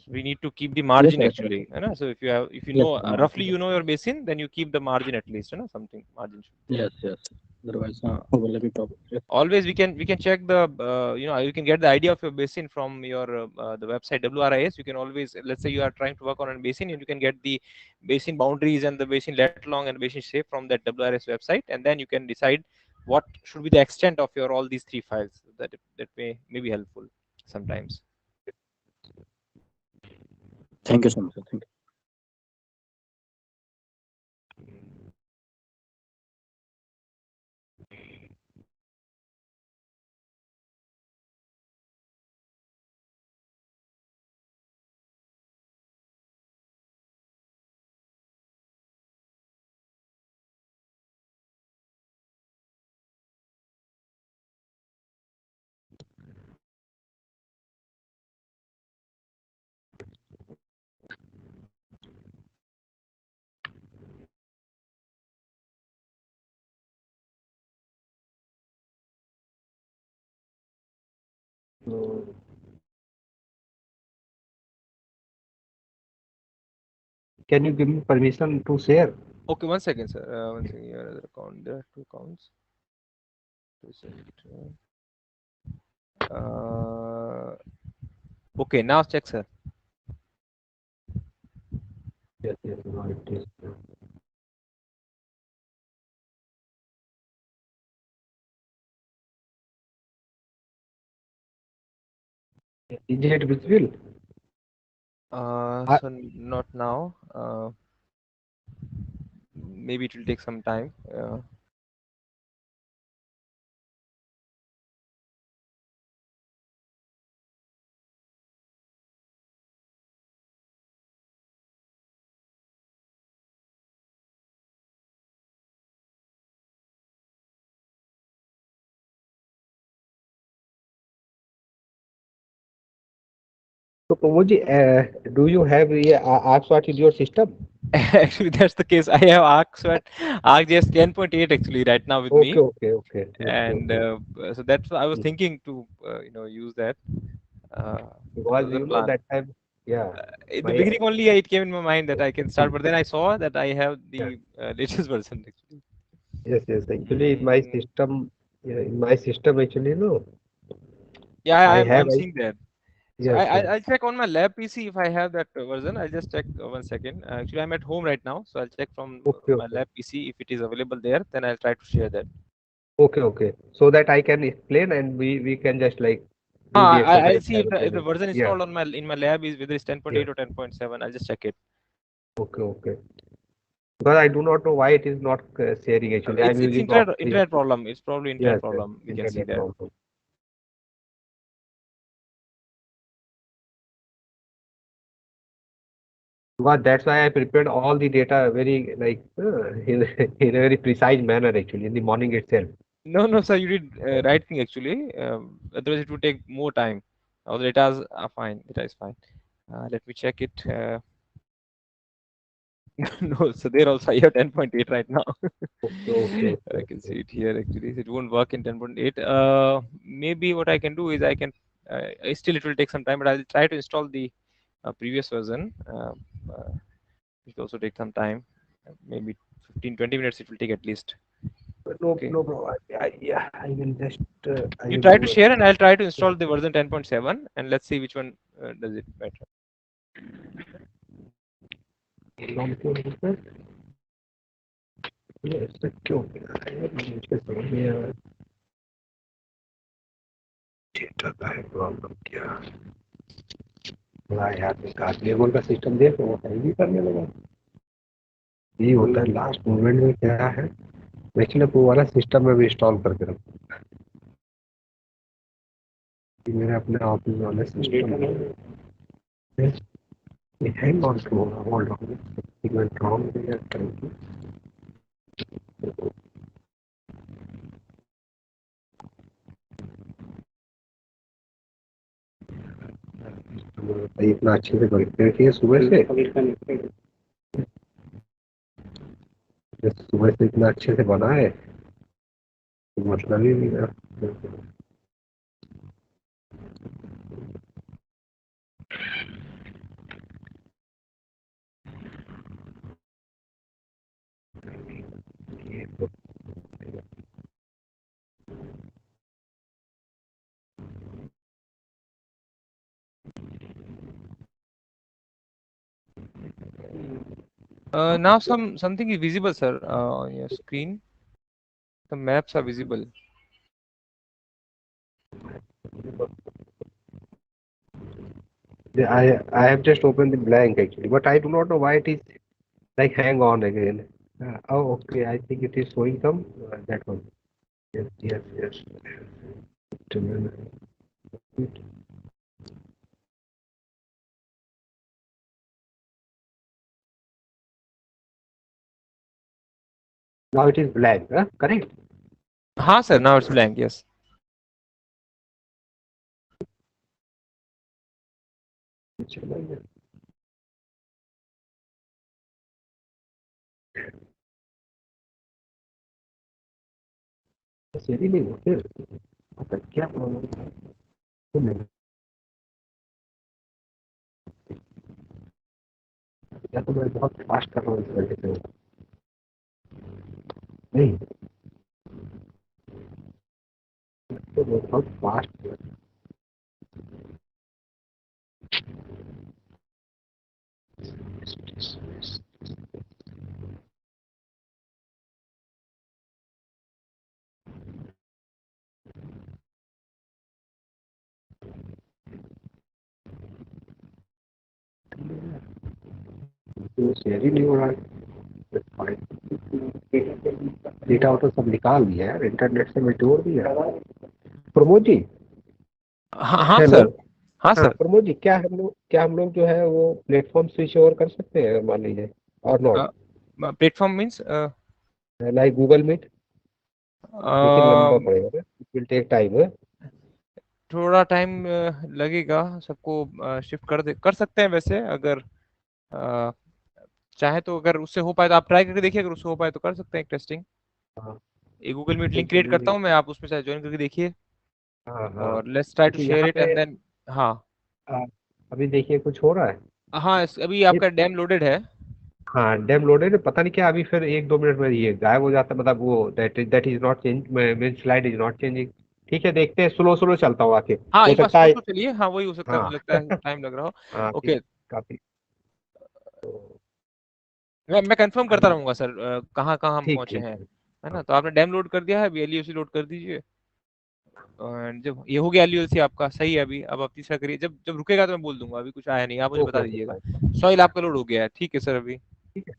We need to keep the margin sir. actually. You know? So if you Yes, know sir. roughly you know your basin, then you keep the margin at least. You know, something margin should be there. Yes. Otherwise, overlapping problem. Yes. Always we can check the you can get the idea of your basin from your the website WRIS. You can always, let's say you are trying to work on a basin, and you can get the basin boundaries and the basin let long and basin shape from that WRIS website, and then you can decide what should be the extent of your all these 3 files. That may be helpful sometimes. Thank you so much, sir. Thank you. So, can you give me permission to share? Okay, one second, sir. One second. Here other account. There are 2 accounts. Okay, now check, sir. Yes, no, it is. Is it visible? So not now. Maybe it will take some time. So, Pomoji, do you have ArcSwat in your system? Actually, that's the case. I have ArcGIS 10.8 actually right now with me, Okay. and so that's why I was thinking to use that. That Because was the you know plan. that time, yeah. In the My beginning only, it came in my mind that I can start, but then I saw that I have the latest version actually. yes. Actually, in my system, actually, no. Yeah, I I'm have. seeing that. So Yes. I'll check on my lab PC if I have that version. I'll just check 1 second. Actually, I'm at home right now, so I'll check from my lab PC if it is available there. Then I'll try to share that. Okay. So that I can explain and we can just like do the I'll exercise see if the version Yeah. installed on my lab is whether it's 10.8 Yeah. or 10.7. I'll just check it. Okay. Because I do not know why it is not sharing actually. I'm It's using internet problem. It's probably internet yes, problem. We can see internet that. problem. Because that's why I prepared all the data very like in a very precise manner actually in the morning itself. No, sir. You did right thing actually. Otherwise, it would take more time. All the data are fine. Data is fine. Let me check it. No, so there also I have 10.8 right now. Okay. I can see it here actually. It won't work in 10.8. Maybe what I can do is I can still it will take some time, but I'll try to install the previous version. It will also take some time. Maybe 15-20 minutes it will take at least. Okay. No problem. I will just I You will try to do share and I'll try to install the version 10.7 and let's see which one does it better. Yes, क्यों मुझे समझ नहीं आ रहा data का है problem क्या बड़ा यार निकाल लेवल का सिस्टम देखो वो है भी करने लगा ये होता है लास्ट मोमेंट में क्या है एक्चुअली वो वाला सिस्टम में भी इंस्टॉल करके रखो मेरे अपने ऑफिस वाले सिस्टम में hang on to hold on it went wrong इतना अच्छे से कनेक्टेड किए सुबह से, सुबह से इतना अच्छे से बना है, मतलब ही नहीं है। Now something is visible, sir, on your screen. The maps are visible. I have just opened the blank actually, but I do not know why it is like hang on again. Oh, okay. I think it is showing some that one. Yes, yes, yes. Now it is blank, correct? हाँ sir, now it's blank. Yes. यदि नहीं हो फिर क्या problem है? या तो मैं बहुत फास्ट कर रहा हूँ इस वजह से नहीं, तो बहुत फास्ट तो शेयर ही नहीं हो रहा है। डेटा तो सब निकाल दिया यार, इंटरनेट से मैं जोड़ दिया। प्रमोद जी, हाँ हेलो, सर, हाँ सर। प्रमोद जी, क्या हम लोग जो है वो प्लेटफॉर्म स्विच ओवर कर सकते हैं मान लीजिए, और not platform means like Google Meet, लेकिन लंबा पड़ेगा, इट विल टेक टाइम है। थोड़ा टाइम लगेगा, सबको शिफ्ट कर सकते हैं वैसे, अगर चाहे तो। अगर उससे हो पाए तो आप ट्राई करके देखिए, अगर उससे हो पाए तो कर सकते हैं एक टेस्टिंग। एक गूगल मीट लिंक क्रिएट करता हूँ मैं, आप उसमें चाहे ज्वाइन करके देखिए, और let's try to share it and then. हाँ अभी देखिए कुछ हो रहा है। हाँ, अभी आपका डैम लोडेड है। हाँ, डैम लोडेड है, पता नहीं क्या अभी फिर 1-2 मिनट में ये गायब हो जाता है, मतलब वो that is not change, mean slide is not changing. ठीक है, देखते हैं, स्लो स्लो चलता हूँ आके, हाँ हो एक बार सकता स्लो है। तो चलिए, हाँ वही हो सकता है, हाँ मुझे लगता है टाइम लग रहा हो। हाँ ओके, काफी मैं कंफर्म करता रहूंगा सर, कहाँ कहाँ हम ठीक पहुंचे ठीक हैं, है। है ना। तो आपने डैम लोड कर दिया है, अभी एलयूसी लोड कर दीजिए, और जब ये हो गया एलयूसी आपका सही है, अभी अब आप तीसरा करिए। जब जब रुकेगा तो मैं बोल दूंगा, अभी कुछ आया नहीं, आप मुझे ओके बता ओके दीजिएगा। फाइन। सॉइल आपका लोड हो गया है, ठीक है सर अभी। ठीक है,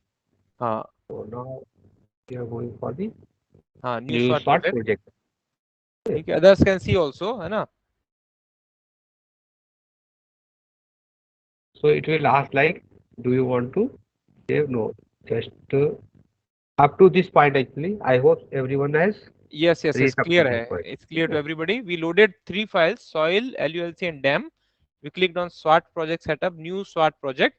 हाँ तो now we are going for the हाँ, न्यू न्यू स्वाट स्टार्ट प्रोजेक्ट, प्रोजेक्ट। ठीक है, अदर्स कैन सी ऑल्सो, है ना। So it will ask like, do you want to save? No, just up to this point actually. I hope everyone has Yes, yes, yes, reached up to clear this है, point. it's clear to everybody. We loaded 3 files, soil, LULC and dam. We clicked on SWAT project setup, new SWAT project,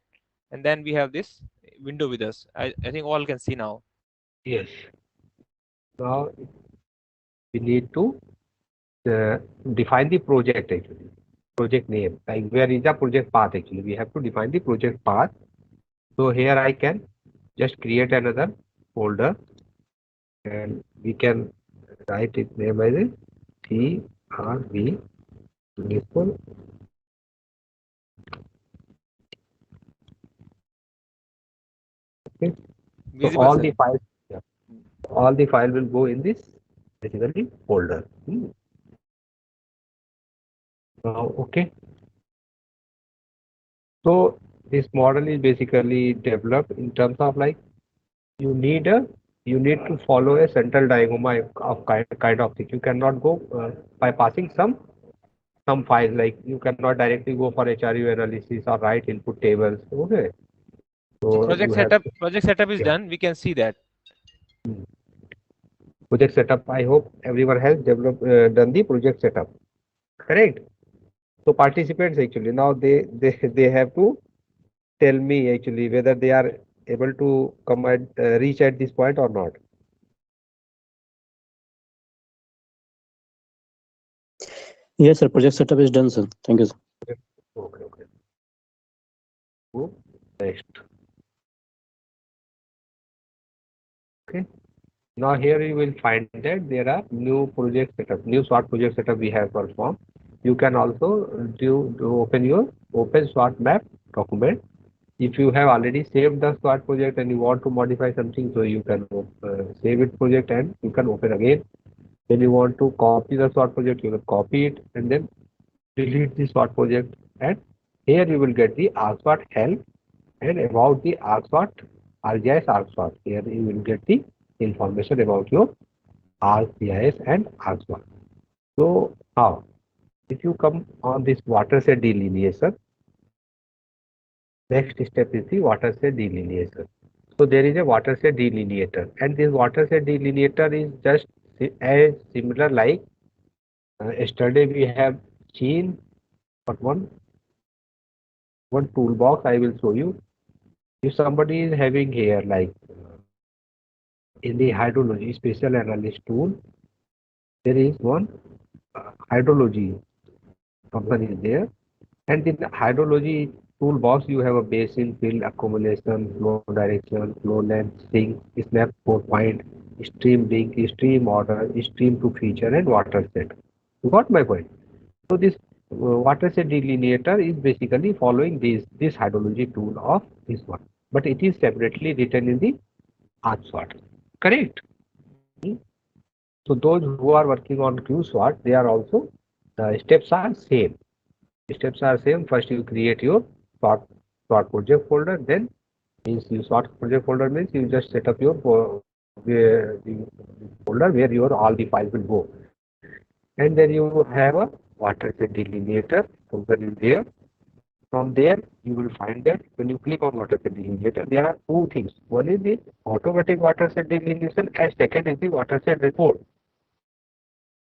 and then we have this window with us. I think all can see now. Yes. Now we need to define the project actually. Project name. Like where is the project path actually? We have to define the project path. So here I can just create another folder and we can write it name as a TRV municipal. Okay. So Visible, all sir. the files, yeah, all the file will go in this basically folder. Now, okay. So this model is basically developed in terms of like you need to follow a central diagram of kind of thing. You cannot go by passing some files, like you cannot directly go for HRU analysis or write input tables. Okay. So So you have project setup is yeah. done. We can see that. Project setup. I hope everyone has developed done the project setup. Correct. So participants actually now they have to tell me actually whether they are able to come at reach at this point or not. Yes, sir. Project setup is done, sir. Thank you, sir. Okay, okay. Go next. Okay. Now here you will find that there are new project setup, new SWOT project setup we have performed. You can also open your open SWOT map document. If you have already saved the SWOT project and you want to modify something, so you can save it project and you can open again. Then you want to copy the SWOT project, you will copy it and then delete the SWOT project. And here you will get the ArcSWOT help and about the ArcSWOT, ArcGIS ArcSWOT. Here you will get the information about your ArcGIS and ArcSWOT. So now, if you come on this watershed delineation, next step is the watershed delineation. So there is a watershed delineator, and this watershed delineator is just as similar like yesterday we have seen, but one toolbox I will show you. If somebody is having here like in the hydrology special analyst tool, there is one hydrology function is there, and in the hydrology toolbox you have a basin, fill, accumulation, flow direction, flow length, sink, snap 4 point, stream link, stream order, stream to feature, and watershed. You got my point? So this watershed delineator is basically following this hydrology tool of this one, but it is separately written in the ArcSWOT. Correct? So those who are working on QSWOT, they are also the steps are same. Steps are same. First you create your SWOT project folder, then means you SWOT project folder means you just set up your the folder where your all the files will go, and then you have a watershed delineator folder in there. From there you will find that when you click on watershed delineator, there are two things. One is the automatic watershed delineation, and second is the watershed report.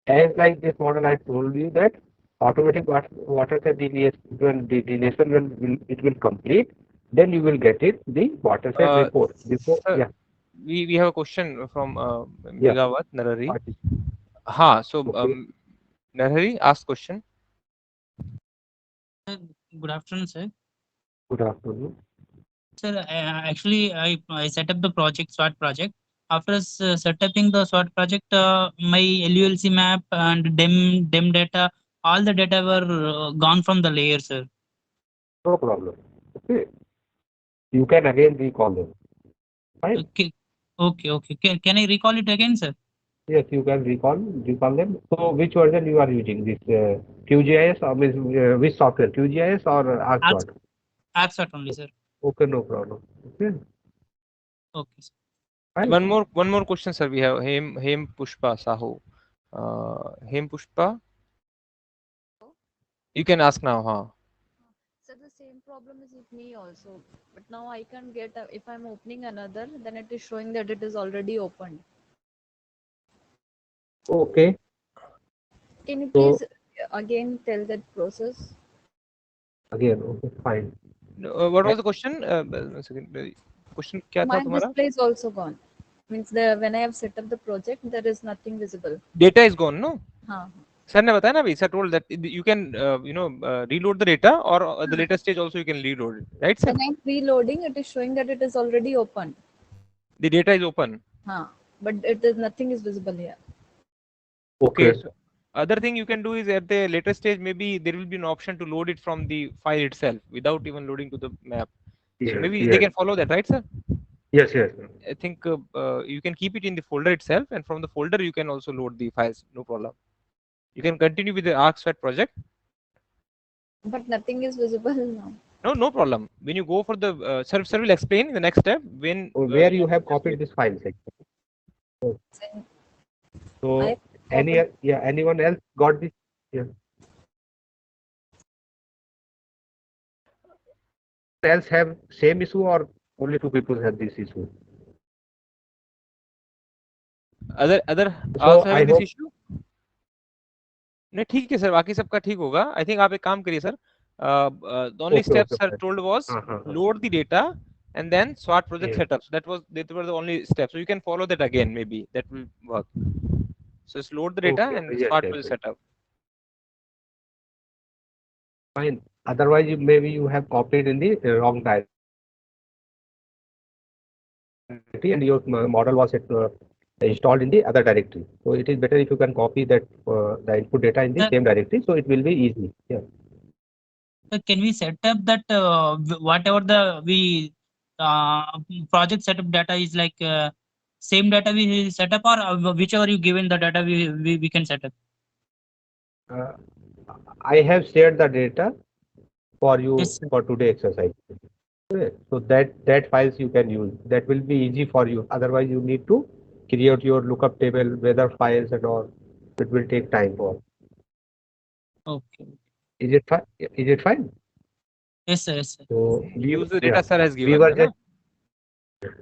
As like this model, I told you that automatic watershed delineation when it will complete, then you will get it the watershed report. Before, Sir, yeah. We have a question from Yeah. Megawat Narari. Ha, so Okay. Narari, ask question. Good afternoon, sir. Good afternoon. Sir, actually, I set up the project, SWOT project. After setting the SWOT project, my LULC map and DEM data, all the data were gone from the layer, sir. No problem. Okay. You can again recall them. Fine. Okay. Can I recall it again, sir? Yes, you can recall them. So which version you are using? This QGIS or which software? QGIS or ArcSWOT? ArcSWOT only, sir. Okay, no problem. Okay. Okay, sir. Fine. One more question, sir. We have Hem Pushpa Sahu. Hem Pushpa. You can ask now, huh? So the same problem is with me also, but now I can get if I'm opening another, then it is showing that it is already opened. Okay. Can you please again tell that process? Again, okay, fine. What was the question? One second. Question क्या था My तुम्हारा? display is also gone. Means when I have set up the project, there is nothing visible. Data is gone, no? हाँ. Sir ने बताया ना, sir told that you can reload the data, or at the later stage also you can reload it, right, sir? When I'm reloading, it is showing that it is already open. The data is open. But it is nothing is visible here. Okay. So other thing you can do is at the later stage, maybe there will be an option to load it from the file itself without even loading to the map. Yes, So maybe yes. they can follow that, right, sir? Yes. I think you can keep it in the folder itself, and from the folder you can also load the files. No problem. You can continue with the ArcSWOT project. But nothing is visible now. No problem. When you go for the sir will explain in the next step when where you have copied this file. So anyone else got this? Yeah. Else have same issue or only two people have this issue? Other So also I having this hope issue? नहीं ठीक है sir, बाकी सबका ठीक होगा। I think आप एक काम करिए sir, the only Okay, steps okay, sir told was load the data and then SWOT project yes. setup. So that were the only steps. So you can follow that again, maybe that will work. So just load the data Okay, and yes, SWOT yes, project yes. setup. Fine. Otherwise, maybe you have copied in the wrong directory and your model was installed in the other directory. So it is better if you can copy that the input data in the same directory. So it will be easy. Yeah. So can we set up that whatever the project setup data is like same data we set up, or whichever you given the data we can set up? I have shared the data for you Yes, sir. for today exercise. Okay. So that files you can use. That will be easy for you. Otherwise, you need to create your lookup table, weather files and all. It will take time for. Okay. Is it fine? Is it fine? Yes, sir. Yes, sir. So Use the yeah, data sir has we given. were है ना? just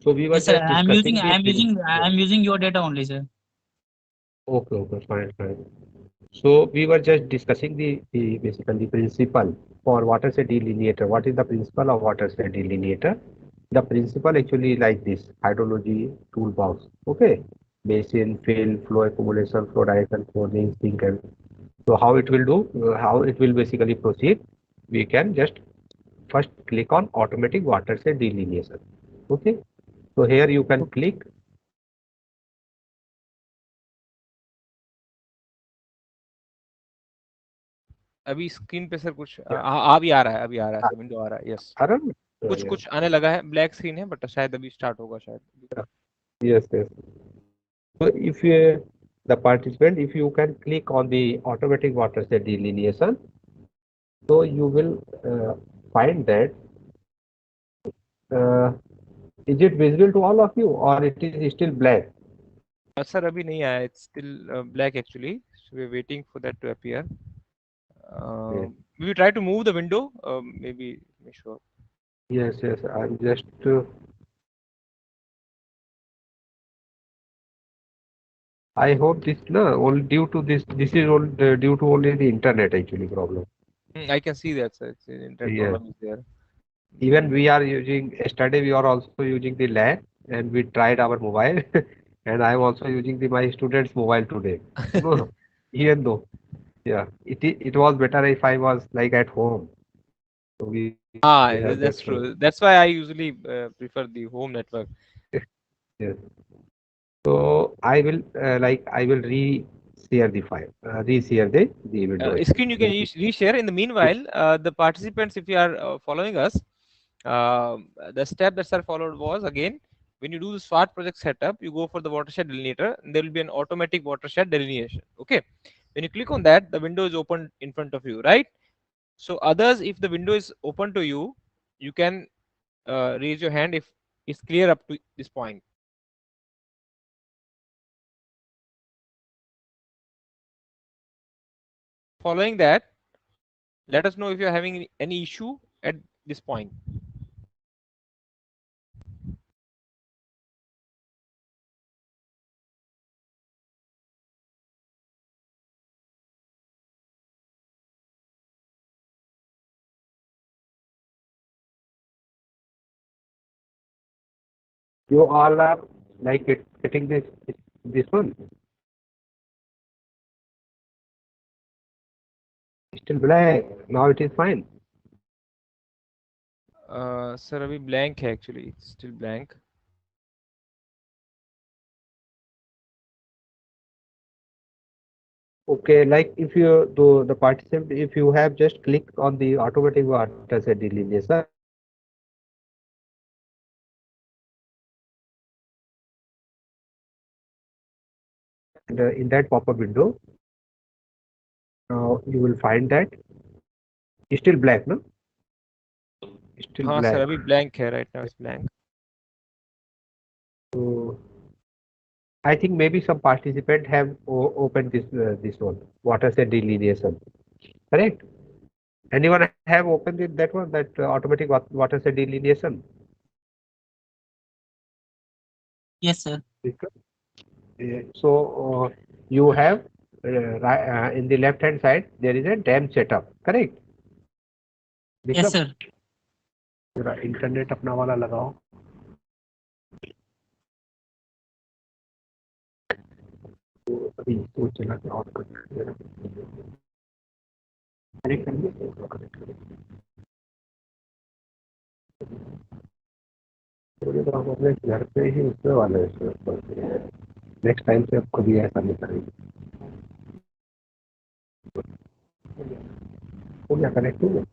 so we were Yes, sir. just discussing the I'm using your data only, sir. Okay, okay, fine, fine. So we were just discussing the basically principle for watershed delineator. What is the principle of watershed delineator? The principle actually like this hydrology toolbox. Okay, basin, fill, flow accumulation, flow direction, flow range, sink. And so how it will do, how it will basically proceed. We can just first click on automatic watershed delineation. Okay, so here you can click. अभी screen पे sir कुछ आ भी आ रहा है, अभी आ रहा है sir, window आ रहा है। यस, कुछ Yeah. कुछ आने लगा है, ब्लैक स्क्रीन है बट शायद अभी स्टार्ट होगा शायद। Yes, yes. So if you, the participant, if you can click on the automatic watershed delineation, so you will find that is it visible to all of you or it is still black? Sir अभी नहीं आया, it's still black actually, so we are waiting for that to appear. we try to move the window, maybe make sure. Yes, yes, I'm just I hope this no only due to this is all due to only the internet actually problem. I can see that, sir. It's internet Yes. problem is there. Even we are using yesterday we are also using the LAN and we tried our mobile and I am also using my student's mobile today. No, even though yeah, it was better if I was like at home. So we have That's that true. That's why I usually prefer the home network. yes. So I will I will re-share the file, re-share the window. Screen you can reshare. In the meanwhile, the participants, if you are following us, the step that sir followed was again, when you do the SWOT project setup, you go for the watershed delineator, and there will be an automatic watershed delineation. Okay, when you click on that, the window is open in front of you, right? So others, if the window is open to you, you can raise your hand if it's clear up to this point. Following that, let us know if you're having any issue at this point. You all are getting this one. Still black. Now it is fine. Sir, abhi blank hai actually. It's still blank. Okay, like if you do the participant, if you have just clicked on the automatic watershed delineation, and in that pop-up window, you will find that it's still black, no? Still हाँ black. sir, abhi blank hai, right now it's blank. So I think maybe some participant have opened this one watershed delineation, correct? Anyone have opened that one, that automatic watershed delineation? Yes, sir. So you have in the left hand side, there is a dam setup, correct? Yes, sir. पूरा internet अपना वाला लगाओ. अभी तो चला के on कर देना. कनेक्ट करिए, कनेक्ट करिए. तो हम अपने घर पे ही उसमें वाले नेक्स्ट टाइम से आपको भी ऐसा नहीं करेंगे. हो गया कनेक्ट हो गया.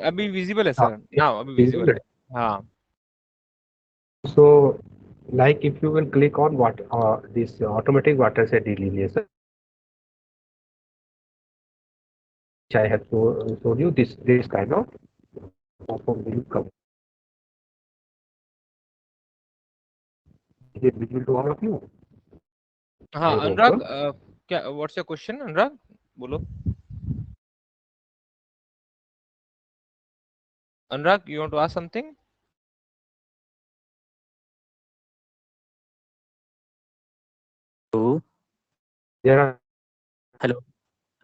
अभी विजिबल है सर. नाउ अभी विजिबल है. हाँ. So, like if you will click on what this automatic watershed delineation, which I have showed you this kind of will come. Is it visible to all of you? हाँ अनुराग, क्या what's your question अनुराग, बोलो. अनुराग, you want to ask something? Hello. Yeah. Hello.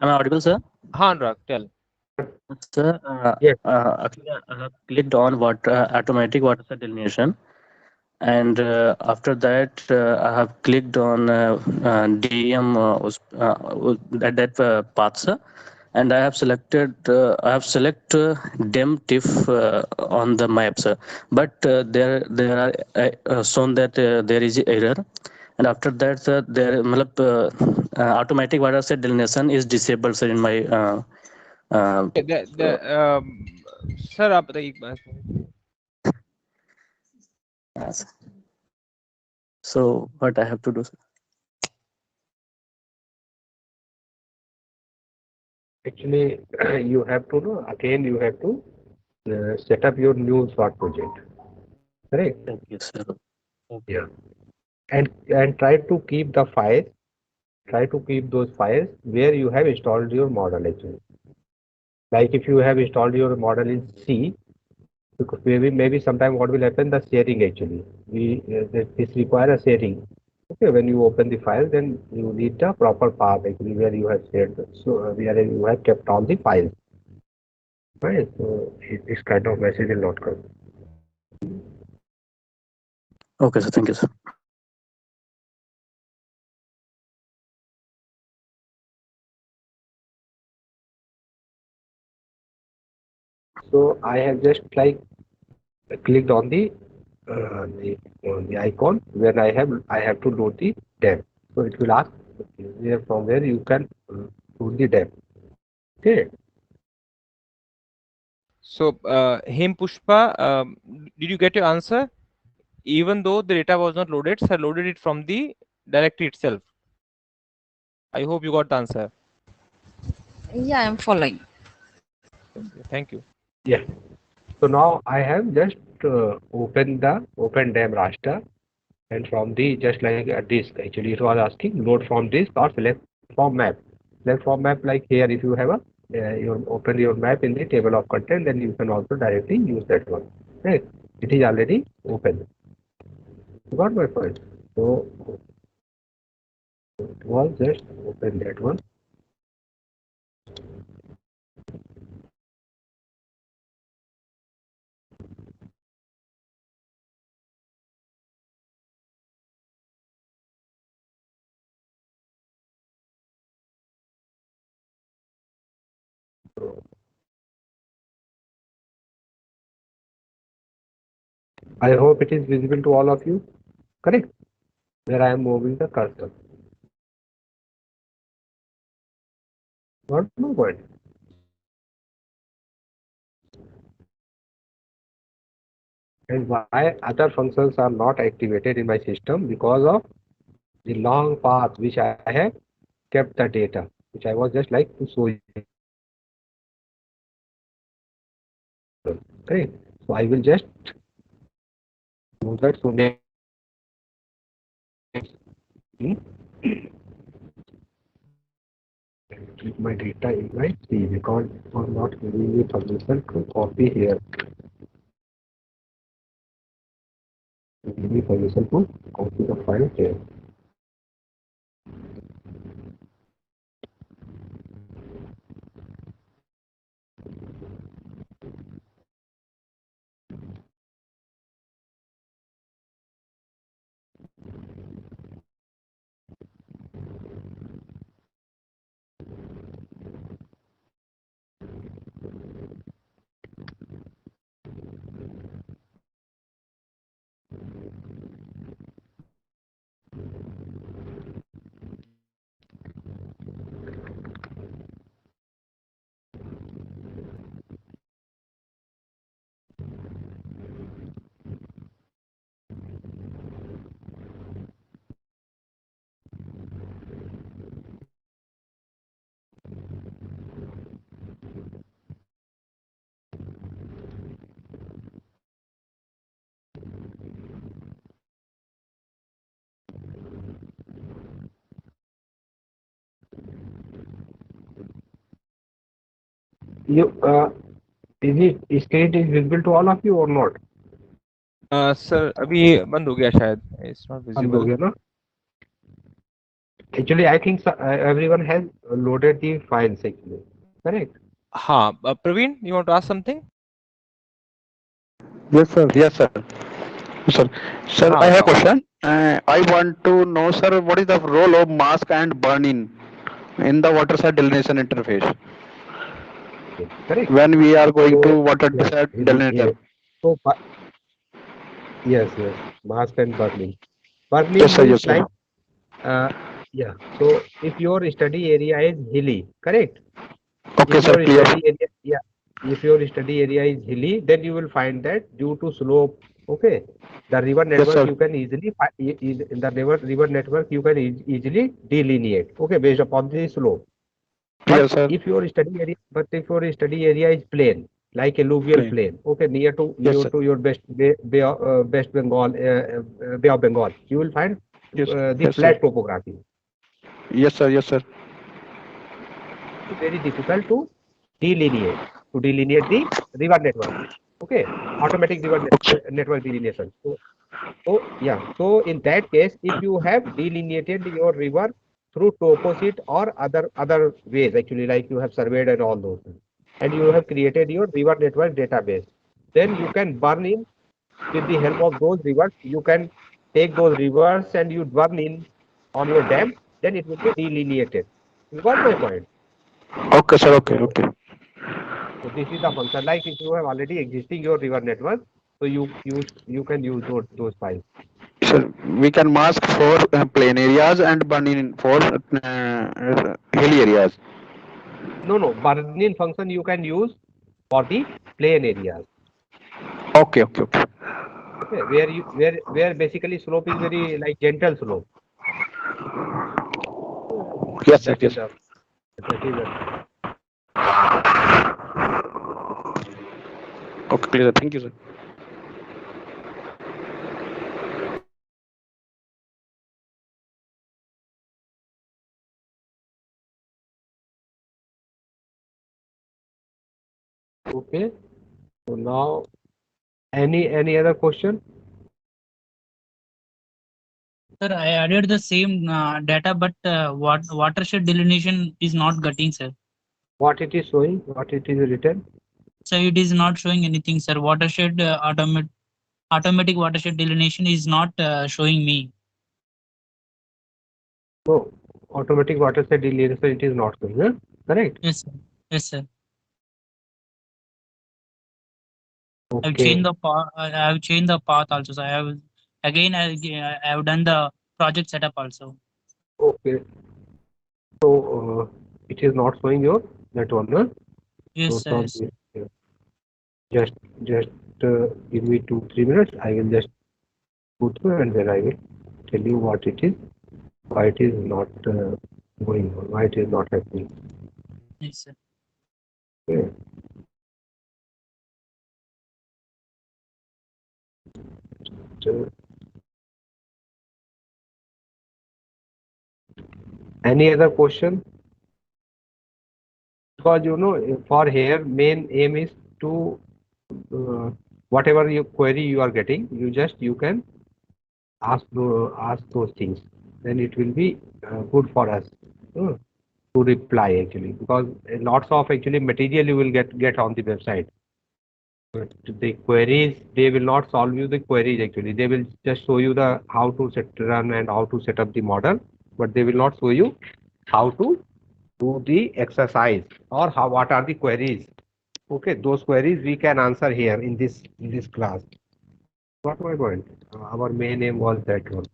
Am I audible, sir? हाँ अनुराग, tell. Sir, yes. Actually, I have clicked on automatic watershed delineation, and after that, I have clicked on DEM that path, sir, and I have selected DEM TIFF on the map, sir. But there are shown that there is error. And after that, sir, there automatic watershed delineation is disabled, sir, in my sir आप बताइए एक बार. So what I have to do, sir? Actually, you have to do again. You have to set up your new SWOT project. Correct. Yes, sir. Okay. Yeah. And try to keep the files. Try to keep those files where you have installed your model actually. Like if you have installed your model in C, because maybe sometime what will happen, the sharing actually. This require a sharing. Okay, when you open the file, then you need the proper path actually where you have shared. So where you have kept all the files. Right. So this kind of message will not come. Okay, sir. Thank you, sir. So I have just like clicked on the icon where I have to load the demo. So it will ask from where you can load the demo. Okay. So Hem Pushpa, did you get your answer? Even though the data was not loaded, sir loaded it from the directory itself. I hope you got the answer. Yeah, I'm following. Okay, thank you. Yeah. So now I have just opened the open dam raster, and from the just like a disk actually it was asking load from disk or select from map. Select from map, like here if you have a you open your map in the table of content, then you can also directly use that one. Right. It is already open. You got my point. So it was just open that one. I hope it is visible to all of you. Correct? Where I am moving the cursor. Got my point. And why other functions are not activated in my system? Because of the long path which I have kept the data, which I was just like to show you. Correct. So I will just do that. So next, keep my data in my C because I'm not giving you permission to copy here. Give me permission to copy the file here. You is it screen is visible to all of you or not? Sir अभी बंद हो गया शायद. It's not बंद हो visible. गया ना? Actually, I think everyone has loaded the files actually. Correct? हाँ. Praveen, you want to ask something? Yes, sir. Yes, sir. Sir, sir, हाँ I have a बताओ. question. I want to know, sir, what is the role of mask and burn-in in the waterside delineation interface Correct. when we are going to So yes, waterside yes. delineator? So yes, yes. Mask and burn-in. Yes, Burn-in sir. means Yes, sir. like yeah. So if your study area is hilly, correct? Okay, If sir. your Clear. study area, yeah, if your study area is hilly, then you will find that due to slope, okay, the river Yes, network sir. you can easily the river network you can easily delineate, okay, based upon the slope. Clear, But sir. if your study area is plain, like alluvial Plain. plain, okay, near Yes, sir. to your West Bengal, Bay of Bengal, you will find Yes. the Yes, sir. flat topography. Yes, sir. Yes, sir. It's very difficult to delineate the river network. Okay, automatic river network delineation. So yeah, so in that case, if you have delineated your river through toposit or other ways, actually, like you have surveyed and all those things, and you have created your river network database, then you can burn in with the help of those rivers. You can take those rivers and you burn in on your dam, then it will be delineated. You got my point? Okay, sir. Okay. So, Okay. so this is the function. Like if you have already existing your river network, so you can use those files. Sir, we can mask for plain areas and burn in for hilly areas. No, burn-in function you can use for the plain areas. Okay. Okay. Okay. Okay, where basically slope is very like gentle slope. Yes, sir. That is Yes. the. Okay, clear. Thank you, sir. Okay. So now, any other question? Sir, I added the same data, but watershed delineation is not getting, sir. What it is showing? What it is written? So it is not showing anything, sir. Watershed automatic watershed delineation is not showing me. No, automatic watershed delineation it is not showing. Huh? Correct. Yes, sir. Yes, sir. Okay. I've changed the path. I have changed the path also. So I have again. I have done the project setup also. Okay. So it is not showing your that one. Huh? Yes, So sir. from Yes. just give me 2-3 minutes. I will just go through and then I will tell you what it is, why it is not going on, why it is not happening. Yes, sir. Okay. Any other question? Because for here, main aim is to whatever you query you are getting, you can ask those things. Then it will be good for us to reply actually, because lots of actually material you will get on the website. But the queries, they will not solve you the queries actually. They will just show you the how to run and how to set up the model, but they will not show you how to do the exercise or what are the queries. Okay, those queries we can answer here in this class. What my point? Our main aim was that one.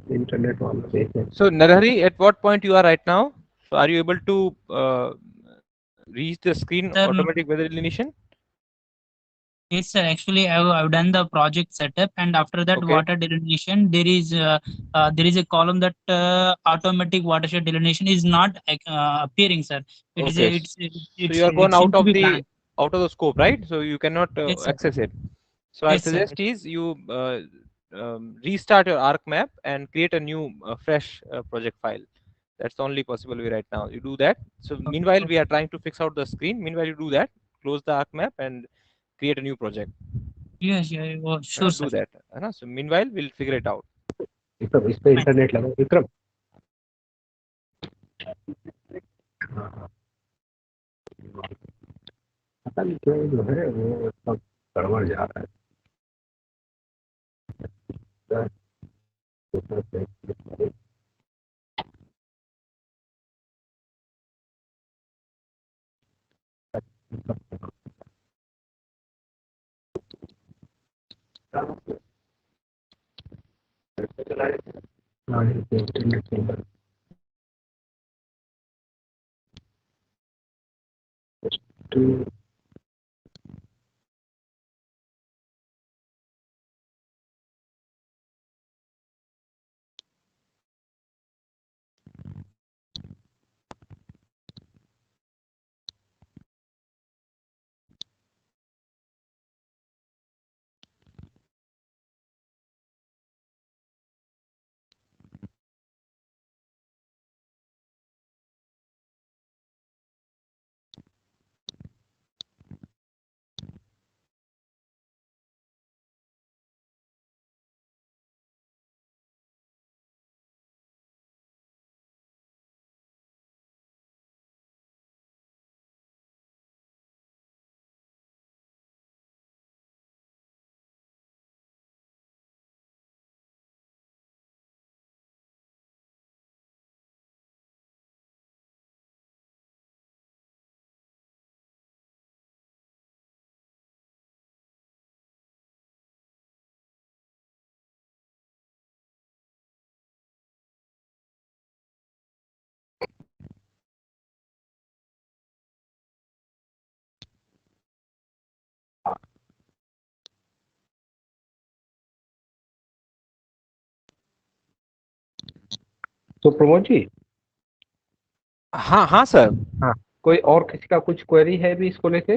Internet one. So Narahari, at what point you are right now? So are you able to reach the screen automatic weather delineation? Yes, sir. Actually, I've done the project setup, and after that water delineation, there is a column that automatic watershed delineation is not appearing, sir. It is Okay. So you are gone out of the scope, right? So you cannot access it. So I suggest is you restart your ArcMap and create a new fresh project file. That's the only possible way right now. You do that. So meanwhile, we are trying to fix out the screen. Meanwhile, you do that. Close the ArcMap and create a new project. Yes, sure, do that. So meanwhile, we'll figure it out. इस पे internet लगा विक्रम पता नहीं क्यों जो है वो सब गड़बड़ जा रहा है तो प्रमोद जी हाँ सर हाँ कोई और किसी का कुछ क्वेरी है भी इसको लेके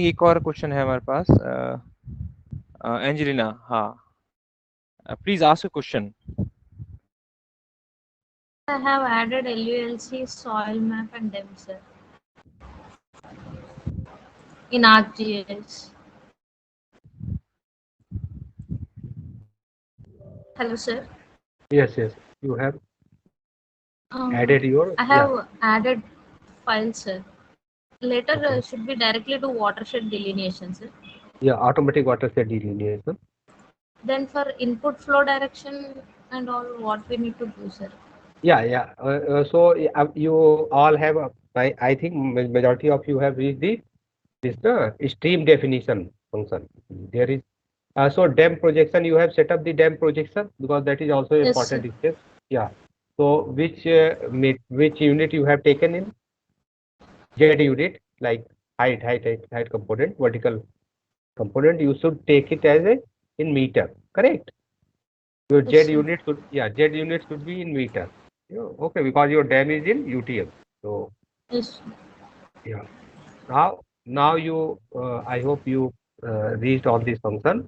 एक और क्वेश्चन है हमारे पास एंजेलिना हाँ please ask a question I have added LULC, soil map, and DEM, sir, in ArcGIS. Hello, sir. yes you have added your I have added files, sir. Later should be directly to watershed delineation, sir. Yeah, automatic watershed delineation. Then for input flow direction and all, what we need to do, sir? Yeah. So you all have, I think majority of you have reached this stream definition function. There is so DEM projection. You have set up the DEM projection because that is also important step. Yeah. So which unit you have taken in? Z unit, like height component, vertical component. You should take it as in meter. Correct. Your Z unit should be in meter. Okay, because your DEM is in UTM. So yeah. Now you I hope you reached all these function.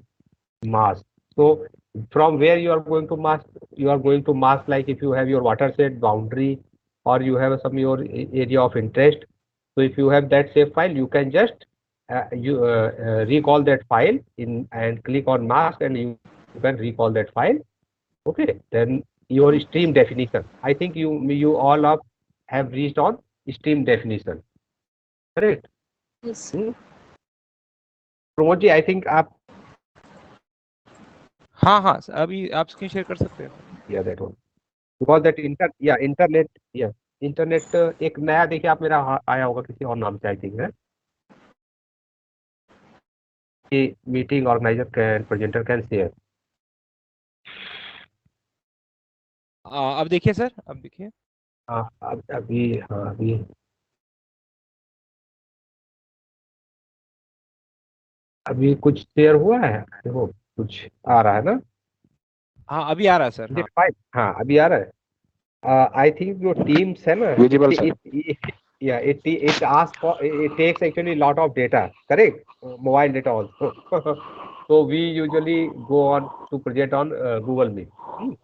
mask. So from where you are going to mask? You are going to mask like if you have your watershed boundary or you have some your area of interest. So if you have that save file, you can just recall that file in and click on mask and you can recall that file. Okay, then your stream definition. I think you all of have reached on stream definition. Correct? Yes. Pramod ji, I think आप हाँ हाँ अभी आप screen share कर सकते हैं yeah that one because that internet एक नया देखिए आप मेरा आया होगा किसी और नाम से आई थिंक है कि meeting organiser can presenter can share अब देखिए सर अब देखिए अभी कुछ शेयर हुआ है देखो कुछ आ रहा है ना हाँ अभी आ रहा है सर हाँ अभी आ रहा है I think your teams है ना Visible, it asks for it takes actually a lot of data, correct? Mobile data also. So we usually go on to project on Google Meet.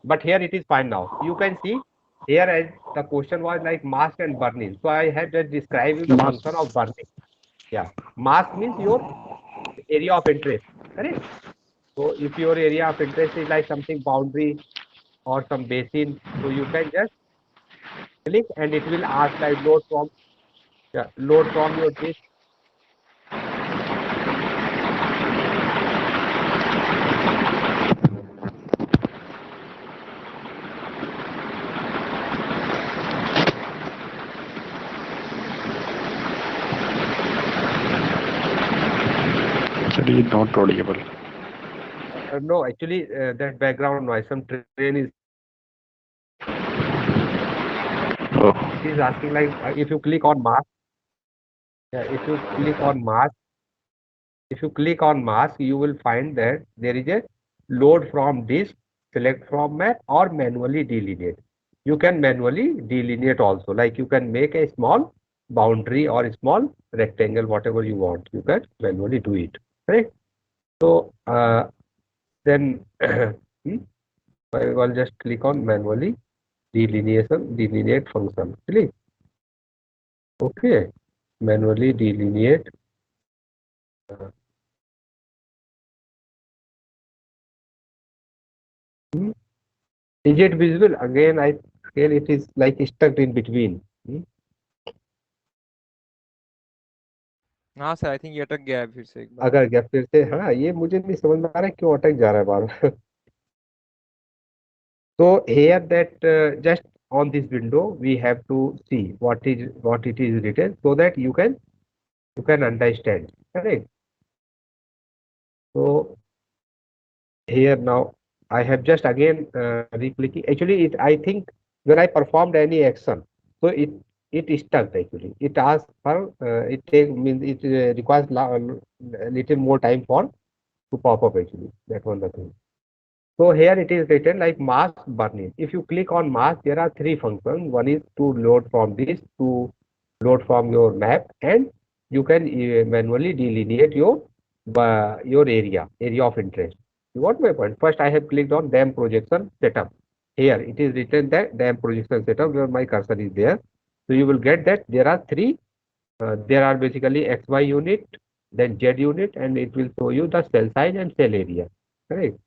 But here it is fine now. You can see here as the question was like mask and burning. So I had just described you the function of burning. Yeah, mask means your area of interest, correct? So if your area of interest is like something boundary or some basin, so you can just click and it will ask like load from your disk. Actually, not audible. No, actually that background noise, some train is. It is asking like if you click on mask. If you click on mask, you will find that there is a load from disk, select from map, or manually delineate. You can manually delineate also. Like you can make a small boundary or a small rectangle, whatever you want. You can manually do it. Right? So then I will just click on manually delineate function. Really? Okay, manually delineate. Is it visible? Again it is like stuck in between. हाँ sir I think ये अटक गया है फिर से एक बार अगर गया फिर से हाँ ये मुझे नहीं समझ में आ रहा है क्यों अटक जा रहा है बार so here that just on this window we have to see what it is written so that you can understand, correct? So here now I have just again re-clicking. Actually I think when I performed any action, so it is stuck actually. It asks for it requires a little more time for to pop up actually. That one the thing. So here it is written like mask burning. If you click on mask, there are three functions. One is to load from this, to load from your map, and you can manually delineate your area of interest. You got my point? First, I have clicked on dam projection setup. Here it is written that dam projection setup where my cursor is there. So you will get that there are three. There are basically XY unit, then Z unit, and it will show you the cell size and cell area. Correct?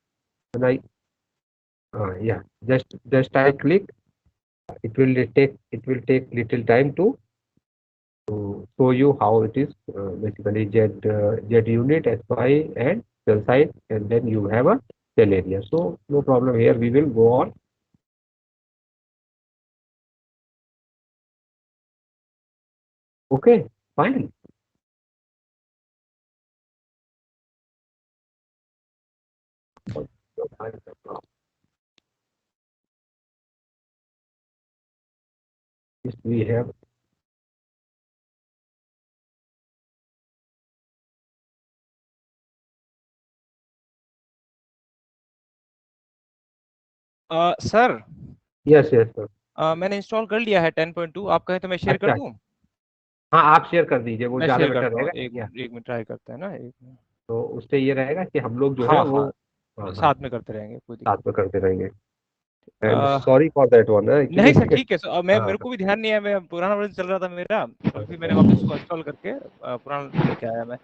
And I yeah, just I click. It will take little time to show you how it is basically Z unit, SY, and cell size, and then you have a cell area. So no problem here. We will go on. Okay, fine. Yes, we have. Sir yes yes sir मैंने install कर लिया है 10.2 आप कहें तो मैं share कर दूं हाँ आप शेयर कर दीजिए वो ज्यादा बेटर रहेगा एक मिनट ट्राई करते हैं ना एक मिनट तो उससे ये रहेगा कि हम लोग जो हाँ, है वो हाँ, साथ में करते रहेंगे, कोई दिक्कत साथ में करते रहेंगे। एंड नहीं। Sorry for that one. नहीं सर ठीक है सर, अब मैं मेरे को भी ध्यान नहीं है, मैं पुराना वर्जन चल रहा था मेरा, तो फिर मैंने वापस उसको इंस्टॉल करके पुराना लेके आया मैं।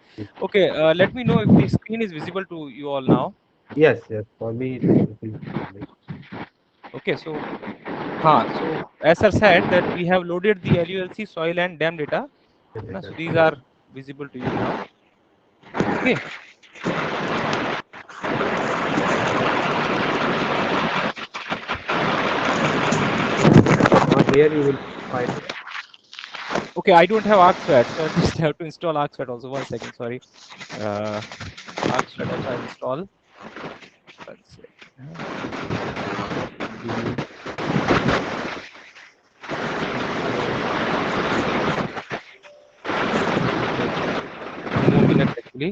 Okay, let me know if the screen is visible to you all now. Yes yes, for me it is. Okay, so so as sir said that we have loaded the LULC soil and dam data, so these are visible to you now. Okay. Here you will find. Okay, I don't have ArcSweat, so I just have to install ArcSweat also. 1 second, sorry. ArcSweat I install. 1 second. More minutes actually.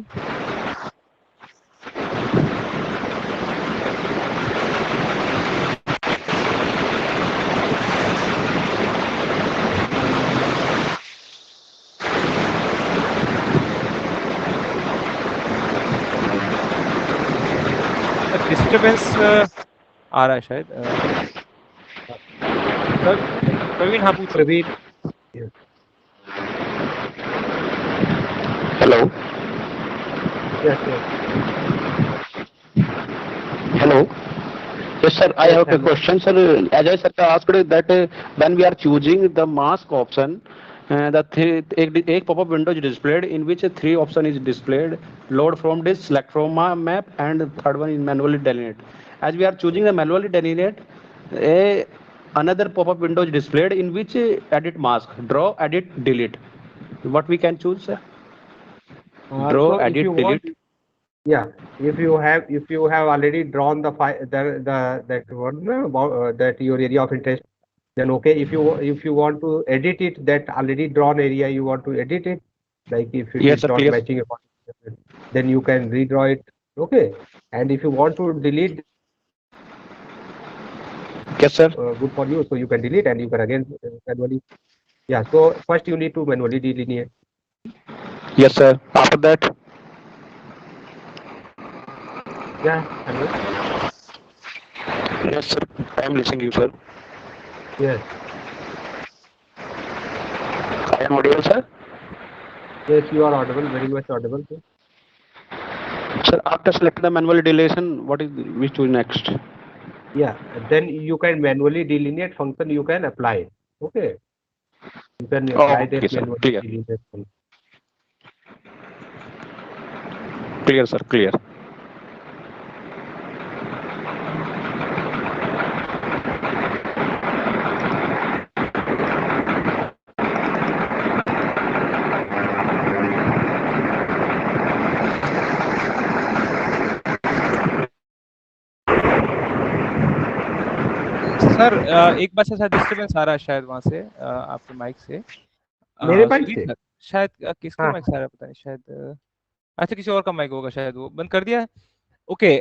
Disturbance आ रहा है शायद। प्रवीण, हाँ पूछो। Praveen, Hello. Yes, yes. Hello. Yes, sir. I Yes, have a hello. question, sir. As I sir asked that when we are choosing the mask option, एक pop-up window is displayed in which 3 option is displayed: load from disk, select from map, and third one is manually delineate. As we are choosing the manually delineate, another pop-up window is displayed in which edit mask, draw, edit, delete. What we can choose, sir? Draw, So edit, if you delete. want, yeah, if you have already drawn the file, that one that your area of interest, then okay. If you want to edit it, that already drawn area, you want to edit it, like if it Yes, is sir, not clear. matching, then you can redraw it. Okay. And if you want to delete, yes, sir. Good for you. So you can delete and you can again manually. Yeah. So first you need to manually delineate. Yes, sir. After that. Yeah. Hello. Yes, sir. I am listening to you, sir. Yes. I am audible, sir. Yes, you are audible. Very much audible. Sir. Sir, after selecting the manual deletion, what is we choose next? Yeah, then you can manually delineate function. You can apply. Okay. You can apply Okay, that sir. manually Clear. delineate function. Clear, sir. Clear. Sir एक बार से शायद disturbance आ रहा है शायद वहां से आपके माइक से। मेरे माइक से शायद किसका माइक आ रहा है पता नहीं, शायद अच्छा किसी और का माइक होगा, शायद वो बंद कर दिया है। ओके,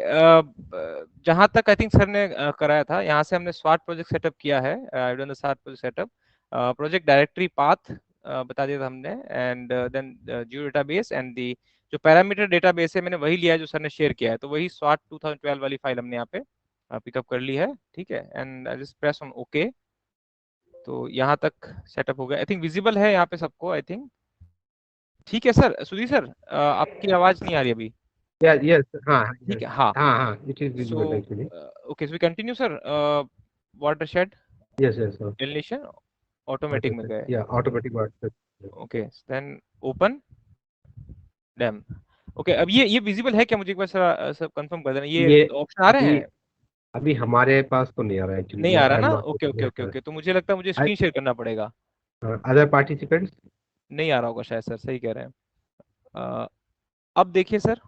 जहां तक आई थिंक सर ने कराया था, यहाँ से हमने स्वाट प्रोजेक्ट सेटअप किया है। आई डन द स्वाट project setup, project directory path बता दिया था हमने, and then geo database and the जो पैरामीटर डेटाबेस है मैंने वही लिया है जो सर ने शेयर किया है, तो वही स्वाट 2012 वाली फाइल हमने यहाँ पे पिकअप कर ली है। ठीक है, and I just press on okay. तो यहाँ तक सेटअप हो गया, आई थिंक विजिबल है यहाँ पे सबको, आई थिंक ठीक है। सर सुधीर सर, आपकी आवाज नहीं आ रही अभी। Yes, हाँ, ठीक है, हाँ हाँ, it is visible actually. Okay, so we continue, sir. Watershed. Yes, sir. Delineation automatic में गए। Yeah, automatic watershed. Okay, then open dam. Okay, अब ये विजिबल है क्या, मुझे एक बार सब कंफर्म कर देना, ये ऑप्शन आ रहे हैं? अभी हमारे पास तो नहीं आ रहा है एक्चुअली। नहीं आ रहा ना? ओके, तो मुझे लगता है मुझे स्क्रीन शेयर करना पड़ेगा। अदर पार्टिसिपेंट्स नहीं आ रहा होगा शायद सर, सही कह रहे हैं। अब देखिए sir.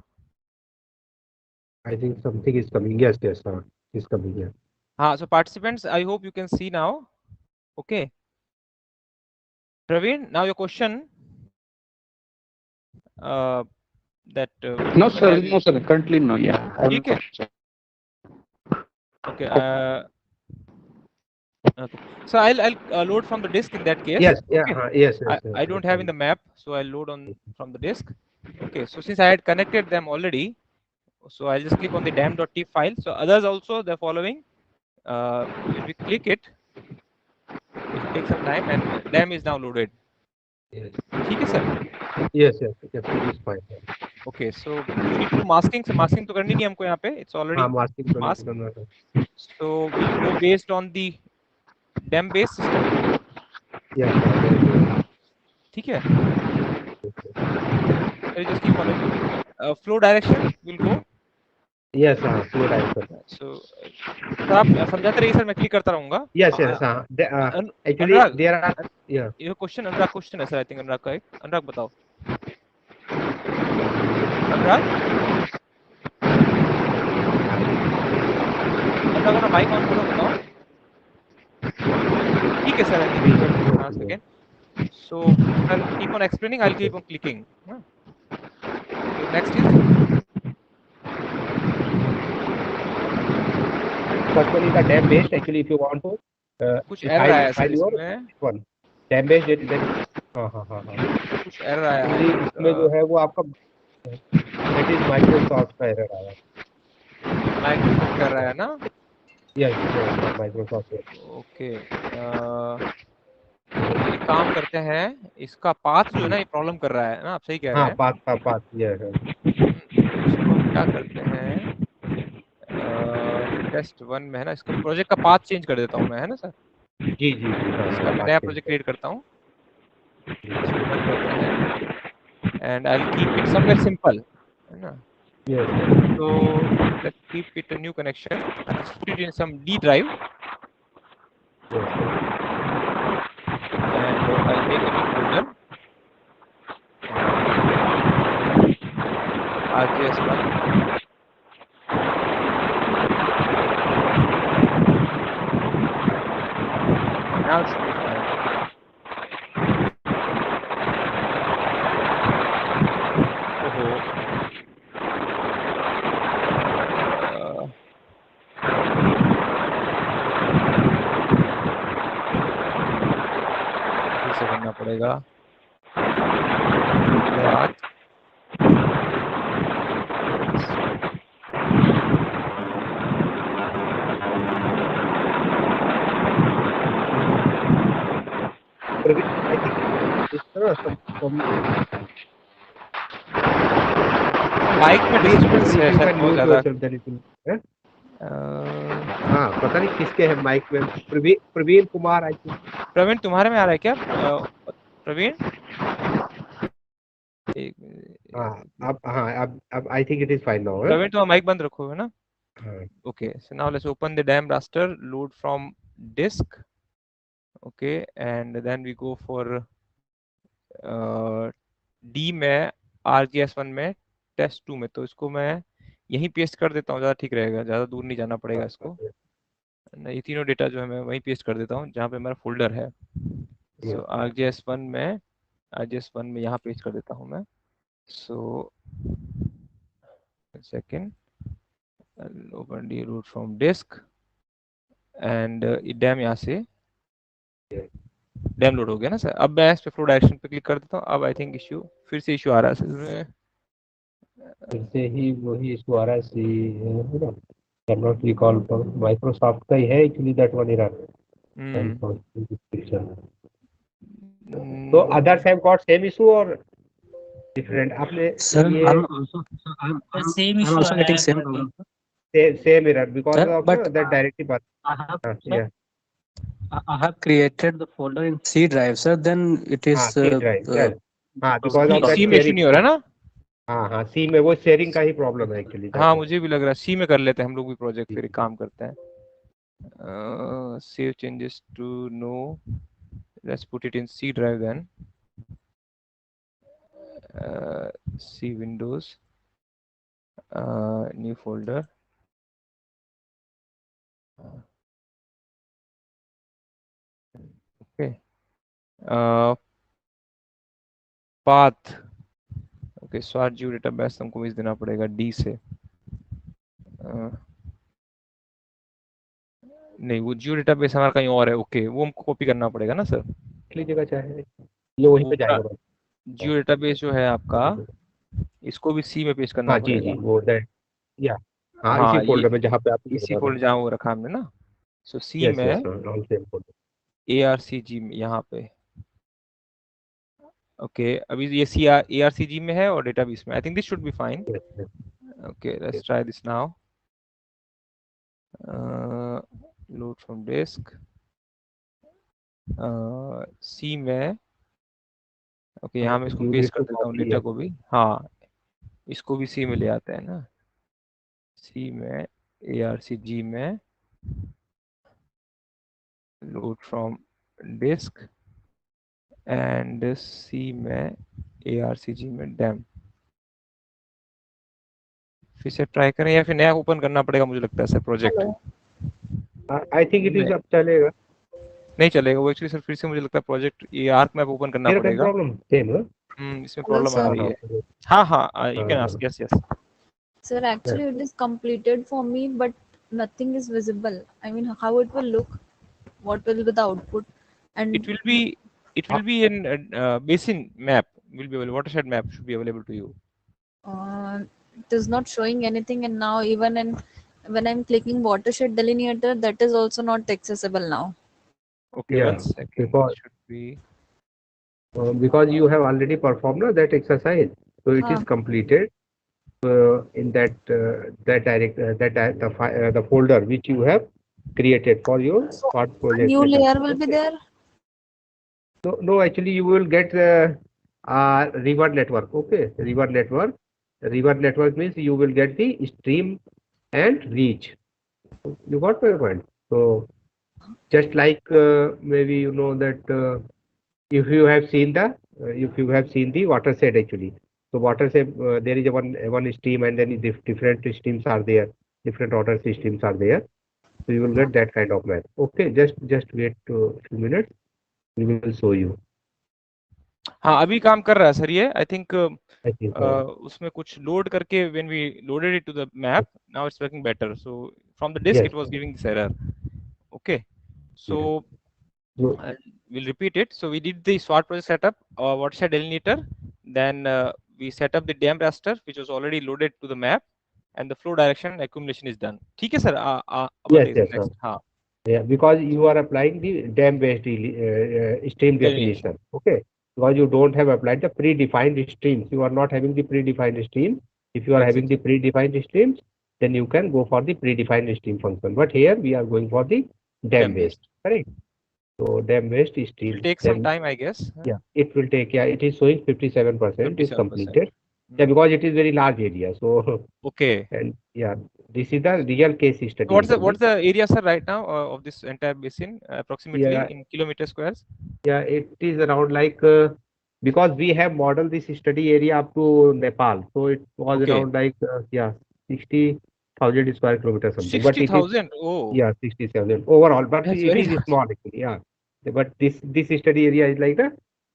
I think something is coming. Yes, is coming here. हाँ, so participants, I hope you can see now. Okay. Praveen, now your question. That no sir, currently no. Yeah. Okay. Okay. Okay. So I'll load from the disk in that case. Yes. Okay. Yeah. Yes. I don't have in the map, so I'll load on from the disk. Okay. So since I had connected them already, So I'll just click on the dam.t file. So others also they're following. If we click it, it will take some time, and dam is now loaded. ठीक है sir? Yes, it is fine. Okay, so we need to do masking. So masking तो करनी नहीं हमको यहाँ पे. It's already हाँ, masking तो masked. करना है. So we'll go based on the dam based system. Yes. ठीक है? So just keep following. Flow direction will go. Yes, flow direction. So sir आप समझाते रहिए सर, मैं क्लिक करता रहूँगा. Yes. Actually, there are ये क्वेश्चन अनुराग क्वेश्चन है सर. आई थिंक अनुराग का एक. अनुराग बताओ. अनुराग अपना माइक ऑन करो, बताओ. ठीक है sir. I think second. So I'll keep on explaining. I'll keep on clicking. So next is first one is the dam based. Actually, if you want to कुछ error आया सर इसमें. one dam based हाँ कुछ error आया है इसमें जो है वो आपका that is Microsoft का एरर आया. माइक्रोसॉफ्ट कर रहा है ना. Yes, Microsoft. ओके. एक काम करते हैं, इसका पाथ जो है ना ये प्रॉब्लम कर रहा है ना. आप सही कह रहे हैं. हाँ, पाथ ये है. इसको हम क्या करते हैं, टेस्ट 1 में है ना, इसका प्रोजेक्ट का पाथ चेंज कर देता हूँ मैं, है ना सर. जी. इसका मैं नया प्रोजेक्ट क्रिएट करता हूँ. And I will keep it somewhere simple, है ना. So let's keep it a new connection. Let's put it in some D drive. And I'll make a new folder. RJS1. Now it should be fine. करना पड़ेगा. Mic में disturbance है शायद बहुत ज्यादा. हाँ, पता नहीं किसके है माइक में. प्रवीण कुमार. आई थिंक प्रवीण तुम्हारे में आ रहा है क्या? प्रवीण अब I think it is fine now. Praveen तुम माइक बंद रखो, है ना. Okay, so now let's open the DAM raster, load from disk. Okay, and then we go for D में RGS1 में test 2 में. तो इसको मैं यहीं पेस्ट कर देता हूँ, ज़्यादा ठीक रहेगा, ज़्यादा दूर नहीं जाना पड़ेगा इसको. ये तीनों डेटा जो है मैं वहीं पेस्ट कर देता हूँ जहाँ पे मेरा फोल्डर है. So RGS1 में यहाँ पेस्ट कर देता हूँ मैं. So second, I'll open the root from disk and dam यहाँ से डैम लोड हो गया ना सर. अब मैं इस पे फ्लो डायरेक्शन पे क्लिक कर देता हूँ. अब आई थिंक फिर से इशू आ रहा है सर. फिर से ही वही इशू आ रहा है. Cannot recall from Microsoft का ही है actually that one error. So others have got same issue or different? आपने Sir, I'm also getting same problem. Same error because Sir, of but that directive path. I have created the folder in C drive, sir. Then it is C drive. Because of that C में issue नहीं हो रहा ना. हाँ, सी में वो sharing का ही problem है एक्चुअली. हाँ, मुझे भी लग रहा है सी में कर लेते हैं हम लोग भी प्रोजेक्ट, फिर काम करते हैं. Save changes to no. Let's put it in C drive then. C Windows, new folder. Okay. Path. Okay, Suar Jio database हमको भेज देना पड़ेगा डी से. नहीं, वो जियो डेटाबेस हमारा कहीं और है. ओके, वो हमको कॉपी करना पड़ेगा ना सर. पिछली जगह चाहे ये वहीं पे जाएगा. जियो डेटाबेस जो है आपका, इसको भी सी में पेस्ट करना पड़ेगा. जी वो दैट या हाँ हाँ इसी फोल्डर में जहाँ पे आपने इसी बता फोल्डर जहाँ वो रखा हमने ना। सो सी यस यस में ऑन सेम फोल्डर ARCG में यहाँ पे। ओके अभी ये सी ARCG में है और डेटाबेस में। I think this should be fine. Okay let's try this now. Load from disk C में। ओके यहाँ मैं इसको पेस्ट कर देता हूँ डेटा को भी। हाँ इसको भी सी में ले आते हैं ना। सी में ARCG में लोड फ्रॉम डिस्क एंड सी में ARCG में डैम। फिर से ट्राई करें या फिर नया ओपन करना पड़ेगा मुझे लगता है sir project. I think it is अब चलेगा। नहीं चलेगा वो एक्चुअली सर फिर से मुझे लगता है प्रोजेक्ट ये आर्क मैप ओपन करना मेरा पड़ेगा। प्रॉब्लम सेम है। इसमें Hello, प्रॉब्लम आ sir. रही है। हाँ हाँ you can ask yes yes. Sir, actually, it is completed for me, but nothing is visible. I mean, how it will look? What will be the output? And It will be in basin map will be available. Watershed map should be available to you. It is not showing anything. And now, even when I'm clicking watershed delineator, that is also not accessible now. Okay, Yeah, one second. because It should be because you have already performed that exercise, so it is completed in that the folder which you have created for your part A project new setup. layer will be there. No, actually you will get river network. Okay, river network. River network means you will get the stream and reach. You got my point. So just like maybe you know that if you have seen the watershed actually. So watershed there is a one stream and then different streams are there, different water systems are there. So you will get that kind of map. Okay, just wait a few minutes. We will show you. हाँ अभी काम कर रहा है sir ये। I think I think so. उसमें कुछ load करके when we loaded it to the map now it's working better. So from the disk Yes. it was giving this error. Okay, so So, we'll repeat it. So we did the SWOT project setup, watershed delineator, then we set up the dam raster which was already loaded to the map, and the flow direction accumulation is done. ठीक है sir? yes, yes, next. sir. हाँ Yeah, because you are applying the dam-based stream definition. Okay, because you don't have applied the predefined streams. You are not having the predefined stream. If you are having the predefined streams, then you can go for the predefined stream function. But here we are going for the dam-based. Correct. So dam-based it stream. will take some time I guess. Yeah, it will take. Yeah, it is showing 57% is 57%. completed. Yeah, because it is very large area. So Okay. and yeah, this is the real case study. What's the area sir right now of this entire basin approximately Yeah. in kilometer squares? Yeah, it is around like because we have modeled this study area up to Nepal, so it was around like 60,000 square kilometers something. 60,000. Oh. Yeah, 60,000 overall, but That's it very is large. small actually. Yeah, but this study area is like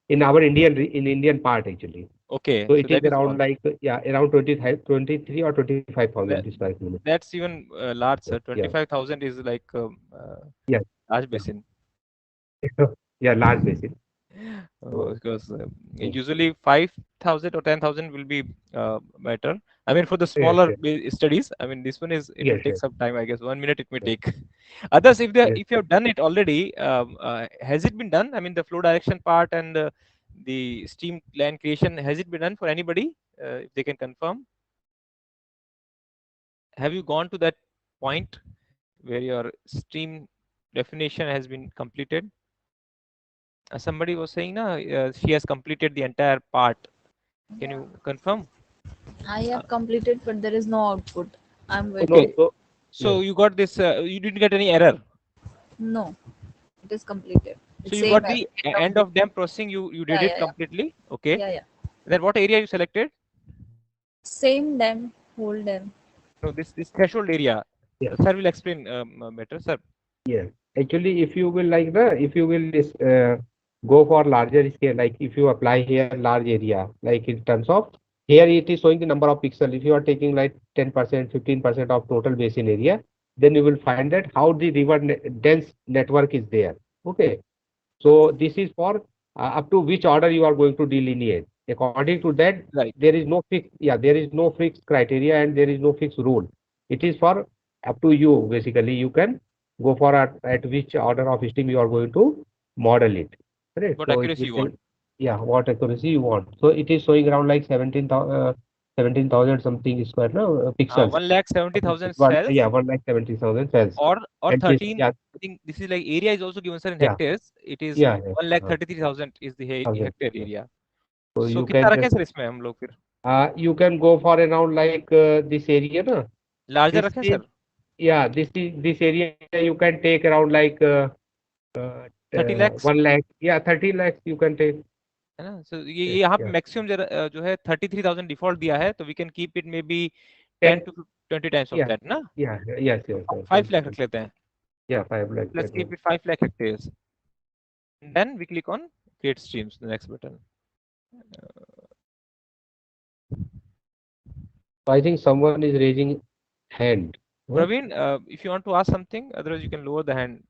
in our Indian part actually. Okay. So it is that is around small. like around 23 or 25,000 square kilometers. That's even large sir. Yeah. 25,000 is like Yeah. large basin. Yeah, large basin. Because usually 5,000 or 10,000 will be better. I mean, for the smaller studies. I mean, this one is it will take some time. I guess 1 minute it may take. Others, if you have done it already, has it been done? I mean, the flow direction part and the stream line creation, has it been done for anybody? If they can confirm. Have you gone to that point where your stream definition has been completed? Somebody was saying she has completed the entire part. Can you confirm? I have completed, but there is no output. I'm waiting. Okay. So you got this. You didn't get any error. No, it is completed. So you got the end of dam processing. You did it completely. Okay. Yeah. Then what area you selected? Same dam, whole dam. No, this threshold area. Yeah. Sir will explain better, sir. Yeah, actually, if you will go for larger scale, like if you apply here large area, like in terms of here it is showing the number of pixels. If you are taking like 10%, 15% of total basin area, then you will find that how the river dense network is there. Okay, so this is for up to which order you are going to delineate. According to that, Right. there is no fixed, there is no fixed criteria and there is no fixed rule. It is for up to you. Basically, you can go for at which order of stream you are going to model it. Correct. What So it accuracy will you say, want? what accuracy you want. So it is showing around like 17,000 something square pixels. 1,70,000 One, cells. 1,70,000 cells. Or And this, 13. I think this is like area is also given, sir, in Yeah. hectares. It is Yeah. 1,33,000 is the hectare area. So So you कितना can रखें just sir इसमें हम लोग फिर? you can go for around like this area, na? Larger This रखें is, sir? this area you can take around like 30 lakhs. 1 lakh. 30 lakhs you can take. है ना? So ये यहाँ पे मैक्सिमम जो है 33,000 डिफॉल्ट दिया है, तो we can keep it maybe 10 to 20 times of that, ना? Yes. 5 lakh रख लेते हैं. 5 lakh. Let's keep it 5 lakh hectares. And then we click on create streams, the next button. I think someone is raising hand. Praveen, if you want to ask something, otherwise you can lower the hand.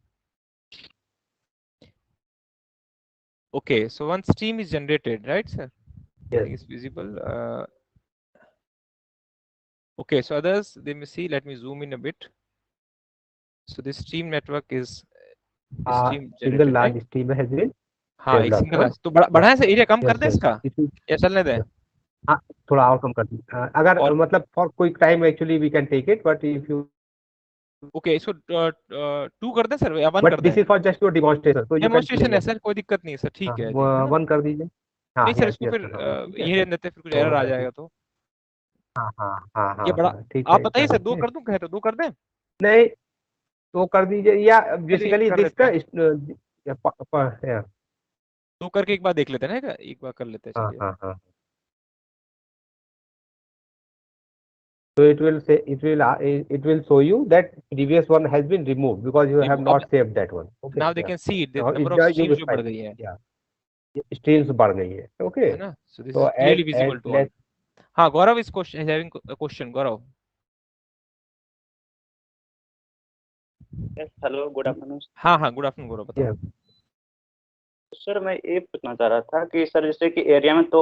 Okay, so one stream is generated, right, sir? Yes. I think it's visible. Okay, so others, they may see. Let me zoom in a bit. So this stream network is stream Single generated, large right? stream has been हाँ, एक developed, single है. तो बढ़ाएं से area कम कर दें इसका या चलने दें? हाँ, थोड़ा और कम कर दीजिए. अगर मतलब for quick time actually we can take it, but if you Okay, इसको 2 कर दें सर या 1 कर but दें? this is for just your demonstration. So you can demonstration है सर, कोई दिक्कत नहीं है सर, ठीक है. 1 कर दीजिए. नहीं सर, इसको फिर यही रहने देते, फिर कुछ एरर आ जाएगा तो. हाँ. ये बड़ा, ठीक आप है. बताइए सर, 2 कर दूं, कहे तो 2 कर दें? नहीं, 2 कर दीजिए या बेसिकली कर दिस का 2 करके एक बार देख लेते हैं ना, एक बार कर लेते हैं, चलिए. हाँ. So it will say it will show you that previous one has been removed because you have not saved that one. Okay. Now they can see it. The number of streams जो बढ़ गई है. Streams बढ़ गई है. Okay. है ना? So this is clearly visible to all. हाँ, Gaurav is having a question. Gaurav. Yes, hello, good afternoon. हाँ, good afternoon Gaurav, बताओ. सर मैं ये पूछना चाह रहा था कि सर जैसे कि एरिया में तो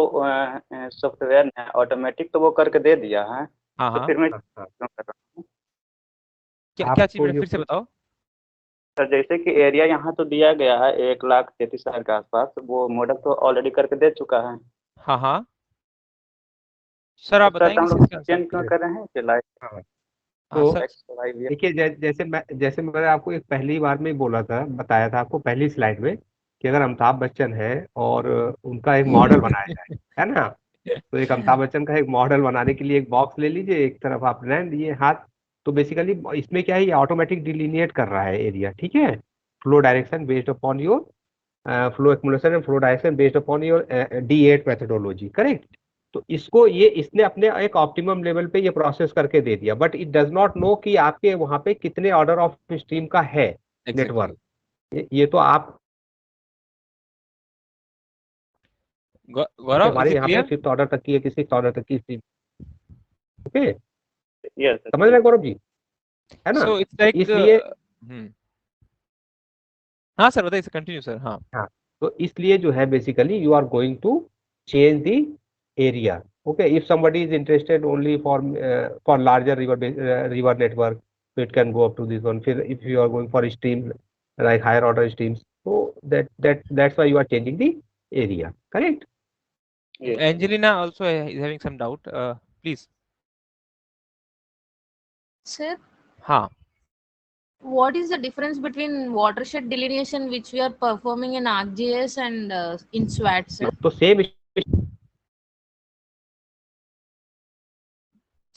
सॉफ्टवेयर ने ऑटोमेटिक तो वो करके दे दिया है. तो फिर मैं क्यों कर रहा हूँ? क्या चीज फिर से बताओ. सर जैसे कि एरिया यहाँ तो दिया गया है 1,33,000 के आसपास, वो मॉडल तो ऑलरेडी करके दे चुका है. हाँ. सर आप बताएंगे चेंज क्यों कर रहे हैं कि लाइक तो देखिए जैसे मैंने आपको एक पहली बार में बोला था, बताया था आपको पहली स्लाइड में कि अगर अमिताभ बच्चन है और उनका एक मॉडल बनाया जाए, है ना? तो एक अमिताभ बच्चन का एक मॉडल बनाने के लिए एक बॉक्स ले लीजिए, एक तरफ आप रैंड दिए हाथ, तो बेसिकली इसमें क्या है, ये ऑटोमेटिक डिलीनिएट कर रहा है एरिया. ठीक है, flow direction based upon your flow accumulation and flow direction based upon your D8 methodology. Correct. तो इसको इसने अपने एक ऑप्टिमम लेवल पे ये प्रोसेस करके दे दिया, but it does not know कि आपके वहां पे कितने ऑर्डर ऑफ स्ट्रीम का है नेटवर्क. ये तो आप गौरव हमारे यहाँ पे 5th ऑर्डर तक की है, किसी 6th ऑर्डर तक की स्ट्रीम. ओके, यस समझ रहे गौरव जी, है ना? So it's like इसलिए हाँ सर बताइए, कंटिन्यू सर. हाँ, तो इसलिए जो है basically you are going to change the area. Okay, if somebody is interested only for larger river network, so it can go up to this one. If you are going for streams like higher order streams, so that's why you are changing the area. Correct? Yes. Angelina also is having some doubt. Please. Sir. हाँ. What is the difference between watershed delineation which we are performing in ArcGIS and in SWAT, sir? So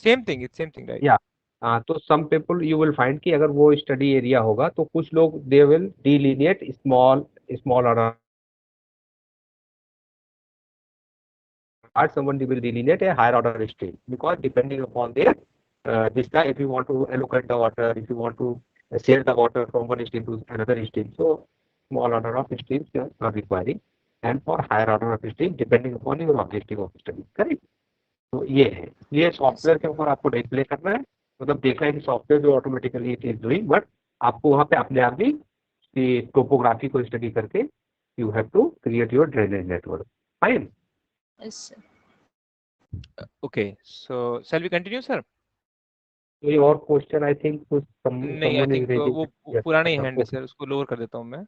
same thing, it's same thing, right? Yeah. तो some people you will find कि अगर वो study area होगा तो कुछ लोग they will delineate small order. Someone will delineate a higher order stream because depending upon their this time, if you want to allocate the water, if you want to share the water from one stream to another stream, so small order of streams are requiring, and for higher order of stream depending upon your objective of study. Correct? तो ये है, ये software के ऊपर आपको display करना है, मतलब देखना है कि सॉफ्टवेयर जो automatically it is doing, but आपको वहाँ पे अपने आप भी टोपोग्राफी को स्टडी करके you have to create your drainage network. Fine. Yes, sir. Okay, so shall we continue, sir? Your question, I think, नहीं, I someone is think raising. वो Yes, पुराना ही हैंड है okay. सर, उसको lower कर देता हूँ मैं.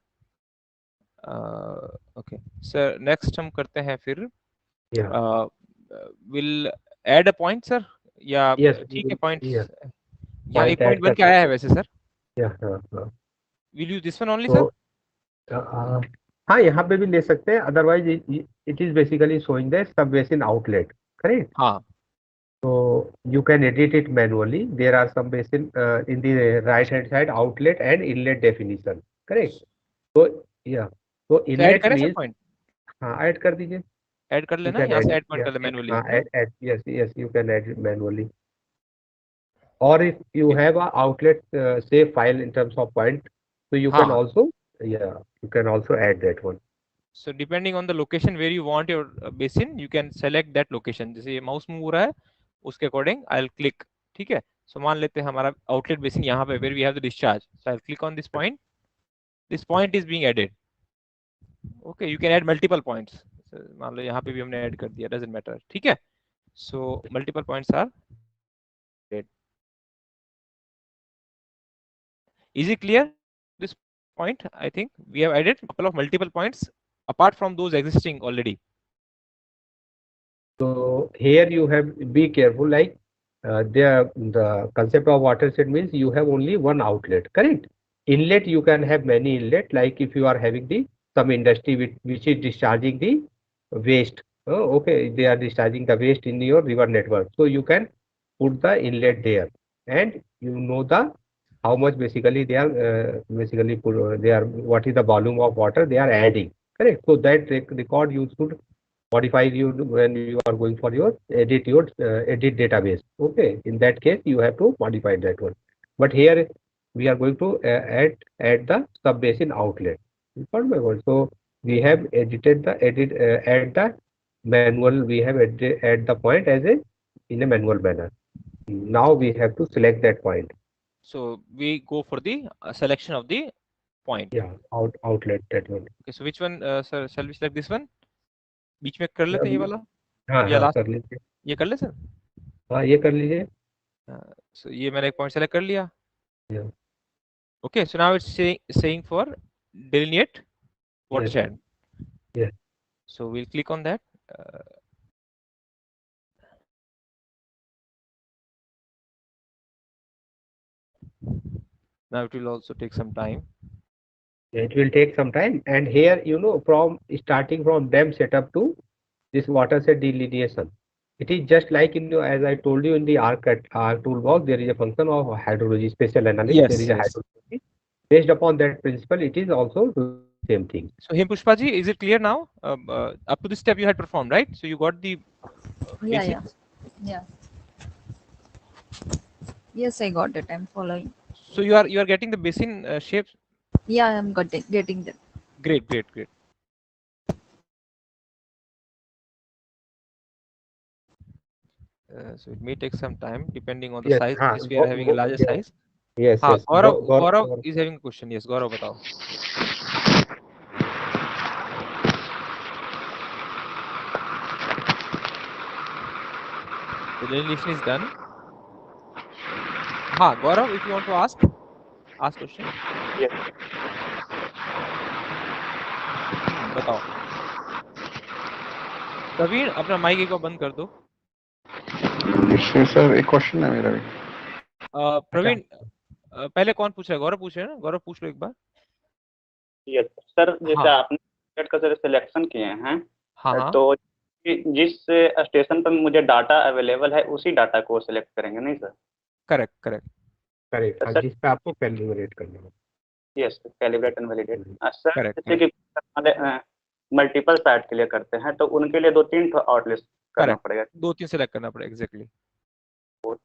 Okay, सर नेक्स्ट हम करते हैं फिर. Yeah. Will add a point, sir? या Yes. ठीक है points. Yes. यहाँ एक Point point add बन के करते आया है हैं. वैसे sir. Yeah. Will use this one only, So, sir? हाँ, यहाँ पे भी ले सकते हैं. Otherwise, it is basically showing the sub-basin outlet. Correct? हाँ. So you can edit it manually. There are some basin in the right hand side, outlet and inlet definition. Correct? So yeah. So तो add inlet करें sir means, point. हाँ, add कर दीजिए. Add कर You लेना, can यहाँ add. से add point Yeah. कर ले मैनुअली. हाँ, add. Yes. You can add it manually. Or if you have a outlet save file in terms of point, so you can हाँ. also, yeah, you can also add that one. So depending on the location where you want your basin, you can select that location. जैसे ये mouse move हो रहा है, उसके according I'll click. ठीक है. So मान लेते हैं हमारा आउटलेट बेसिन यहाँ पे where we have the discharge. So I'll click on this point. This point is being added. Okay, you can add multiple points. So, मान लो यहाँ पे भी हमने ऐड कर दिया, doesn't matter. ठीक है. So multiple points are added. Is it clear? This point, I think we have added a couple of multiple points apart from those existing already. So here you have be careful, like the concept of watershed means you have only one outlet, correct? Inlet you can have many inlet, like if you are having the some industry which is discharging the waste. Oh, okay, they are discharging the waste in your river network, so you can put the inlet there, and you know the how much basically they are they are what is the volume of water they are adding, correct? So that record you should modify you when you are going for your edit database. Okay, in that case you have to modify that one. But here we are going to add the sub basin outlet. You got my word? So we have edited the add the manual. We have add the point as a in a manual manner. Now we have to select that point. So we go for the selection of the point. Yeah, outlet that one. Okay, so which one, sir? Shall we select this one? बीच में कर लेते हैं ये वाला. हाँ या हाँ last कर लीजिए. ये कर ले सर. हाँ ये कर लीजिए. So ये मैंने एक पॉइंट सेलेक्ट कर लिया. Yeah. Okay, so now it's saying for delineate watershed. Yes. So we'll click on that. Now it will also take some time. It will take some time, and here from starting from dam setup to this watershed delineation, it is just like as I told you in the R toolbox, there is a function of hydrology special analysis. Yes, There is a yes. hydrology. Based upon that principle, it is also doing the same thing. So Himpushpa ji, is it clear now? Up to this step you had performed, right? So you got the basics? Yeah. Yes, I got it. I'm following. So you are getting the basin shapes? Yeah, I'm getting them. Great. So it may take some time depending on the size, because we are having a larger size. Yes. Gaurav is having a question. Yes, Gaurav, बताओ. The delineation is done. हाँ, Gaurav, if you want to ask question. Yes. बताओ. प्रवीण, अपना mic एक बार बंद कर दो. Sir एक question है मेरा भी. प्रवीण, पहले कौन पूछ रहा है? गौरव पूछ रहे हैं ना? गौरव पूछ लो एक बार. यस सर, जैसे आपने का सर सिलेक्शन किए हैं, तो जिस स्टेशन पर मुझे डाटा अवेलेबल है उसी डाटा को सिलेक्ट करेंगे, नहीं सर? करेक्ट. जिस पे आपको कैलिब्रेट करना है. Yes, calibrate and validate. Sir जैसे कि मल्टीपल साइट के लिए करते हैं तो उनके लिए 2-3 आउटलेट करना पड़ेगा. 2-3 सेलेक्ट करना पड़ेगा. एग्जैक्टली.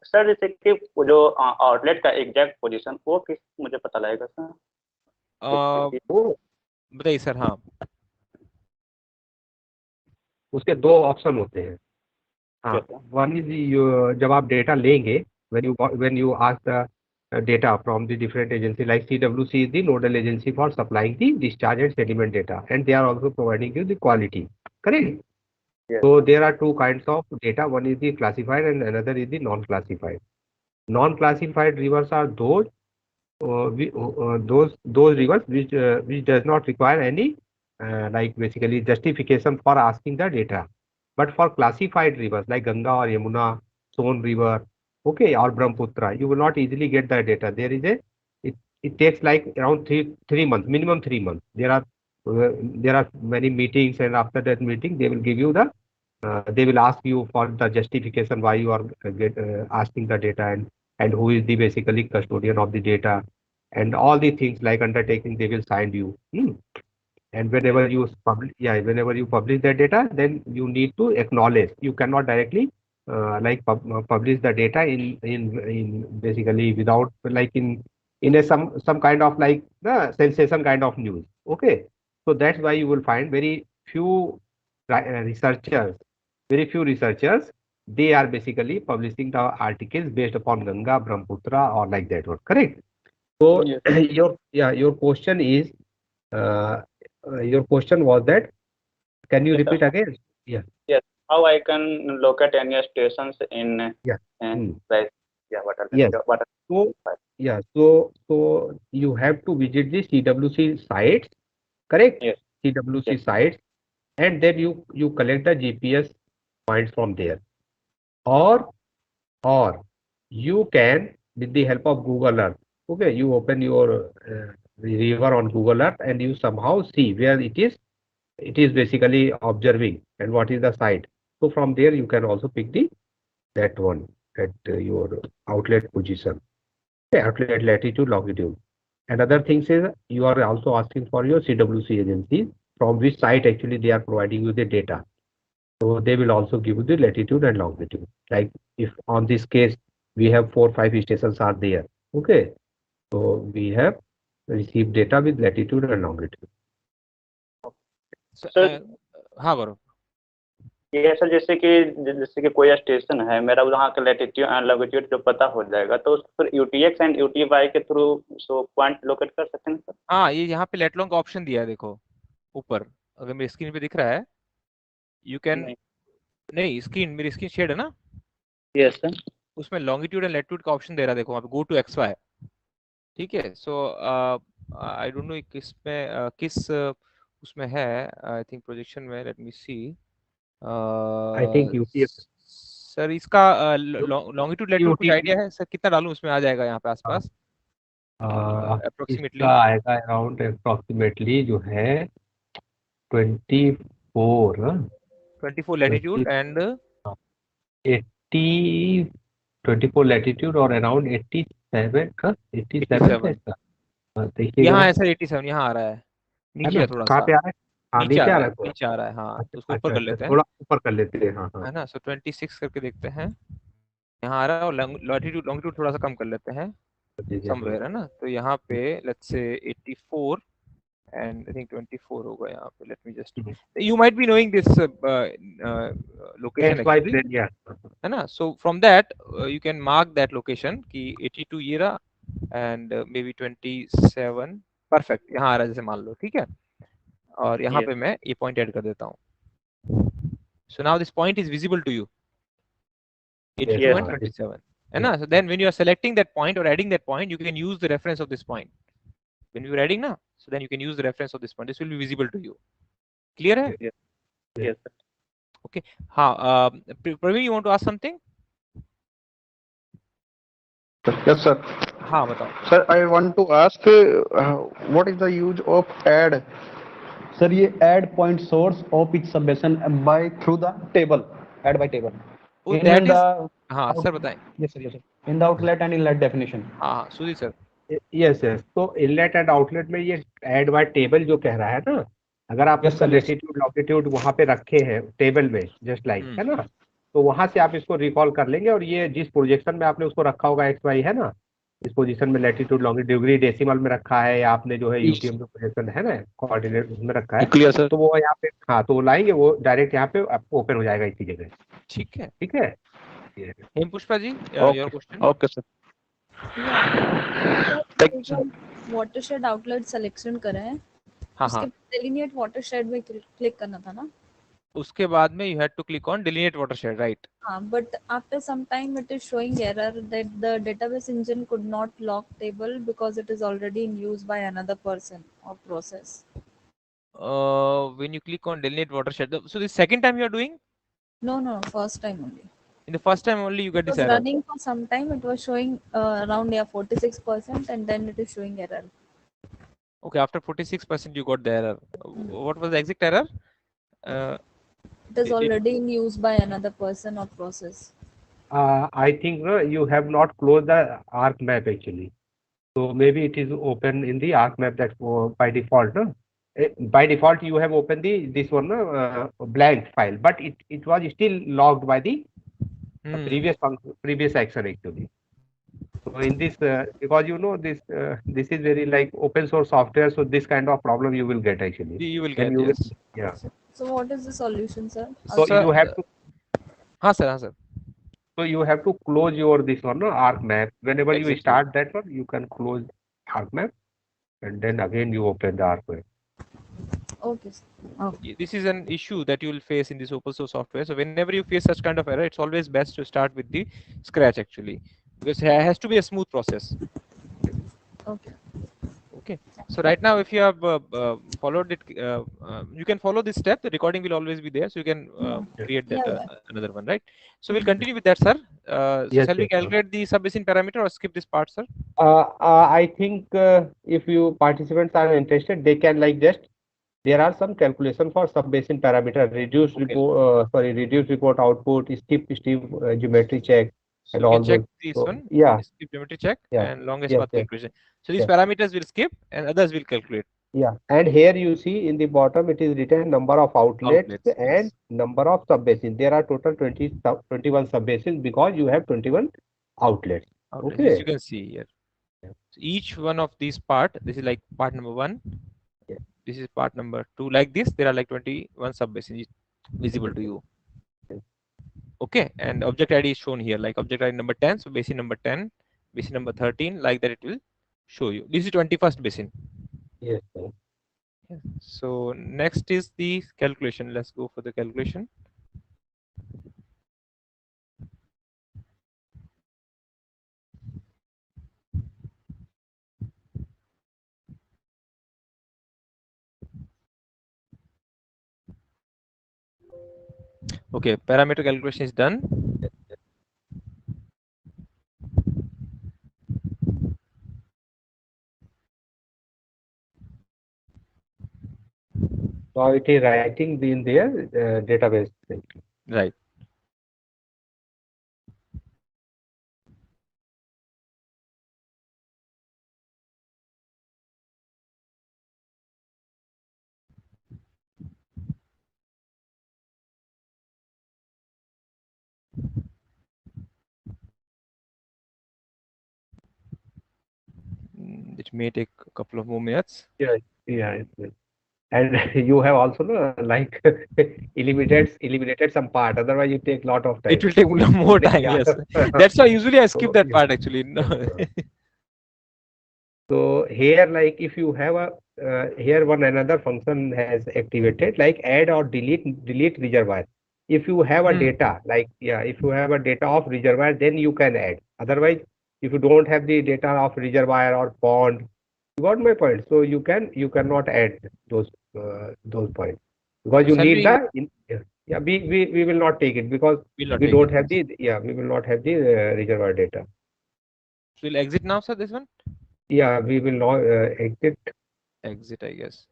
सर जैसे कि वो जो आउटलेट का एग्जैक्ट पोजीशन वो किस मुझे पता लगेगा सर? बताइए सर. हाँ, उसके 2 ऑप्शन होते हैं. हाँ, वन इज जब आप डेटा लेंगे, when you ask the data from the different agency, like CWC is the nodal agency for supplying the discharge and sediment data, and they are also providing you the quality, correct? Yes. So there are two kinds of data. One is the classified and another is the non-classified. Non-classified rivers are those those rivers which does not require any like basically justification for asking the data. But for classified rivers like Ganga or Yamuna, Son River, okay, or Brahmaputra, you will not easily get the data. There is a it takes like around three months, minimum 3 months. There are many meetings, and after that meeting, they will give you the they will ask you for the justification why you are asking the data, and who is the basically custodian of the data, and all the things like undertaking they will sign you. And whenever you publish, whenever you publish that data, then you need to acknowledge. You cannot directly publish the data in basically without like in a some kind of like the sensation kind of news. Okay, so that's why you will find researchers, very few researchers. They are basically publishing the articles based upon Ganga, Brahmaputra, or like that one. Correct. So Yes. your question is your question was that. Can you Yes, repeat sir. again? Yeah. Yes. How I can locate any stations in Yeah. right? Yeah. What are Yes. what are So yeah. So you have to visit the CWC sites. Correct. Yes. CWC Yes. sites, and then you collect the GPS points from there, or you can with the help of Google Earth. Okay, you open your river on Google Earth and you somehow see where it is. It is basically observing and what is the site. So from there you can also pick that one at your outlet position. Okay, outlet latitude, longitude. And other things is you are also asking for your CWC agency from which site actually they are providing you the data. So they will also give you the latitude and longitude. Like if on this case we have 4-5 stations are there. Okay, so we have received data with latitude and longitude. Sir हाँ गौरव, ये sir जैसे कि कोई station है मेरा वहाँ का latitude and longitude जो पता हो जाएगा तो फिर यूटीएक्स एंड यूटीवाई के थ्रू सो पॉइंट लोकेट कर सकते हैं सर। हाँ ये यहाँ पे लेट लॉन्ग का ऑप्शन दिया है, देखो ऊपर अगर मेरी स्क्रीन पे दिख रहा है, यू कैन नहीं स्क्रीन मेरी स्क्रीन शेयर है ना? Yes sir. उसमें लॉन्गिट्यूड एंड लैटिट्यूड का ऑप्शन दे रहा है, देखो वहाँ पे गो टू XY। ठीक है, सो आई डोंट नो किस उसमें है, आई थिंक प्रोजेक्शन में, let me see. I think UTX sir इसका लॉन्गिट्यूड लैटिट्यूड कुछ आइडिया है सर, कितना डालूं उसमें आ जाएगा यहाँ पे आसपास अप्रोक्सीमेटली? इसका आएगा अराउंड अप्रोक्सीमेटली जो है 24 लैटिट्यूड एंड 24 लैटिट्यूड और अराउंड 87 का 87 है इसका। देखिए यहाँ है सर 87 यहाँ आ रहा है, नीचे है थोड़ा सा। कहाँ पे आ रहा है? हाँ नीचे आ रहा है, थोड़ा। नीचे आ रहा है। हाँ तो उसको ऊपर अच्छा, कर लेते हैं, थोड़ा ऊपर कर लेते हैं। हाँ है ना। सो 26 करके देखते हैं, यहाँ आ रहा है। और लैटिट्यूड लॉन्गिट्यूड थोड़ा सा कम कर लेते हैं समवेयर, है ना। तो यहाँ पे let's say 84 and I think 24 होगा यहाँ पे। let me just, you might be knowing this location actually, है ना। so from that you can mark that location कि 82 ये रहा and maybe 27 perfect यहाँ आ रहा है जैसे मान लो, ठीक है। और यहाँ पे मैं ये पॉइंट ऐड कर देता हूँ। so now this point is visible to you, 82 and 27, है ना। so then when you are selecting that point or adding that point, you can use the reference of this point when you are adding ना, so then you can use the reference of this point. This will be visible to you. Clear है? Yes sir. Okay. हाँ, Praveen, you want to ask something? Yes sir. हाँ बताओ। Sir, I want to ask what is the use of add? Sir, ये add point source of each subbation by through the table, add by table. Oh, that is, हाँ sir बताएं। Yes sir, yes sir. In the outlet and inlet definition. हाँ Sudhir sir. Yes yes, तो inlet and outlet में ये add bye table जो कह रहा है ना, अगर आप उसका लैटिट्यूड लॉन्गिट्यूड वहां पे रखे हैं टेबल में जस्ट लाइक, है ना, तो वहां से आप इसको रिकॉल कर लेंगे। और ये जिस प्रोजेक्शन में आपने उसको रखा होगा XY, है ना, इस पोजीशन में लैटिट्यूड लॉन्गिट्यूड डिग्री डेसिमल में रखा है, या आपने जो है यूटीएम का पोजीशन है ना कोऑर्डिनेट उसमें रखा है, तो वो यहाँ पे हाँ तो वो लाएंगे, वो डायरेक्ट यहाँ पे ओपन हो जाएगा इसी जगह। ठीक है, ठीक है। Hem Pushpa ji, your question. Okay sir. Watershed outlet selection करें, हाँ उसके डिलीनिएट वाटरशेड में क्लिक करना था ना। उसके बाद में you had to click on delineate watershed, right? But after some time it is showing error that the database engine could not lock table because it is already in use by another person or process. When you click on delineate watershed, so the second time you are doing? No, first time only. In the first time only you get It this was error. running for some time. It was showing around 46%, and then it is showing error. Okay, after 46% you got the error. What was the exact error? It is already in use by another person or process. I think you have not closed the arc map actually. So maybe it is open in the arc map that by default. No? By default you have opened this one blank file, but it was still logged by the previous action actually. So in this, because you know this is very like open source software, so this kind of problem you will get actually. You will Then get, you yes. will, yeah. So what is the solution, sir? So you have to. Sir. So you have to close your this one arc map. Whenever you Exactly. start that one, you can close arc map, and then again you open the arc map. Okay. This is an issue that you will face in this open source software. So whenever you face such kind of error, it's always best to start with the scratch actually, because it has to be a smooth process. Okay. Okay. So right now, if you have followed it, you can follow this step. The recording will always be there, so you can create that another one, right? So we'll continue with that, sir. So Yes, shall we yes, sir. calculate the sub-basin parameter or skip this part, sir? I think if you participants are interested, they can like just there are some calculation for sub-basin parameter, reduced report output, skip geometry check, So and we all can check those. this So, one. yeah. Skip geometry check Yeah. and longest Yes, path yes. calculation. So these Yes. parameters will skip and others will calculate. Yeah, and here you see in the bottom it is written number of outlets and number of sub-basins. There are total 21 sub-basins because you have 21 outlets. Outlets, Okay. which you can see here. So each one of these this is like part number 1. Yeah. This is part number 2. Like this, there are like 21 sub-basins visible to you. Okay, and object ID is shown here, like object ID number 10. So basin number 10, basin number 13, like that it will show you. This is 21st basin. Yes, sir. Yeah. So next is the calculation. Let's go for the calculation. Okay, parameter calculation is done. So it is writing in their database. Right. It may take a couple of more minutes. Yeah, yeah. And you have also like eliminated some part. Otherwise, you take lot of time. It will take more time. Yeah. Yes, that's why usually I skip So, that yeah. part actually. No. So here, like if you have a here one another function has activated, like add or delete reservoir. If you have a data, like if you have a data of reservoir, then you can add. Otherwise, if you don't have the data of reservoir or pond, you got my point. So you cannot add those points because So you shall need we- we will not take it because We'll not we take don't it, have we will not have the reservoir data. So we'll exit now, sir. This one. Yeah, we will not exit. Exit, I guess.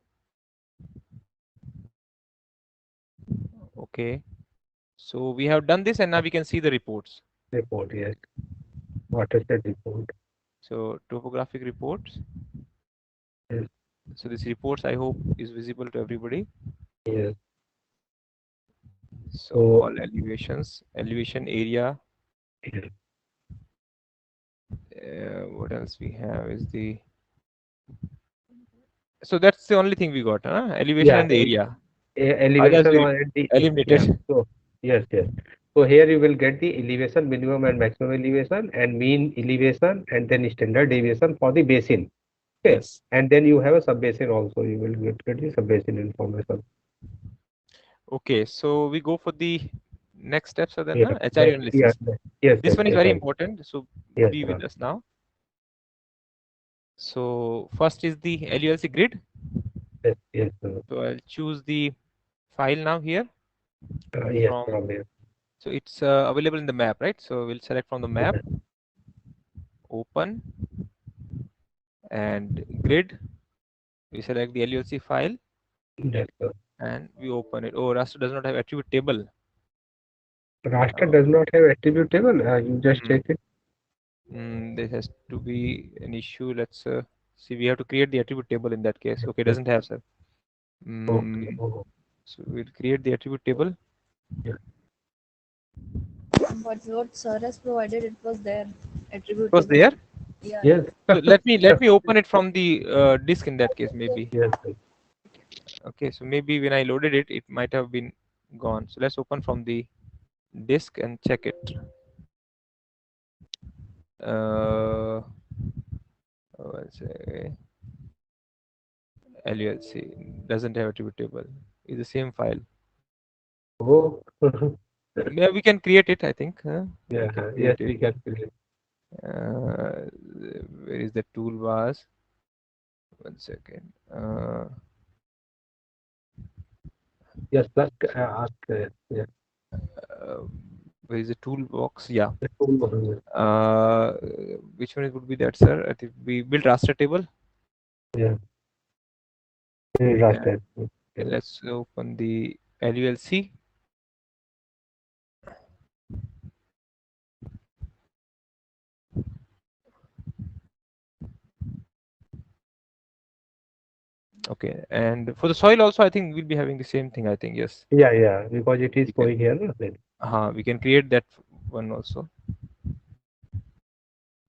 Okay. So we have done this, and now we can see the reports. Report, yes. Watershed report. So topographic reports. Yes. So this reports, I hope, is visible to everybody. Yes. So all elevations, elevation area. Yes. What else we have is the. So that's the only thing we got, huh? Elevation and the area. Elevation Others we eliminated. Yeah. So yes. So here you will get the elevation, minimum and maximum elevation, and mean elevation, and then standard deviation for the basin. Okay. Yes. And then you have a sub basin also. You will get the sub basin information. Okay, so we go for the next steps of the Yeah, HRU analysis. yes, This yes, one is yes, very right. important, so Yes, be with sir. us now. So first is the LULC grid. Yes, yes, sir. So I'll choose the file now here. Yes, from here. So it's available in the map, right? So we'll select from the map, open, and grid. We select the LULC file, Yes, sir. and we open it. Oh, raster does not have attribute table. Raster does not have attribute table. You just check it. There has to be an issue. Let's see. We have to create the attribute table in that case. Okay, doesn't have, sir. Okay. So we'll create the attribute table. Yeah. But what sir has provided, it was there. Attribute It was table. there. Yeah. Yes. So let me open it from the disk in that case, maybe. Yes. Okay, so maybe when I loaded it, it might have been gone. So let's open from the disk and check it. Let's say LULC doesn't have attribute table. It's the same file. Oh. Yeah, we can create it, I think. Yeah. Yes, we can create. Where is the toolbars? 1 second. Yes, plus ask. Yeah. Where is the toolbox? Yeah. The toolbox, Which one would be that, sir? I think we built raster table. Yeah. Raster. Okay, let's open the LULC. Okay, and for the soil also, I think we'll be having the same thing. I think, yes. Yeah, yeah, because it is going here. We can create that one also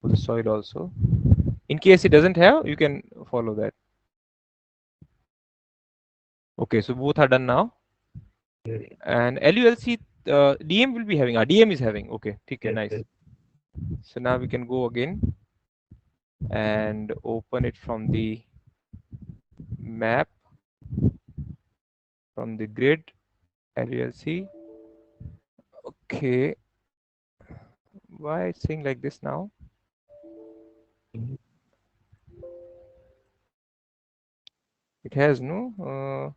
for the soil also. In case it doesn't have, you can follow that. Okay, so both are done now. And LULC DM will be having. DM is having. Okay, okay, nice. So now we can go again and open it from the map, from the grid, LULC. Okay, why it's saying like this now? It has no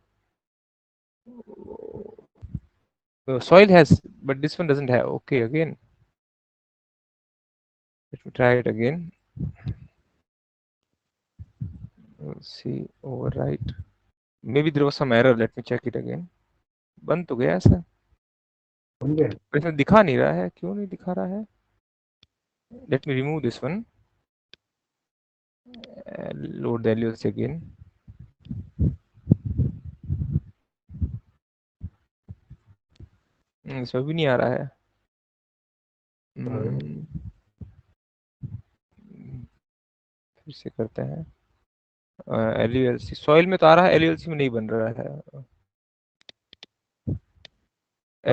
soil has, but this one doesn't have. Okay, again. Let me try it again. Let's see, overwrite. Maybe there was some error. Let me check it again. बंद तो गया sir. इसमें दिखा नहीं रहा है. क्यों नहीं दिखा रहा है? Let me remove this one. Load the LULC again. इसमें भी नहीं आ रहा है. फिर से करते हैं. LULC सॉइल में तो आ रहा है, LULC में नहीं बन रहा है.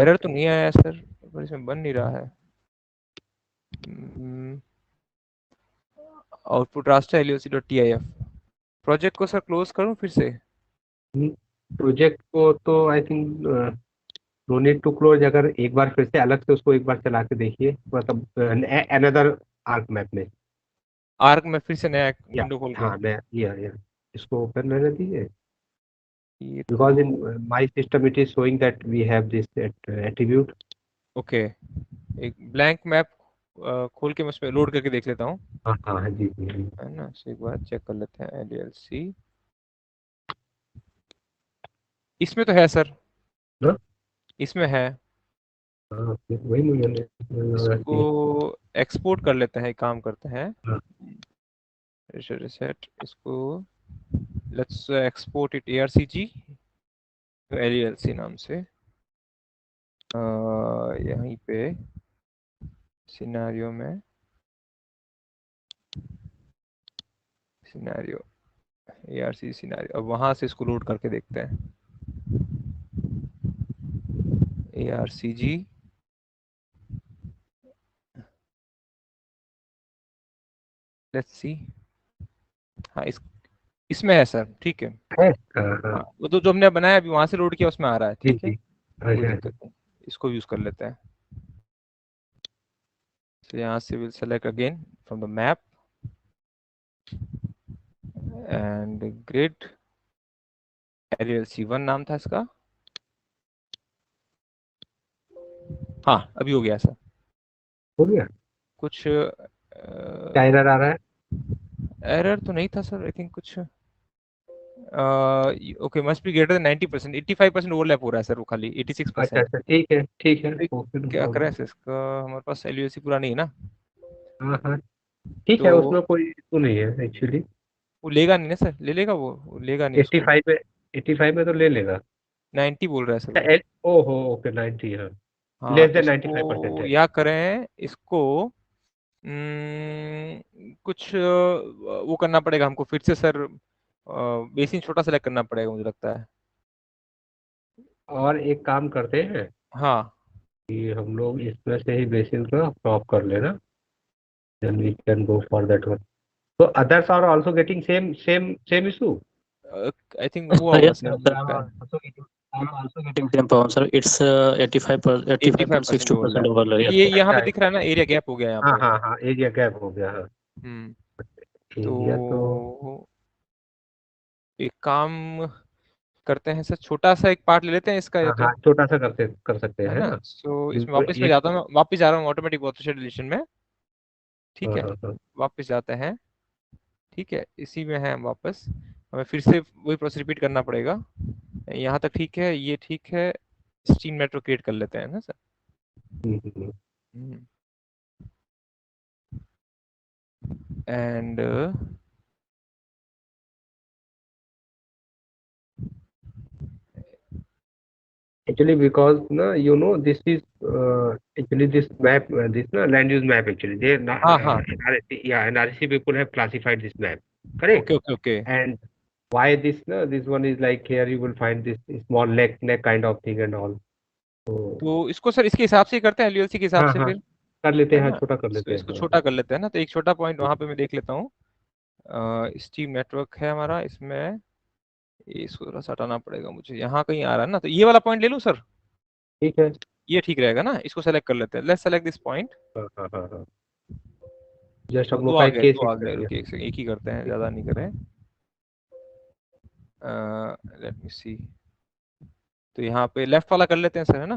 एरर तो नहीं आया सर, पर इसमें बन नहीं रहा है. Output raster LULC.tif. प्रोजेक्ट को सर क्लोज करूं फिर से? प्रोजेक्ट को तो I think no need to close. अगर एक बार फिर से अलग से उसको एक बार चला के देखिए, मतलब अनदर आर्क मैप में. आर्क में फिर से नया विंडो खोल के. हाँ, या इसको ओपन रहने दीजिए. Because in my system it is showing that we have this attribute. Okay, एक ब्लैंक मैप खोल के मैं उसमें लोड करके देख लेता हूँ. हाँ जी है ना. So एक बार चेक कर लेते हैं. LULC इसमें तो है सर. इसमें है. वही मुझे इसको एक्सपोर्ट कर लेते हैं. काम करते हैं. रिसेट इसको. Let's export it ARCG LULC नाम से. यहीं पे सिनेरियो में सिनेरियो ARC सिनेरियो. अब वहां से इसको लोड करके देखते हैं. ARCG let's see. हाँ, इसमें है सर. ठीक है. वो तो जो हमने बनाया अभी वहां से लोड किया उसमें आ रहा है. ठीक है. कोई दिक्कत नहीं, इसको यूज कर लेते हैं। तो यहाँ से will select again from the map and grid, LULC1 नाम था इसका। हाँ अभी हो गया सर, हो गया। कुछ क्या एरर आ रहा है? एरर तो नहीं था सर, आई थिंक कुछ okay, must be greater than 90%, 85% overlap हो रहा है सर, वो खाली 86%। अच्छा, ठीक है, ठीक है। क्या करें सर इसका, हमारे पास LULC पूरा नहीं है ना। हाँ हाँ, ठीक है, तो उसमें कोई इशू नहीं है एक्चुअली। वो लेगा नहीं ना सर, ले लेगा वो लेगा नहीं उसको। 85 में, 85 में तो ले लेगा। 90 बोल रहा है सर वो। ओहो, ओके 90, हाँ, हाँ लेस तो देन 95% उसको है। या करें इसको कुछ वो करना पड़ेगा हमको फिर से सर, बेसिन छोटा सेलेक्ट करना पड़ेगा मुझे लगता है। और एक काम करते हैं हाँ कि हम लोग इसमें से ही बेसिन को क्रॉप कर लेना, then we can go for that one. So others are also getting same issue. I think हुआ होगा Yes, सर, sir, मुझे लगता है I'm also getting same problem, sir. It's 85% 85.62% overlap. overlap. ये Yes. यहाँ अच्छा पे दिख रहा है ना, एरिया गैप हो गया यहाँ हाँ पे। हाँ हाँ, एरिया गैप हो गया। हाँ, हम्म एरिया तो एक काम करते हैं सर, छोटा सा एक पार्ट ले लेते हैं इसका, या हाँ तो हाँ, छोटा सा कर सकते है हैं ना। ना। सो इसमें बिल्कुल वापस मैं एक, जाता हूँ, वापस जा रहा हूँ ऑटोमेटिक ऑथर डिलीशन में। ठीक हाँ है, हाँ हाँ, वापस जाते हैं। ठीक है, इसी में है हम वापस, हमें फिर से वही प्रोसेस रिपीट करना पड़ेगा। यहाँ तक ठीक है, ये ठीक है, स्टीम नेटवर्क क्रिएट कर लेते हैं ना sir. And actually because no, you know this is actually this map, this no, land use map actually they हाँ हाँ NRC, yeah, NRC people have classified this map, correct? Okay okay okay. And why this no, this one is like here you will find this small neck kind of thing and all. So तो इसको sir इसके हिसाब से ही करते हैं, LULC के हिसाब हाँ से हाँ, फिर, कर लेते है हैं, हाँ, ना। छोटा कर तो लेते हैं। इसको हाँ छोटा कर लेते हैं ना, तो एक छोटा पॉइंट वहां पे मैं देख लेता हूँ। स्टीम नेटवर्क है हमारा, इसमें इसको थोड़ा सा हटाना पड़ेगा मुझे, यहाँ कहीं आ रहा है ना, तो ये वाला पॉइंट ले लूँ सर, ठीक है। ये ठीक रहेगा ना, इसको सेलेक्ट कर लेते हैं, लेट्स सेलेक्ट दिस पॉइंट। हाँ हाँ हाँ हाँ, जस्ट तो हम दो लोग का आ एक गए, केस दो आ गए, स्टडी है। रुकिए एक ही करते हैं, ज्यादा नहीं करें। लेट मी सी, तो यहाँ पे लेफ्ट वाला कर लेते हैं सर, है ना।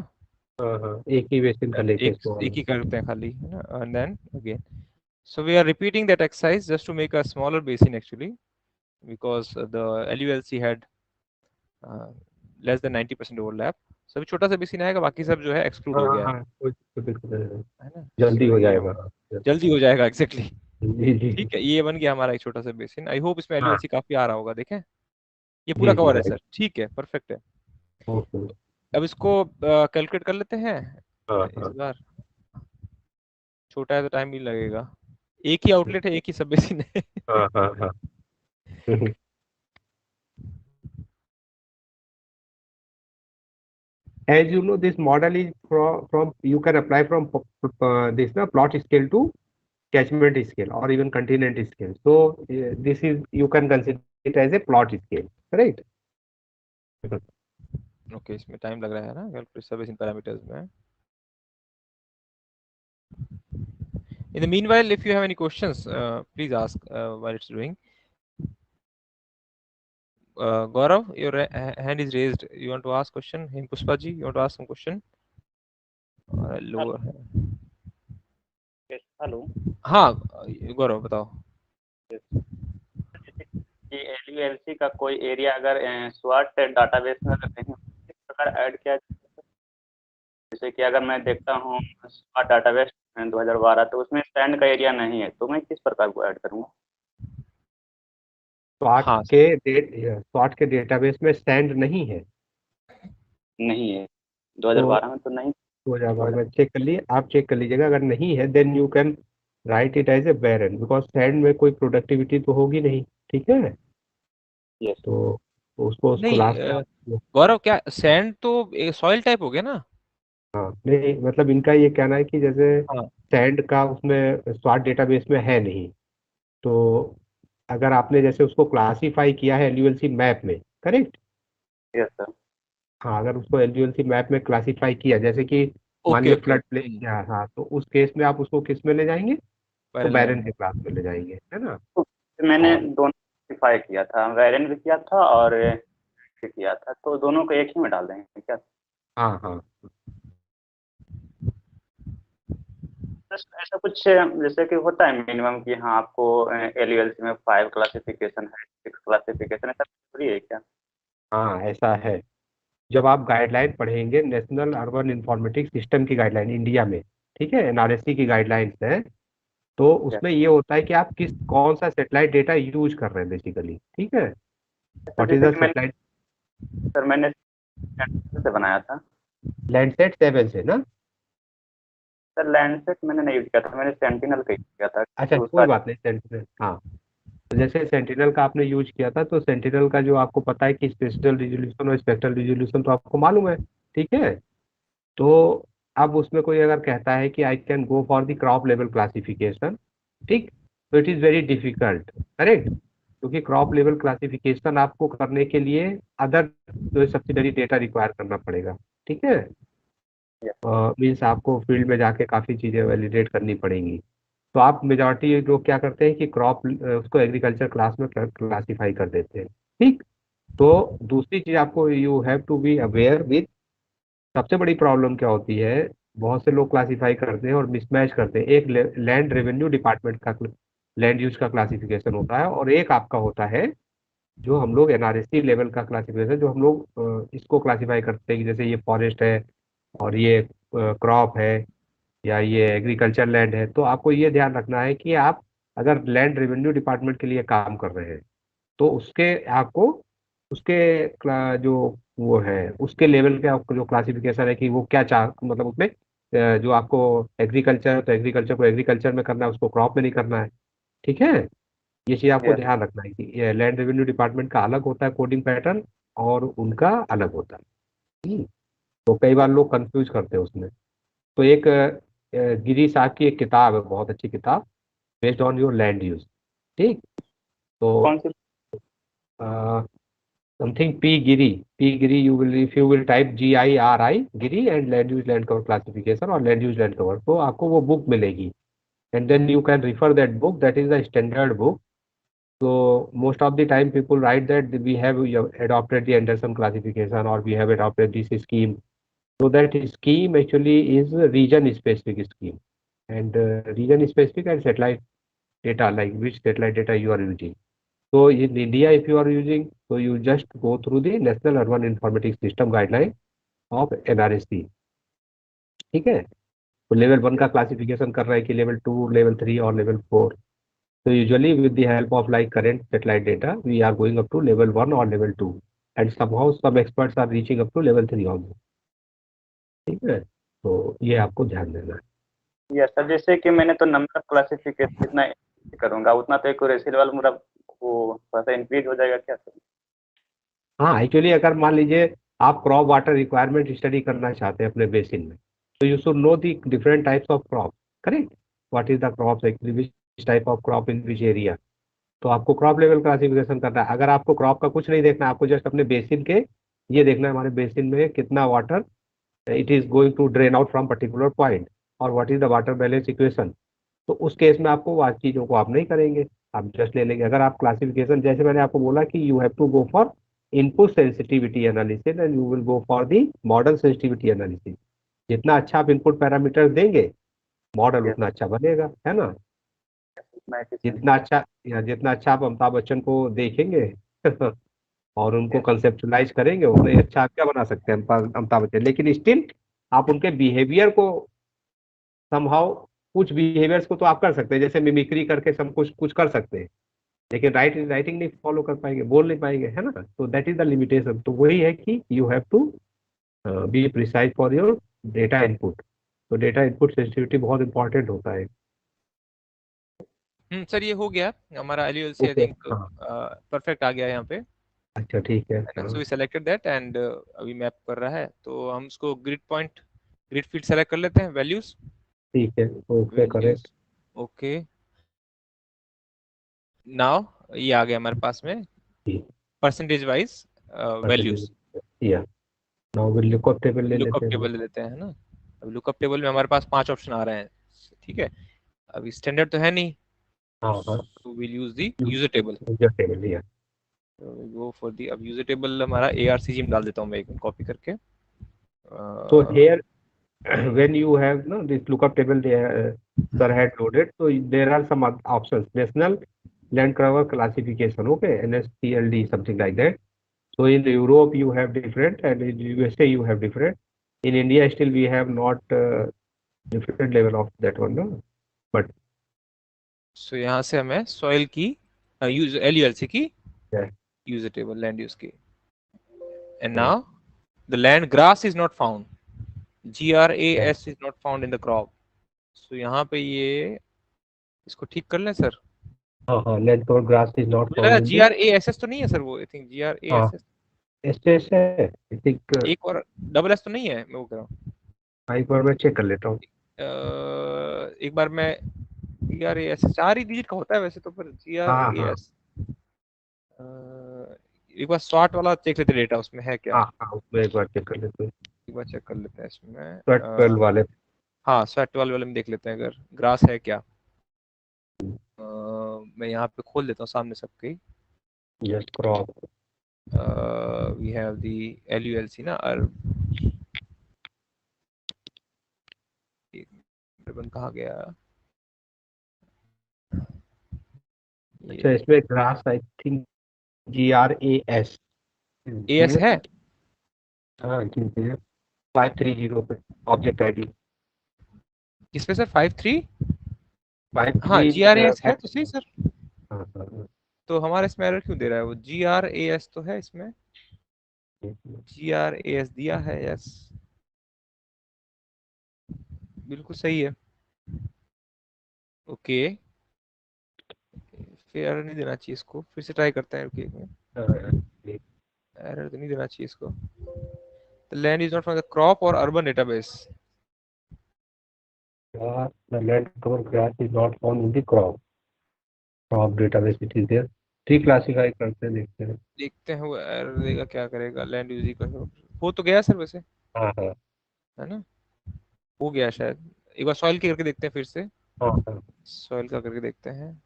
हाँ हाँ, एक ही बेसिन का लेके इसको एक ही करते हैं खाली, है ना, and then again. So we are repeating that exercise just to make a smaller basin actually, because the LULC had less than 90% overlap. So अभी छोटा सा बेसिन आएगा, बाकी सब जो है एक्सक्लूड हाँ हो हाँ गया हाँ, कोई दिक्कत नहीं है, है ना। जल्दी सो हो ये जाएगा। जल्दी हो जाएगा एग्जैक्टली। जी जी ठीक है, ये बन गया हमारा एक छोटा सा बेसिन। आई होप इसमें हाँ LULC काफी आ रहा होगा, देखें ये पूरा जी जी कवर है राइट, सर। ठीक है, परफेक्ट है। ओके। अब इसको कैलकुलेट कर लेते हैं हाँ इस हाँ बार, छोटा है तो टाइम भी लगेगा, एक ही आउटलेट है, एक ही सब बेसिन है। हाँ हाँ हाँ। As you know, this model is from you can apply from this na plot scale to catchment scale or even continent scale. So this is you can consider it as a plot scale, right? Okay, इसमें time लग रहा है ना calculate सब basin parameters में। In the meanwhile, if you have any questions, please ask while it's doing. Gaurav, your hand is raised. You want to ask question? Him Pushpaji, you want to ask some question? Lower. Yes, hello. हाँ गौरव बताओ। कि LULC का कोई area अगर स्वाट database में अगर कहीं किस प्रकार ऐड किया जाए, जैसे कि अगर मैं देखता हूँ स्वाट डाटाबेस 2012, तो उसमें स्टैंड का एरिया नहीं है, तो मैं किस प्रकार को ऐड करूँगा? हाँ स्वाट के डेटाबेस में स्टैंड नहीं है, नहीं है, तो 2012 में तो नहीं। 2012 में चेक कर लिए, आप चेक कर लीजिएगा, अगर नहीं है then you can write it as a barren, because stand में कोई प्रोडक्टिविटी तो होगी नहीं, ठीक है। यस तो उसको नहीं लास्ट में गौरव, क्या सैंड तो सॉइल टाइप हो गया ना। हाँ, नहीं मतलब इनका ये कहना है कि जैसे हाँ सैंड का उसमें स्वाट डेटाबेस में है नहीं, तो अगर आपने जैसे उसको क्लासीफाई किया है LULC मैप में, करेक्ट, यस सर। हाँ, अगर उसको एलयूएलसी मैप में क्लासिफाई किया, जैसे कि मान ओके लिया ओके फ्लड प्लेन किया, हाँ, तो उस केस में आप उसको किस में ले जाएंगे, तो वायरल बैरन लैंड। के क्लास में ले जाएंगे, है ना। तो मैंने और दोनों क्लासिफाई किया था, वेरिएंट भी किया था और भी किया था, तो दोनों को एक ही में डाल देंगे क्या? हाँ हाँ, बस ऐसा कुछ जैसे कि होता है मिनिमम कि हाँ आपको एलयूएलसी में 5 क्लासिफिकेशन है, 6 क्लासिफिकेशन है, ऐसा थोड़ी है क्या? हाँ ऐसा है। जब आप गाइडलाइन पढ़ेंगे, नेशनल अर्बन इंफॉर्मेटिक्स सिस्टम की गाइडलाइन इंडिया में, ठीक है, एनआरएससी की गाइडलाइंस है, तो क्या उसमें ये होता है कि आप कौन सा सेटेलाइट डेटा यूज कर रहे हैं बेसिकली, ठीक है, ऐसा व्हाट इज जैसे द कि मैंने सेटेलाइट। सर मैंने से बनाया था। लैंडसेट 7 से ना। सर लैंडसेट मैंने नहीं यूज किया था, मैंने सेंटिनल का यूज किया था, अच्छा, तो कोई उसका बात नहीं, सेंटिनल, हाँ, तो जैसे सेंटिनल का आपने यूज किया था, तो सेंटिनल का जो आपको पता है कि स्पेशल रिजोल्यूशन और स्पेक्ट्रल रिजोल्यूशन तो आपको मालूम है, ठीक है। तो अब उसमें कोई अगर कहता है कि I can go for the crop level classification, ठीक, तो it is very difficult, correct, क्योंकि क्रॉप लेवल क्लासिफिकेशन आपको करने के लिए अदर जो सब्सिडरी डेटा रिक्वायर करना पड़ेगा, ठीक है, मीन्स आपको फील्ड में जाके काफ़ी चीज़ें वैलिडेट करनी पड़ेंगी। तो आप मेजॉरिटी लोग क्या करते हैं कि क्रॉप उसको एग्रीकल्चर क्लास में क्लासिफाई कर देते हैं, ठीक। तो दूसरी चीज़ आपको you have to be aware with, सबसे बड़ी प्रॉब्लम क्या होती है, बहुत से लोग क्लासिफाई करते हैं और मिसमैच करते हैं। एक लैंड रेवेन्यू डिपार्टमेंट का लैंड यूज का क्लासिफिकेशन होता है, और एक आपका होता है जो हम लोग एनआरएससी लेवल का क्लासिफिकेशन, जो हम लोग इसको क्लासिफाई करते हैं कि जैसे ये फॉरेस्ट है और ये क्रॉप है या ये एग्रीकल्चर लैंड है। तो आपको ये ध्यान रखना है कि आप अगर लैंड रेवेन्यू डिपार्टमेंट के लिए काम कर रहे हैं, तो उसके आपको उसके जो वो है उसके लेवल के आपको जो क्लासिफिकेशन है कि वो क्या चाह, मतलब उसमें जो आपको एग्रीकल्चर है तो एग्रीकल्चर को एग्रीकल्चर में करना है, उसको क्रॉप में नहीं करना है, ठीक है। ये चीज़ आपको यस ध्यान रखना है कि ये लैंड रेवेन्यू डिपार्टमेंट का अलग होता है कोडिंग पैटर्न, और उनका अलग होता है। तो कई बार लोग कंफ्यूज करते हैं उसमें। तो एक गिरी साहब की एक किताब है, बहुत अच्छी किताब, based on your land use, ठीक। कौन तो सी? Something P Giri, you will, if you will type GIRI Giri and land use land cover classification और लैंड यूज लैंड कवर, तो आपको वो बुक मिलेगी, and then you can refer that book, that is the standard book. So most of the time people write that we have adopted the Anderson classification or we have adopted this scheme. So that scheme actually is a region specific scheme, and region specific and satellite data, like which satellite data you are using. So in India, if you are using, so you just go through the National Urban Informatics System guideline of NRSC, ठीक है। तो level 1 का classification कर रहा है कि level 2, level 3 और level 4। So usually with the help of like current satellite data, we are going up to level 1 or level 2, and somehow some experts are reaching up to level 3 also, ठीक है। तो ये आपको ध्यान देना है। Yes sir, जैसे कि मैंने तो नंबर क्लासिफिकेशन जितना करूंगा उतना तो एक्यूरेसी लेवल मेरा वो थोड़ा सा इंक्रीज हो जाएगा क्या सर? हाँ, एक्चुअली अगर मान लीजिए आप क्रॉप वाटर रिक्वायरमेंट स्टडी करना चाहते हैं अपने बेसिन में, तो you should know the different types of crop, correct, what is the crop actually, which type of crop in which area. तो आपको क्रॉप लेवल क्लासिफिकेशन करना है। अगर आपको क्रॉप का कुछ नहीं देखना है, आपको जस्ट अपने बेसिन के ये देखना है हमारे बेसिन में कितना water it is going to drain out from particular point, और what is the water balance equation, तो उस केस में आपको वो चीज़ों को आप नहीं करेंगे, आप जस्ट ले लेंगे। अगर आप क्लासिफिकेशन, जैसे मैंने आपको बोला कि you have to go for input sensitivity analysis and you will go for the model sensitivity analysis. जितना अच्छा आप इनपुट पैरामीटर देंगे, मॉडल यस उतना अच्छा बनेगा, है ना। मैं efficient। जितना अच्छा, या जितना अच्छा आप अमिताभ बच्चन को देखेंगे और उनको यस कंसेप्चुलाइज करेंगे, उतना ही अच्छा आप क्या बना सकते हैं अमिताभ बच्चन। लेकिन स्टिल आप उनके बिहेवियर को समहाउ, कुछ बिहेवियर्स को तो आप कर सकते हैं, जैसे मिमिक्री करके सब कुछ कुछ कर सकते हैं, लेकिन राइटिंग नहीं फॉलो कर पाएंगे, बोल नहीं पाएंगे, है ना। तो दैट इज द लिमिटेशन। तो वही है कि you have to be precise for your data input. तो डेटा इनपुट सेंसिटिविटी बहुत इंपॉर्टेंट होता है। सर ये हो गया हमारा LULC, आई ओके, थिंक हाँ, परफेक्ट आ गया है यहाँ पे, अच्छा ठीक है, है ना। हाँ, so we selected that and अभी मैप कर रहा है, तो हम उसको grid point, grid field select कर लेते हैं, वैल्यूज, ठीक है, ओके, करेक्ट, ओके। नाउ ये आ गया हमारे पास में ठीक, परसेंटेज वाइज परसेंटेज, वैल्यूज। या Now we lookup table ले लुकअप लेते हैं। टेबल ले लेते हैं, है ना। अब लुकअप टेबल में हमारे पास 5 ऑप्शन आ रहे हैं, ठीक है। अभी स्टैंडर्ड तो है नहीं, हाँ हाँ, तो will use the user table. User table या गो फॉर दी। अब यूजर टेबल हमारा ARCG में डाल देता हूँ मैं, एक कॉपी करके। so here when you have no this lookup table sir had loaded, so there are some options: national land cover classification, okay, NSCLD, something like that. So in Europe you have different, and in USA you have different. In India still we have not different level of that one, no, but सो यहाँ से हमें soil की LULC की yeah. User table, land use की। And now the land grass is not found, GRAS is not found in the crop. So यहाँ पे ये इसको ठीक कर लें सर। हाँ, land cover grass is not मुझे found लगा in the GRASS तो नहीं है सर, वो आई थिंक GRASS SS है, I think एक और डबल S तो नहीं है, मैं वो कह रहा हूँ। एक बार मैं चेक कर लेता हूँ। एक बार मैं GRAS 4 ही डिजिट का होता है वैसे तो, पर GRAS एक बार स्वाट वाला चेक लेते डेटा, उसमें है क्या। हाँ, उसमें एक बार चेक कर लेते हैं। एक बार चेक कर लेते हैं इसमें। SWAT 12 वाले, हाँ SWAT 12 वाले में देख लेते हैं अगर ग्रास है क्या। मैं यहाँ पे खोल देता हूँ सामने सबके। yes, crop, we have the LULC ना, और कहाँ गया। अच्छा इसमें grass I think GRAS AS है। हाँ ठीक है, 530 पे ऑब्जेक्ट आईडी किस पे सर 53? 53 हाँ GRAS है तो सही सर। हाँ, तो हमारे इसमें एरर क्यों दे रहा है वो। GRAS तो है इसमें, GRAS दिया है, यस बिल्कुल सही है। ओके फिर एरर नहीं देना चाहिए इसको, फिर से ट्राई करते हैं। ओके एरर तो नहीं देना चाहिए इसको। The land is not from the crop or urban database. the land cover grass is not found in the crop database, it is there, reclassify करते हैं, देखते हैं वो एरर देगा क्या करेगा। लैंड यूज का हो तो गया सर वैसे, हाँ है ना, हो गया शायद। एक बार सॉइल की करके देखते हैं फिर से। हाँ सॉइल का करके देखते हैं।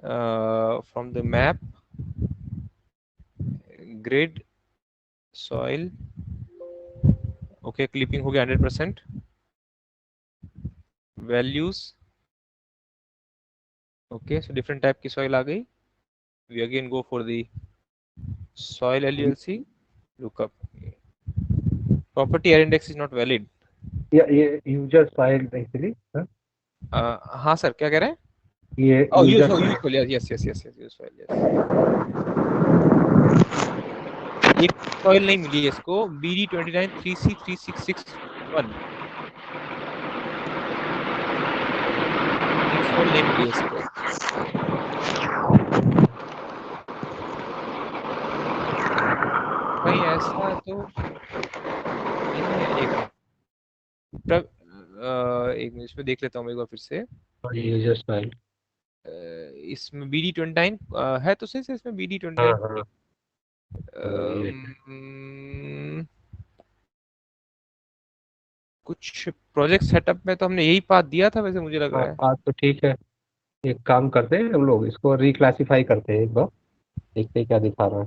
From the map grid soil, okay clipping हो गया 100%। Values okay, so different type की सॉइल आ गई। We again go for the soil LULC lookup. Property error index is not valid. ये यूजर फाइल एक्चुअली हाँ सर क्या कह रहे हैं। ये use file, yes yes yes use file, yes. एक फाइल नहीं मिली है इसको, BD29363661 एक फाइल नहीं मिली है इसको। भाई ऐसा तो नहीं है। एक मिनट इसमें देख लेता हूँ एक बार फिर से। यूजर फाइल इसमें BD29 है तो सही से, इसमें BD29 कुछ प्रोजेक्ट सेटअप में तो हमने यही पाथ दिया था वैसे, मुझे लग रहा है। पाथ तो ठीक है, एक काम करते हैं हम लोग, इसको रिक्लासिफाई करते हैं एक बार, देखते हैं क्या दिखा रहा है।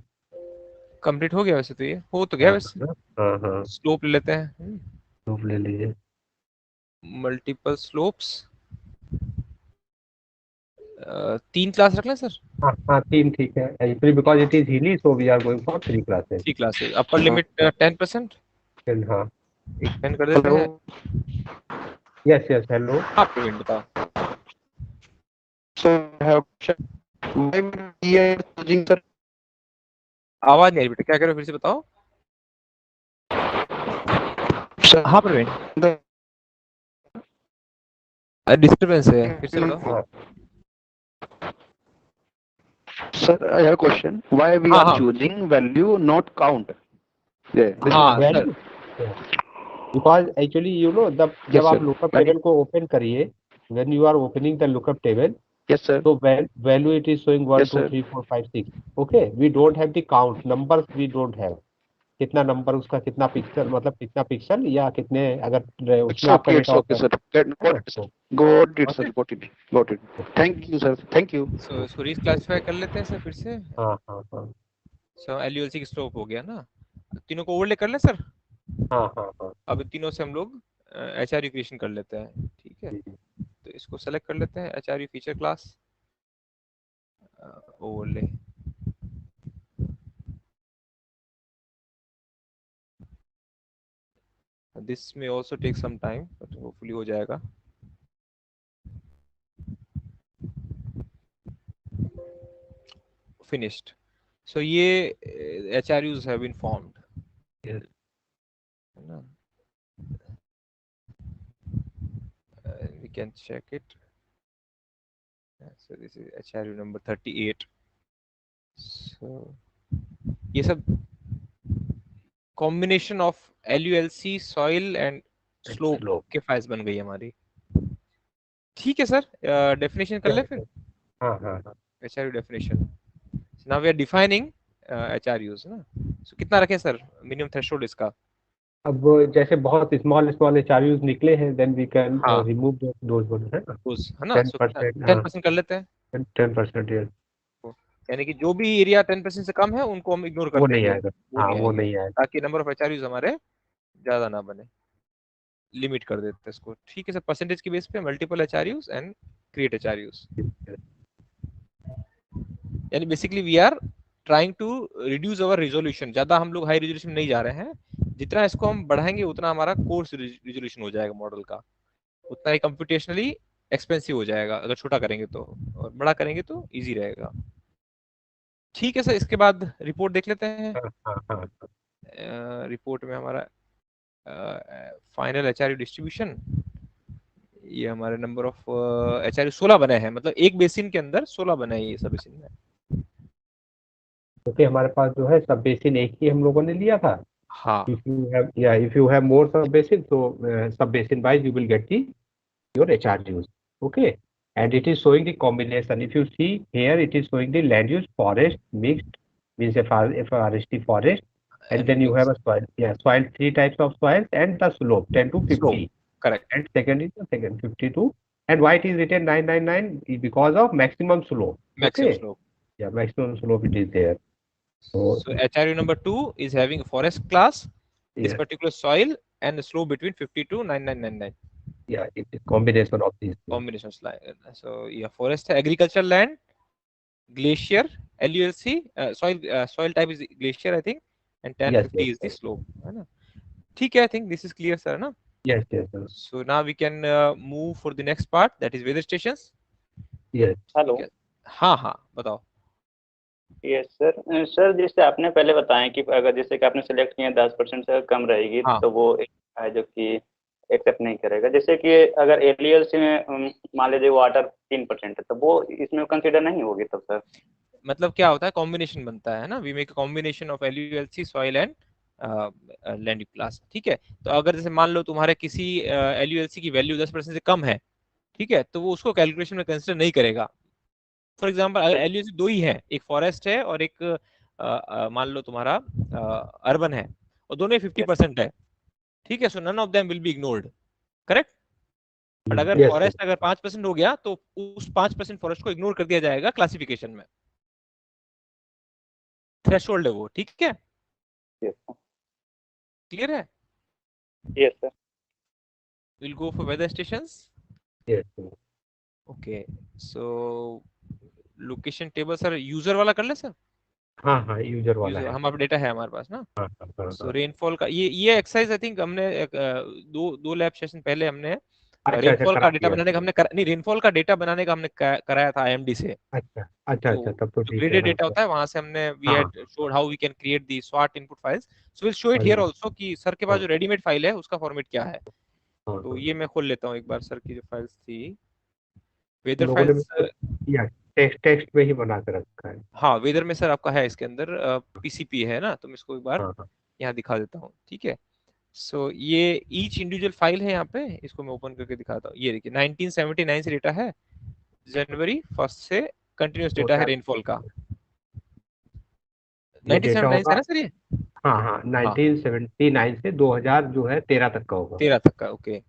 कंप्लीट हो गया वैसे तो, ये हो तो गया वैसे। हाँ स्लोप ले लेते हैं। स्लोप ले लीजिए, मल्टीपल स्लोप्स 3 क्लास रख लें सर। हाँ 3 ठीक है, actually because it is hilly so we are going for 3 classes. 3 classes, upper limit 10%। हाँ एक पेन कर देते हैं। यस यस हेलो, हाँ प्रवीण बताओ। आवाज नहीं आई बेटा, क्या कह रहे हो फिर से बताओ। हाँ प्रवीण डिस्टर्बेंस है, फिर से बताओ। Sir, I have a question. Why we are choosing value, not count? value. Because actually you know जब आप lookup table को open करिए, when you are opening the lookup table, yes sir, so value it is showing 1 2 3 4 5 6. Okay, we don't have the count numbers, we don't have. कितना number उसका, कितना pixel, मतलब कितना pixel या कितने, अगर उसमें आपका Okay, डेटा it's okay, होता sir. Got it, sir. है Got it, sir. Got it. Thank you, sir. Thank you. सो इसको रीक्लासिफाई कर लेते हैं सर फिर से। हाँ हाँ हाँ सो एलयूएलसी की स्लोप हो गया ना, तीनों को ओवरले कर ले सर। हाँ हाँ हाँ अब तीनों से हम लोग एचआरयू क्रिएशन कर लेते हैं, ठीक है। तो इसको सेलेक्ट कर लेते हैं, HRU feature class overlay. This में also take some time but hopefully हो जाएगा। फिनिश्ड। सो ये एचआरयूज हैव बीन फॉर्म्ड, है ना। We can check it. So this is HRU number 38. So ये सब combination of LULC, soil and slope के files बन गई हमारी। ठीक है सर, डेफिनेशन कर ले फिर। हाँ हाँ हाँ HRU definition. So now we are defining HRUs ना। So कितना रखें सर मिनिमम थ्रेशोल्ड इसका? अब जैसे बहुत स्मॉल स्मॉल एचआरयूज निकले हैं, देन वी कैन हाँ रिमूव दोज वन, है ना। है ना। So 10% कर लेते हैं। 10%, यस। यानी कि जो भी एरिया 10% से कम है उनको हम इग्नोर कर वो नहीं देंगे, आएगा, वो हाँ नहीं वो आएंगे, नहीं आएगा। ताकि नंबर ऑफ एचआरयूज हमारे ज्यादा ना बने। लिमिट कर देते हैं इसको, ठीक है सर। परसेंटेज के बेस पे multiple HRUs and create HRUs. यानी basically we are trying to reduce our resolution. ज्यादा हम लोग हाई रिजोल्यूशन में नहीं जा रहे हैं, जितना इसको हम बढ़ाएंगे उतना हमारा कोर्स रिजोल्यूशन हो जाएगा मॉडल का, उतना ही कंप्यूटेशनली एक्सपेंसिव हो जाएगा अगर छोटा करेंगे तो, और बड़ा करेंगे तो इजी रहेगा। ठीक है सर, इसके बाद रिपोर्ट देख लेते हैं। रिपोर्ट में हमारा फाइनल एचआरयू डिस्ट्रीब्यूशन, ये हमारे नंबर ऑफ एचआरयू 16 बने हैं, मतलब एक बेसिन के अंदर 16 बने हैं ये सब बेसिन में। क्योंकि हमारे पास जो है सब बेसिन एक ही हम लोगों ने लिया था। हाँ। इफ यू हैव मोर सब बेसिन, तो sub basin wise you will get the your HRUs, okay. And it is showing the combination. If you see here, it is showing the land use forest mixed, means a forestry forest, and then you have a soil. Yeah, soil, 3 types of soils, and the slope 10 to 50. Slope, correct. And second is the second 52. And why it is written 999 because of maximum slope. Maximum Okay? slope. Yeah, maximum slope it is there. So HRU number 2 is having a forest class, this Yeah. particular soil, and the slope between 50 to 9999. Yeah, it is combination of these. Combination slide. So yeah, forest है, agricultural land, glacier, LULC, soil type is glacier I think, and 1050 is the slope, है ना। ठीक है, I think this is clear sir, ना। Yes, yes, sir. So now we can move for the next part, that is weather stations. Yes. Hello. हाँ हाँ बताओ। Yes sir. Sir जैसे आपने पहले बताया कि अगर जैसे कि आपने सेलेक्ट किया 10% से कम रहेगी, हाँ। तो वो एक है जो कि एक्सेप्ट नहीं करेगा। जैसे कि अगर एलईएलसी में मान लीजिए वाटर 3% है, तो वो इसमें कंसीडर नहीं होगी तब सर। मतलब क्या होता है, कॉम्बिनेशन बनता है ना, we make a combination of LULC, soil and land class, ठीक है। तो अगर जैसे मान लो तुम्हारे किसी एलयूएलसी की वैल्यू 10% से कम है, ठीक है, तो वो उसको कैलकुलेशन में कंसीडर नहीं करेगा। फॉर एग्जांपल अगर एलयूएलसी 2 ही है, एक फॉरेस्ट है और एक मान लो तुम्हारा अर्बन है, और दोनों 50% है, ठीक है, so none of them will be ignored, correct. But अगर फॉरेस्ट अगर 5% हो गया तो उस 5% फॉरेस्ट को इग्नोर कर दिया जाएगा क्लासिफिकेशन में, थ्रेशोल्ड है वो, ठीक है। क्लियर है? Yes sir. Will go for weather stations. Yes. Okay, so location table sir user वाला कर ले सर। हाँ हाँ, यूजर वाला है। हमारा डेटा है हमारे पास ना। हाँ, सो रेनफॉल का ये एक्सरसाइज आई थिंक हमने दो लैब सेशन पहले हमने रेनफॉल का डेटा बनाने का नहीं, रेनफॉल का डेटा बनाने का हमने कराया था आईएमडी से। अच्छा, तब तो ठीक है। ग्रेडेड डेटा होता है, वहां से हमने we had showed how we can create the स्वॉट input files. So will show it here also कि सर के पास जो रेडीमेड फाइल है उसका फॉर्मेट क्या है। तो ये मैं खोल लेता हूँ एक बार, सर की जो फाइल्स थी वेदर फाइल्स, या टेक्स्ट में ही बना कर रखा है। हाँ वेदर में सर आपका है, इसके अंदर पीसीपी है ना, तो मैं इसको एक बार यहाँ दिखा देता हूँ, ठीक है। सो ये ईच इंडिविजुअल फाइल है यहाँ पे, इसको मैं ओपन करके दिखाता हूँ। ये देखिए 1979 से डेटा है, जनवरी 1 से कंटिन्यूस डेटा है रेनफॉल का। 1979 है ना सर ये? हाँ हाँ 1979 से 2000 जो है 13 तक का होगा। 13 तक का, ओके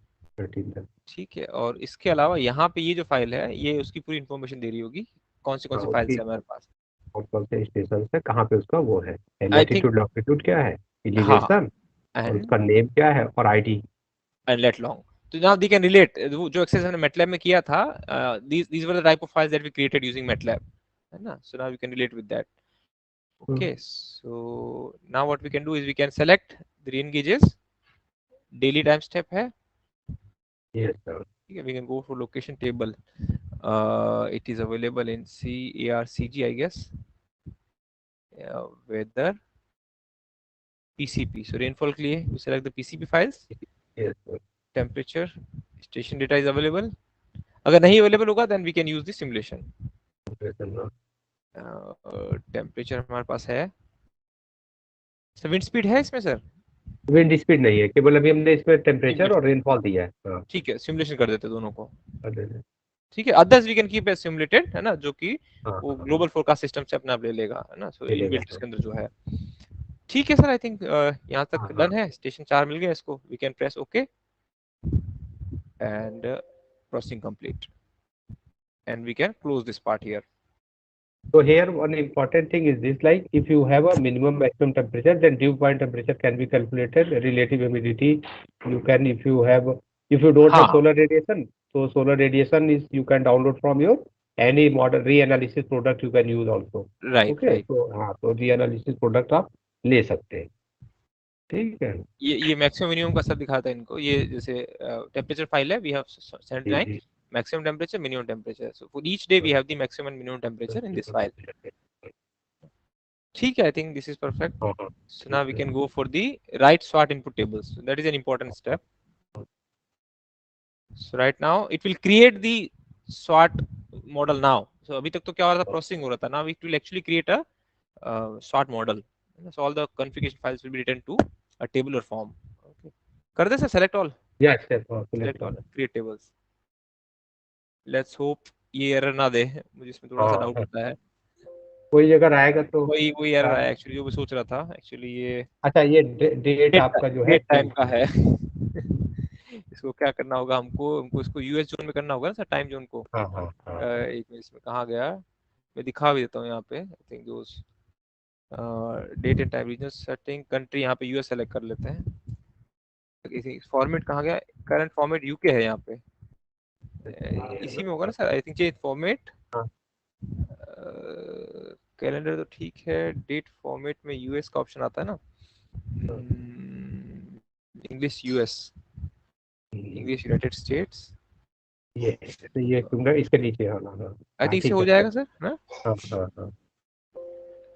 13 तक। ठीक है। और इसके अलावा यहाँ पे ये जो फाइल है ये उसकी पूरी इन्फॉर्मेशन दे रही होगी, कौन हाँ सी फाइल्स उसकी है हमारे पास। कौन से स्टेशन है, कहाँ पे उसका वो है, आई थिंक, लैटिट्यूड लॉन्गिट्यूड क्या है, हाँ, एलिवेशन, और एंड उसका नेम क्या है और आईडी लेट लॉन्ग। तो नाउ दे कैन रिलेट, जो एक्सरसाइज हमने MATLAB में किया था, these were the type of files that we created using MATLAB, है ना। So now we can relate with that. Okay, so now what we can do is we can select the re-engages, daily time step है, yes sir. ठीक है। We can go for location table, it is available in CARCG I guess, weather, PCP. So rainfall के लिए we select the PCP files, yes sir. temperature, station data is available, अगर नहीं available होगा then we can use the simulation. Temperature हमारे पास है, wind speed है इसमें sir? Wind speed नहीं है, केवल अभी हमने इसमें टेम्परेचर और रेनफॉल दिया है। हाँ ठीक है, सिमुलेशन कर देते दोनों को, अरे, ठीक है। Others we can keep as simulated, है ना, जो कि हाँ वो ग्लोबल फोरकास्ट सिस्टम से अपने आप ले लेगा, है ना। सो ले लेगा, इनबिल्ट इसके अंदर जो है, ठीक है सर। आई थिंक यहाँ तक डन है, स्टेशन 4 मिल गया इसको, we can press okay and processing complete and we can close this part here. So here one important thing is this, like if you have a minimum maximum temperature, then dew point temperature can be calculated. Relative humidity you can, if you don't have solar radiation, so solar radiation is you can download from your any model reanalysis product you can use also. Right, okay, right. so हाँ तो reanalysis product आप ले सकते हैं, ठीक है। ये maximum minimum का सब दिखाता है इनको, ये जैसे टेम्परेचर फाइल है, we have send line maximum temperature, minimum temperature. So for each day we have the maximum and minimum temperature in this file. ठीक है, I think this is perfect. So now we can go for the write SWOT input tables. So that is an important step. So right now it will create the SWOT model now. So अभी तक तो क्या हो रहा था, processing हो रहा था. Now it will actually create a SWOT model. So all the configuration files will be written to a tabular form. Okay. कर दे sir, select all. Yes, select all. Create tables. Let's hope ये error ना दे, मुझे इसमें थोड़ा सा doubt होता है। कोई अगर आएगा तो वही एरर आया एक्चुअली, जो मैं सोच रहा था एक्चुअली ये। अच्छा, ये डेट आपका जो है टाइम का है इसको क्या करना होगा हमको इसको यूएस जोन में करना होगा ना सर, टाइम जोन को। एक मिनट, इसमें कहाँ गया, मैं दिखा भी देता हूँ यहाँ पे। I think those date and time region setting country, यहाँ पे यूएस सेलेक्ट कर लेते हैं। फॉर्मेट कहाँ गया, करंट फॉर्मेट यूके है यहाँ पे, इसी में होगा ना sir. I think change format, calendar तो ठीक है, डेट फॉर्मेट में यूएस का ऑप्शन आता है ना, English US, English United states, ये इसके नीचे आई थिंक से हो जाएगा सर ना।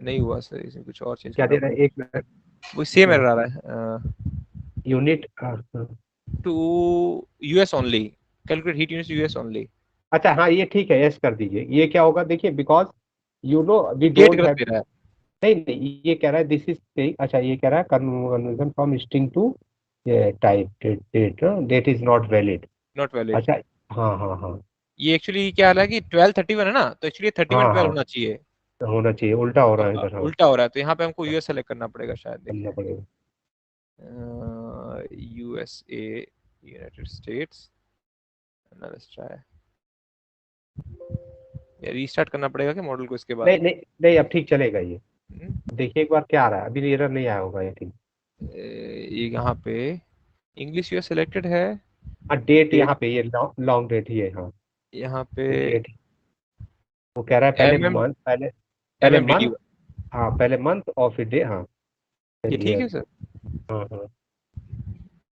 नहीं हुआ सर, इसमें कुछ और चीज क्या दे रहा है, एक मिनट, वो सेम एरर आ रहा है। Unit to US only, calculate heat units US only. अच्छा हाँ, ये ठीक है, यस कर दीजिए। ये क्या होगा देखिए, because you know we date don't गलत दे रहा है। नहीं, ये कह रहा है दिस इज, अच्छा ये कह रहा है conversion from string to type date is not valid. अच्छा हाँ, ये एक्चुअली क्या है कि 1231 है ना, तो एक्चुअली 3112 होना चाहिए, उल्टा हो रहा है इधर। उल्टा हो रहा है, तो यहाँ पे हमको यूएस सेलेक्ट करना पड़ेगा शायद, करना पड़ेगा USA, United states. Let's try, या रीस्टार्ट करना पड़ेगा क्या मॉडल को इसके बाद? नहीं, अब ठीक चलेगा ये। देखिए एक बार क्या आ रहा है, अभी एरर नहीं आया होगा, ये ठीक। ये यहाँ पे इंग्लिश यूएस सिलेक्टेड है, डेट यहाँ पे ये लॉन्ग डेट ही है। हाँ यहाँ पे वो कह रहा है पहले मंथ, पहले मंथ, हाँ पहले मंथ और फिर डे। हाँ ये ठीक है सर। हाँ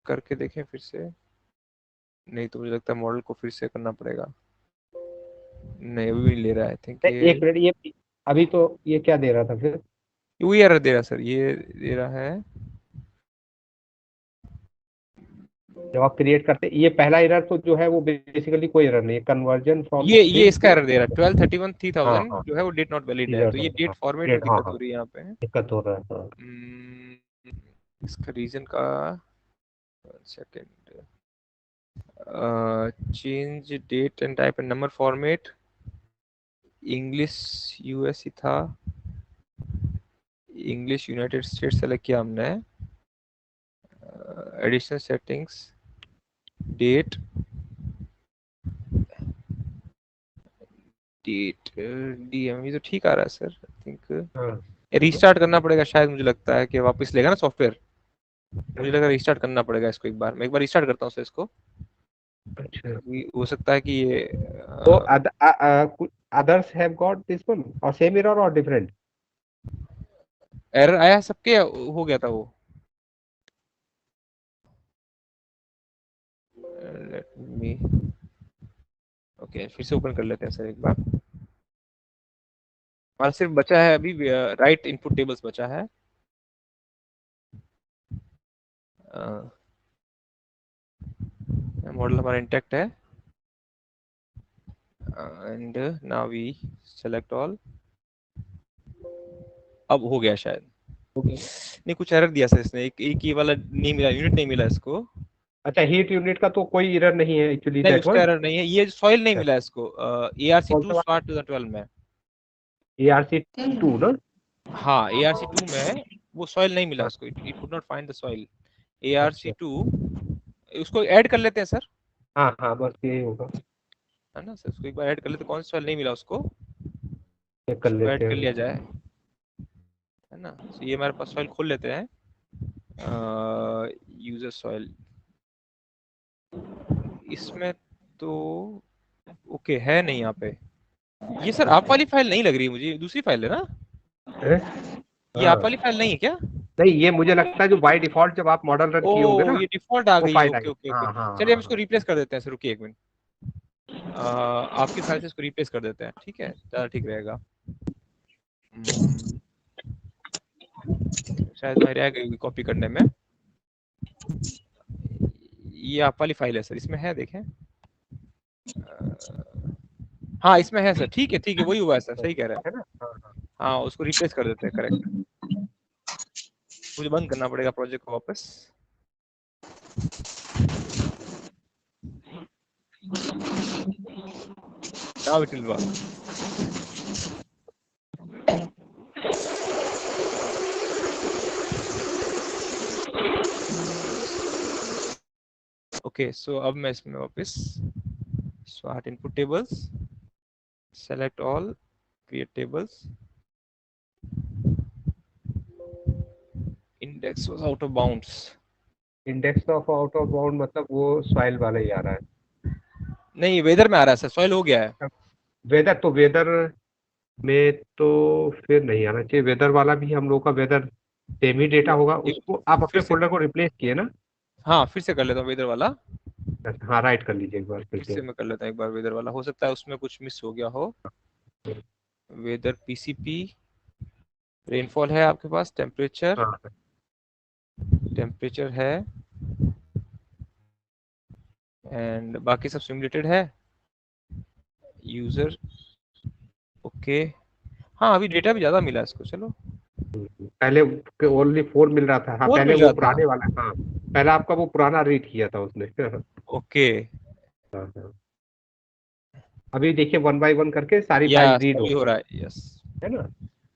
करके देखें फिर से, नहीं तो मुझे लगता है मॉडल को फिर से करना पड़ेगा। नहीं, अभी भी ले रहा है। आई थिंक एक मिनट, ये अभी तो ये क्या दे रहा था फिर, वही एरर दे रहा सर, ये दे रहा है जब आप क्रिएट करते। ये पहला एरर तो जो है वो बेसिकली कोई एरर नहीं है, कन्वर्जन फ्रॉम ये इसका एरर दे रहा है 1231 3000 जो है वो डेट नॉट वैलिड है, तो ये डेट फॉर्मेट में दिक्कत हो रही है यहाँ पे, दिक्कत हो रहा है। इसका रीजन का second, change date and type and number format, English US ही था, इंग्लिश यूनाइटेड स्टेट्स सेलेक्ट किया हमने, एडिशनल सेटिंग्स, डेट, डीएम, ये तो ठीक आ रहा है सर। आई थिंक रीस्टार्ट करना पड़ेगा शायद, मुझे लगता है कि वापस लेगा ना सॉफ्टवेयर, मुझे लगा रीस्टार्ट करना पड़ेगा इसको एक बार। मैं एक बार रीस्टार्ट करता हूँ सर इसको। अच्छा, हो सकता है कि ये तो others have got this one or same error or different? Error आया सबके, हो गया था वो। लेट मी, ओके फिर से ओपन कर लेते हैं सर एक बार। हमारा सिर्फ बचा है अभी राइट इनपुट टेबल्स बचा है। मॉडल हमारा इंटैक्ट है, and now we select all. अब हो गया शायद, नहीं कुछ एरर दिया सर इसने, एक ये वाला नहीं मिला, यूनिट नहीं मिला इसको। अच्छा, हीट यूनिट का तो कोई एरर नहीं है एक्चुअली, नहीं दैट उसका वन एरर नहीं है, ये सॉइल नहीं मिला इसको ARC2 स्वाट 2012 में। ARC2 ना? हाँ ARC2 में वो सॉइल नहीं मिला उसको, it could not find the soil. ARC2 उसको ऐड कर लेते हैं सर। हाँ हाँ, बस यही होगा, है ना सर, उसको एक बार ऐड कर लेते हैं, कौन सा सॉइल नहीं मिला उसको चेक कर लेते ऐड कर हैं। लिया जाए, है ना। तो ये हमारे पास सॉइल खोल लेते हैं, यूजर सॉइल, इसमें तो ओके है नहीं यहाँ पे। ये सर आप वाली फाइल नहीं लग रही है मुझे, दूसरी फाइल है ना ये, आप वाली फाइल नहीं है क्या? नहीं, ये मुझे लगता है जो बाय डिफॉल्ट जब आप मॉडल रन किए होंगे ओ ना, ये डिफॉल्ट आ वो गई है, फाइल ओके आई। ओके हाँ ओके। हाँ चलिए हम इसको रिप्लेस कर देते हैं सर, रुकिए एक मिनट, आपकी फाइल से इसको रिप्लेस कर देते हैं, ठीक है, ज़्यादा ठीक रहेगा। शायद वहीं रह गई कॉपी करने में। ये आप वाली फाइल है सर, इसमें है देखें, हाँ इसमें है सर, ठीक है वही हुआ है सर, सही कह रहे हैं। है ना? हाँ उसको रिप्लेस कर देते हैं, करेक्ट। मुझे बंद करना पड़ेगा प्रोजेक्ट को वापस। Now it will work. Okay, so अब मैं इसमें वापस start input tables, select all, create tables. Index was out of bounds. Index of out of bound मतलब वो सॉइल वाला ही आ रहा है। नहीं वेदर में आ रहा है सर, सॉइल हो गया है। वेदर तो वेदर में तो फिर नहीं आना चाहिए, वेदर वाला भी हम लोग का वेदर सेम ही डेटा होगा। उसको आप अपने फोल्डर को रिप्लेस किए ना? हाँ फिर से कर लेता हूँ वेदर वाला। हाँ राइट कर लीजिए एक बार फिर से मैं कर लेता हूँ एक बार वेदर वाला, हो सकता है उसमें कुछ मिस हो गया हो। वेदर PCP, रेनफॉल है आपके पास, टेम्परेचर, टेम्परेचर है, एंड बाकी सब सिमुलेटेड है। यूजर ओके, हाँ अभी डेटा भी ज्यादा मिला इसको, चलो। पहले ओनली 4 मिल रहा था। हाँ 4 पहले मिल वो रहा पुराने था। वाला, हाँ पहले आपका वो पुराना रीड किया था उसने। ओके अभी देखिए 1 बाय 1 करके सारी फाइल रीड अभी हो रहा है, यस है ना?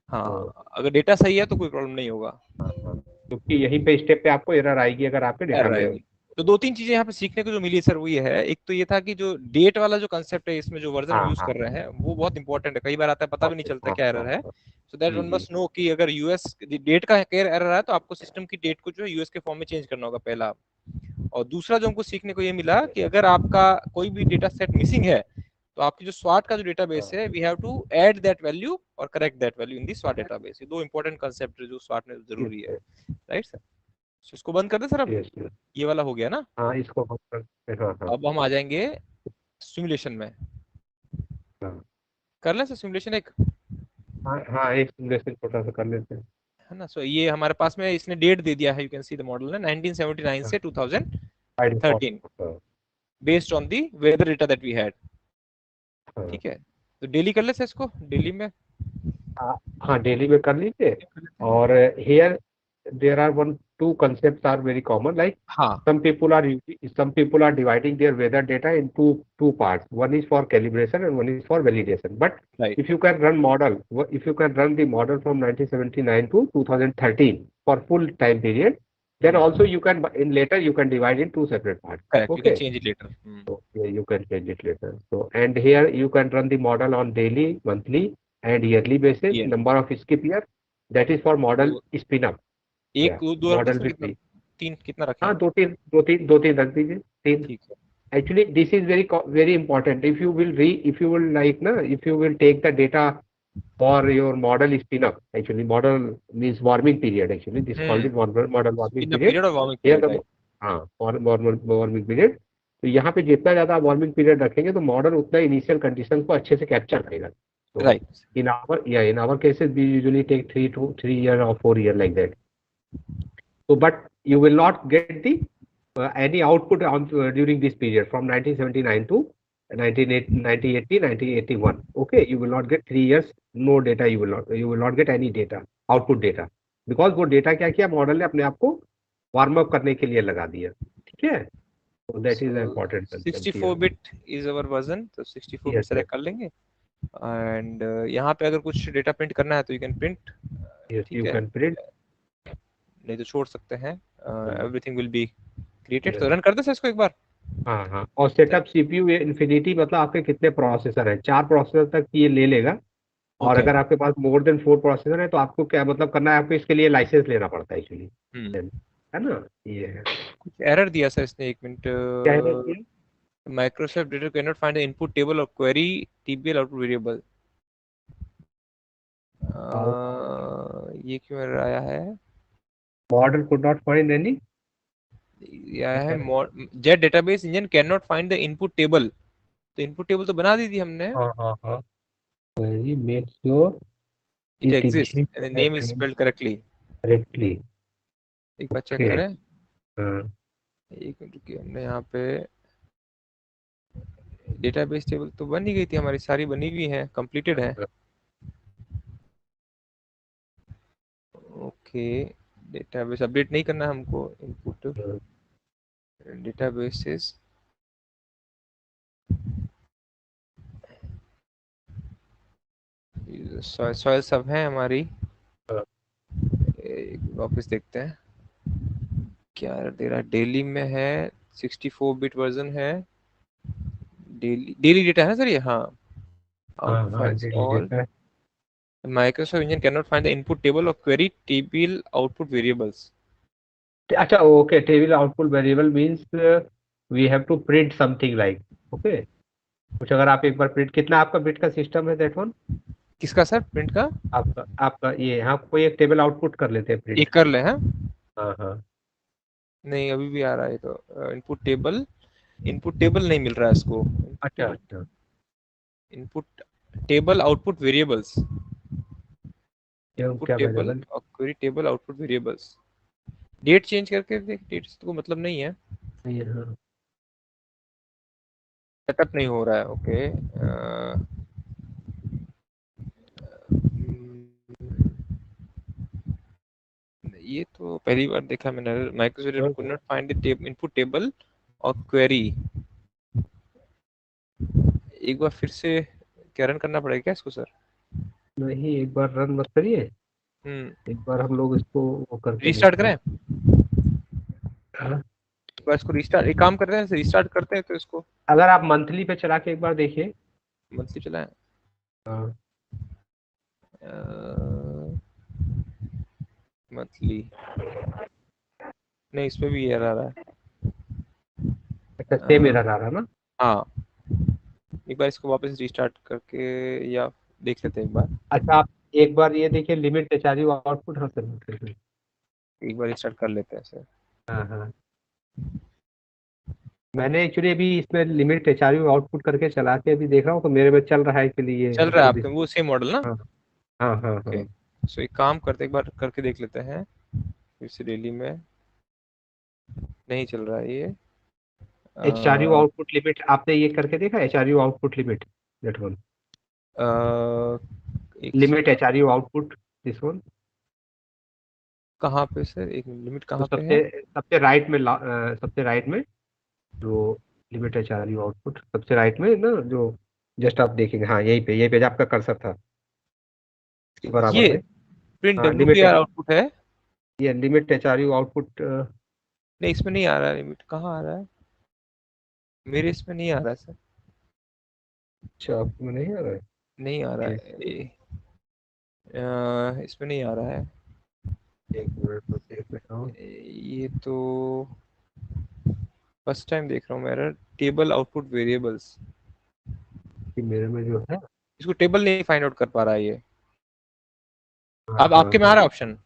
हाँ अगर डेटा सही है तो कोई प्रॉब्लम नहीं होगा, क्योंकि यहीं पे स्टेप पे आपको एरर आएगी अगर आपके डेटा में। तो 2-3 चीजें यहाँ पे सीखने को जो मिली सर वो ये है, एक तो ये था कि जो डेट वाला जो कंसेप्ट है इसमें, जो वर्जन हम यूज कर रहे हैं वो बहुत इंपॉर्टेंट है, कई बार आता है पता भी नहीं चलता क्या एरर है। So that one must know कि अगर यूएस डेट का एरर है तो आपको सिस्टम की डेट को जो है यूएस के फॉर्म में चेंज करना होगा, पहला। और दूसरा जो हमको सीखने को ये मिला कि अगर आपका कोई भी डेटा सेट मिसिंग है तो आपकी जो स्वाट का जो डेटाबेस है, we have to add that value और correct that value in the स्वाट डेटाबेस। ये दो इंपॉर्टेंट कंसेप्ट है जो स्वाट में जरूरी है, राइट सर। इसको बंद कर दे सर, अब ये वाला हो गया ना। हाँ इसको बंद कर, हाँ। अब हम आ जाएंगे सिमुलेशन में, कर लें सर सिमुलेशन एक। हाँ एक सिमुलेशन छोटा सा कर लेते हैं, है ना। सो ये हमारे पास में इसने डेट दे दिया है, you can see the model ने 1979 से 2013 based on the weather data that we had. ठीक है, तो डेली कर ले सर इसको, डेली में। हाँ डेली में कर लीजिए। और hair there are two concepts are very common. Like हाँ. some people are dividing their weather data into two parts. One is for calibration and one is for validation. But Right. if you can run the model from 1979 to 2013 for full time period, then also you can later you can divide in two separate parts. Correct. Okay. You can change it later. So yeah, you can change it later. So and here you can run the model on daily, monthly, and yearly basis. Yeah. Number of skip year, that is for model spin up. एक दो रख Model दो, with कितना three. तीन कितना रखें? हाँ, दो तीन रख दीजिए, तीन. ठीक है. Actually, this is very important. If you will take the data for your model spin up. Actually, model means warming period. Actually, this called it model warming In the period. period of warming Here period, the हाँ warming period. तो यहाँ पे जितना ज्यादा warming period रखेंगे तो model उतना initial condition को अच्छे से कैप्चर करेगा. So right. in our cases we usually take 3 year or 4 year like that. So but you will not get the any output on during this period from 1979 to 1980 1981. Okay, you will not get 3 years no data. You will not get any data output data because वो data क्या किया model ने अपने आप को warm up करने के लिए लगा दिया. ठीक है. So that is important. 64 bit is our version, तो 64 bit select कर लेंगे. And यहाँ पे अगर कुछ डेटा प्रिंट करना है तो you can print. Yes, you है? can print. नहीं तो छोड़ सकते हैं. Everything will be created. तो रन कर दे सर इसको एक बार. हाँ. और सेटअप CPU इन्फिनिटी मतलब आपके कितने प्रोसेसर हैं? 4 प्रोसेसर तक ये ले लेगा. और अगर आपके पास मोर देन 4 प्रोसेसर है तो आपको क्या मतलब करना है, आपको इसके लिए लाइसेंस लेना पड़ता है एक्चुअली. है ना. ये है. कुछ एरर दिया सर इसने. एक मिनट. क्या एरर दिया? Microsoft data cannot find the input table of query TBL output variable. ये क्यों एरर आया है? Model could not find any. आया है jet database engine cannot find the input table. तो input table तो बना दी थी हमने. हाँ. Query make sure it exists and the name is spelled correctly. एक बार चेक करें. एक मिनट रुकिए. हमने यहाँ पे डेटाबेस टेबल तो बन ही गई थी हमारी, सारी बनी हुई है, कंप्लीटेड है. ओके. डेटाबेस अपडेट नहीं करना हमको. इनपुट डेटाबेसेस सॉइल सब है हमारी. वापस देखते हैं क्या दे रहा है. डेली में है 64 बिट वर्जन है. डेली डेटा है ना सर ये. हाँ. Microsoft engine cannot find the input table of query table output variables. अच्छा. Okay, table output variable means we have to print something like. Okay. कुछ अगर आप एक बार प्रिंट, कितना आपका बिट का सिस्टम है दैट वन? किसका सर प्रिंट का? आपका ये. हाँ, कोई एक टेबल आउटपुट कर लेते हैं प्रिंट. एक कर ले. हाँ. नहीं अभी भी आ रहा है. तो इनपुट टेबल नहीं मिल रहा है इसको. अच्छा. Input table output variables. Input table और query table output variables. Date change करके देख. डेट से तो मतलब नहीं है. सेटअप नहीं हो रहा है. ओके. ये तो पहली बार देखा मैंने. Microsoft could not find the input table और क्वेरी. एक बार फिर से क्या रन करना पड़ेगा क्या इसको सर? नहीं, एक बार रन मत करिए. एक बार हम लोग इसको वो करके रीस्टार्ट करें. एक बार इसको रीस्टार्ट. एक काम करते हैं, रीस्टार्ट करते हैं तो इसको. अगर आप मंथली पे चला के एक बार देखिए. मंथली चलाएं. मंथली नहीं, इसमें भी एरर आ रहा है. अच्छा, सेम एरर आ रहा है ना. हाँ. एक बार इसको वापस रीस्टार्ट करके या देख लेते हैं एक बार. अच्छा, आप एक बार ये देखिए लिमिट एचआरयू आउटपुट. हाँ सर, एक बार स्टार्ट कर लेते हैं सर. हाँ. मैंने एक्चुअली अभी इसमें लिमिट एचआरयू आउटपुट करके चला के अभी देख रहा हूँ तो मेरे में चल रहा है कि ये चल रहा है आपके वो सेम मॉडल ना. हाँ. सो एक काम करते हैं, एक बार करके देख लेते हैं. फिर से डेली में नहीं चल रहा है ये. एचआरयू आउटपुट लिमिट आपने ये करके देखा? HRU output limit that one. Limit HRU output this one. कहाँ पे सर, एक लिमिट तो कहाँ पे है? सबसे राइट में जो लिमिट है चार्ज आउटपुट, सबसे राइट में ना, जो जस्ट आप देखेंगे, हाँ यहीं पे आपका कर्सर था, इसके बराबर ये में। प्रिंट हाँ लिमिट WPR आउटपुट है? ये लिमिट एचआरयू आउटपुट। नहीं, इसमें नहीं आ रहा है लिमिट, कहाँ आ रहा है? मेरे इसमें नहीं आ रहा है सर। अच्छा, आपको नहीं आ रहा है? नहीं आ रहा है इसमें नहीं आ रहा है। एक मिनट में देख लेता हूँ। ये तो फर्स्ट टाइम देख रहा हूँ मैं, टेबल आउटपुट वेरिएबल्स, कि मेरे में जो है, इसको टेबल नहीं फाइंड आउट कर पा रहा है ये। हाँ अब हाँ आपके में आ रहा है ऑप्शन?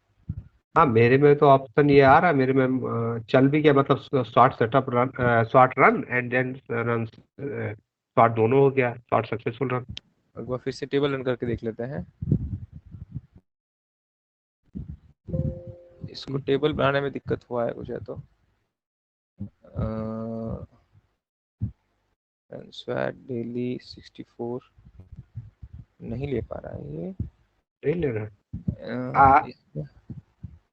हाँ, मेरे में तो ऑप्शन ये आ रहा है, मेरे में चल भी गया, मतलब short setup run, short run and then run, short दोनों हो गया, शॉर्ट सक्सेसफुल रन। एक बार फिर से टेबल रन करके देख लेते हैं। इसको टेबल बनाने में दिक्कत हुआ है कुछ, है तो स्वैट डेली 64 नहीं ले पा रहा है ये, नहीं ले रहा।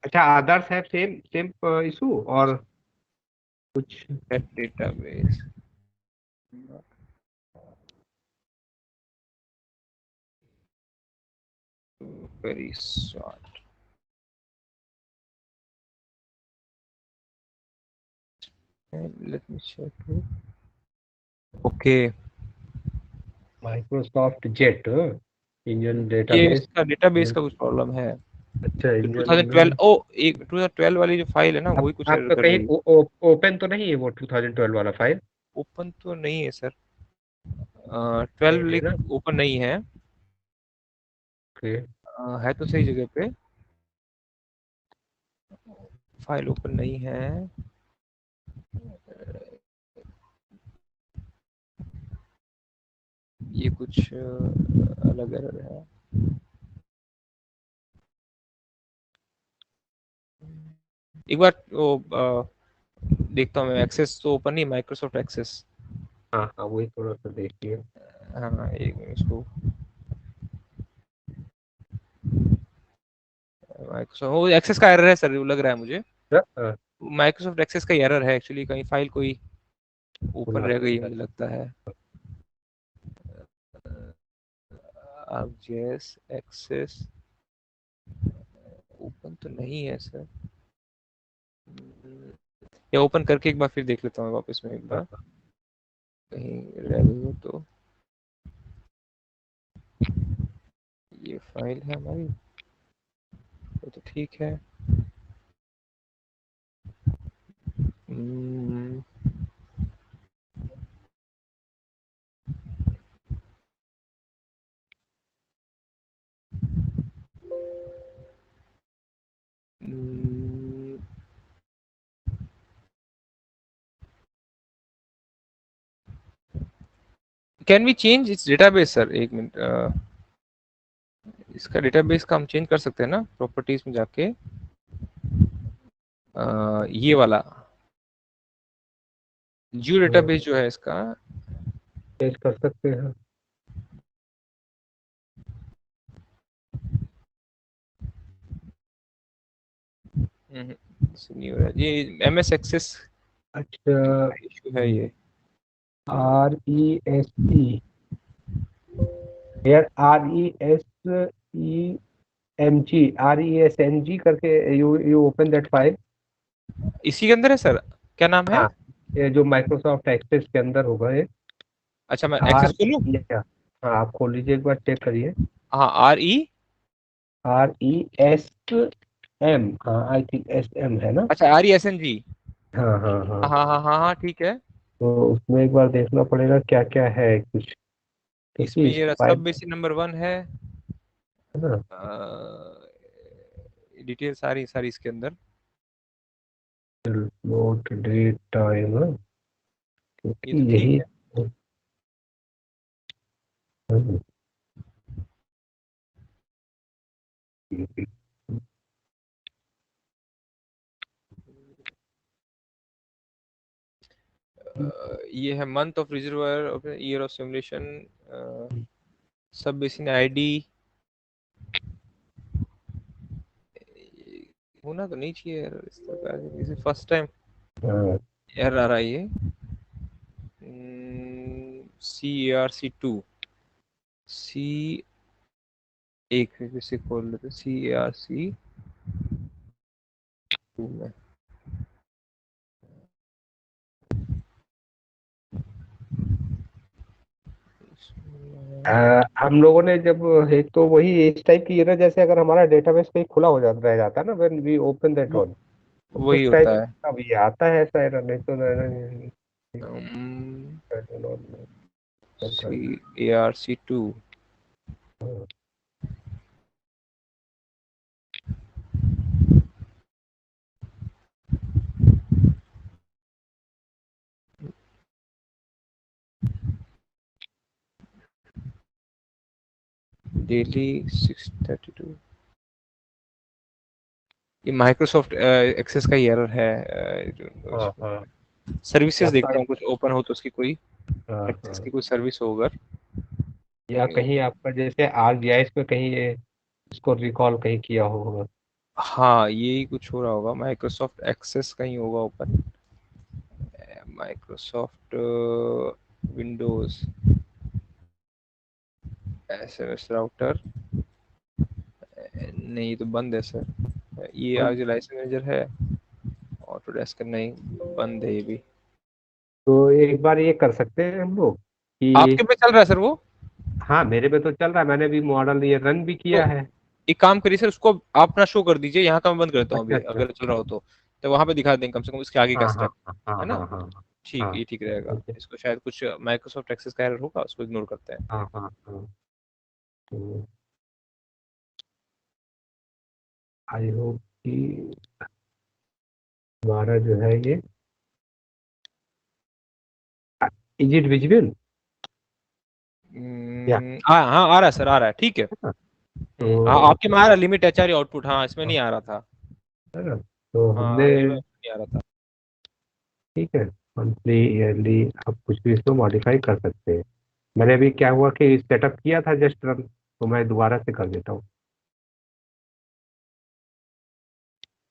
अच्छा, अदर्स है सेम सेम इशू और कुछ database very short. And let me check it. Okay. Microsoft jet engine ये डेटाबेस। इसका डेटाबेस का कुछ प्रॉब्लम है। अच्छा, तो इंजन 2012 में एक 2012 वाली जो फाइल है ना, वही कुछ एरर आपका कर कहीं रही है। ओपन तो नहीं है वो 2012 वाला फाइल? ओपन तो नहीं है सर, 12 है ना? लिंक ओपन नहीं है। ओके, है तो सही जगह पे, फाइल ओपन नहीं है। ये कुछ अलग एरर है। एक बार वो देखता हूँ मैं, एक्सेस तो ओपन नहीं, माइक्रोसॉफ्ट एक्सेस। हाँ हाँ, वही थोड़ा सा देखिए। हाँ, एक मिनट, इसको माइक्रोसॉफ्ट वो एक्सेस का एरर है सर, वो लग रहा है मुझे। माइक्रोसॉफ्ट एक्सेस का एरर है एक्चुअली, कहीं फाइल कोई ओपन रह गई मुझे लगता है। अब जेएस एक्सेस ओपन तो नहीं है सर, या ओपन करके एक बार फिर देख लेता हूँ वापस में एक बार, कहीं रह गई हो तो। ये फाइल है हमारी, तो ठीक है। Can we change its database sir? एक मिनट, इसका डेटाबेस का हम चेंज कर सकते हैं ना प्रॉपर्टीज में जाके? ये वाला जियो डेटाबेस जो है इसका चेंज कर सकते हैं। ये एमएस एक्सेस अच्छा, इशू है ये। RESE यार, RESENG करके यू ओपन दैट फाइल। इसी के अंदर है सर, क्या नाम है? हाँ, ये जो माइक्रोसॉफ्ट एक्सेस के अंदर होगा ये। अच्छा, मैं एक्सेस खोलूं? हाँ, आप खोल लीजिए, एक बार चेक करिए। हाँ, RESM, हाँ आई थिंक SM है ना? अच्छा, RESNG। हाँ हाँ हाँ, हाँ हाँ हाँ हाँ, ठीक है। तो उसमें एक बार देखना पड़ेगा क्या क्या है कुछ, क्योंकि इसमें इस ये फाइल सब बेसिक नंबर 1 है, है ना, डिटेल सारी सारी इसके अंदर। नोट डेट टाइम, ये क्योंकि तो ठीक यही है। ये है month of reservoir, year of simulation, सब बेसिन आईडी, होना तो नहीं चाहिए यार इस प्रकार से, इसे फर्स्ट टाइम हाँ। एरर आ रहा है ये। CARC2 सी एक फिर से खोल लेते CARC2 में। हम लोगों ने जब एक तो वही इस टाइप की एरर, जैसे अगर हमारा डेटाबेस कहीं खुला हो जाता रह जाता है ना, when we open that one, वही उस टाइप होता है। अब ये आता है ऐसा एरर, नहीं तो CARC2 डेली 632। ये माइक्रोसॉफ्ट एक्सेस का ही एरर है। सर्विसेज देखता हूँ कुछ ओपन हो तो उसकी कोई एक्सेस की कोई सर्विस हो अगर, या कहीं आपका जैसे ArcGIS में कहीं ये इसको रिकॉल कहीं किया होगा। हाँ यही कुछ हो रहा होगा, माइक्रोसॉफ्ट एक्सेस कहीं होगा open, Microsoft Windows SMS router, नहीं तो बंद है सर। ये आज लाइसेंस मैनेजर है, ऑटोडेस्क नहीं, बंद है ये भी। तो एक बार ये कर सकते हैं हम लोग कि आपके पे चल रहा है सर वो? हाँ मेरे पे तो चल रहा है, मैंने भी मॉडल ये रन भी किया तो है। एक काम करिए सर, उसको आप अपना शो कर दीजिए, यहाँ का मैं बंद करता हूँ अच्छा अभी, अच्छा। अगर चल रहा हो तो वहां पे दिखा देंगे कम से कम इसके आगे का हाँ हाँ स्टेप, हाँ है ना? हाँ हाँ ठीक, हाँ ये ठीक रहेगा। ठीक है। इसको शायद कुछ माइक्रोसॉफ्ट एक्सेस का एरर होगा, उसको इग्नोर करते हैं। हाँ हाँ हाँ। आई होप कि हमारा जो है ये इज इट विजिबल? हाँ हाँ आ रहा है सर, आ रहा है, ठीक है। तो हाँ आपके में आ रहा है लिमिट HRE आउटपुट, हाँ इसमें नहीं आ रहा था। है ना, तो हाँ हमने ये नहीं आ रहा था। ठीक है, मंथली ईयरली आप कुछ भी इसको मॉडिफाई कर सकते हैं। मैंने अभी क्या हुआ कि सेटअप किया था जस्ट रन, तो मैं दोबारा से कर देता हूँ।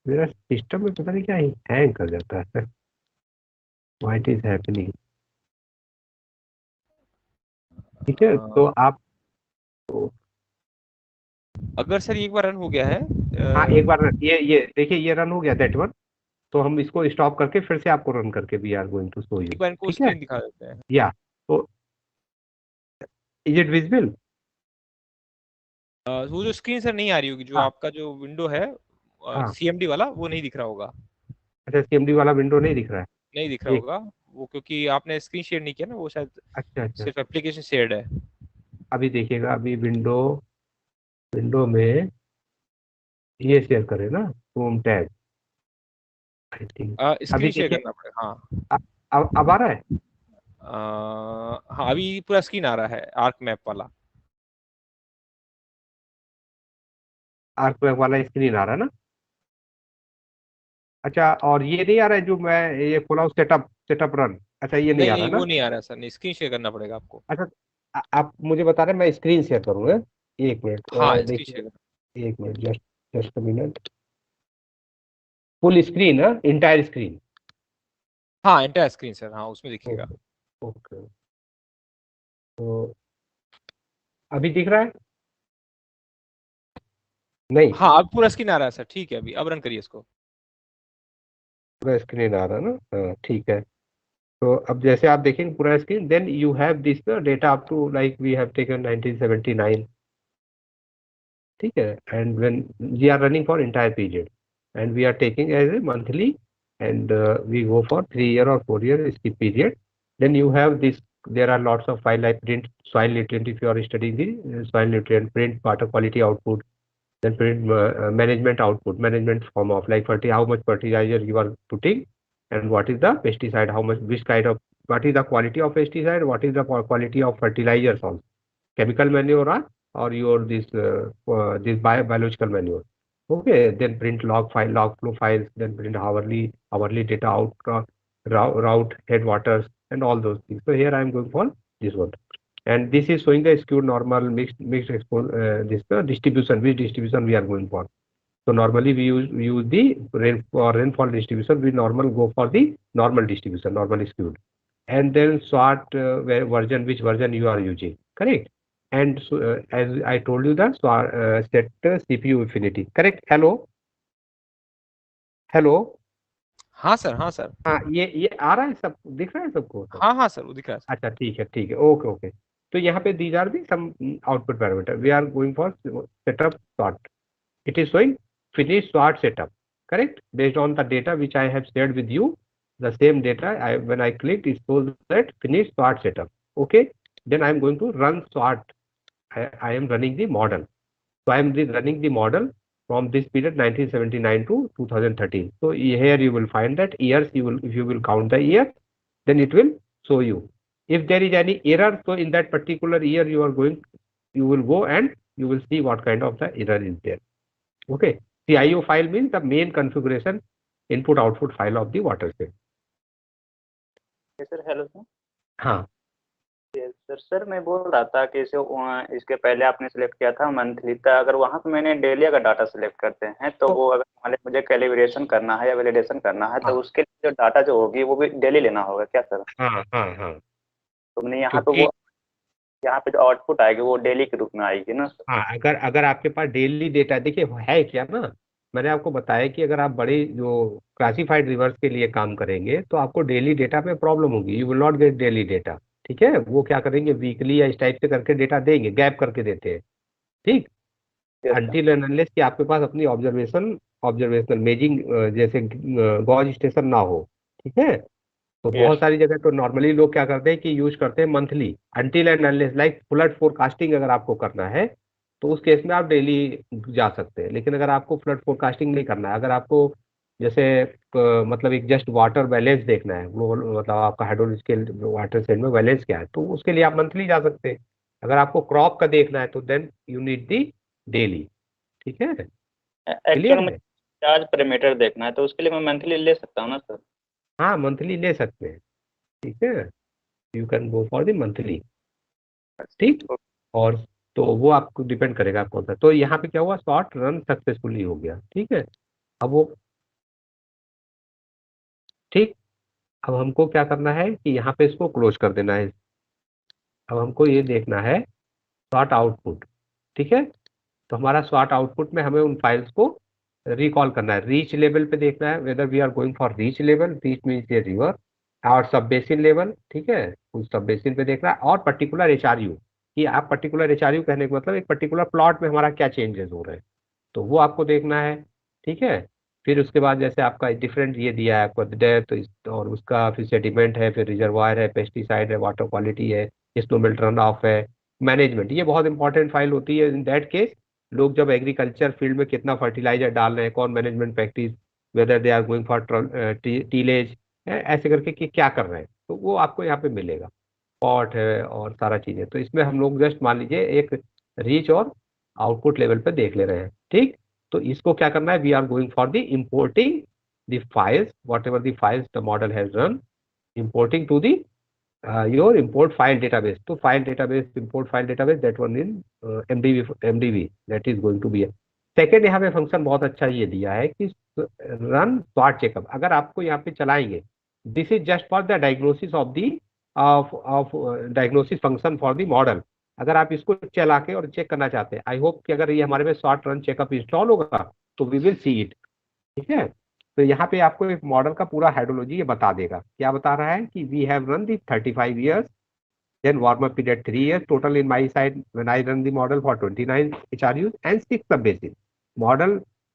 मेरा सिस्टम में पता नहीं क्या हैंग कर जाता है, व्हाट इज हैपनिंग। ठीक है तो आप तो, अगर सर एक बार रन हो गया है हाँ एक बार ये देखिए ये रन हो गया दैट वन, तो हम इसको स्टॉप करके फिर से आपको रन करके we are going to show you. एक बार इनको ठीक है, स्क्रीन दिखा देते हैं। या तो इज इट विजिबल? वो जो स्क्रीन सर नहीं आ रही होगी, जो हाँ आपका जो विंडो है हाँ। CMD वाला, वो नहीं दिख रहा होगा। अच्छा CMD वाला विंडो नहीं दिख रहा है? नहीं दिख रहा एक होगा वो, क्योंकि आपने स्क्रीन शेयर नहीं किया ना, वो शायद अच्छा अच्छा। सिर्फ एप्लीकेशन शेयर्ड है। अभी देखिएगा, अभी विंडो विंडो में ये शेयर करें ना, होम टैब, आई थिंक। अभी स्क्रीन शेयर देखिए करना पड़ेगा, हाँ। अब आ रहा है? हाँ अभी पूरा स्क्रीन आ रहा है आर्क मैप वाला। आर्क वाला स्क्रीन आ रहा है ना? अच्छा, और ये नहीं आ रहा है जो मैं ये खोला हूँ सेटअप सेटअप रन, अच्छा ये नहीं नहीं आ रहा नहीं ना? वो नहीं आ रहा सर, नहीं स्क्रीन शेयर करना पड़ेगा आपको। अच्छा आप मुझे बता रहे हैं, मैं स्क्रीन शेयर करूंगा। एक मिनट हाँ स्क्रीन शेयर करना। देखिए, एक minute, just just minute. Full screen है, इंटायर स्क्रीन? हाँ एंटायर स्क्रीन सर, हाँ उसमें दिखेगा। ओके, तो अभी दिख रहा है? नहीं हाँ अब पूरा स्क्रीन आ रहा है सर, ठीक है, अभी अब रन करिए इसको। पूरा स्क्रीन आ रहा है ना? हाँ ठीक है। तो अब जैसे आप देखेंगे पूरा screen, then you have this data up to like we have taken 1979। ठीक है, and when we are running for entire period and we are taking as a monthly, and we go for 3 year or 4 year skip period, then you have this, there are lots of file like print soil nutrient, if you are studying the soil nutrient, print water quality output, then print management output, management form of like how much fertilizer you are putting, and what is the pesticide, how much, which kind of, what is the quality of pesticide, what is the quality of fertilizers also, chemical manure or your this biological manure. Okay, then print log file, log flow files, then print hourly data out, route headwaters and all those things. So here I am going for this one, and this is showing the skewed normal mixed this distribution, which distribution we are going for. So normally we use the rainfall distribution. We normal go for the normal distribution, normally skewed, and then SWOT version, which version you are using, correct? And so, as I told you that SWOT set CPU infinity, correct? Hello, hello. हाँ sir, हाँ sir, हाँ, ये आ रहा है, सब दिख रहा है सबको? हाँ हाँ सर, वो दिख रहा है। अच्छा, ठीक है, ओके ओके। तो यहाँ पे these are the some output parameter. We are going for setup SWOT. It is showing finished SWOT setup, correct? Based on the data which I have shared with you, the same data, when I clicked, it shows that finished SWOT setup. Okay, then I am going to run SWOT. I am running the model. So I am running the model from this period 1979 to 2013. So here you will find that years, if you will count the year, then it will show you. If there is any error, so in that particular year you will go and you will see what kind of the error is there. Okay, CIO file means the main configuration input output file of the watershed. Sir hello sir. हाँ sir मैं बोल रहा था कि इसके पहले आपने select किया था मंथली, तो अगर वहाँ पे मैंने डेली का डाटा सिलेक्ट करते हैं तो वो अगर मान लीजिए मुझे कैलिब्रेशन करना है या वैलिडेशन करना है तो उसके लिए जो डाटा जो होगी वो भी डेली लेना होगा क्या सर? हाँ हाँ हाँ। तो मैंने यहाँ पे जो आउटपुट आएगी वो डेली के रूप में आएगी ना सर? हाँ, अगर आपके पास डेली डेटा, देखिए है क्या ना, मैंने आपको बताया कि अगर आप बड़े जो क्लासिफाइड रिवर्स के लिए काम करेंगे तो आपको डेली डेटा में प्रॉब्लम होगी, you will not gate daily data. ठीक है, वो क्या करेंगे, वीकली या इस टाइप से करके डेटा देंगे, गैप करके देते हैं। ठीक, अनटिल एंड अनलेस कि आपके पास अपनी ऑब्जर्वेशनल मेजिंग जैसे गॉज स्टेशन ना हो। ठीक है, तो बहुत सारी जगह तो नॉर्मली लोग क्या करते हैं कि यूज करते हैं monthly, until and unless like flood forecasting अगर आपको करना है तो उस केस में आप डेली जा सकते हैं। लेकिन अगर आपको फ्लड फोरकास्टिंग नहीं करना है, अगर आपको जैसे मतलब एक जस्ट वाटर बैलेंस देखना है, मतलब आपका हाइड्रोलॉजिकल वाटर सेल में बैलेंस क्या है, तो उसके लिए आप मंथली जा सकते हैं। अगर आपको क्रॉप का देखना है तो then you need the daily. ठीक है, एक्चुअली मुझे चार्ज पैरामीटर देखना है तो उसके लिए मैं मंथली ले सकता हूँ ना सर? हाँ, मंथली ले सकते हैं। ठीक है, you can go for the monthly. ठीक, और तो वो आपको डिपेंड करेगा आप कौन सा। तो यहाँ पे क्या हुआ, शॉर्ट रन सक्सेसफुली हो गया। ठीक है, अब वो ठीक, अब हमको क्या करना है कि यहाँ पे इसको क्लोज कर देना है। अब हमको ये देखना है शॉर्ट आउटपुट। ठीक है, तो हमारा शॉर्ट आउटपुट में हमें उन फाइल्स को रिकॉल करना है। रीच लेवल पे देखना है, whether we are going for reach level, reach means ये रिवर, और सब बेसिन लेवल। ठीक है, उस सब बेसिन पे देखना है, और पर्टिकुलर एचआरयू, कि आप पर्टिकुलर एचआरयू कहने का मतलब एक पर्टिकुलर प्लॉट में हमारा क्या चेंजेस हो रहे हैं, तो वो आपको देखना है। ठीक है, फिर उसके बाद जैसे आपका डिफरेंट ये दिया है आपको डेप्थ, और उसका फिर सेडिमेंट है, फिर रिजर्वायर है, पेस्टिसाइड है, वाटर क्वालिटी है, स्नोमेल्ट रन ऑफ है, मैनेजमेंट। ये बहुत इंपॉर्टेंट फाइल होती है इन दैट केस। लोग जब एग्रीकल्चर फील्ड में कितना फर्टिलाइजर डाल रहे हैं, कौन management practice, whether they are going for tillage, ऐसे करके कि क्या कर रहे हैं, तो वो आपको यहाँ पे मिलेगा। पॉट है और सारा चीजें, तो इसमें हम लोग जस्ट मान लीजिए एक रीच और आउटपुट लेवल पे देख ले रहे हैं। ठीक, तो इसको क्या करना है, we are going for the importing the files, whatever the files the model has run, importing to the your import file database. तो file database, import file database, that one in MDV that is going to be. Second यहाँ पे function बहुत अच्छा ये दिया है कि run SWOT checkup. अगर आपको यहाँ पे चलाएंगे, this is just for the diagnosis of diagnosis function for the model. अगर आप इसको चला के और चेक करना चाहते हैं, आई होप कि अगर ये हमारे में SWOT रन चेकअप इंस्टॉल होगा तो वी विल सी इट। ठीक है, तो यहाँ पे आपको एक मॉडल का पूरा हाइड्रोलॉजी ये बता देगा। क्या बता रहा है कि we have run the 35 years, then warm up period 3 years, total in my side when I run the model for 29 HRUs and 6 sub-basin. Model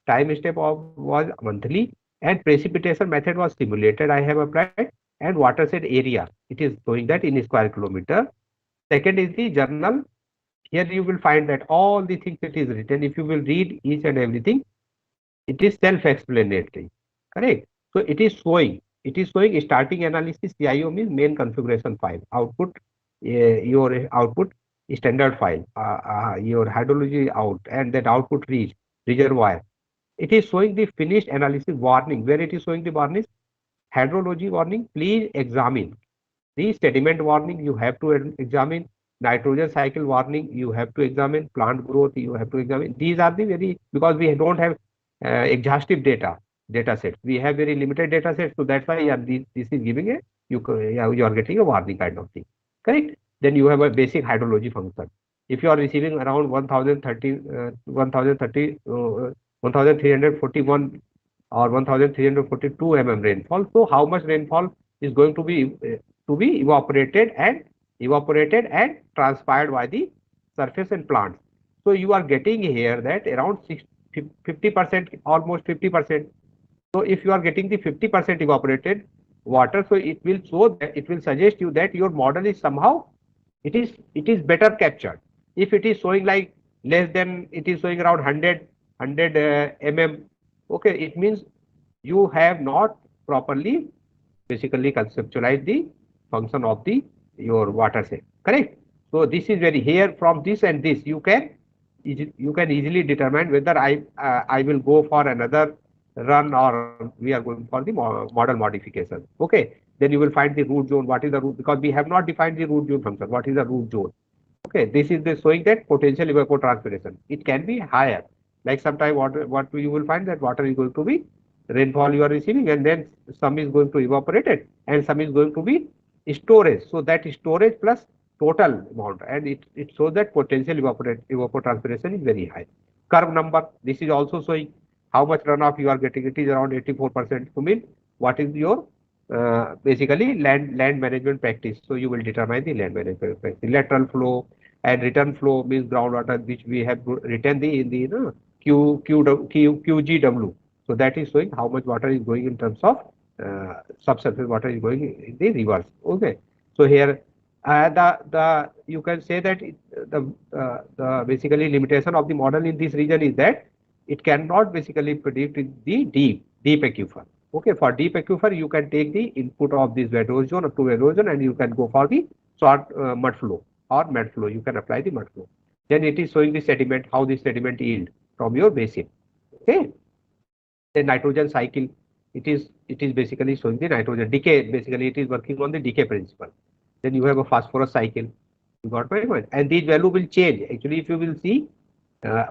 time step was monthly and precipitation method was simulated. I have applied, and watershed area, it is showing that in square kilometer. Second is the journal. Here you will find that all the things it is written. If you will read each and everything, it is self-explanatory. Correct. So it is showing starting analysis. CIO means main configuration file. Output, your output standard file, your hydrology out, and that output reach reservoir. It is showing the finished analysis warning. Where it is showing the warning, hydrology warning, please examine. The sediment warning, you have to examine. Nitrogen cycle warning, you have to examine. Plant growth, you have to examine. These are the very, because we don't have exhaustive data sets. We have very limited data sets, so that's why this is giving a you are getting a warning kind of thing. Correct? Then you have a basic hydrology function. If you are receiving around 1341 or 1342 mm rainfall, so how much rainfall is going to be evaporated and transpired by the surface and plants. So you are getting here that around 50%, almost 50%. So if you are getting the 50% evaporated water, so it will show that, it will suggest you that your model is somehow it is better captured. If it is showing like less than, it is showing around 100 mm, okay, it means you have not properly basically conceptualize the function of the your water set. Correct? So this is very, here from this and this you can easily determine whether I will go for another run or we are going for the model modification. Okay, then you will find the root zone. What is the root? Because we have not defined the root zone function. What is the root zone? Okay, this is the showing that potential evapotranspiration. It can be higher. Like sometime what you will find that water is going to be rainfall you are receiving, and then some is going to evaporate it and some is going to be storage. So that storage plus total amount, and it shows that potential evapotranspiration is very high. Curve number, this is also showing how much runoff you are getting. It is around 84%. To mean what is your basically land management practice. So you will determine the land management practice. Lateral flow and return flow means groundwater, which we have written in the QGW. So that is showing how much water is going in terms of subsurface water is going in the rivers. Okay. So here the you can say that the basically limitation of the model in this region is that it cannot basically predict the deep aquifer. Okay, for deep aquifer you can take the input of this wet erosion or to erosion, and you can go for the short mud flow or mud flow. You can apply the mud flow. Then it is showing the sediment, how the sediment yield from your basin. Okay. The nitrogen cycle, it is basically showing the nitrogen decay. Basically it is working on the decay principle. Then you have a phosphorus cycle. You got my point? And these value will change. Actually, if you will see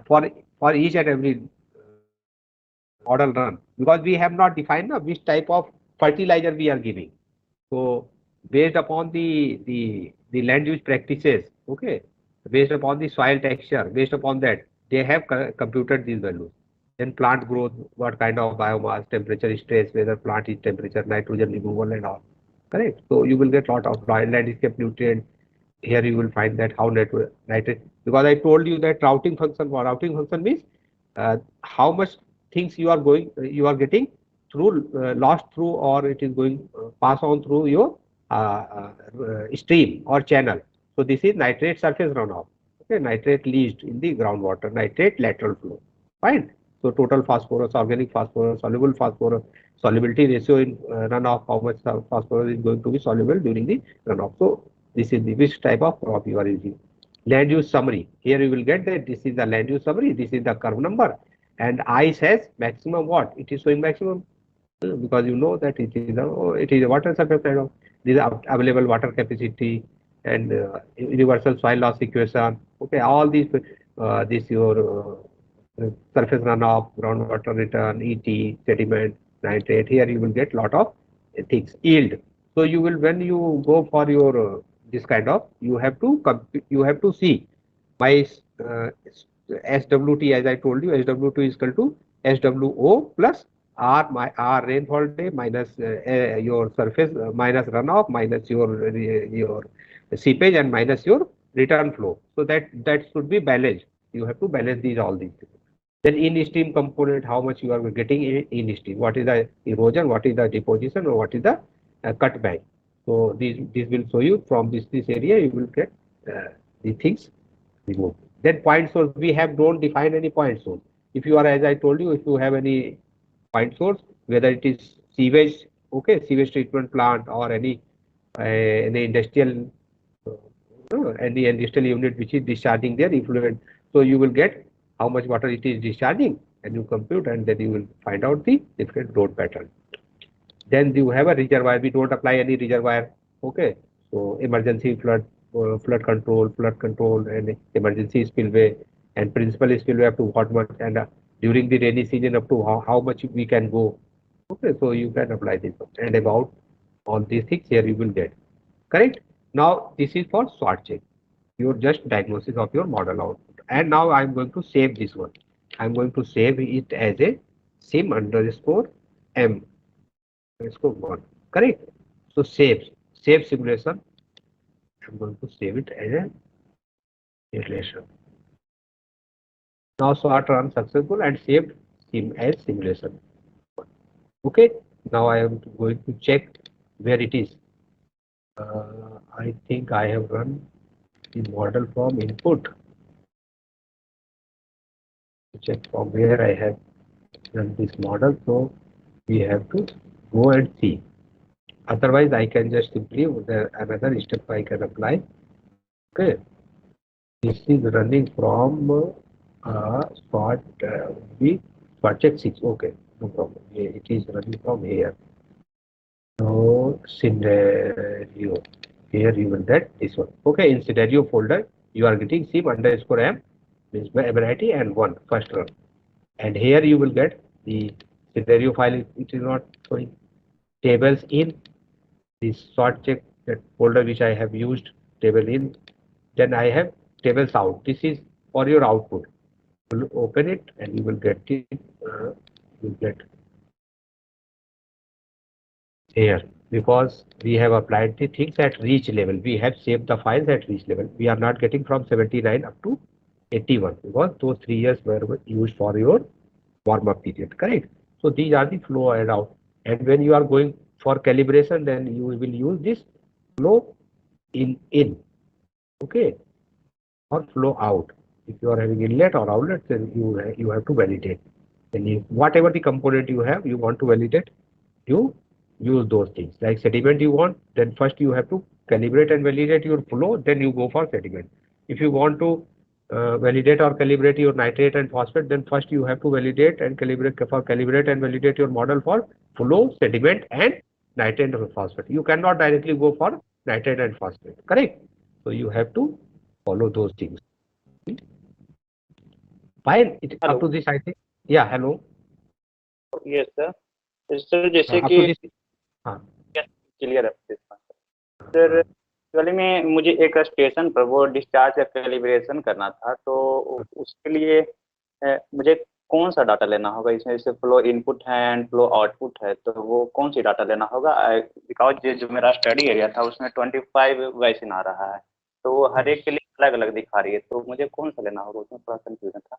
for each and every model run, because we have not defined which type of fertilizer we are giving. So based upon the land use practices, okay, based upon the soil texture, based upon that they have computed these values. Then plant growth, what kind of biomass, temperature stress, whether plant is temperature, nitrogen removal and all. Correct. So you will get lot of landscape nutrient. Here you will find that how nitrate, because I told you that routing function. For routing function means how much things you are getting through lost through, or it is going pass on through your stream or channel. So this is nitrate surface runoff. Okay, nitrate leached in the groundwater, nitrate lateral flow. Fine. So total phosphorus, organic phosphorus, soluble phosphorus, solubility ratio in runoff, how much phosphorus is going to be soluble during the runoff. So this is the which type of crop you are using. Land use summary. Here you will get that this is the land use summary, this is the curve number, and I says maximum what? It is showing maximum because you know that it is a water surface runoff. This is available water capacity and universal soil loss equation. Okay, all these this your surface runoff, groundwater return, ET, sediment, nitrate. Here you will get lot of things. Yield. So you will, when you go for your this kind of, you have to see my SWT, as I told you, SWT is equal to SWO plus R rainfall day minus your surface minus runoff minus your seepage and minus your return flow. So that should be balanced. You have to balance all these things. Then in stream component, how much you are getting in stream, what is the erosion, what is the deposition, or what is the cut bank. So this will show you from this area you will get the things removed. Then point source, we have don't define any point source. If you are, as I told you, if you have any point source, whether it is sewage, okay, sewage treatment plant or any industrial any industrial unit which is discharging their effluent, so you will get how much water it is discharging, and you compute, and then you will find out the different load pattern. Then you have a reservoir. We don't apply any reservoir. Okay, so emergency flood control, and emergency spillway, and principal spillway up to what much, and during the rainy season up to how much we can go. Okay, so you can apply this one. And about all these things here you will get. Correct? Now this is for SWOT check. Your just diagnosis of your model output. And now I'm going to save this one. I'm going to save it as a sim underscore m underscore 1. Correct? So save simulation. I'm going to save it as a simulation. Now SWOT run successful and saved sim as simulation. Okay. Now I am going to check where it is. I think I have run the model from input. Check from where I have run this model. So we have to go and see. Otherwise, I can just simply another step I can apply. Okay. This is running from SWOT SWOT check 6. Okay, no problem. It is running from here. So scenario. Here you will get this one. Okay, in scenario folder, you are getting sim underscore m means variety and 1 first run. And here you will get the scenario file. It is not showing tables in this SWOT check that folder which I have used table in. Then I have tables out. This is for your output. You will open it and you will get it. You will get here because we have applied the things at reach level. We have saved the files at reach level. We are not getting from 79 up to 81 because those 3 years were used for your warm-up period. Correct. So these are the flow and out. And when you are going for calibration, then you will use this flow in. Okay. Or flow out. If you are having inlet or outlet, then you have to validate. Then whatever the component you have, you want to validate, you use those things. Like sediment you want, then first you have to calibrate and validate your flow, then you go for sediment. If you want to validate or calibrate your nitrate and phosphate, then first you have to validate and calibrate and validate your model for flow, sediment and nitrate and phosphate. You cannot directly go for nitrate and phosphate. Correct? So you have to follow those things. Fine. Up to this, I think. Yeah. Hello. Yes, sir. Sir जैसे कि clear है sir, actually में मुझे एक station पर वो discharge का calibration करना था, तो उसके लिए मुझे कौन सा डाटा लेना होगा? इसमें जैसे फ्लो इनपुट है एंड फ्लो आउटपुट है, तो वो कौन सी डाटा लेना होगा? बिकॉज जो मेरा स्टडी एरिया था उसमें 25 वैसे आ रहा है, तो वो हर एक के लिए अलग अलग दिखा रही है, तो मुझे कौन सा लेना होगा? उसमें थोड़ा कंफ्यूजन था।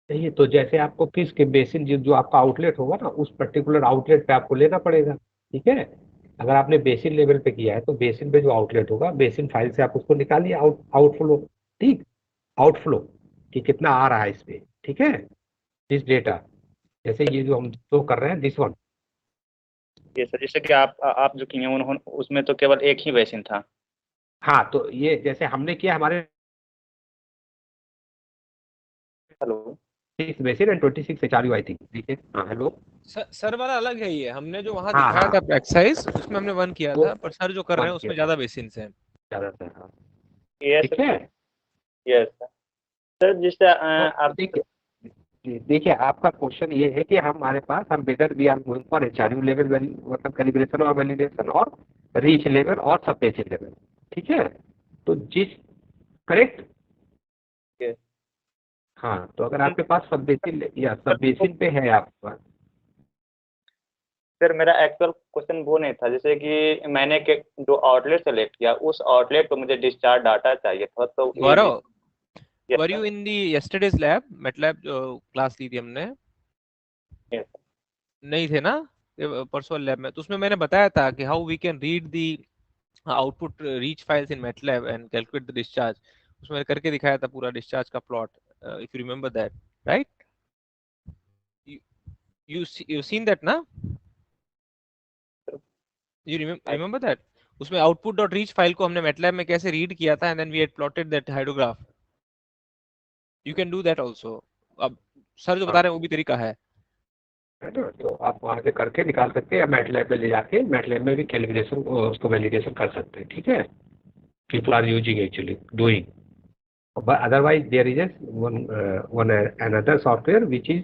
चाहिए तो जैसे आपको किस के बेसिन जो आपका आउटलेट होगा ना, उस पर्टिकुलर आउटलेट पे आपको लेना पड़ेगा। ठीक है। अगर आपने बेसिन लेवल पे किया है तो बेसिन पे जो आउटलेट होगा, बेसिन फाइल से आप उसको निकालिए आउटफ्लो। ठीक, आउटफ्लो कि कितना आ रहा है इस पे। ठीक है, दिस डेटा, जैसे ये जो हम तो कर रहे हैं दिस वन। ये सर जैसे कि आप जो किए उन्होंने उसमें तो केवल एक ही बेसिन था। हाँ, तो ये जैसे हमने किया हमारे hello 6 basin and 26 HRU I think. देखिए हाँ हेलो सर वाला अलग है, ये हमने जो वहां दिखाया था एक्सरसाइज उसमें हमने 1 किया था, पर सर जो कर रहे हैं उसमें ज्यादा बेसिन्स हैं। ज्यादा है। हाँ ठीक है। यस सर, जिससे आप देखिए आपका क्वेश्चन ये है कि हमारे पास हम better we are going for HRU level मतलब कैलिब्रेशन और वैलिडेशन और रीच लेवल और सब बेसिन लेवल। ठीक है, तो जिस करेक्ट हाँ, तो अगर आपके पास सब बेसिन या सब बेसिन पे है आपके पास। सर मेरा एक्चुअल क्वेश्चन वो नहीं था, जैसे कि मैंने जो आउटलेट सेलेक्ट किया उस आउटलेट को मुझे डिस्चार्ज डाटा चाहिए था, तो Gaurav were you in the yesterday's lab MATLAB जो क्लास ली थी हमने? नहीं थे ना परसों लैब में, तो उसमें मैंने बताया था कि how we can read the output reach files in MATLAB and calculate the discharge. उसमें मैंने करके दिखाया था पूरा डिस्चार्ज का plot, if you remember that right? you seen that ना? You remember that? उसमें output.reach फाइल को हमने MATLAB में कैसे रीड किया था, and then we had plotted that hydrograph. You can do that also. अब सर जो बता रहे हैं वो भी तरीका है। तो आप वहाँ से करके निकाल सकते हैं या MATLAB में ले जाके MATLAB में भी कैलिब्रेशन उसको वैलिडेशन कर सकते हैं। ठीक है, people are using actually doing, but otherwise there is one another software which is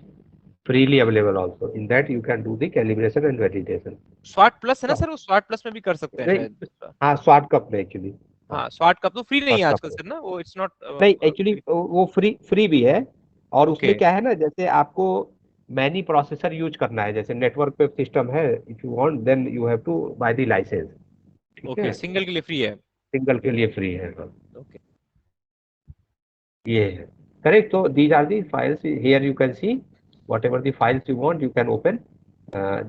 freely available also. In that you can do the calibration and validation. SWAT plus है ना सर, वो SWAT plus में भी कर सकते हैं नहीं, शायद। हाँ SWAT कप में एक्चुअली, हाँ SWAT कप तो फ्री नहीं है SWAT आजकल कप सर ना, वो इट्स नॉट नहीं एक्चुअली वो फ्री भी है, और उसमें ओके क्या है ना, जैसे आपको मैनी प्रोसेसर यूज करना है, जैसे नेटवर्क पे सिस्टम है, if you want then you have to buy the licence. ठीक ओके, है, सिंगल के लिए फ्री है। सिंगल के लिए फ्री है। ओके ये है correct. So these are the files. Here you can see whatever the files you want, you can open.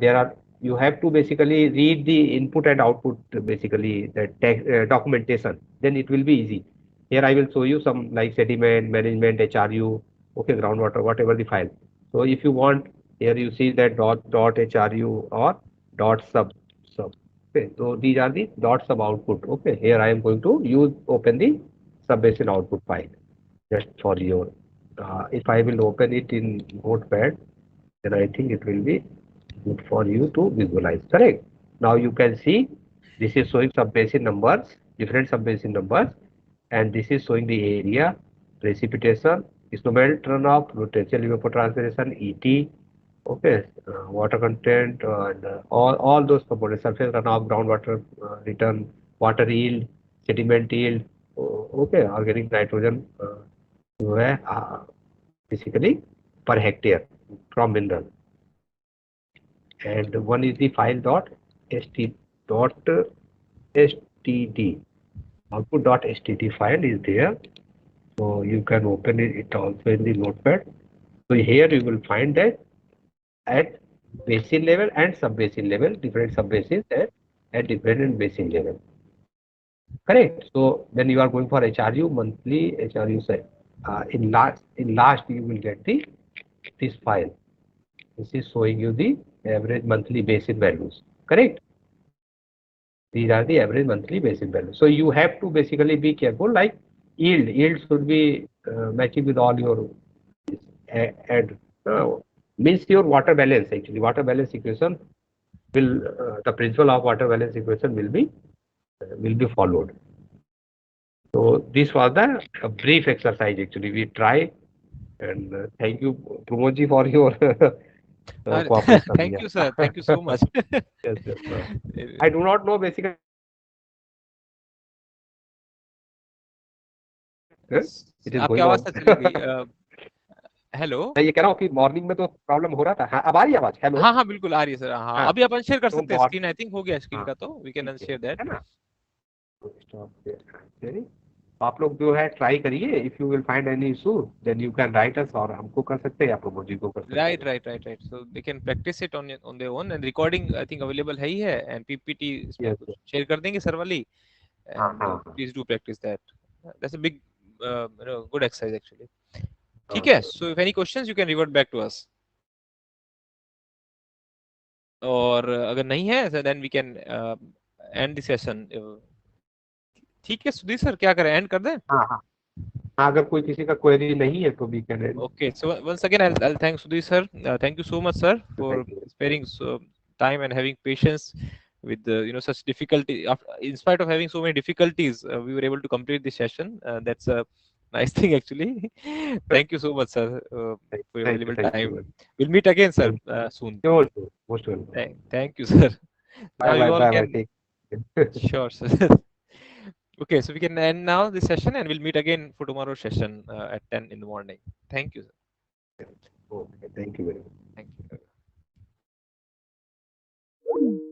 There are, you have to basically read the input and output, basically the text, documentation. Then it will be easy. Here I will show you some like sediment management, HRU, okay, groundwater, whatever the file. So if you want, here you see that dot HRU or dot sub. Okay, so these are the dot sub output. Okay, here I am going to open the sub-basin output file just for your, if I will open it in Notepad, then I think it will be good for you to visualize. Correct. Now you can see this is showing sub-basin numbers, different sub-basin numbers, and this is showing the area, precipitation, snowmelt runoff, potential evapotranspiration, ET, okay, water content, and all those components, surface runoff, groundwater return, water yield, sediment yield, okay, organic nitrogen, जो है basically per hectare from mineral, and one is the file dot std output dot std file is there, so you can open it also in the notepad. So here you will find that at basin level and sub basin level, different sub basins at different basin level. Correct. So then you are going for HRU monthly HRU set. In last you will get this file. This is showing you the average monthly basin values. Correct. These are the average monthly basin values. So you have to basically be careful. Like yield should be matching with all your add. Means your water balance. Actually, water balance equation will the principle of water balance equation will be followed. So this was the brief exercise. Actually, we try, and thank you, Pramodji, for your cooperation. Thank you sir, thank you so much. Yes, I do not know basically. It is आपकी going आवाज on. तो चली गई। Hello, मैं ये कह रहा हूँ कि मॉर्निंग में तो प्रॉब्लम हो रहा था। हाँ, अब आ रही है आवाज? हेलो, हाँ हाँ बिल्कुल आ रही है सर। हाँ हाँ, अभी अपन शेयर कर तो सकते हैं स्क्रीन, आई थिंक हो गया स्क्रीन हाँ, का, तो वी कैन शेयर दैट, है ना। आप लोग जो है ट्राई करिए, if you will find any issue then you can write us, और हमको कर सकते हैं या प्रमोद जी को कर सकते हैं। Right, so they can practice it on their own, and recording I think available है ही है, एंड पीपीटी इसमें कुछ शेयर कर देंगे सर वाली, and please do practice that, that's a big good exercise actually. ठीक है, so if any questions you can revert back to us, और अगर नहीं है then we can end the session. ठीक है सुधीर सर, क्या करें, एंड कर दें? हाँ हाँ, अगर कोई किसी का क्वेरी नहीं है तो we can end. Okay, so once again, I'll thank Sudhir sir. Thank you so much, sir, for sparing so time and having patience with the such difficulty. In spite of having so many difficulties, we were able to complete the session. That's a nice thing, actually. Thank you so much, sir, for your valuable time. We'll meet again, sir, soon. Sure, most welcome. Thank you, sir. Now you all Bye. can. Sure, sir. Okay, so we can end now this session, and we'll meet again for tomorrow's session at 10 in the morning. Thank you, sir. Okay, thank you very much. Thank you.